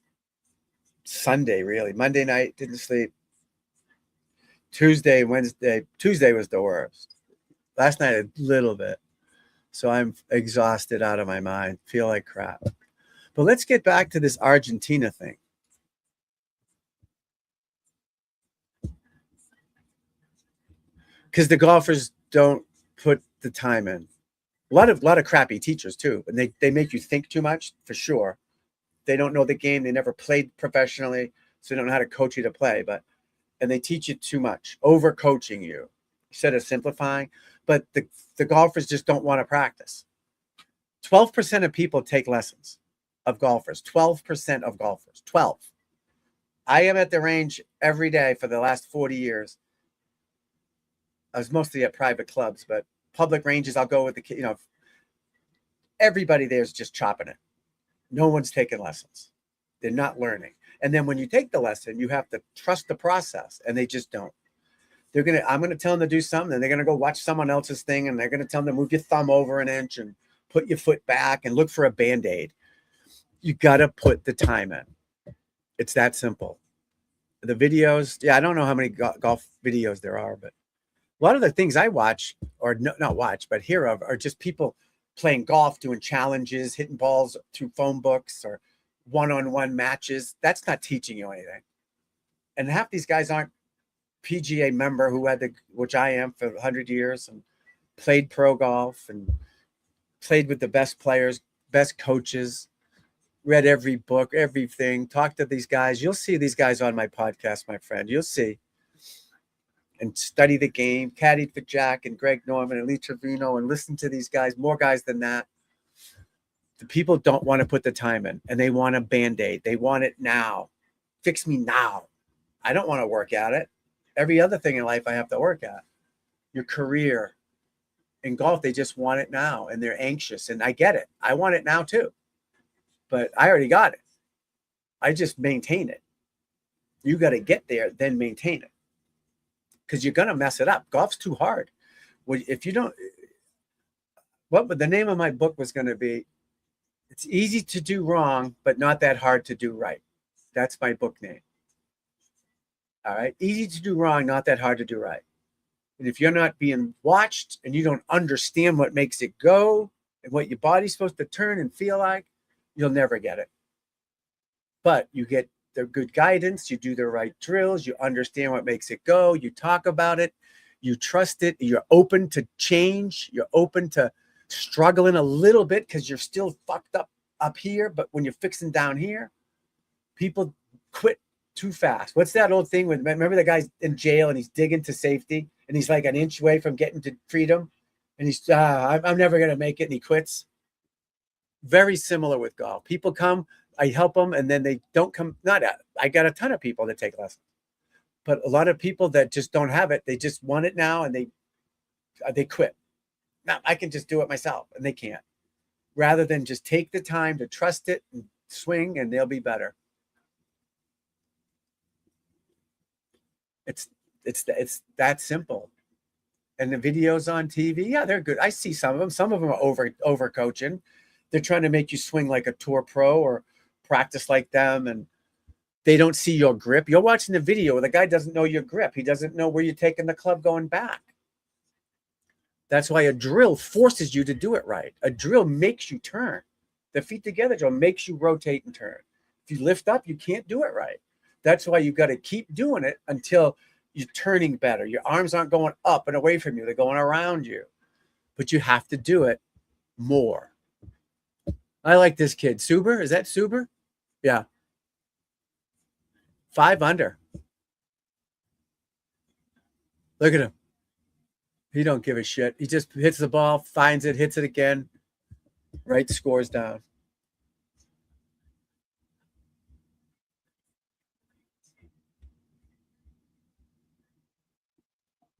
Sunday, really. Monday night, didn't sleep. Tuesday, Wednesday. Tuesday was the worst. Last night, a little bit. So I'm exhausted out of my mind. Feel like crap. But let's get back to this Argentina thing. Because the golfers don't put the time in. A lot of crappy teachers too, and they make you think too much for sure. They don't know the game. They never played professionally, so they don't know how to coach you to play. And they teach you too much, over coaching you instead of simplifying. But the golfers just don't want to practice. 12% of people take lessons of golfers. 12% of golfers. 12. I am at the range every day for the last 40 years. I was mostly at private clubs, but public ranges, I'll go with the, everybody there's just chopping it. No one's taking lessons. They're not learning. And then when you take the lesson, you have to trust the process, and they just don't. I'm going to tell them to do something, and they're going to go watch someone else's thing, and they're going to tell them to move your thumb over an inch and put your foot back and look for a Band-Aid. You got to put the time in. It's that simple. The videos, I don't know how many golf videos there are, but a lot of the things I watch, or not watch, but hear of, are just people playing golf, doing challenges, hitting balls through phone books or one-on-one matches. That's not teaching you anything. And half these guys aren't PGA member which I am for 100 years, and played pro golf and played with the best players, best coaches, read every book, everything, talked to these guys. You'll see these guys on my podcast, my friend. You'll see. And study the game, caddied for Jack and Greg Norman and Lee Trevino, and listen to these guys, more guys than that. The people don't want to put the time in, and they want a Band-Aid. They want it now. Fix me now. I don't want to work at it. Every other thing in life I have to work at. Your career. In golf, they just want it now, and they're anxious, and I get it. I want it now too. But I already got it. I just maintain it. You got to get there, then maintain it. Because you're going to mess it up. Golf's too hard. Well, if you don't, the name of my book was going to be, it's easy to do wrong, but not that hard to do right. That's my book name. All right. Easy to do wrong, not that hard to do right. And if you're not being watched and you don't understand what makes it go and what your body's supposed to turn and feel like, you'll never get it. But you get the good guidance, you do the right drills, you understand what makes it go, you talk about it, you trust it, you're open to change, you're open to struggling a little bit because you're still fucked up here, but when you're fixing down here, people quit too fast. What's that old thing with, remember the guy's in jail and he's digging to safety and he's like an inch away from getting to freedom and he's I'm never going to make it, and he quits? Very similar with golf. People come, I help them, and then they don't come. I got a ton of people that take lessons, but a lot of people that just don't have it. They just want it now, and they quit. Now I can just do it myself, and they can't. Rather than just take the time to trust it and swing, and they'll be better. It's that simple. and the videos on TV, yeah, they're good. I see some of them. Some of them are over coaching. They're trying to make you swing like a tour pro or practice like them, and they don't see your grip. You're watching the video. The guy doesn't know your grip. He doesn't know where you're taking the club going back. That's why a drill forces you to do it right. A drill makes you turn. The feet together drill makes you rotate and turn. If you lift up, you can't do it right. That's why you got to keep doing it until you're turning better. Your arms aren't going up and away from you. They're going around you. But you have to do it more. I like this kid. Suber? Is that Suber? Yeah. 5 under. Look at him. He don't give a shit. He just hits the ball, finds it, hits it again. Right, scores down.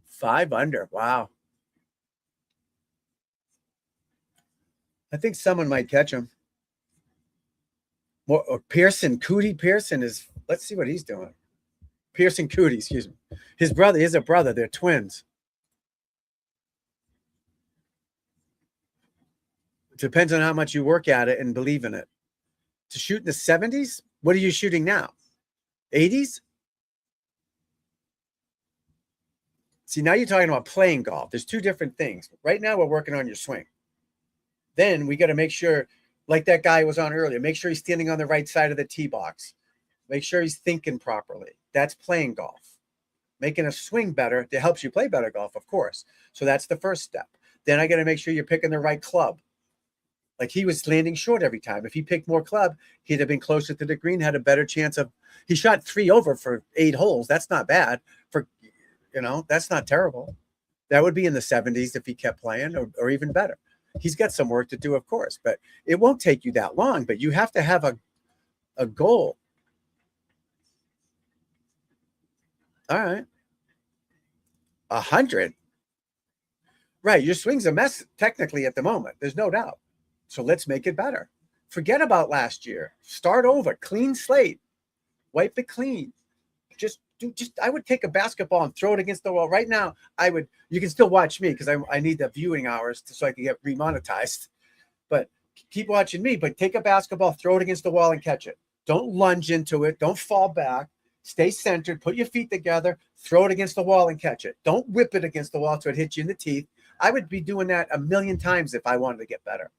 Five under. Wow. I think someone might catch him. Or Pearson, Cootie Pearson is, let's see what he's doing. Pearson Cootie, excuse me. His brother is a brother. They're twins. It depends on how much you work at it and believe in it. To shoot in the 70s? What are you shooting now? 80s? See, now you're talking about playing golf. There's two different things. Right now, we're working on your swing. Then we got to make sure, like that guy was on earlier, make sure he's standing on the right side of the tee box. Make sure he's thinking properly. That's playing golf. Making a swing better, that helps you play better golf, of course. So that's the first step. Then I got to make sure you're picking the right club. Like he was landing short every time. If he picked more club, he'd have been closer to the green, had a better chance of, he shot 3 over for 8 holes. That's not bad. That's not terrible. That would be in the 70s if he kept playing or even better. He's got some work to do, of course, but it won't take you that long, but you have to have a goal. All right. 100. Right. Your swing's a mess technically at the moment. There's no doubt. So let's make it better. Forget about last year. Start over. Clean slate. Wipe it clean. I would take a basketball and throw it against the wall. Right now, you can still watch me because I need the viewing hours so I can get remonetized. But keep watching me. But take a basketball, throw it against the wall and catch it. Don't lunge into it. Don't fall back. Stay centered. Put your feet together. Throw it against the wall and catch it. Don't whip it against the wall so it hits you in the teeth. I would be doing that 1,000,000 times if I wanted to get better.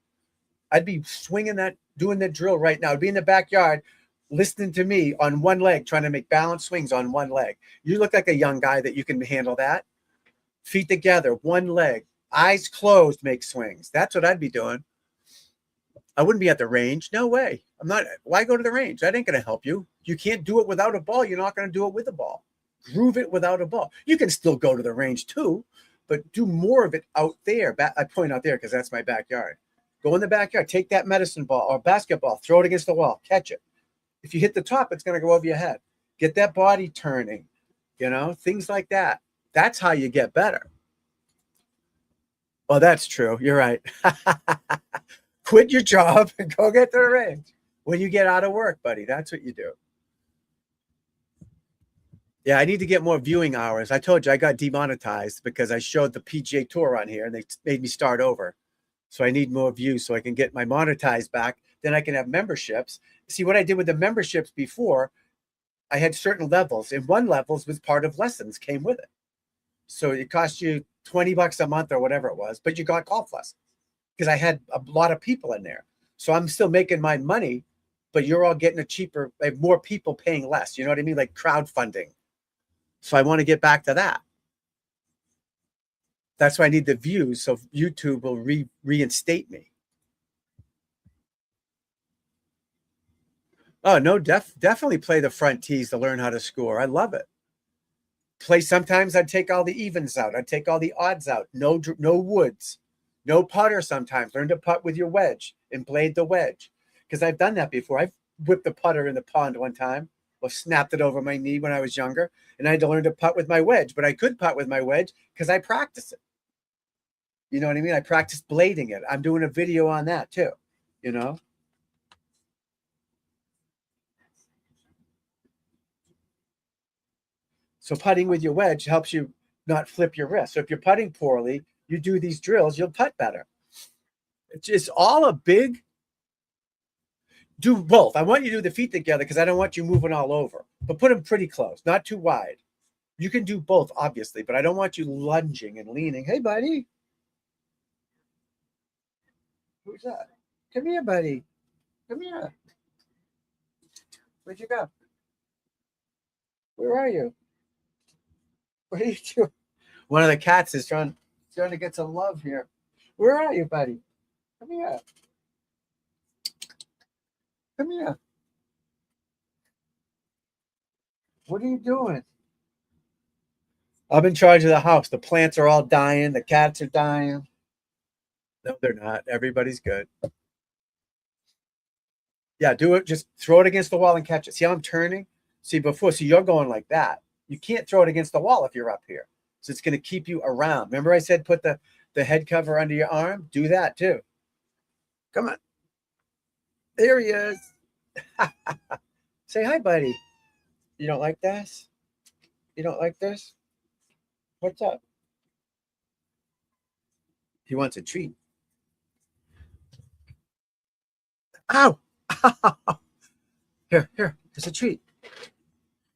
I'd be swinging that, doing the drill right now. I'd be in the backyard listening to me on one leg, trying to make balanced swings on one leg. You look like a young guy that you can handle that. Feet together, one leg, eyes closed, make swings. That's what I'd be doing. I wouldn't be at the range. No way. I'm not. Why go to the range? That ain't going to help you. You can't do it without a ball. You're not going to do it with a ball. Groove it without a ball. You can still go to the range too, but do more of it out there. I point out there because that's my backyard. Go in the backyard, take that medicine ball or basketball, throw it against the wall, catch it. If you hit the top, it's going to go over your head. Get that body turning, things like that. That's how you get better. Oh, that's true. You're right. Quit your job and go get to the range. When you get out of work, buddy, that's what you do. Yeah, I need to get more viewing hours. I told you I got demonetized because I showed the PGA Tour on here and they made me start over. So I need more views so I can get my monetized back. Then I can have memberships. See, what I did with the memberships before, I had certain levels, and one levels was part of lessons came with it. So it cost you $20 a month or whatever it was, but you got golf lessons because I had a lot of people in there. So I'm still making my money, but you're all getting I have more people paying less. You know what I mean? Like crowdfunding. So I want to get back to that. That's why I need the views. So YouTube will reinstate me. Oh, no, definitely play the front tees to learn how to score. I love it. Sometimes I'd take all the evens out. I'd take all the odds out. No woods. No putter sometimes. Learn to putt with your wedge and blade the wedge. Because I've done that before. I've whipped the putter in the pond one time or snapped it over my knee when I was younger. And I had to learn to putt with my wedge. But I could putt with my wedge because I practice it. You know what I mean? I practiced blading it. I'm doing a video on that too, So putting with your wedge helps you not flip your wrist. So if you're putting poorly, you do these drills, you'll putt better. It's all a big, do both. I want you to do the feet together because I don't want you moving all over, but put them pretty close, not too wide. You can do both, obviously, but I don't want you lunging and leaning. Hey, buddy. Who's that? Come here, buddy. Come here. Where'd you go? Where are you? What are you doing? One of the cats is trying to get some love here. Where are you, buddy? Come here. Come here. What are you doing? I'm in charge of the house. The plants are all dying. The cats are dying. No, they're not. Everybody's good. Yeah, do it. Just throw it against the wall and catch it. See how I'm turning? See, before, so you're going like that. You can't throw it against the wall if you're up here. So it's going to keep you around. Remember I said put the head cover under your arm? Do that too. Come on. There he is. Say hi, buddy. You don't like this? You don't like this? What's up? He wants a treat. Ow! Here, there's a treat.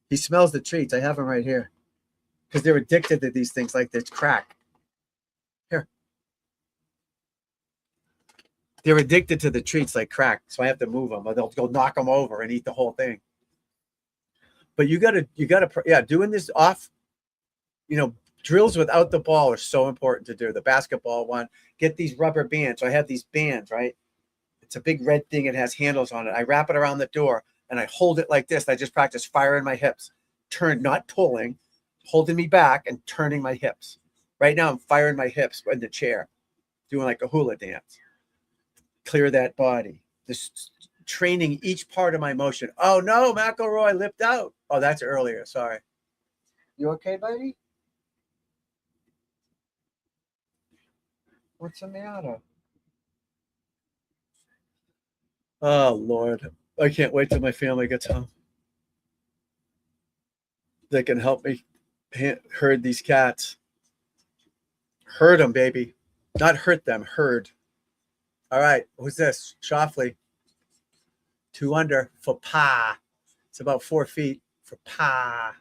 He smells the treats. I have them right here. Because they're addicted to these things like this crack. Here. They're addicted to the treats like crack. So I have to move them or they'll go knock them over and eat the whole thing. But you gotta, doing this off, drills without the ball are so important to do. The basketball one, get these rubber bands. So I have these bands, right? It's a big red thing. It has handles on it. I wrap it around the door and I hold it like this. I just practice firing my hips, not pulling, holding me back and turning my hips. Right now I'm firing my hips in the chair, doing like a hula dance. Clear that body. This training each part of my motion. Oh no, McElroy lipped out. Oh, that's earlier. Sorry. You okay, buddy? What's the matter? Oh, Lord. I can't wait till my family gets home. They can help me herd these cats. Herd them, baby. Not hurt them, herd. All right. Who's this? Shoffley. 2 under for pa. It's about 4 feet for pa.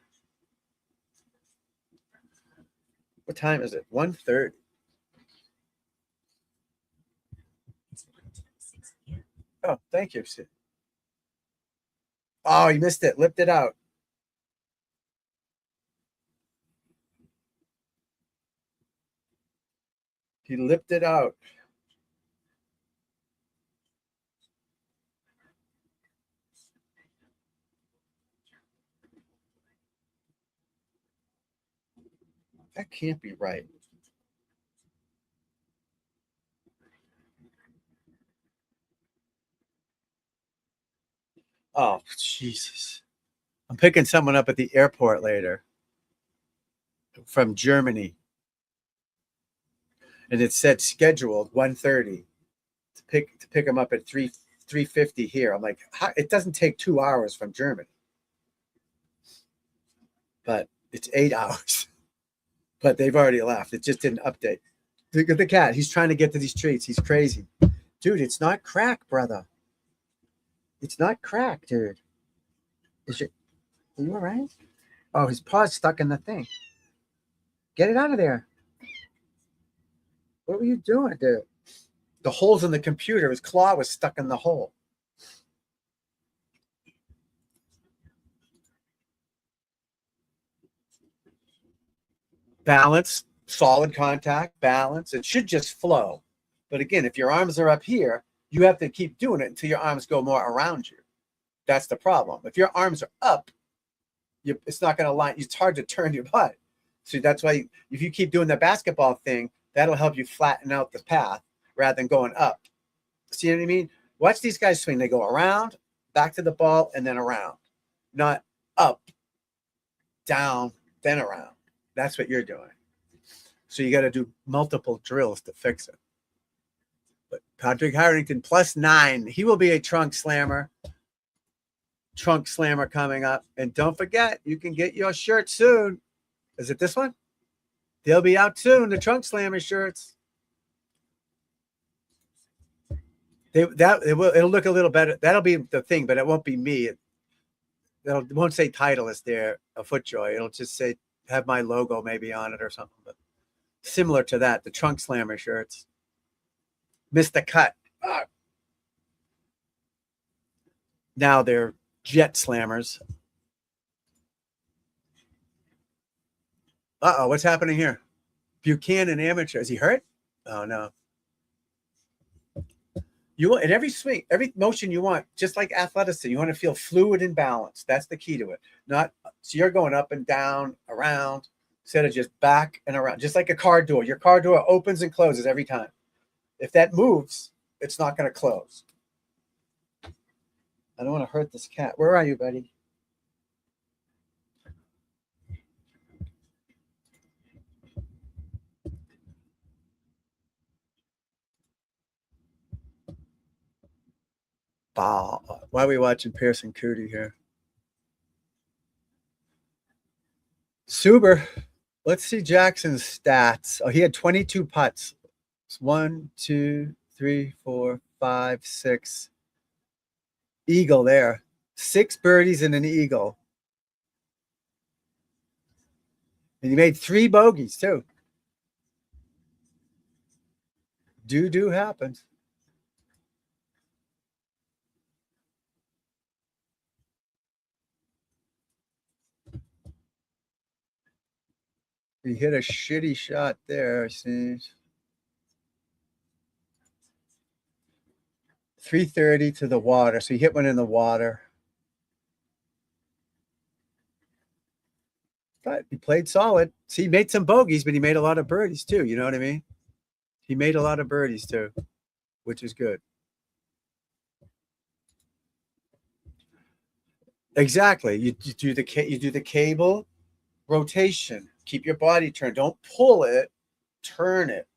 What time is it? 1:30. Oh, thank you, Sid. Oh, you missed it. Lipped it out. He lipped it out. That can't be right. Oh, Jesus. I'm picking someone up at the airport later from Germany. And it said scheduled 1:30 to pick him up at 3:50 here. I'm like, it doesn't take 2 hours from Germany. But it's 8 hours. But they've already left. It just didn't update. Look at the cat. He's trying to get to these treats. He's crazy. Dude, it's not crack, brother. It's not crack, dude. Are you all right? Oh, his paw's stuck in the thing. Get it out of there. What were you doing, dude? The holes in the computer. His claw was stuck in the hole. Balance, solid contact, balance. It should just flow. But again, if your arms are up here, you have to keep doing it until your arms go more around you. That's the problem. If your arms are up, it's not going to line. It's hard to turn your butt. So that's why if you keep doing the basketball thing, that'll help you flatten out the path rather than going up. See what I mean? Watch these guys swing. They go around, back to the ball, and then around. Not up, down, then around. That's what you're doing. So you got to do multiple drills to fix it. But Patrick Harrington +9. He will be a trunk slammer. Trunk slammer coming up. And don't forget, you can get your shirt soon. Is it this one? They'll be out soon. The Trunk Slammer shirts. It'll look a little better. That'll be the thing, but it won't be me. It won't say Titleist there, a FootJoy. It'll just say have my logo maybe on it or something. But similar to that, the Trunk Slammer shirts. Missed the cut. Ah. Now they're Jet Slammers. Uh-oh, what's happening here? Buchanan amateur. Is he hurt? Oh, no. You want in every swing, every motion you want, just like athleticism, you want to feel fluid and balanced. That's the key to it. Not so you're going up and down, around, instead of just back and around, just like a car door. Your car door opens and closes every time. If that moves, it's not going to close. I don't want to hurt this cat. Where are you, buddy? Why are we watching Pearson Coody here? Suber, let's see Jackson's stats. Oh, he had 22 putts. It's 1, 2, 3, 4, 5, 6. Eagle there. 6 birdies and an eagle. And he made 3 bogeys too. Do happens. He hit a shitty shot there, I see. 330 to the water. So he hit one in the water. But he played solid. See, he made some bogeys, but he made a lot of birdies too. You know what I mean? He made a lot of birdies too, which is good. Exactly. You do the cable rotation. Keep your body turned. Don't pull it, turn it.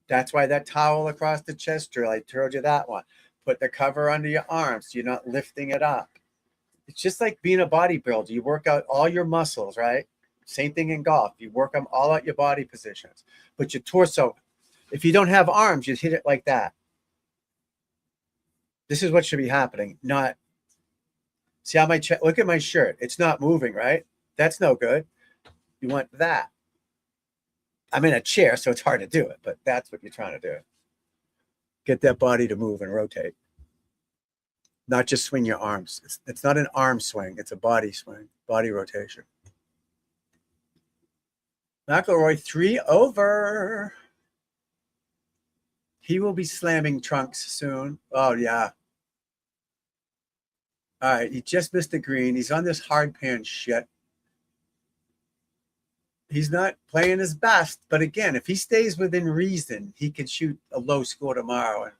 That's why that towel across the chest drill, I told you that one. Put the cover under your arms so you're not lifting it up. It's just like being a bodybuilder. You work out all your muscles, right? Same thing in golf. You work them all out your body positions. But your torso, if you don't have arms, you hit it like that. This is what should be happening. Not, see how my chest, look at my shirt. It's not moving, right? That's no good. You want that. I'm in a chair, so it's hard to do it, but that's what you're trying to do. Get that body to move and rotate. Not just swing your arms. It's not an arm swing. It's a body swing, body rotation. McIlroy 3 over. He will be slamming trunks soon. Oh, yeah. All right, he just missed the green. He's on this hard pan shit. He's not playing his best, but again, if he stays within reason, he can shoot a low score tomorrow and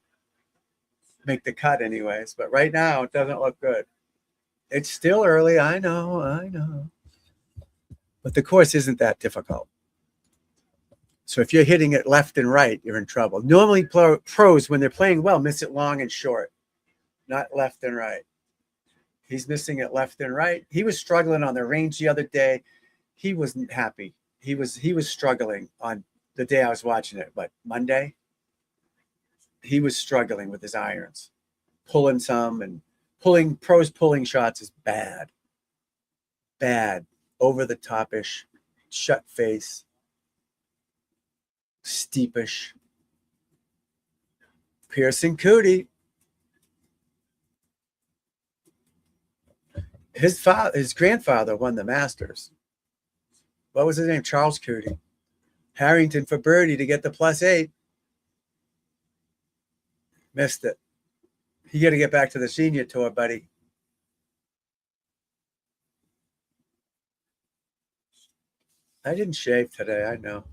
make the cut anyways. But right now, it doesn't look good. It's still early. I know. But the course isn't that difficult. So if you're hitting it left and right, you're in trouble. Normally, pros, when they're playing well, miss it long and short, not left and right. He's missing it left and right. He was struggling on the range the other day. He wasn't happy. He was struggling on the day I was watching it, but Monday, he was struggling with his irons, pulling some and pulling shots is bad. Bad, over the top-ish, shut face, steepish. Pearson Coody. His grandfather won the Masters. What was his name? Charles Coody. Harrington for birdie to get the +8. Missed it. You got to get back to the senior tour, buddy. I didn't shave today. I know.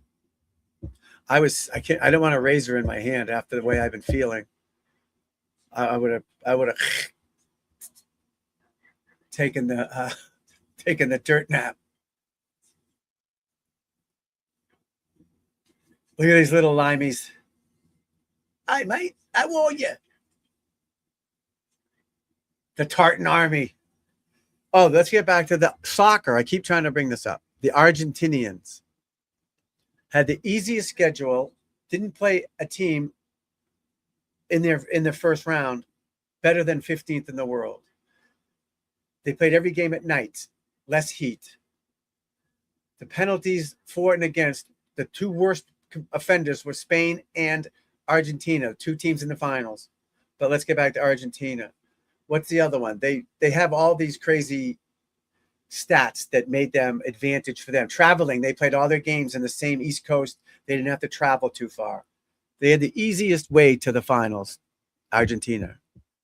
I don't want a razor in my hand after the way I've been feeling. I would have taken the dirt nap. Look at these little limeys. Hi, mate. How are you? The Tartan Army. Oh, let's get back to the soccer. I keep trying to bring this up. The Argentinians. had the easiest schedule, didn't play a team in the first round better than 15th in the world. They played every game at night, less heat. The penalties for and against, the two worst offenders were Spain and Argentina, two teams in the finals. But let's get back to Argentina. What's the other one? They have all these crazy stats that made them advantage for them. Traveling, they played all their games in the same East Coast. They didn't have to travel too far. They had the easiest way to the finals, Argentina.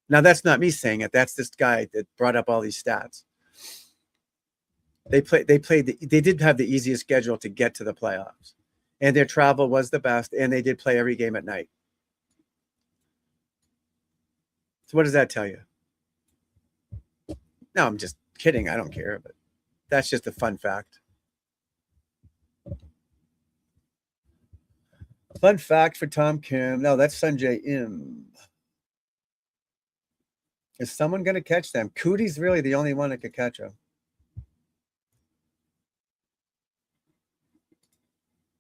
Now, that's not me saying it. That's this guy that brought up all these stats. They did have the easiest schedule to get to the playoffs, and their travel was the best, and they did play every game at night. So what does that tell you? No, I'm just kidding. I don't care, but that's just a fun fact. Fun fact for Tom Kim. No, that's Sanjay Im. Is someone going to catch them? Cootie's really the only one that could catch them.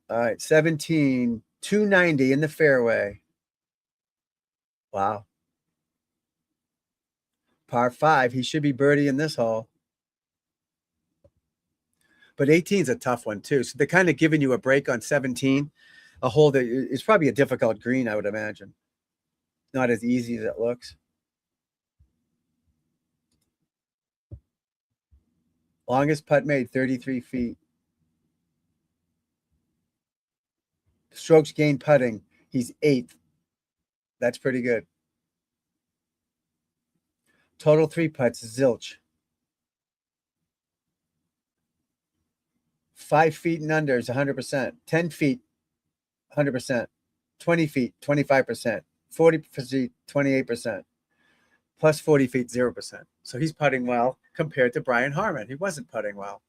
All right, 17, 290 in the fairway. Wow. Par 5. He should be birdie in this hole. But 18 is a tough one, too. So they're kind of giving you a break on 17. A hole that is probably a difficult green, I would imagine. Not as easy as it looks. Longest putt made, 33 feet. Strokes gained putting, he's 8th. That's pretty good. Total 3 putts, zilch. 5 feet and under is 100%. 10 feet, 100%. 20 feet, 25%. 40 feet, 28%. Plus 40 feet, 0%. So he's putting well compared to Brian Harman. He wasn't putting well.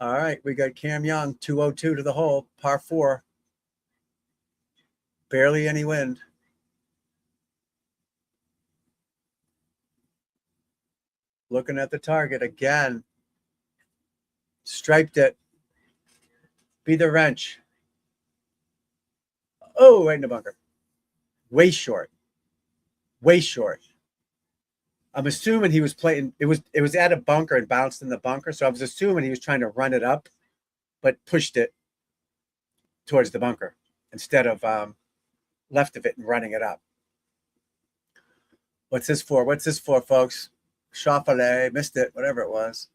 All right, we got Cam Young, 202 to the hole, par 4. Barely any wind. Looking at the target again. Striped it. Be the wrench. Oh, right in the bunker. Way short. Way short. I'm assuming he was playing. It was at a bunker and bounced in the bunker. So I was assuming he was trying to run it up, but pushed it towards the bunker instead of left of it and running it up. What's this for? What's this for, folks? Chauffalet, missed it, whatever it was.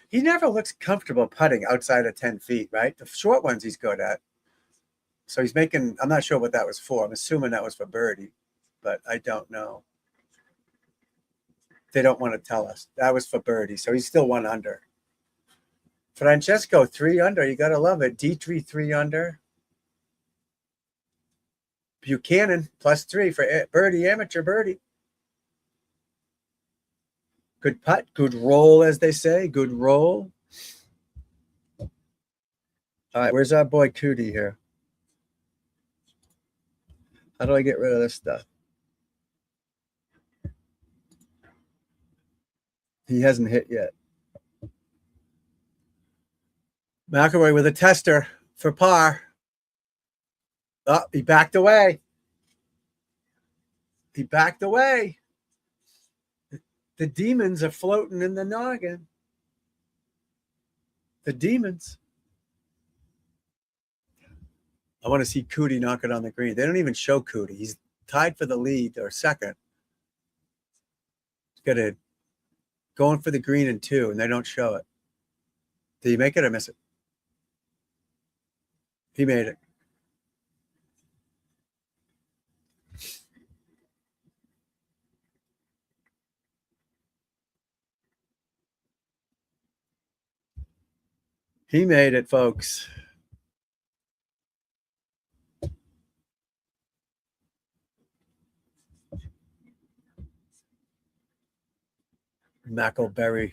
He never looks comfortable putting outside of 10 feet, right? The short ones he's good at. So he's making, I'm not sure what that was for. I'm assuming that was for birdie, but I don't know. They don't want to tell us. That was for birdie, so he's still 1 under. Francesco, 3 under. You got to love it. Dietrich, 3 under. Buchanan, +3 for birdie, amateur birdie. Good putt, good roll, as they say. Good roll. All right, where's our boy Cootie here? How do I get rid of this stuff? He hasn't hit yet. McIlroy with a tester for par. Oh, he backed away. He backed away. The demons are floating in the noggin. The demons. I want to see Cootie knock it on the green. They don't even show Cootie. He's tied for the lead or second. He's got it going for the green in 2, and they don't show it. Did he make it or miss it? He made it. He made it, folks. McElroy.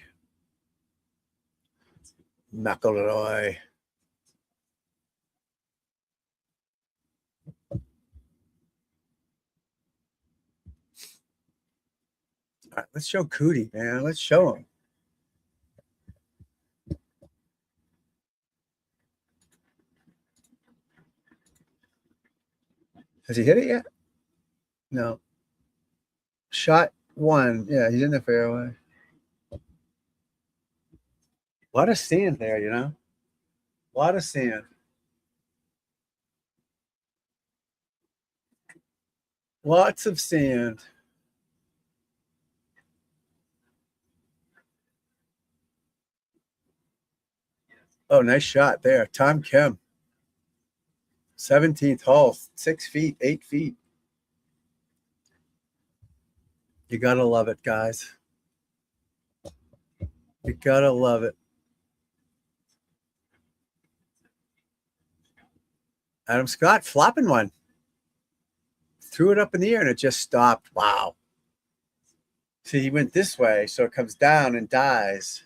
All right, let's show Cootie, man. Let's show him. Has he hit it yet? No. Shot one. Yeah, he's in the fairway. A lot of sand there, you know? A lot of sand. Lots of sand. Oh, nice shot there. Tom Kim. 17th hole, 6 feet, 8 feet. You gotta love it, guys. You gotta love it. Adam Scott flopping one. Threw it up in the air and it just stopped. Wow. See, he went this way, so it comes down and dies.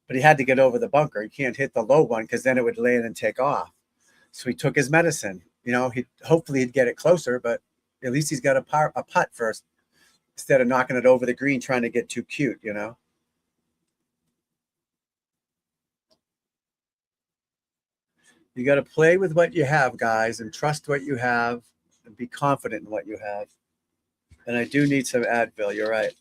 But he had to get over the bunker. He can't hit the low one because then it would land and take off. So he took his medicine. You know, hopefully he'd get it closer, but at least he's got a putt first instead of knocking it over the green trying to get too cute, you know. You got to play with what you have, guys, and trust what you have and be confident in what you have. And I do need some Advil. You're right.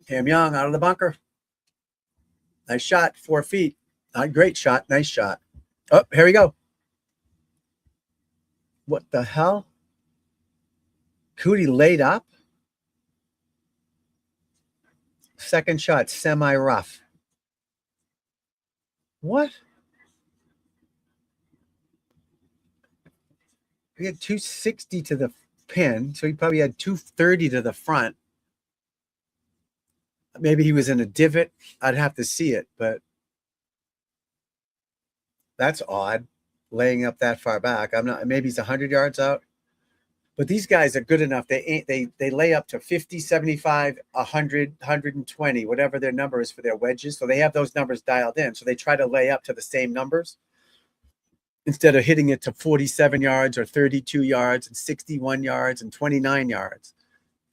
Cam Young out of the bunker. Nice shot, 4 feet. Not great shot, nice shot. Oh, here we go. What the hell? Cootie laid up. Second shot, semi-rough. What? He had 260 to the pin, so he probably had 230 to the front. Maybe he was in a divot. I'd have to see it, but that's odd, laying up that far back. I'm not. Maybe he's 100 yards out. But these guys are good enough. They lay up to 50, 75, 100, 120, whatever their number is for their wedges. So they have those numbers dialed in. So they try to lay up to the same numbers instead of hitting it to 47 yards or 32 yards and 61 yards and 29 yards.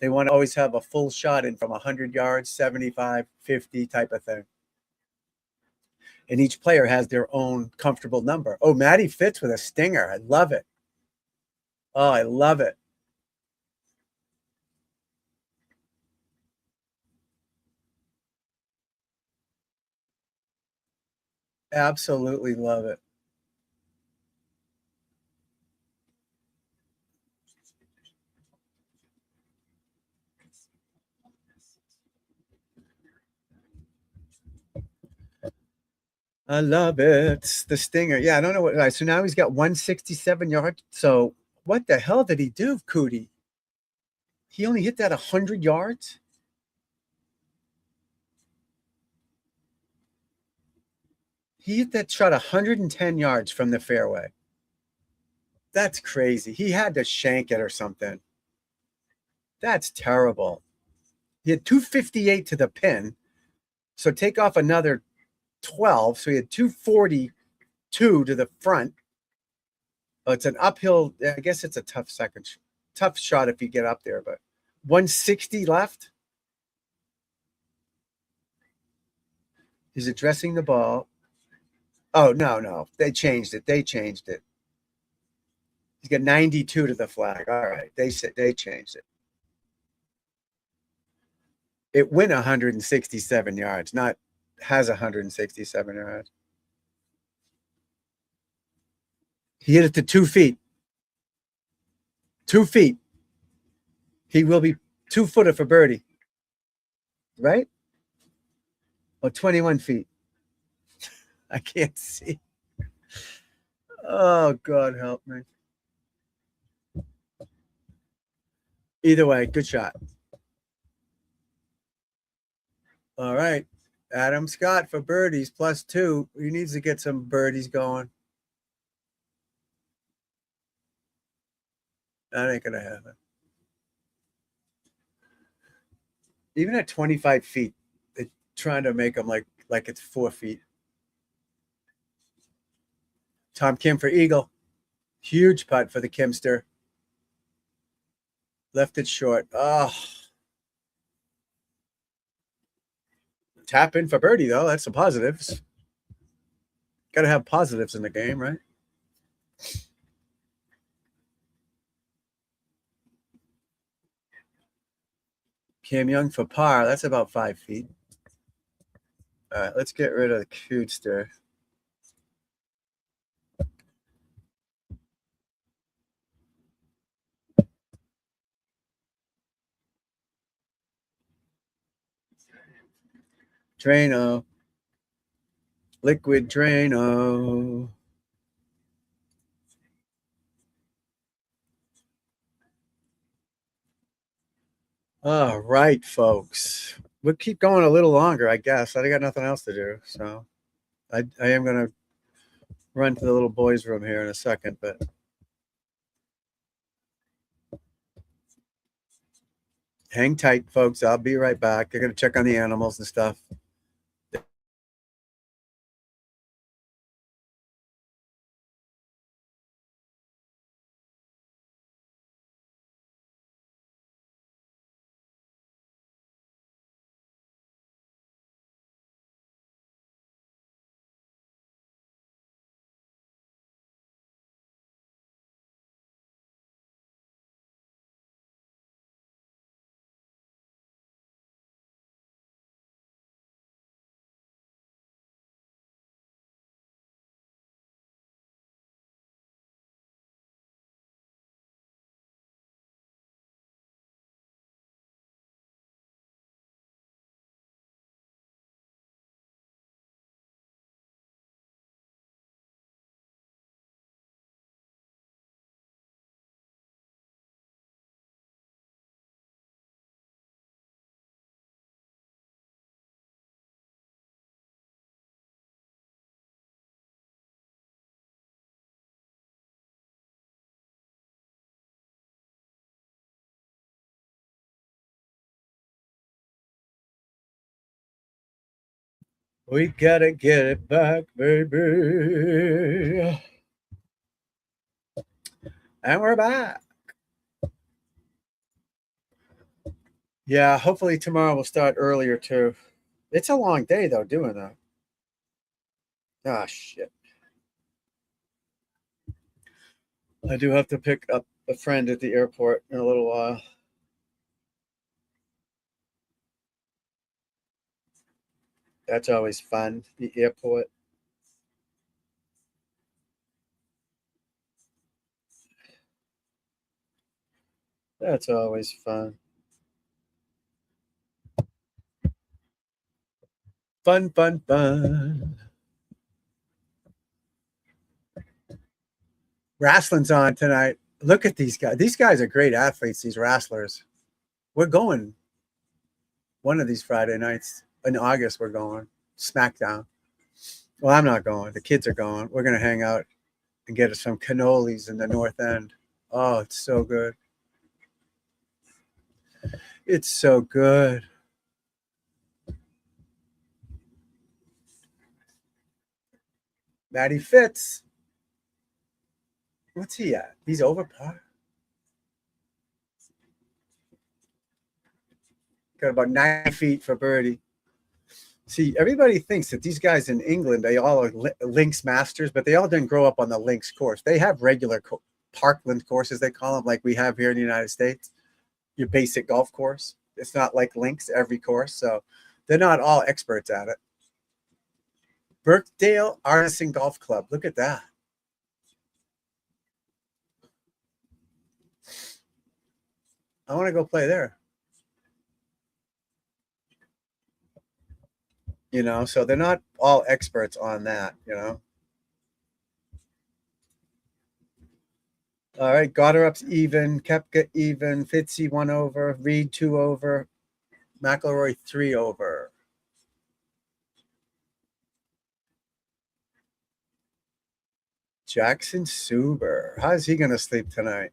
They want to always have a full shot in from 100 yards, 75, 50 type of thing. And each player has their own comfortable number. Oh, Matty Fitz with a stinger. I love it. Oh, I love it. Absolutely love it. I love it. The stinger. Yeah, I don't know what. So now he's got 167 yards. So what the hell did he do, Cootie? He only hit that 100 yards? He hit that shot 110 yards from the fairway. That's crazy. He had to shank it or something. That's terrible. He had 258 to the pin. So take off another 12. So he had 242 to the front. Oh, it's an uphill. I guess it's a tough shot if you get up there, but 160 left. He's addressing the ball. Oh, no. They changed it. He's got 92 to the flag. All right. They changed it. It went 167 yards, not has 167 yards. He hit it to 2 feet. 2 feet. He will be 2-footer for birdie. Right? Or 21 feet. I can't see. Oh, God help me. Either way, good shot. All right. Adam Scott for birdies +2. He needs to get some birdies going. That ain't going to happen. Even at 25 feet, they're trying to make them like it's 4 feet. Tom Kim for eagle. Huge putt for the Kimster. Left it short. Oh. Tap in for birdie, though. That's the positives. Got to have positives in the game, right? Cam Young for par. That's about 5 feet. All right, let's get rid of the Kimster. Drano. Liquid Drano. All right, folks. We'll keep going a little longer, I guess. I got nothing else to do. So I am going to run to the little boys' room here in a second, but hang tight, folks. I'll be right back. They're going to check on the animals and stuff. We gotta get it back, baby. And we're back. Yeah, hopefully tomorrow we'll start earlier too. It's a long day though, doing that. Ah, shit. I do have to pick up a friend at the airport in a little while. That's always fun, the airport. That's always fun. Fun, fun, fun. Wrestling's on tonight. Look at these guys. These guys are great athletes, these wrestlers. We're going one of these Friday nights. In August, we're going. SmackDown. Well, I'm not going. The kids are going. We're going to hang out and get us some cannolis in the North End. Oh, it's so good. It's so good. Matty Fitz. What's he at? He's over par. Got about 9 feet for birdie. See, everybody thinks that these guys in England, they all are links masters, but they all didn't grow up on the links course. They have regular parkland courses, they call them, like we have here in the United States. Your basic golf course. It's not like links every course, so they're not all experts at it. Birkdale Artisan Golf Club. Look at that. I want to go play there. You know, so they're not all experts on that, you know. All right, Goddardup's even, Koepka even, Fitzy 1 over, Reed 2 over, McIlroy 3 over. Jackson Suber. How's he going to sleep tonight?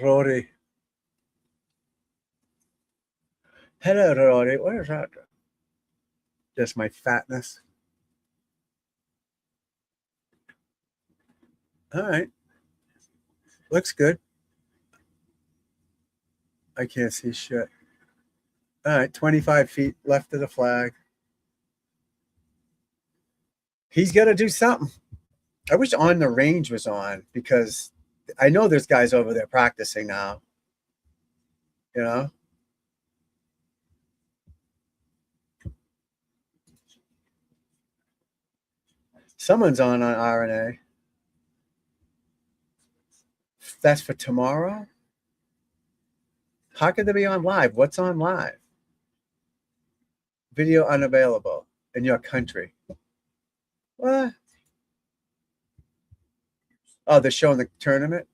Rory. Hello, Rory. What is that? Just my fatness. All right. Looks good. I can't see shit. All right, 25 feet left of the flag. He's got to do something. I wish On the Range was on because I know there's guys over there practicing now. You know? Someone's on RNA. That's for tomorrow? How could they be on live? What's on live? Video unavailable in your country. What? Oh, they're showing the tournament?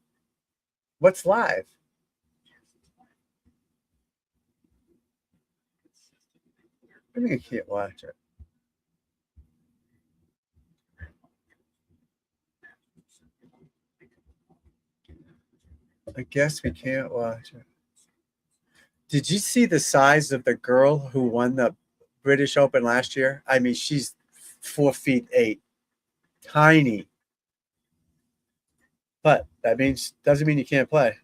What's live? I mean, I can't watch it. I guess we can't watch it. Did you see the size of the girl who won the British Open last year? I mean, she's 4'8", tiny. But that doesn't mean you can't play.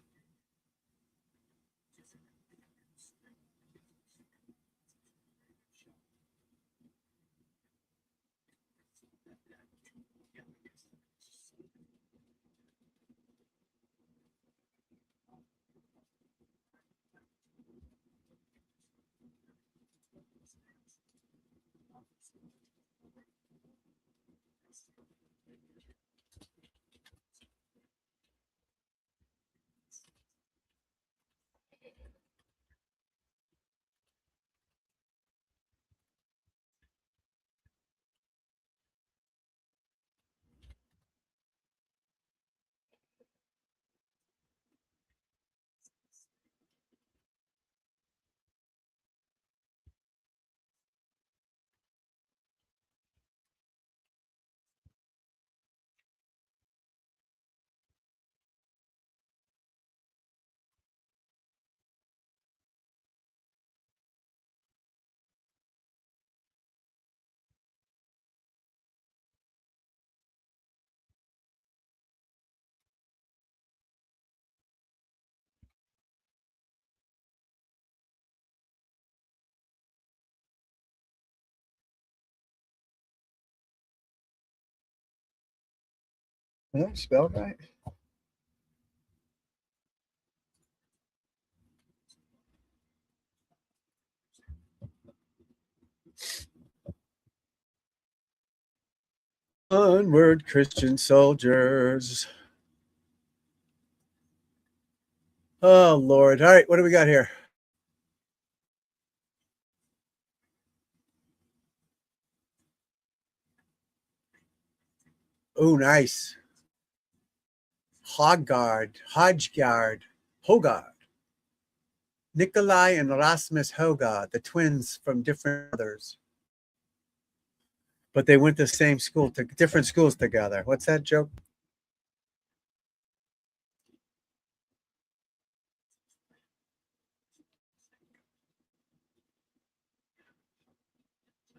Is that spelled right? Onward, Christian soldiers. Oh, Lord. All right, what do we got here? Oh, nice. Hogard. Nikolai and Rasmus Hogard, the twins from different mothers. But they went to the same school, to different schools together. What's that joke?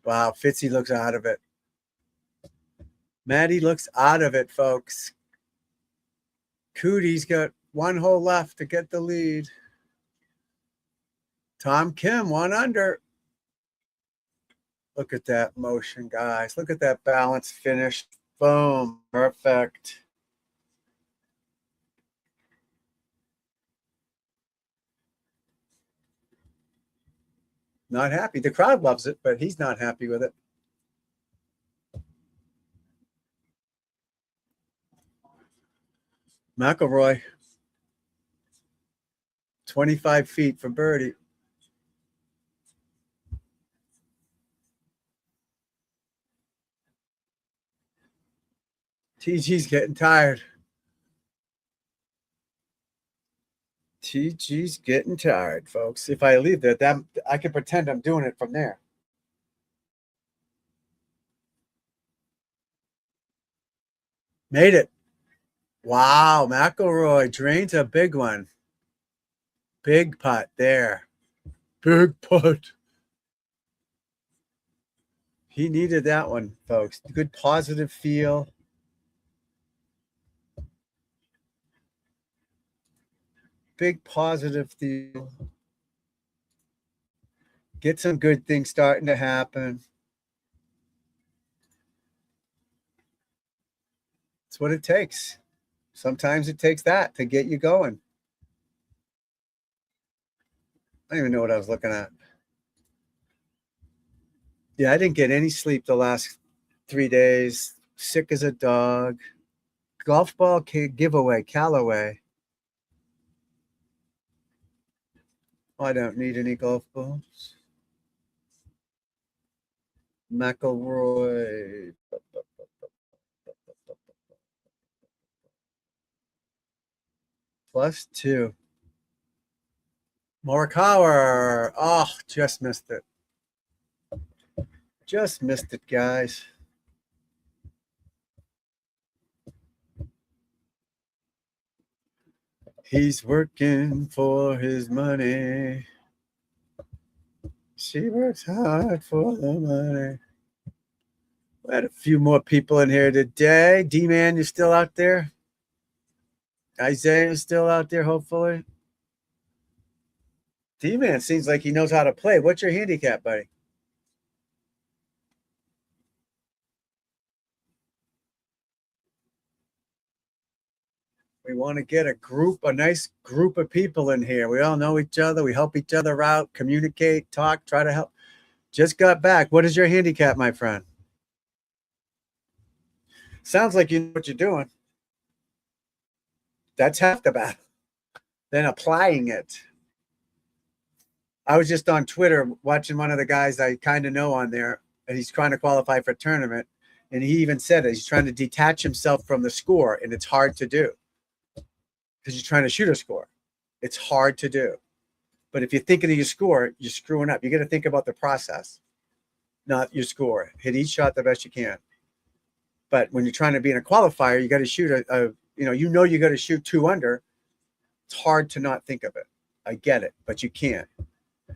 Wow, Fitzy looks out of it. Maddie looks out of it, folks. Cootie's got one hole left to get the lead. Tom Kim, 1 under. Look at that motion, guys. Look at that balance finish. Boom. Perfect. Not happy. The crowd loves it, but he's not happy with it. McIlroy. 25 feet for birdie. TG's getting tired. TG's getting tired, folks. If I leave there, that I can pretend I'm doing it from there. Made it. Wow, McIlroy drains a big one. Big putt there. Big putt. He needed that one, folks. Good positive feel. Big positive feel. Get some good things starting to happen. That's what it takes. Sometimes it takes that to get you going. I don't even know what I was looking at. Yeah, I didn't get any sleep the last 3 days. Sick as a dog. Golf ball giveaway, Callaway. I don't need any golf balls. McElroy. +2. Morikawa. Oh, just missed it. Just missed it, guys. He's working for his money. She works hard for the money. We had a few more people in here today. D-Man, you're still out there? Isaiah is still out there, hopefully. D-Man seems like he knows how to play. What's your handicap, buddy? We want to get a nice group of people in here. We all know each other. We help each other out, communicate, talk, try to help. Just got back. What is your handicap, my friend? Sounds like you know what you're doing. That's half the battle. Then applying it. I was just on Twitter watching one of the guys I kind of know on there, and he's trying to qualify for a tournament. And he even said it. He's trying to detach himself from the score, and it's hard to do because you're trying to shoot a score. It's hard to do. But if you're thinking of your score, you're screwing up. You got to think about the process, not your score. Hit each shot the best you can. But when you're trying to be in a qualifier, you got to shoot you got to shoot 2 under. It's hard to not think of it. I get it, but you can't.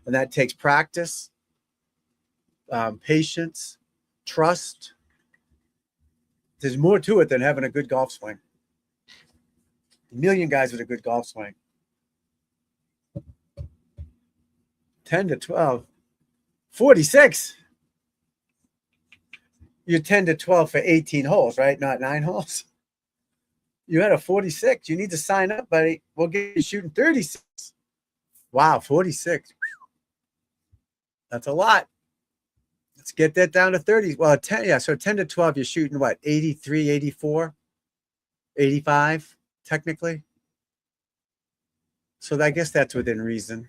And that takes practice, patience, trust. There's more to it than having a good golf swing. A million guys with a good golf swing. 10 to 12. 46. You're 10 to 12 for 18 holes, right? Not 9 holes. You had a 46. You need to sign up, buddy. We'll get you shooting 36. Wow, 46. That's a lot. Let's get that down to 30. Well, 10, yeah. So 10 to 12, you're shooting what? 83, 84, 85, technically. So I guess that's within reason.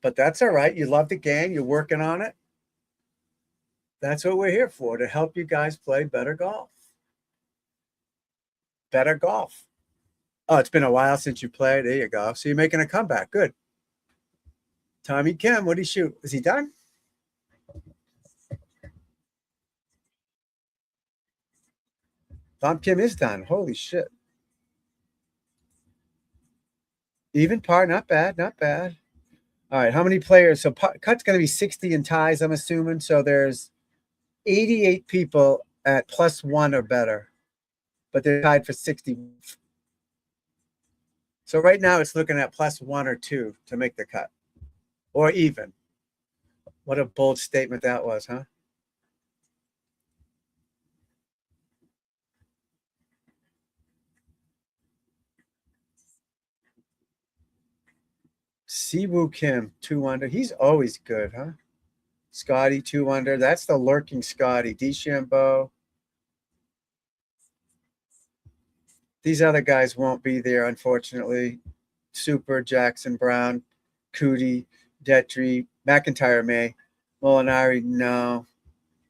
But that's all right. You love the game. You're working on it. That's what we're here for, to help you guys play better golf. Better golf. Oh, it's been a while since you played. There you go. So you're making a comeback. Good. Tommy Kim, what did he shoot? Is he done? Tom Kim is done. Holy shit. Even par, not bad, not bad. All right, how many players? So cut's going to be 60 in ties, I'm assuming. So there's 88 people at +1 or better, but they're tied for 60. So right now it's looking at +1 or 2 to make the cut, or even. What a bold statement that was, huh? Siwoo Kim, 2 under. He's always good, huh? Scotty, 2 under. That's the lurking Scotty. DeChambeau. These other guys won't be there, unfortunately. Super, Jackson, Brown, Cootie, Detry, McIntyre may. Molinari, no.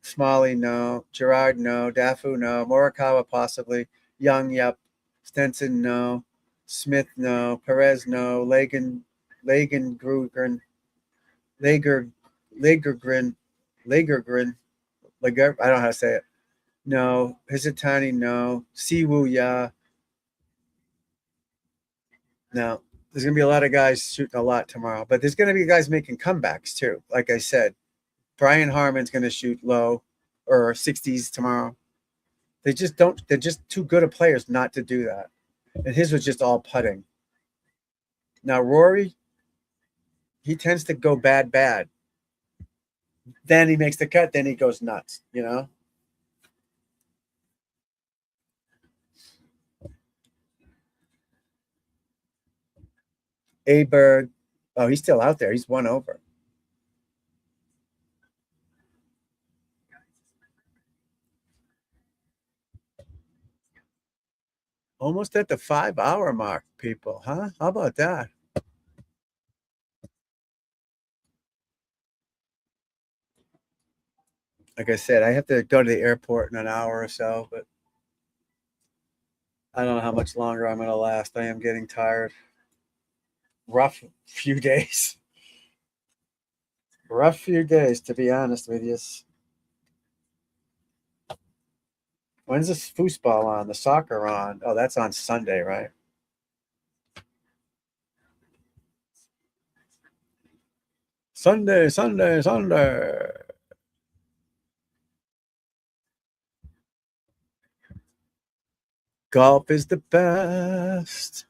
Smalley, no. Gerard, no. Dafu, no. Morikawa, possibly. Young, yep. Stenson, no. Smith, no. Perez, no. Lagergren, I don't know how to say it. no. Hisatani, no. Siwoo, yeah. No. There's going to be a lot of guys shooting a lot tomorrow, but there's going to be guys making comebacks too. Like I said, Brian Harmon's going to shoot low or 60s tomorrow. They just don't. They're just too good of players not to do that. And his was just all putting. Now Rory, he tends to go bad. Then he makes the cut. Then he goes nuts. You know. Aberg, oh, he's still out there. He's one over. Almost at the 5-hour mark, people, huh? How about that? Like I said, I have to go to the airport in an hour or so, but I don't know how much longer I'm going to last. I am getting tired. Rough few days. Rough few days, to be honest with you. When's this foosball on? The soccer on? Oh, that's on Sunday, right? Sunday. Golf is the best.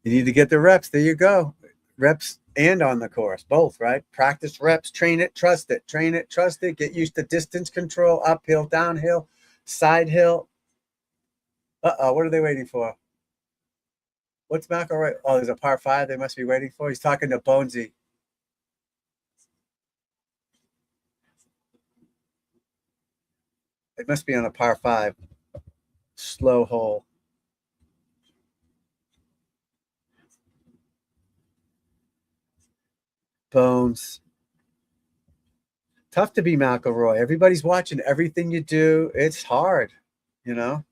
You need to get the reps. There you go. Reps and on the course, both, right? Practice reps, train it, trust it. Train it, trust it. Get used to distance control, uphill, downhill, side hill. Uh-oh, what are they waiting for? What's McIlroy? Oh, there's a par 5 they must be waiting for. He's talking to Bonesy. It must be on a par 5. Slow hole. Bones. Tough to be McIlroy. Everybody's watching everything you do. It's hard, you know?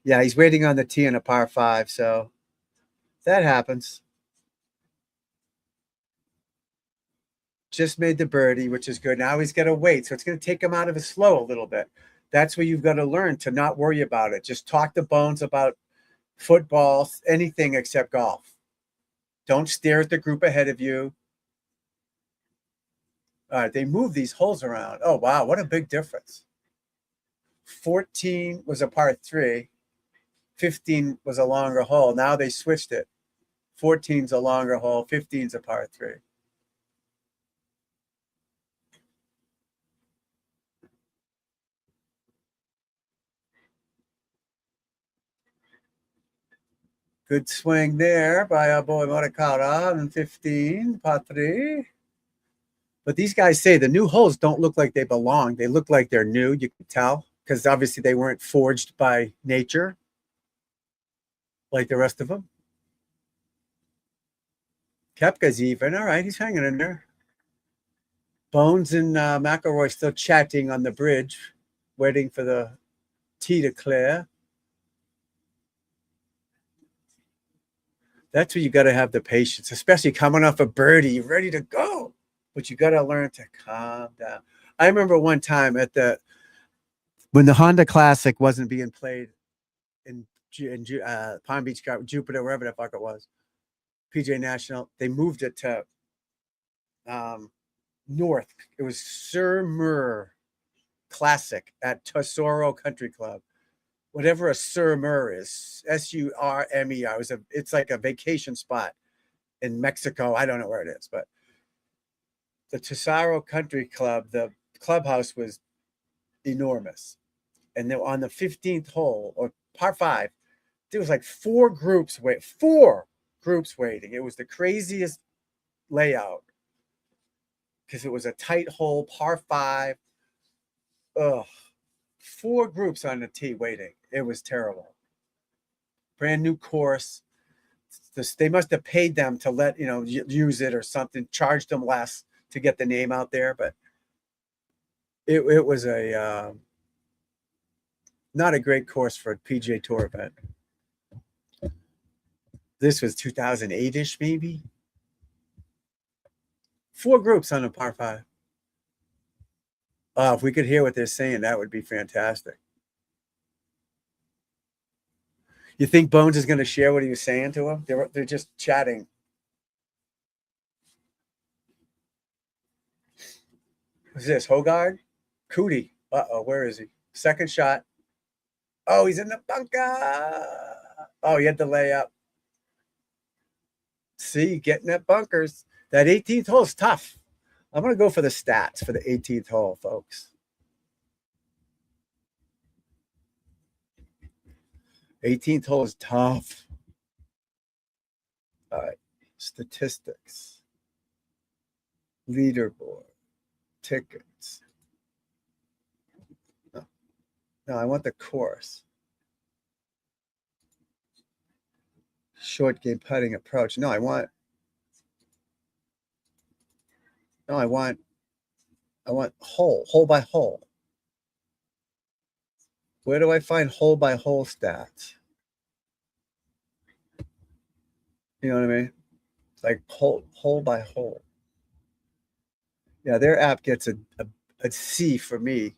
Yeah, he's waiting on the tee in a par 5, so that happens. Just made the birdie, which is good. Now he's got to wait, so it's going to take him out of his flow a little bit. That's where you've got to learn to not worry about it. Just talk to Bones about football, anything except golf. Don't stare at the group ahead of you. All right, they move these holes around. Oh, wow, what a big difference. 14 was a par 3. 15 was a longer hole. Now they switched it. 14's a longer hole. 15's a par 3. Good swing there by our boy Morikawa on 15, par 3. But these guys say the new holes don't look like they belong. They look like they're new. You can tell because obviously they weren't forged by nature like the rest of them. Koepka's even. All right, he's hanging in there. Bones and McIlroy still chatting on the bridge, waiting for the tee to clear. That's where you got to have the patience, especially coming off a birdie. You're ready to go, but you got to learn to calm down. I remember one time when the Honda Classic wasn't being played in Palm Beach, Jupiter, wherever the fuck it was, PGA National, they moved it to north. It was Sur Mer Classic at Tesoro Country Club. Whatever a Sur Mer is, Surmer. It's like a vacation spot in Mexico. I don't know where it is, but the Tesoro Country Club, the clubhouse was enormous. And then on the 15th hole, or par 5, there was like 4 groups waiting. It was the craziest layout because it was a tight hole, par 5. Ugh. 4 groups on the tee waiting. It was terrible. Brand new course. They must have paid them to let, use it or something, charged them less to get the name out there. But it was not a great course for a PGA Tour event. This was 2008-ish, maybe. 4 groups on a par 5. If we could hear what they're saying, that would be fantastic. You think Bones is going to share what he was saying to him? They're just chatting. Who's this? Hogard? Cootie. Uh-oh, where is he? Second shot. Oh, he's in the bunker. Oh, he had the layup. See, getting at bunkers. That 18th hole is tough. I'm going to go for the stats for the 18th hole, folks. 18th hole is tough. All right. Statistics. Leaderboard. Tickets. No, I want the course. Short game putting approach. No, I want hole by hole. Where do I find hole by hole stats? You know what I mean? It's like hole by hole. Yeah, their app gets a C for me.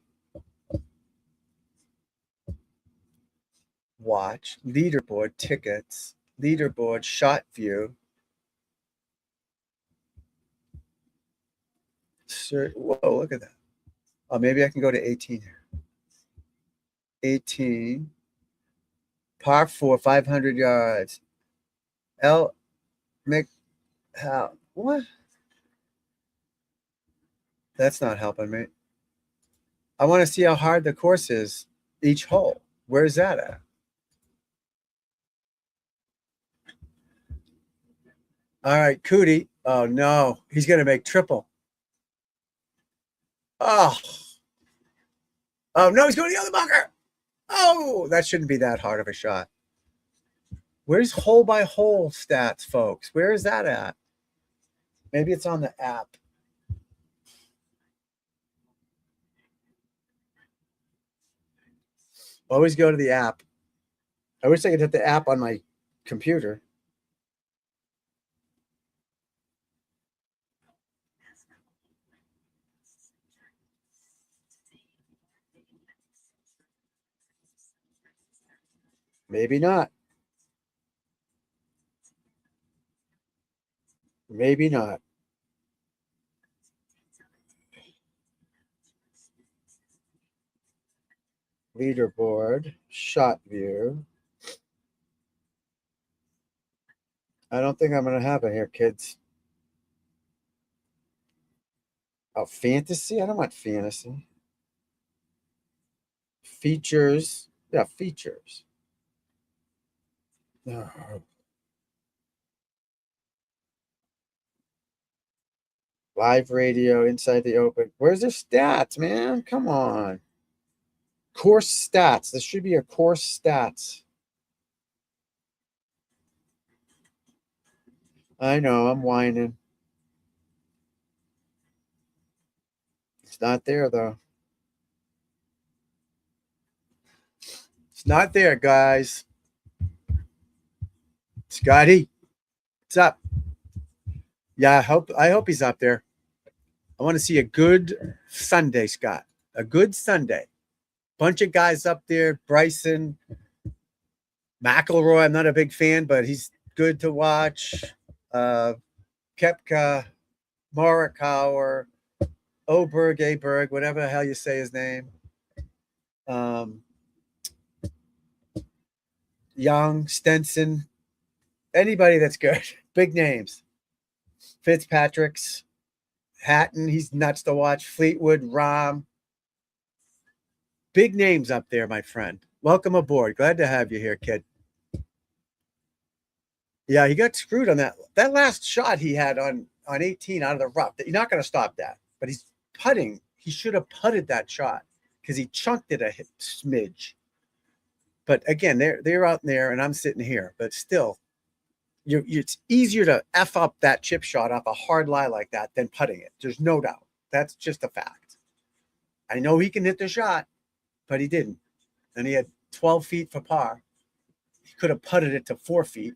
Watch, leaderboard, tickets, leaderboard, shot view. Whoa, look at that. Oh, maybe I can go to 18 here. 18. Par 4, 500 yards. What? That's not helping me. I want to see how hard the course is each hole. Where's that at? All right, Cootie. Oh, no. He's going to make triple. Oh. Oh, no, he's going to the other bunker. Oh, that shouldn't be that hard of a shot. Where's hole by hole stats, folks? Where is that at? Maybe it's on the app. Always go to the app. I wish I could hit the app on my computer. Maybe not. Maybe not. Leaderboard, shot view. I don't think I'm going to have it here, kids. Oh, fantasy? I don't want fantasy. Features. Yeah, features. No. Live radio, inside the open. Where's the stats, man? Come on. Course stats. This should be a course stats. I know, I'm whining. It's not there, though. It's not there, guys. Scotty, what's up? Yeah, I hope he's up there. I want to see a good Sunday, Scott. A good Sunday. Bunch of guys up there. Bryson, McIlroy. I'm not a big fan, but he's good to watch. Koepka, Morikawa, Aberg, whatever the hell you say his name. Young, Stenson. Anybody that's good. Big names. Fitzpatrick's. Hatton, he's nuts to watch. Fleetwood, Rahm. Big names up there, my friend. Welcome aboard. Glad to have you here, kid. Yeah, he got screwed on that last shot he had on 18 out of the rough. You're not going to stop that. But he's putting. He should have putted that shot because he chunked it a smidge. But again, they're out there and I'm sitting here. But still, it's easier to F up that chip shot off a hard lie like that than putting it. There's no doubt. That's just a fact. I know he can hit the shot, but he didn't. And he had 12 feet for par. He could have putted it to 4 feet.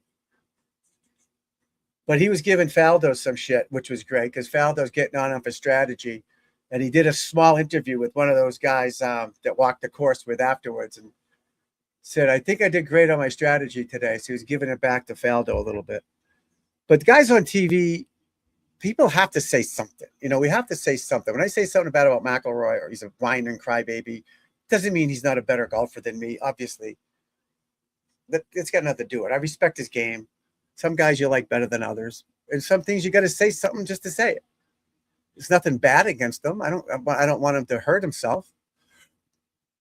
But he was giving Faldo some shit, which was great because Faldo's getting on him for strategy. And he did a small interview with one of those guys that walked the course with afterwards, and said, I think I did great on my strategy today. So he was giving it back to Faldo a little bit. But the guys on TV, people have to say something. You know, we have to say something. When I say something bad about McIlroy or he's a whine and crybaby, doesn't mean he's not a better golfer than me, obviously. It's got nothing to do with it. I respect his game. Some guys you like better than others. And some things you got to say something just to say it. There's nothing bad against him. I don't want him to hurt himself.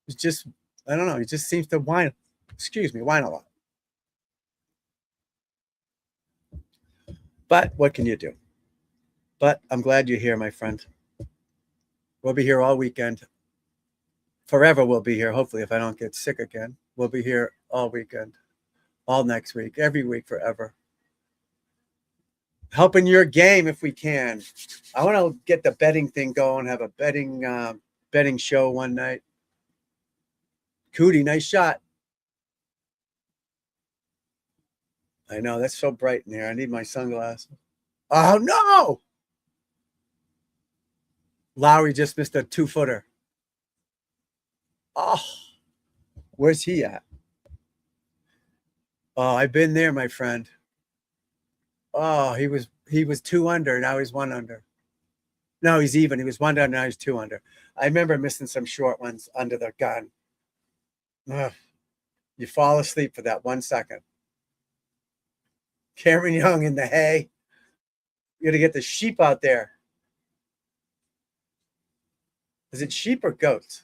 It's just, I don't know. He just seems to whine a lot. But what can you do? But I'm glad you're here, my friend. We'll be here all weekend. Forever we'll be here, hopefully, if I don't get sick again. We'll be here all weekend, all next week, every week, forever. Helping your game if we can. I want to get the betting thing going, have a betting show one night. Cootie, nice shot. I know, that's so bright in here. I need my sunglasses. Oh, no! Lowry just missed a 2-footer. Oh, where's he at? Oh, I've been there, my friend. Oh, he was 2 under. Now he's 1 under. No, he's even. He was 1 under. Now he's 2 under. I remember missing some short ones under the gun. Ugh. You fall asleep for that 1 second. Cameron Young in the hay. You got to get the sheep out there. Is it sheep or goats?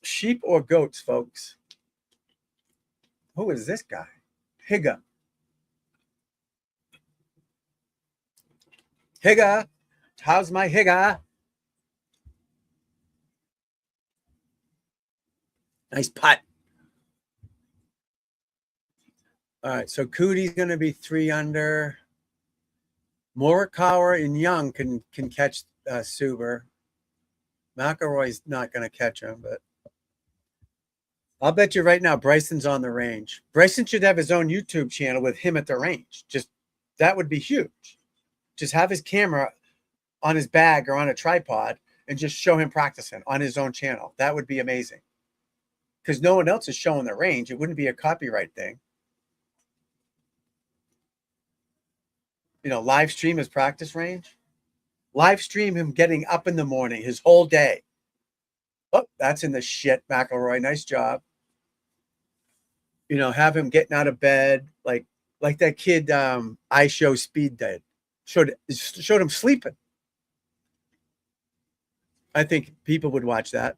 Sheep or goats, folks? Who is this guy? Higa. Higa. How's my Higa? Nice putt. All right, so Cootie's going to be 3 under. Morikawa and Young can catch Suber. McIlroy's not going to catch him, but I'll bet you right now Bryson's on the range. Bryson should have his own YouTube channel with him at the range. Just that would be huge. Just have his camera on his bag or on a tripod and just show him practicing on his own channel. That would be amazing. Because no one else is showing the range. It wouldn't be a copyright thing. You know, live stream his practice range. Live stream him getting up in the morning, his whole day. Oh, that's in the shit, McIlroy. Nice job. You know, have him getting out of bed like that kid I Show Speed did. Showed him sleeping. I think people would watch that.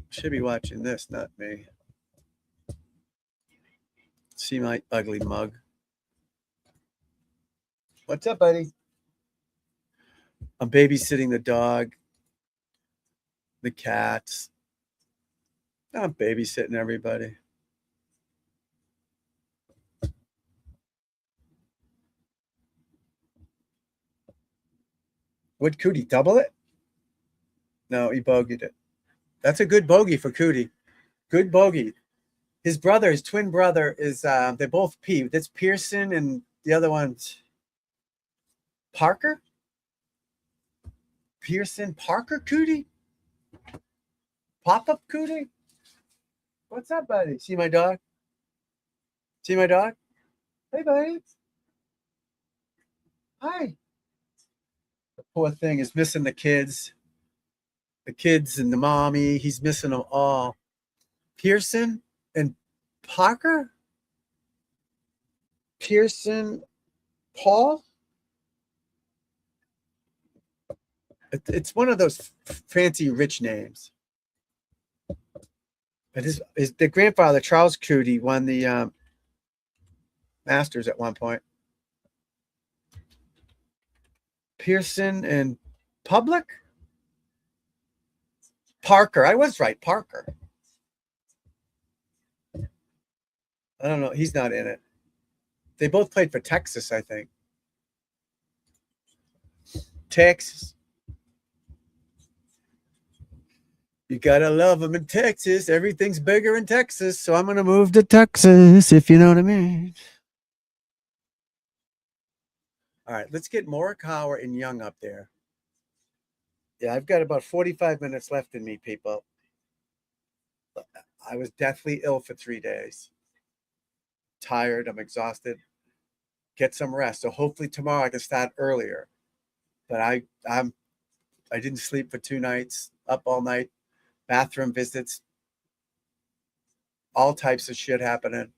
Should be watching this, not me. See my ugly mug. What's up, buddy? I'm babysitting the dog, the cats. I'm babysitting everybody. Would Cootie double it? No, he bogeyed it. That's a good bogey for Cootie. Good bogey. His brother, his twin brother, is they both P. That's Pearson, and the other one's Parker. Pearson, Parker, Cootie. Pop-up Cootie. What's up, buddy? See my dog? See my dog? Hey, buddy. Hi. The poor thing is missing the kids. The kids and the mommy. He's missing them all. Pearson and Parker? Pearson, Paul? It's one of those fancy rich names. But his the grandfather, Charles Cootie, won the Masters at one point. Pearson and Public? Parker. I was right. Parker. I don't know. He's not in it. They both played for Texas, I think. Texas. You gotta love them in Texas. Everything's bigger in Texas, so I'm gonna move to Texas, if you know what I mean. All right, let's get Morikawa and Young up there. Yeah, I've got about 45 minutes left in me, people. I was deathly ill for 3 days. Tired, I'm exhausted. Get some rest. So hopefully tomorrow I can start earlier. But I didn't sleep for 2 nights, up all night, bathroom visits, all types of shit happening.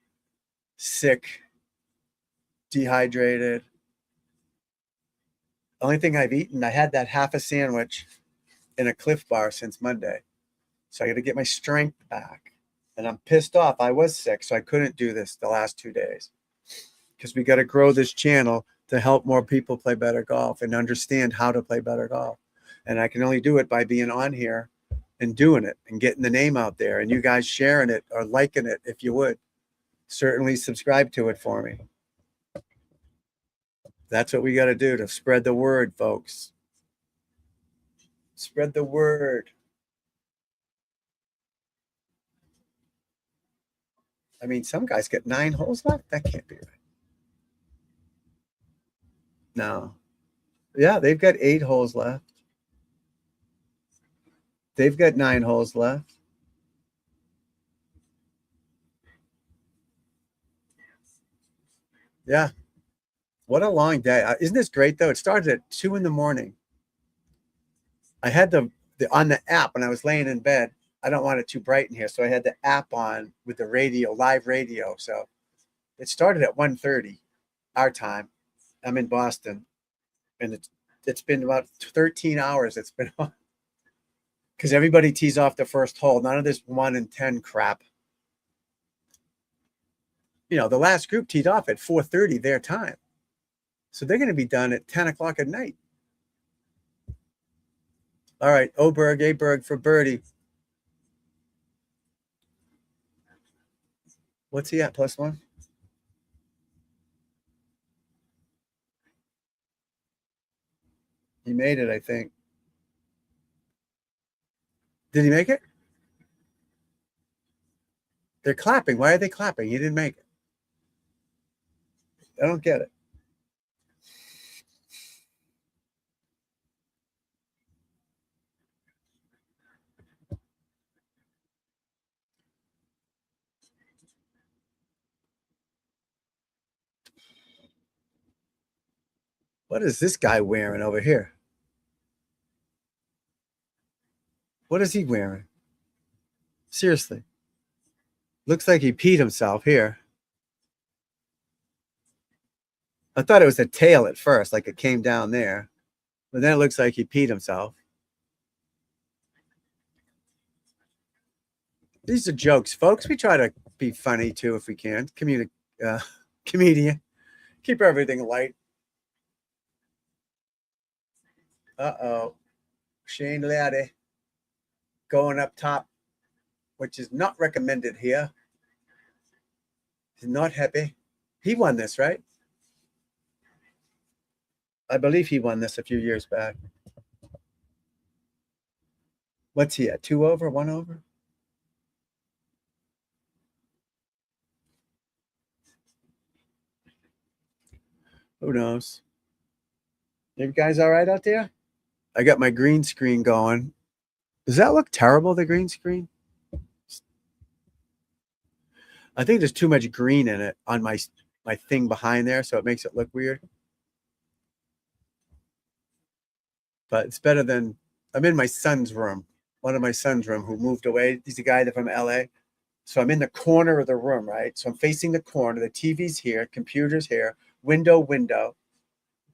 Sick, dehydrated. Only thing I've eaten, I had that half a sandwich in a Cliff Bar since Monday. So I got to get my strength back. And I'm pissed off. I was sick, so I couldn't do this the last 2 days. Because we got to grow this channel to help more people play better golf and understand how to play better golf. And I can only do it by being on here and doing it and getting the name out there. And you guys sharing it or liking it, if you would. Certainly subscribe to it for me. That's what we got to do to spread the word, folks. Spread the word. I mean, some guys get 9 holes left. That can't be right. No. Yeah, they've got 8 holes left. They've got 9 holes left. Yeah. What a long day. Isn't this great, though? It started at 2 in the morning. I had the on the app when I was laying in bed. I don't want it too bright in here, so I had the app on with the radio, live radio. So it started at 1:30 our time. I'm in Boston, and it's been about 13 hours. It's been on because everybody tees off the first hole. None of this 1 in 10 crap. You know, the last group teed off at 4:30 their time, so they're going to be done at 10 o'clock at night. All right, Aberg for birdie. What's he at? +1? He made it, I think. Did he make it? They're clapping. Why are they clapping? He didn't make it. I don't get it. What is this guy wearing over here? What is he wearing? Seriously. Looks like he peed himself here. I thought it was a tail at first, like it came down there. But then it looks like he peed himself. These are jokes, folks. We try to be funny, too, if we can. Comedian. Keep everything light. Uh-oh. Shane Laddie going up top, which is not recommended here. He's not happy. He won this, right? I believe he won this a few years back. What's he at? 2 over? 1 over? Who knows? You guys all right out there? I got my green screen going. Does that look terrible, the green screen? I think there's too much green in it on my thing behind there, so it makes it look weird. But it's better than, I'm in my son's room, one of my son's room who moved away. He's a guy from LA. So I'm in the corner of the room, right? So I'm facing the corner. The TV's here, computer's here, window,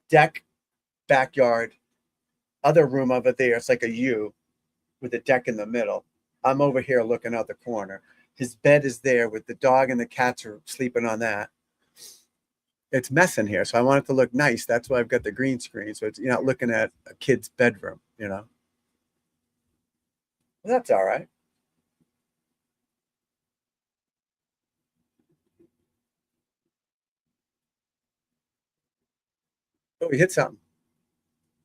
deck, backyard, other room over there. It's like a U with a deck in the middle. I'm over here looking out the corner. His bed is there with the dog and the cats are sleeping on that. It's messing here, so I want it to look nice. That's why I've got the green screen, so you're not looking at a kid's bedroom, you know. Well, that's all right. Oh, he hit something.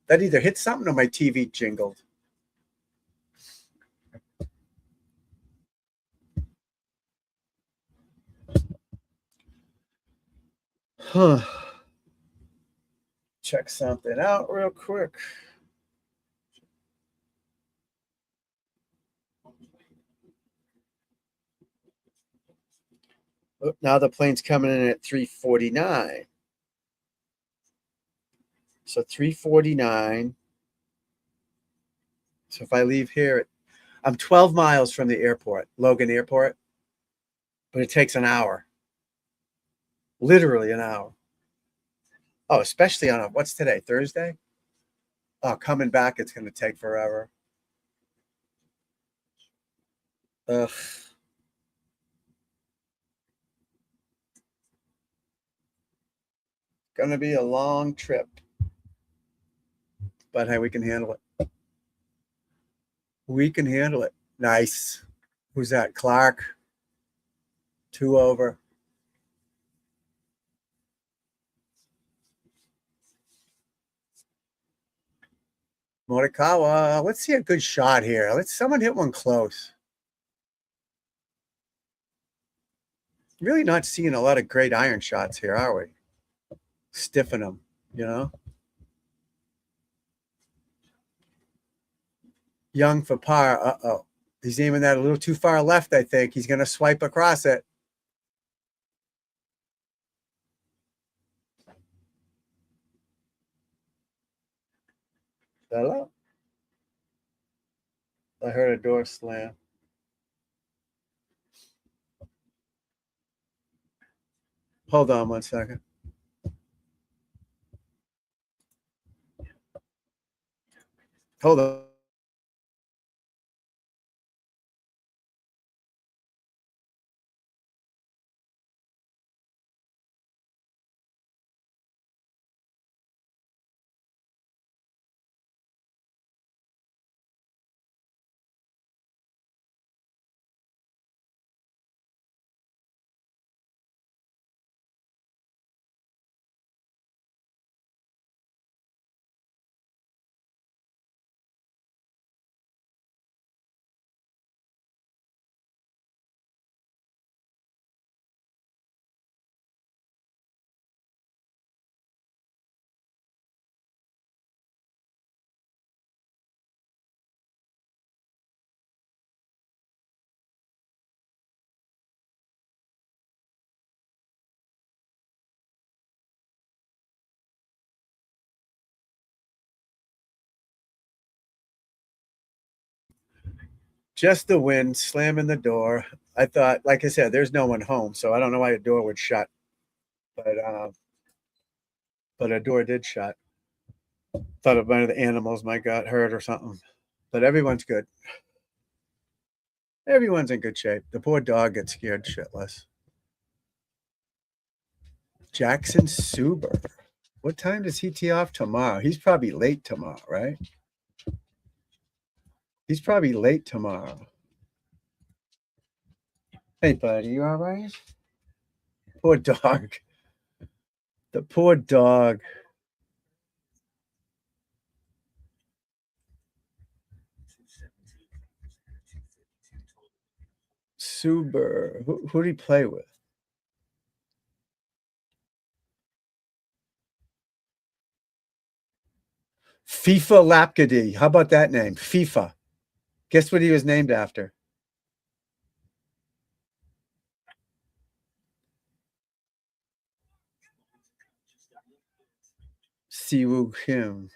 That either hit something or my TV jingled. Huh. Check something out real quick. Oh, now the plane's coming in at 3:49. So 3:49. So if I leave here, I'm 12 miles from the airport, Logan Airport, but it takes an hour. Literally an hour. Oh, especially on what's today? Thursday? Oh, coming back, it's going to take forever. Ugh. Going to be a long trip. But hey, we can handle it. We can handle it. Nice. Who's that? Clark. 2 over. Morikawa. Let's see a good shot here. Let's someone hit one close. Really not seeing a lot of great iron shots here, are we? Stiffen them, you know? Young for par. Uh-oh. He's aiming that a little too far left, I think. He's going to swipe across it. Hello? I heard a door slam. Hold on 1 second. Hold on. Just the wind slamming the door. I thought, like I said, there's no one home, so I don't know why the door would shut. But a door did shut. Thought of one of the animals might got hurt or something. But everyone's good. Everyone's in good shape. The poor dog gets scared shitless. Jackson Suber. What time does he tee off tomorrow? He's probably late tomorrow, right? He's probably late tomorrow. Hey, buddy, you all right? Poor dog. The poor dog. Suber. Who did he play with? FIFA Lapkady. How about that name? FIFA. Guess what he was named after? Siwoo Kim.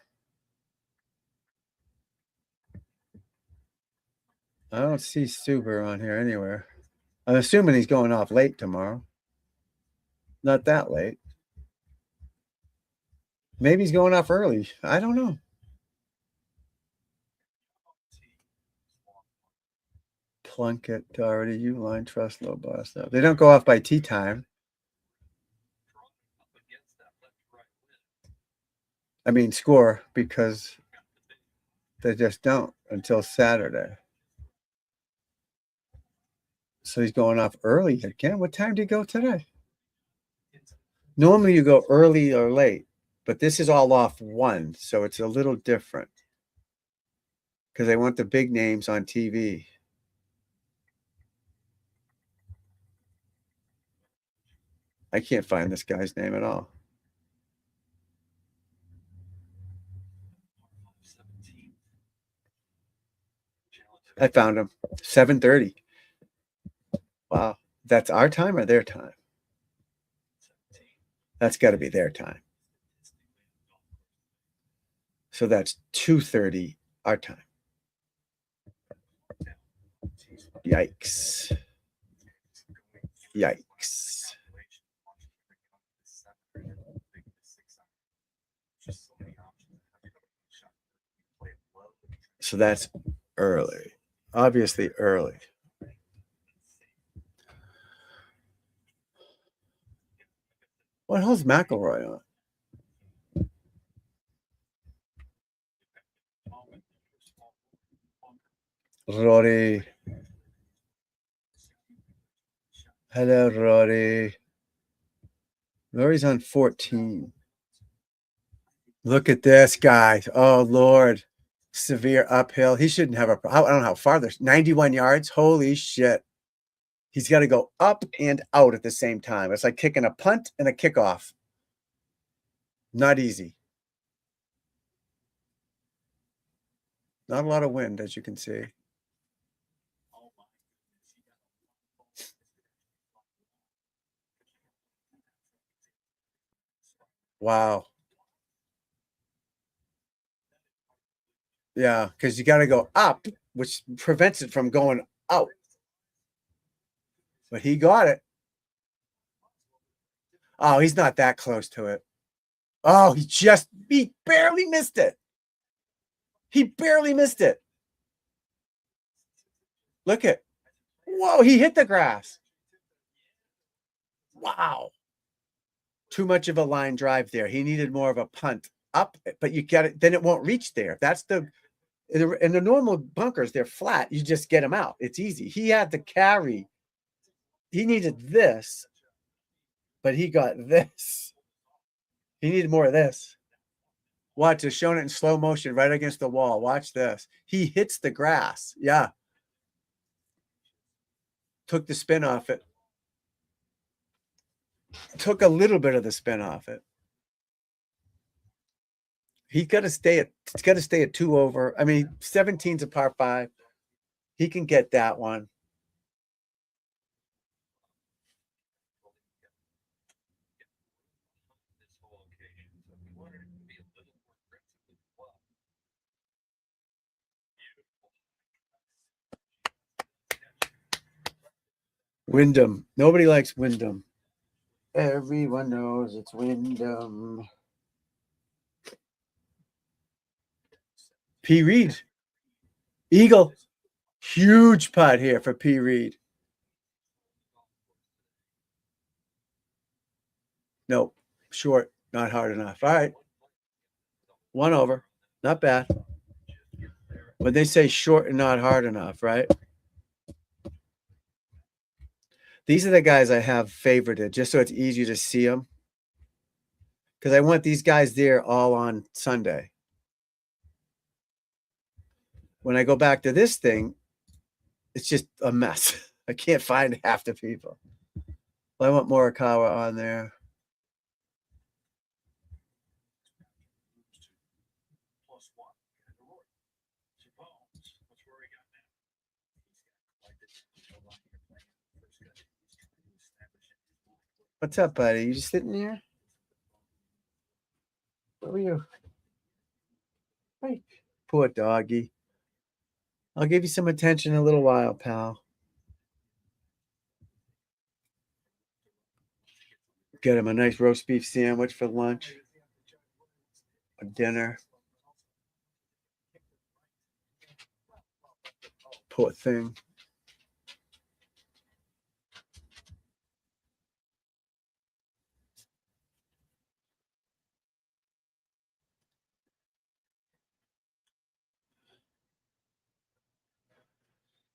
I don't see Suber on here anywhere. I'm assuming he's going off late tomorrow. Not that late. Maybe he's going off early. I don't know. Plunkett, Doherty, Uline, Trust, Low Boss. They don't go off by tea time. I mean, score, because they just don't until Saturday. So he's going off early again. What time did he go today? Normally you go early or late, but this is all off 1, so it's a little different because they want the big names on TV. I can't find this guy's name at all. I found him. 7:30. Wow. That's our time or their time? That's got to be their time. So that's 2:30 our time. Yikes. Yikes. So that's early. Obviously early. What the hell's McElroy on? Rory. Hello, Rory. Rory's on 14. Look at this, guys. Oh, Lord. Severe uphill. He shouldn't have a. I don't know how far there's 91 yards. Holy shit. He's got to go up and out at the same time. It's like kicking a punt and a kickoff. Not easy. Not a lot of wind, as you can see. Wow. Yeah, because you got to go up, which prevents it from going out. But he got it. Oh, he's not that close to it. Oh, he barely missed it. He barely missed it. Look at. Whoa, he hit the grass. Wow. Too much of a line drive there. He needed more of a punt up, but you get it, then it won't reach there. That's in the normal bunkers, they're flat. You just get them out. It's easy. He had to carry. He needed this, but he got this. He needed more of this. Watch, it's showing it in slow motion right against the wall. Watch this. He hits the grass. Yeah. Took the spin off it. Took a little bit of the spin off it. He's got to stay at 2 over. I mean, 17's a par 5. He can get that one. Wyndham. Nobody likes Wyndham. Everyone knows it's Wyndham. P. Reed. Eagle. Huge putt here for P. Reed. Nope. Short. Not hard enough. All right. 1 over. Not bad. But they say short and not hard enough, right? These are the guys I have favorited just so it's easier to see them. Because I want these guys there all on Sunday. When I go back to this thing, it's just a mess. I can't find half the people. Well, I want Morikawa on there. What's up, buddy? You just sitting here? Where were you? Hey, poor doggy. I'll give you some attention in a little while, pal. Get him a nice roast beef sandwich for lunch or dinner. Poor thing.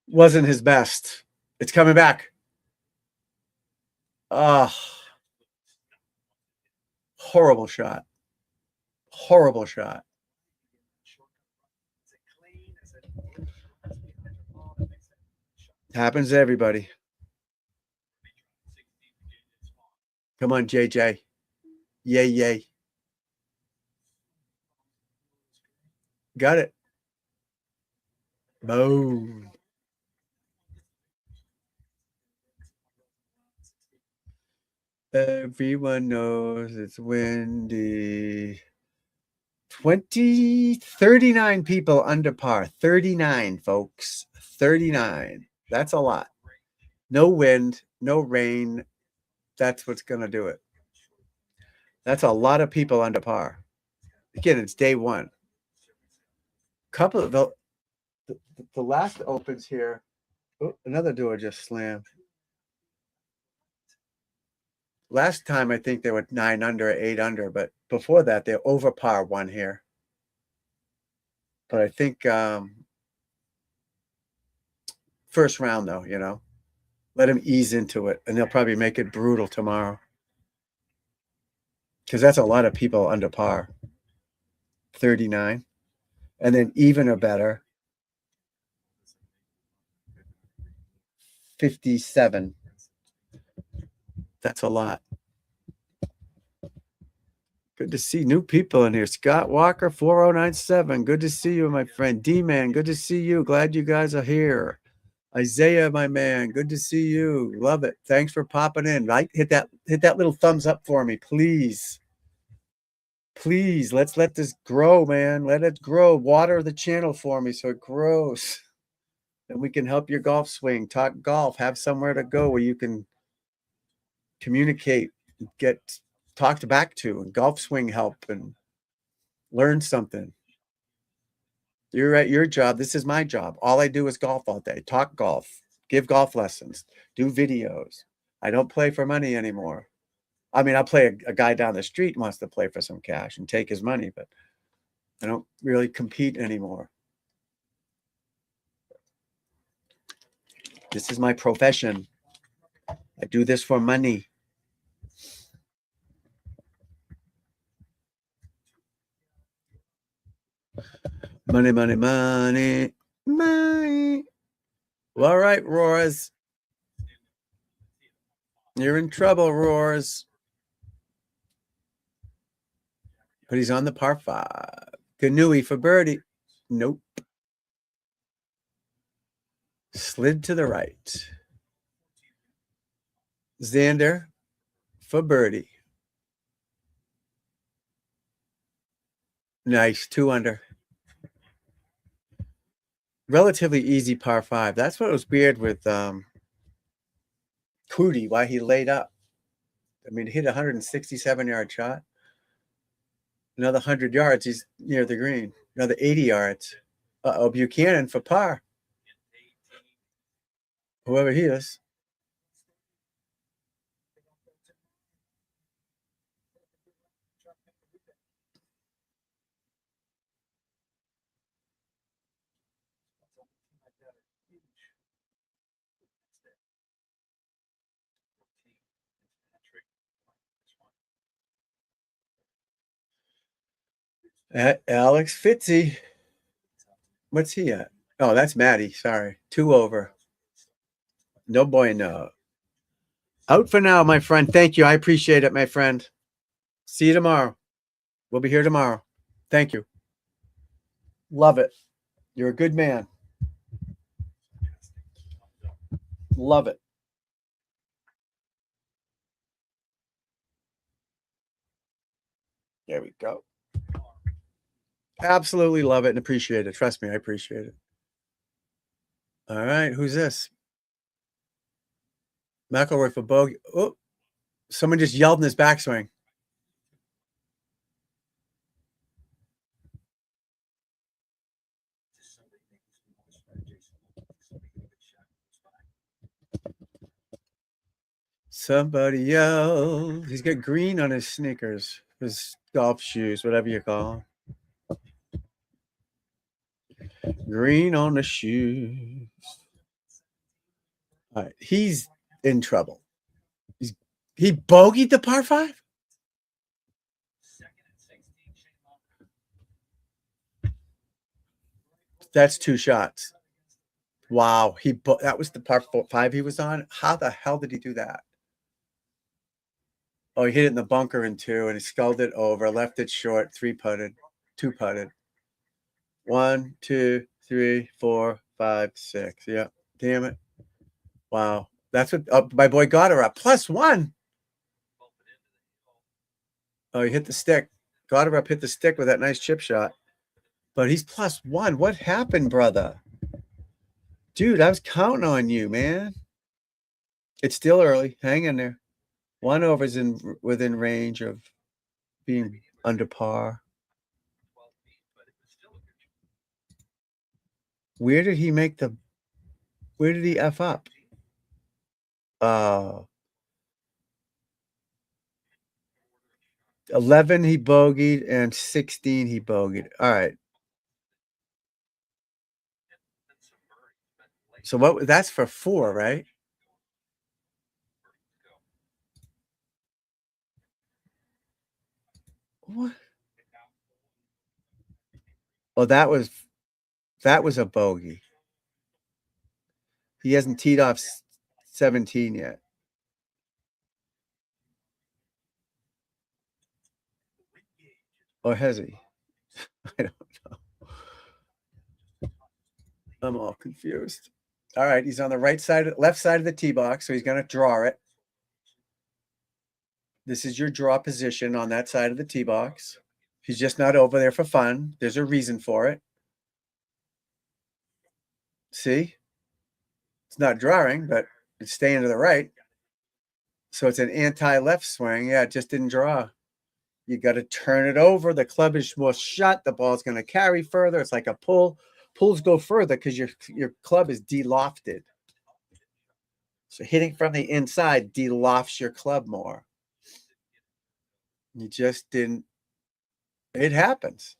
Wasn't his best. It's coming back. Oh, horrible shot. Horrible shot. Happens to everybody. Come on, JJ. Yay, yay. Got it. Boom. Everyone knows it's windy. 39 people under par. 39, folks. 39. That's a lot. No wind, no rain. That's what's going to do it. That's a lot of people under par. Again, it's day one. Couple of the last opens here. Oh, another door just slammed. Last time, I think they were 9 under, 8 under, but before that, they're over par one here. But I think first round, though, you know, let them ease into it, and they'll probably make it brutal tomorrow. Because that's a lot of people under par. 39. And then even or better, 57. That's a lot. Good to see new people in here. Scott Walker, 4097. Good to see you, my friend. D-Man, good to see you. Glad you guys are here. Isaiah, my man, good to see you. Love it. Thanks for popping in. Hit that little thumbs up for me, please. Please, let's let this grow, man. Let it grow. Water the channel for me so it grows. And we can help your golf swing. Talk golf. Have somewhere to go where you can communicate, get talked back to, and golf swing help and learn something. You're at your job. This is my job. All I do is golf all day. Talk golf, give golf lessons, do videos. I don't play for money anymore. I mean, I'll play a guy down the street wants to play for some cash and take his money, but I don't really compete anymore. This is my profession. I do this for money. Money, money, money, money. Well, all right, Roars. You're in trouble, Roars. But he's on the par 5. Ganui for birdie. Nope. Slid to the right. Xander for birdie. Nice. 2 under. Relatively easy par 5. That's what was weird with Cootie, why he laid up. I mean, hit a 167-yard shot. Another 100 yards, he's near the green. Another 80 yards. Uh-oh, Buchanan for par. Whoever he is. Alex Fitzy. What's he at? Oh, that's Maddie. Sorry. 2 over. No bueno. Out for now, my friend. Thank you. I appreciate it, my friend. See you tomorrow. We'll be here tomorrow. Thank you. Love it. You're a good man. Love it. There we go. Absolutely love it and appreciate it. Trust me, I appreciate it. All right, who's this? McIlroy for bogey. Oh, someone just yelled in his backswing. Somebody yelled. He's got green on his sneakers, his golf shoes, whatever you call them. Green on the shoes. All right, he's in trouble. He bogeyed the par 5? That's 2 shots. Wow, that was the par 5 he was on. How the hell did he do that? Oh, he hit it in the bunker in 2, and he sculled it over, left it short, 3-putted, 2-putted. 1, 2, 3, 4, 5, 6. Yeah, damn it. Wow, that's what my boy Goddard up +1. Oh, he hit the stick. Goddard hit the stick with that nice chip shot, but he's +1. What happened, brother? Dude, I was counting on you, man. It's still early. Hang in there. 1 over's within range of being under par. Where did he F up? 11 he bogeyed and 16 he bogeyed. All right. So that's for 4, right? What? Oh, that was a bogey. He hasn't teed off 17 yet. Or has he? I don't know. I'm all confused. All right, he's on the left side of the tee box, so he's going to draw it. This is your draw position on that side of the tee box. He's just not over there for fun. There's a reason for it. See? It's not drawing, but it's staying to the right. So it's an anti-left swing. Yeah, it just didn't draw. You got to turn it over. The club is more shut. The ball's going to carry further. It's like a pull. Pulls go further because your club is de-lofted. So hitting from the inside de-lofts your club more. You just didn't. It happens.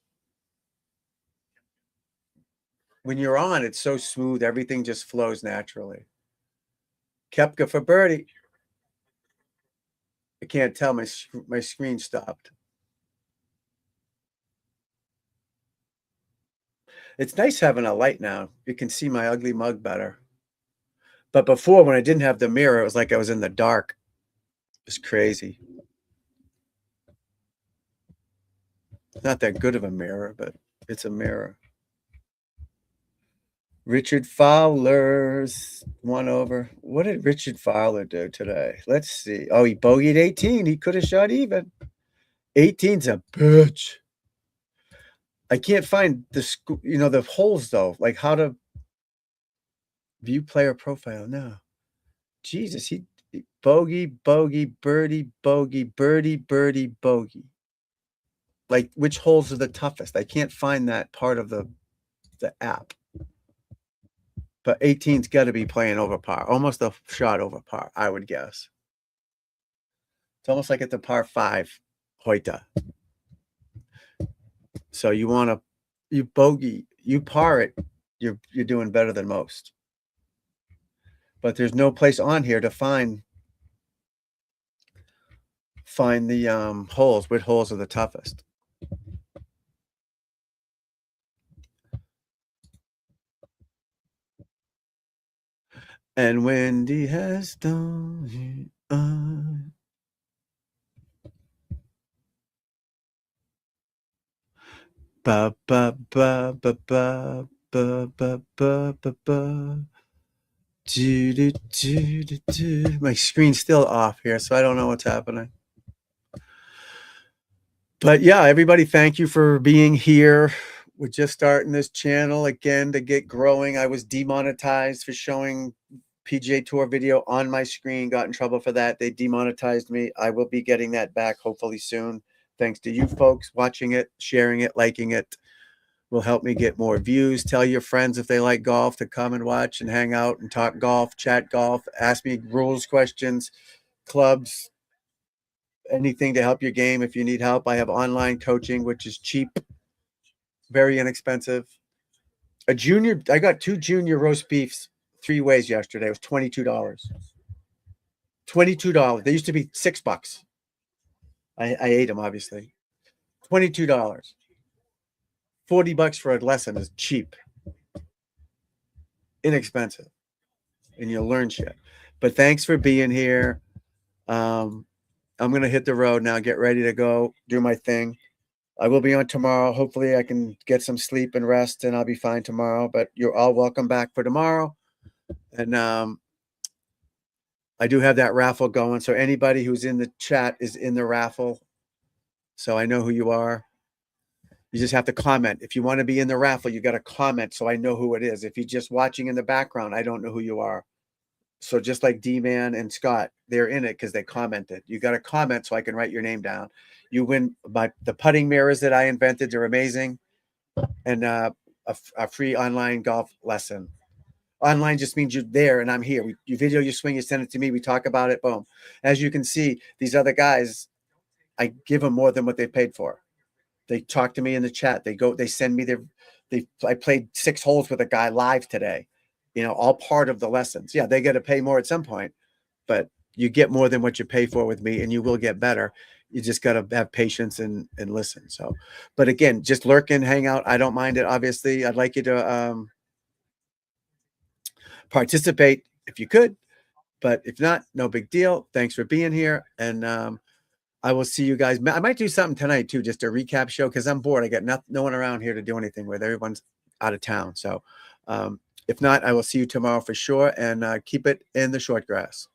When you're on, it's so smooth. Everything just flows naturally. Koepka for birdie. I can't tell. My screen stopped. It's nice having a light now. You can see my ugly mug better. But before, when I didn't have the mirror, it was like I was in the dark. It was crazy. Not that good of a mirror, but it's a mirror. Richard Fowler's 1 over. What did Richard Fowler do today? Let's see. Oh, he bogeyed 18. He could have shot even. 18's a bitch. I can't find the holes though. Like how to view player profile. No. Jesus, he bogey, birdie, bogey, birdie, birdie, bogey. Like which holes are the toughest? I can't find that part of the app. But 18's got to be playing over par, almost a shot over par, I would guess. It's almost like it's a par 5 Hoyta. So you bogey, you par it, you're doing better than most. But there's no place on here to find the holes. What holes are the toughest? And Wendy has done ba ba ba ba ba ba ba ba ba ba. My screen's still off here, so I don't know what's happening. But yeah, everybody, thank you for being here. We're just starting this channel again to get growing. I was demonetized for showing PGA Tour video on my screen, got in trouble for that. They demonetized me. I will be getting that back hopefully soon. Thanks to you folks watching it, sharing it, liking it. Will help me get more views. Tell your friends if they like golf to come and watch and hang out and talk golf, chat golf, ask me rules questions, clubs, anything to help your game. If you need help, I have online coaching, which is cheap, very inexpensive. I got 2 junior roast beefs 3 ways yesterday. It was $22. $22. They used to be $6. I ate them, obviously. $22. $40 for a lesson is cheap, inexpensive, and you'll learn shit. But thanks for being here. I'm I'm going to hit the road now, get ready to go do my thing. I will be on tomorrow. Hopefully I can get some sleep and rest and I'll be fine tomorrow, but you're all welcome back for tomorrow. And I do have that raffle going. So anybody who's in the chat is in the raffle. So I know who you are. You just have to comment. If you want to be in the raffle, you got to comment so I know who it is. If you're just watching in the background, I don't know who you are. So just like D-Man and Scott, they're in it because they commented. You got to comment so I can write your name down. You win the putting mirrors that I invented. They're amazing. And a free online golf lesson. Online just means you're there and I'm here. You video your swing, you send it to me. We talk about it. Boom. As you can see, these other guys, I give them more than what they paid for. They talk to me in the chat. They send me I played 6 holes with a guy live today, all part of the lessons. Yeah, they got to pay more at some point, but you get more than what you pay for with me and you will get better. You just got to have patience and listen. So, but again, just lurk and hang out. I don't mind it. Obviously, I'd like you to participate if you could, but if not, no big deal. Thanks for being here. And I will see you guys. I might do something tonight too, just a recap show because I'm bored. I got no one around here to do anything with. Everyone's out of town. So if not, I will see you tomorrow for sure. And keep it in the short grass.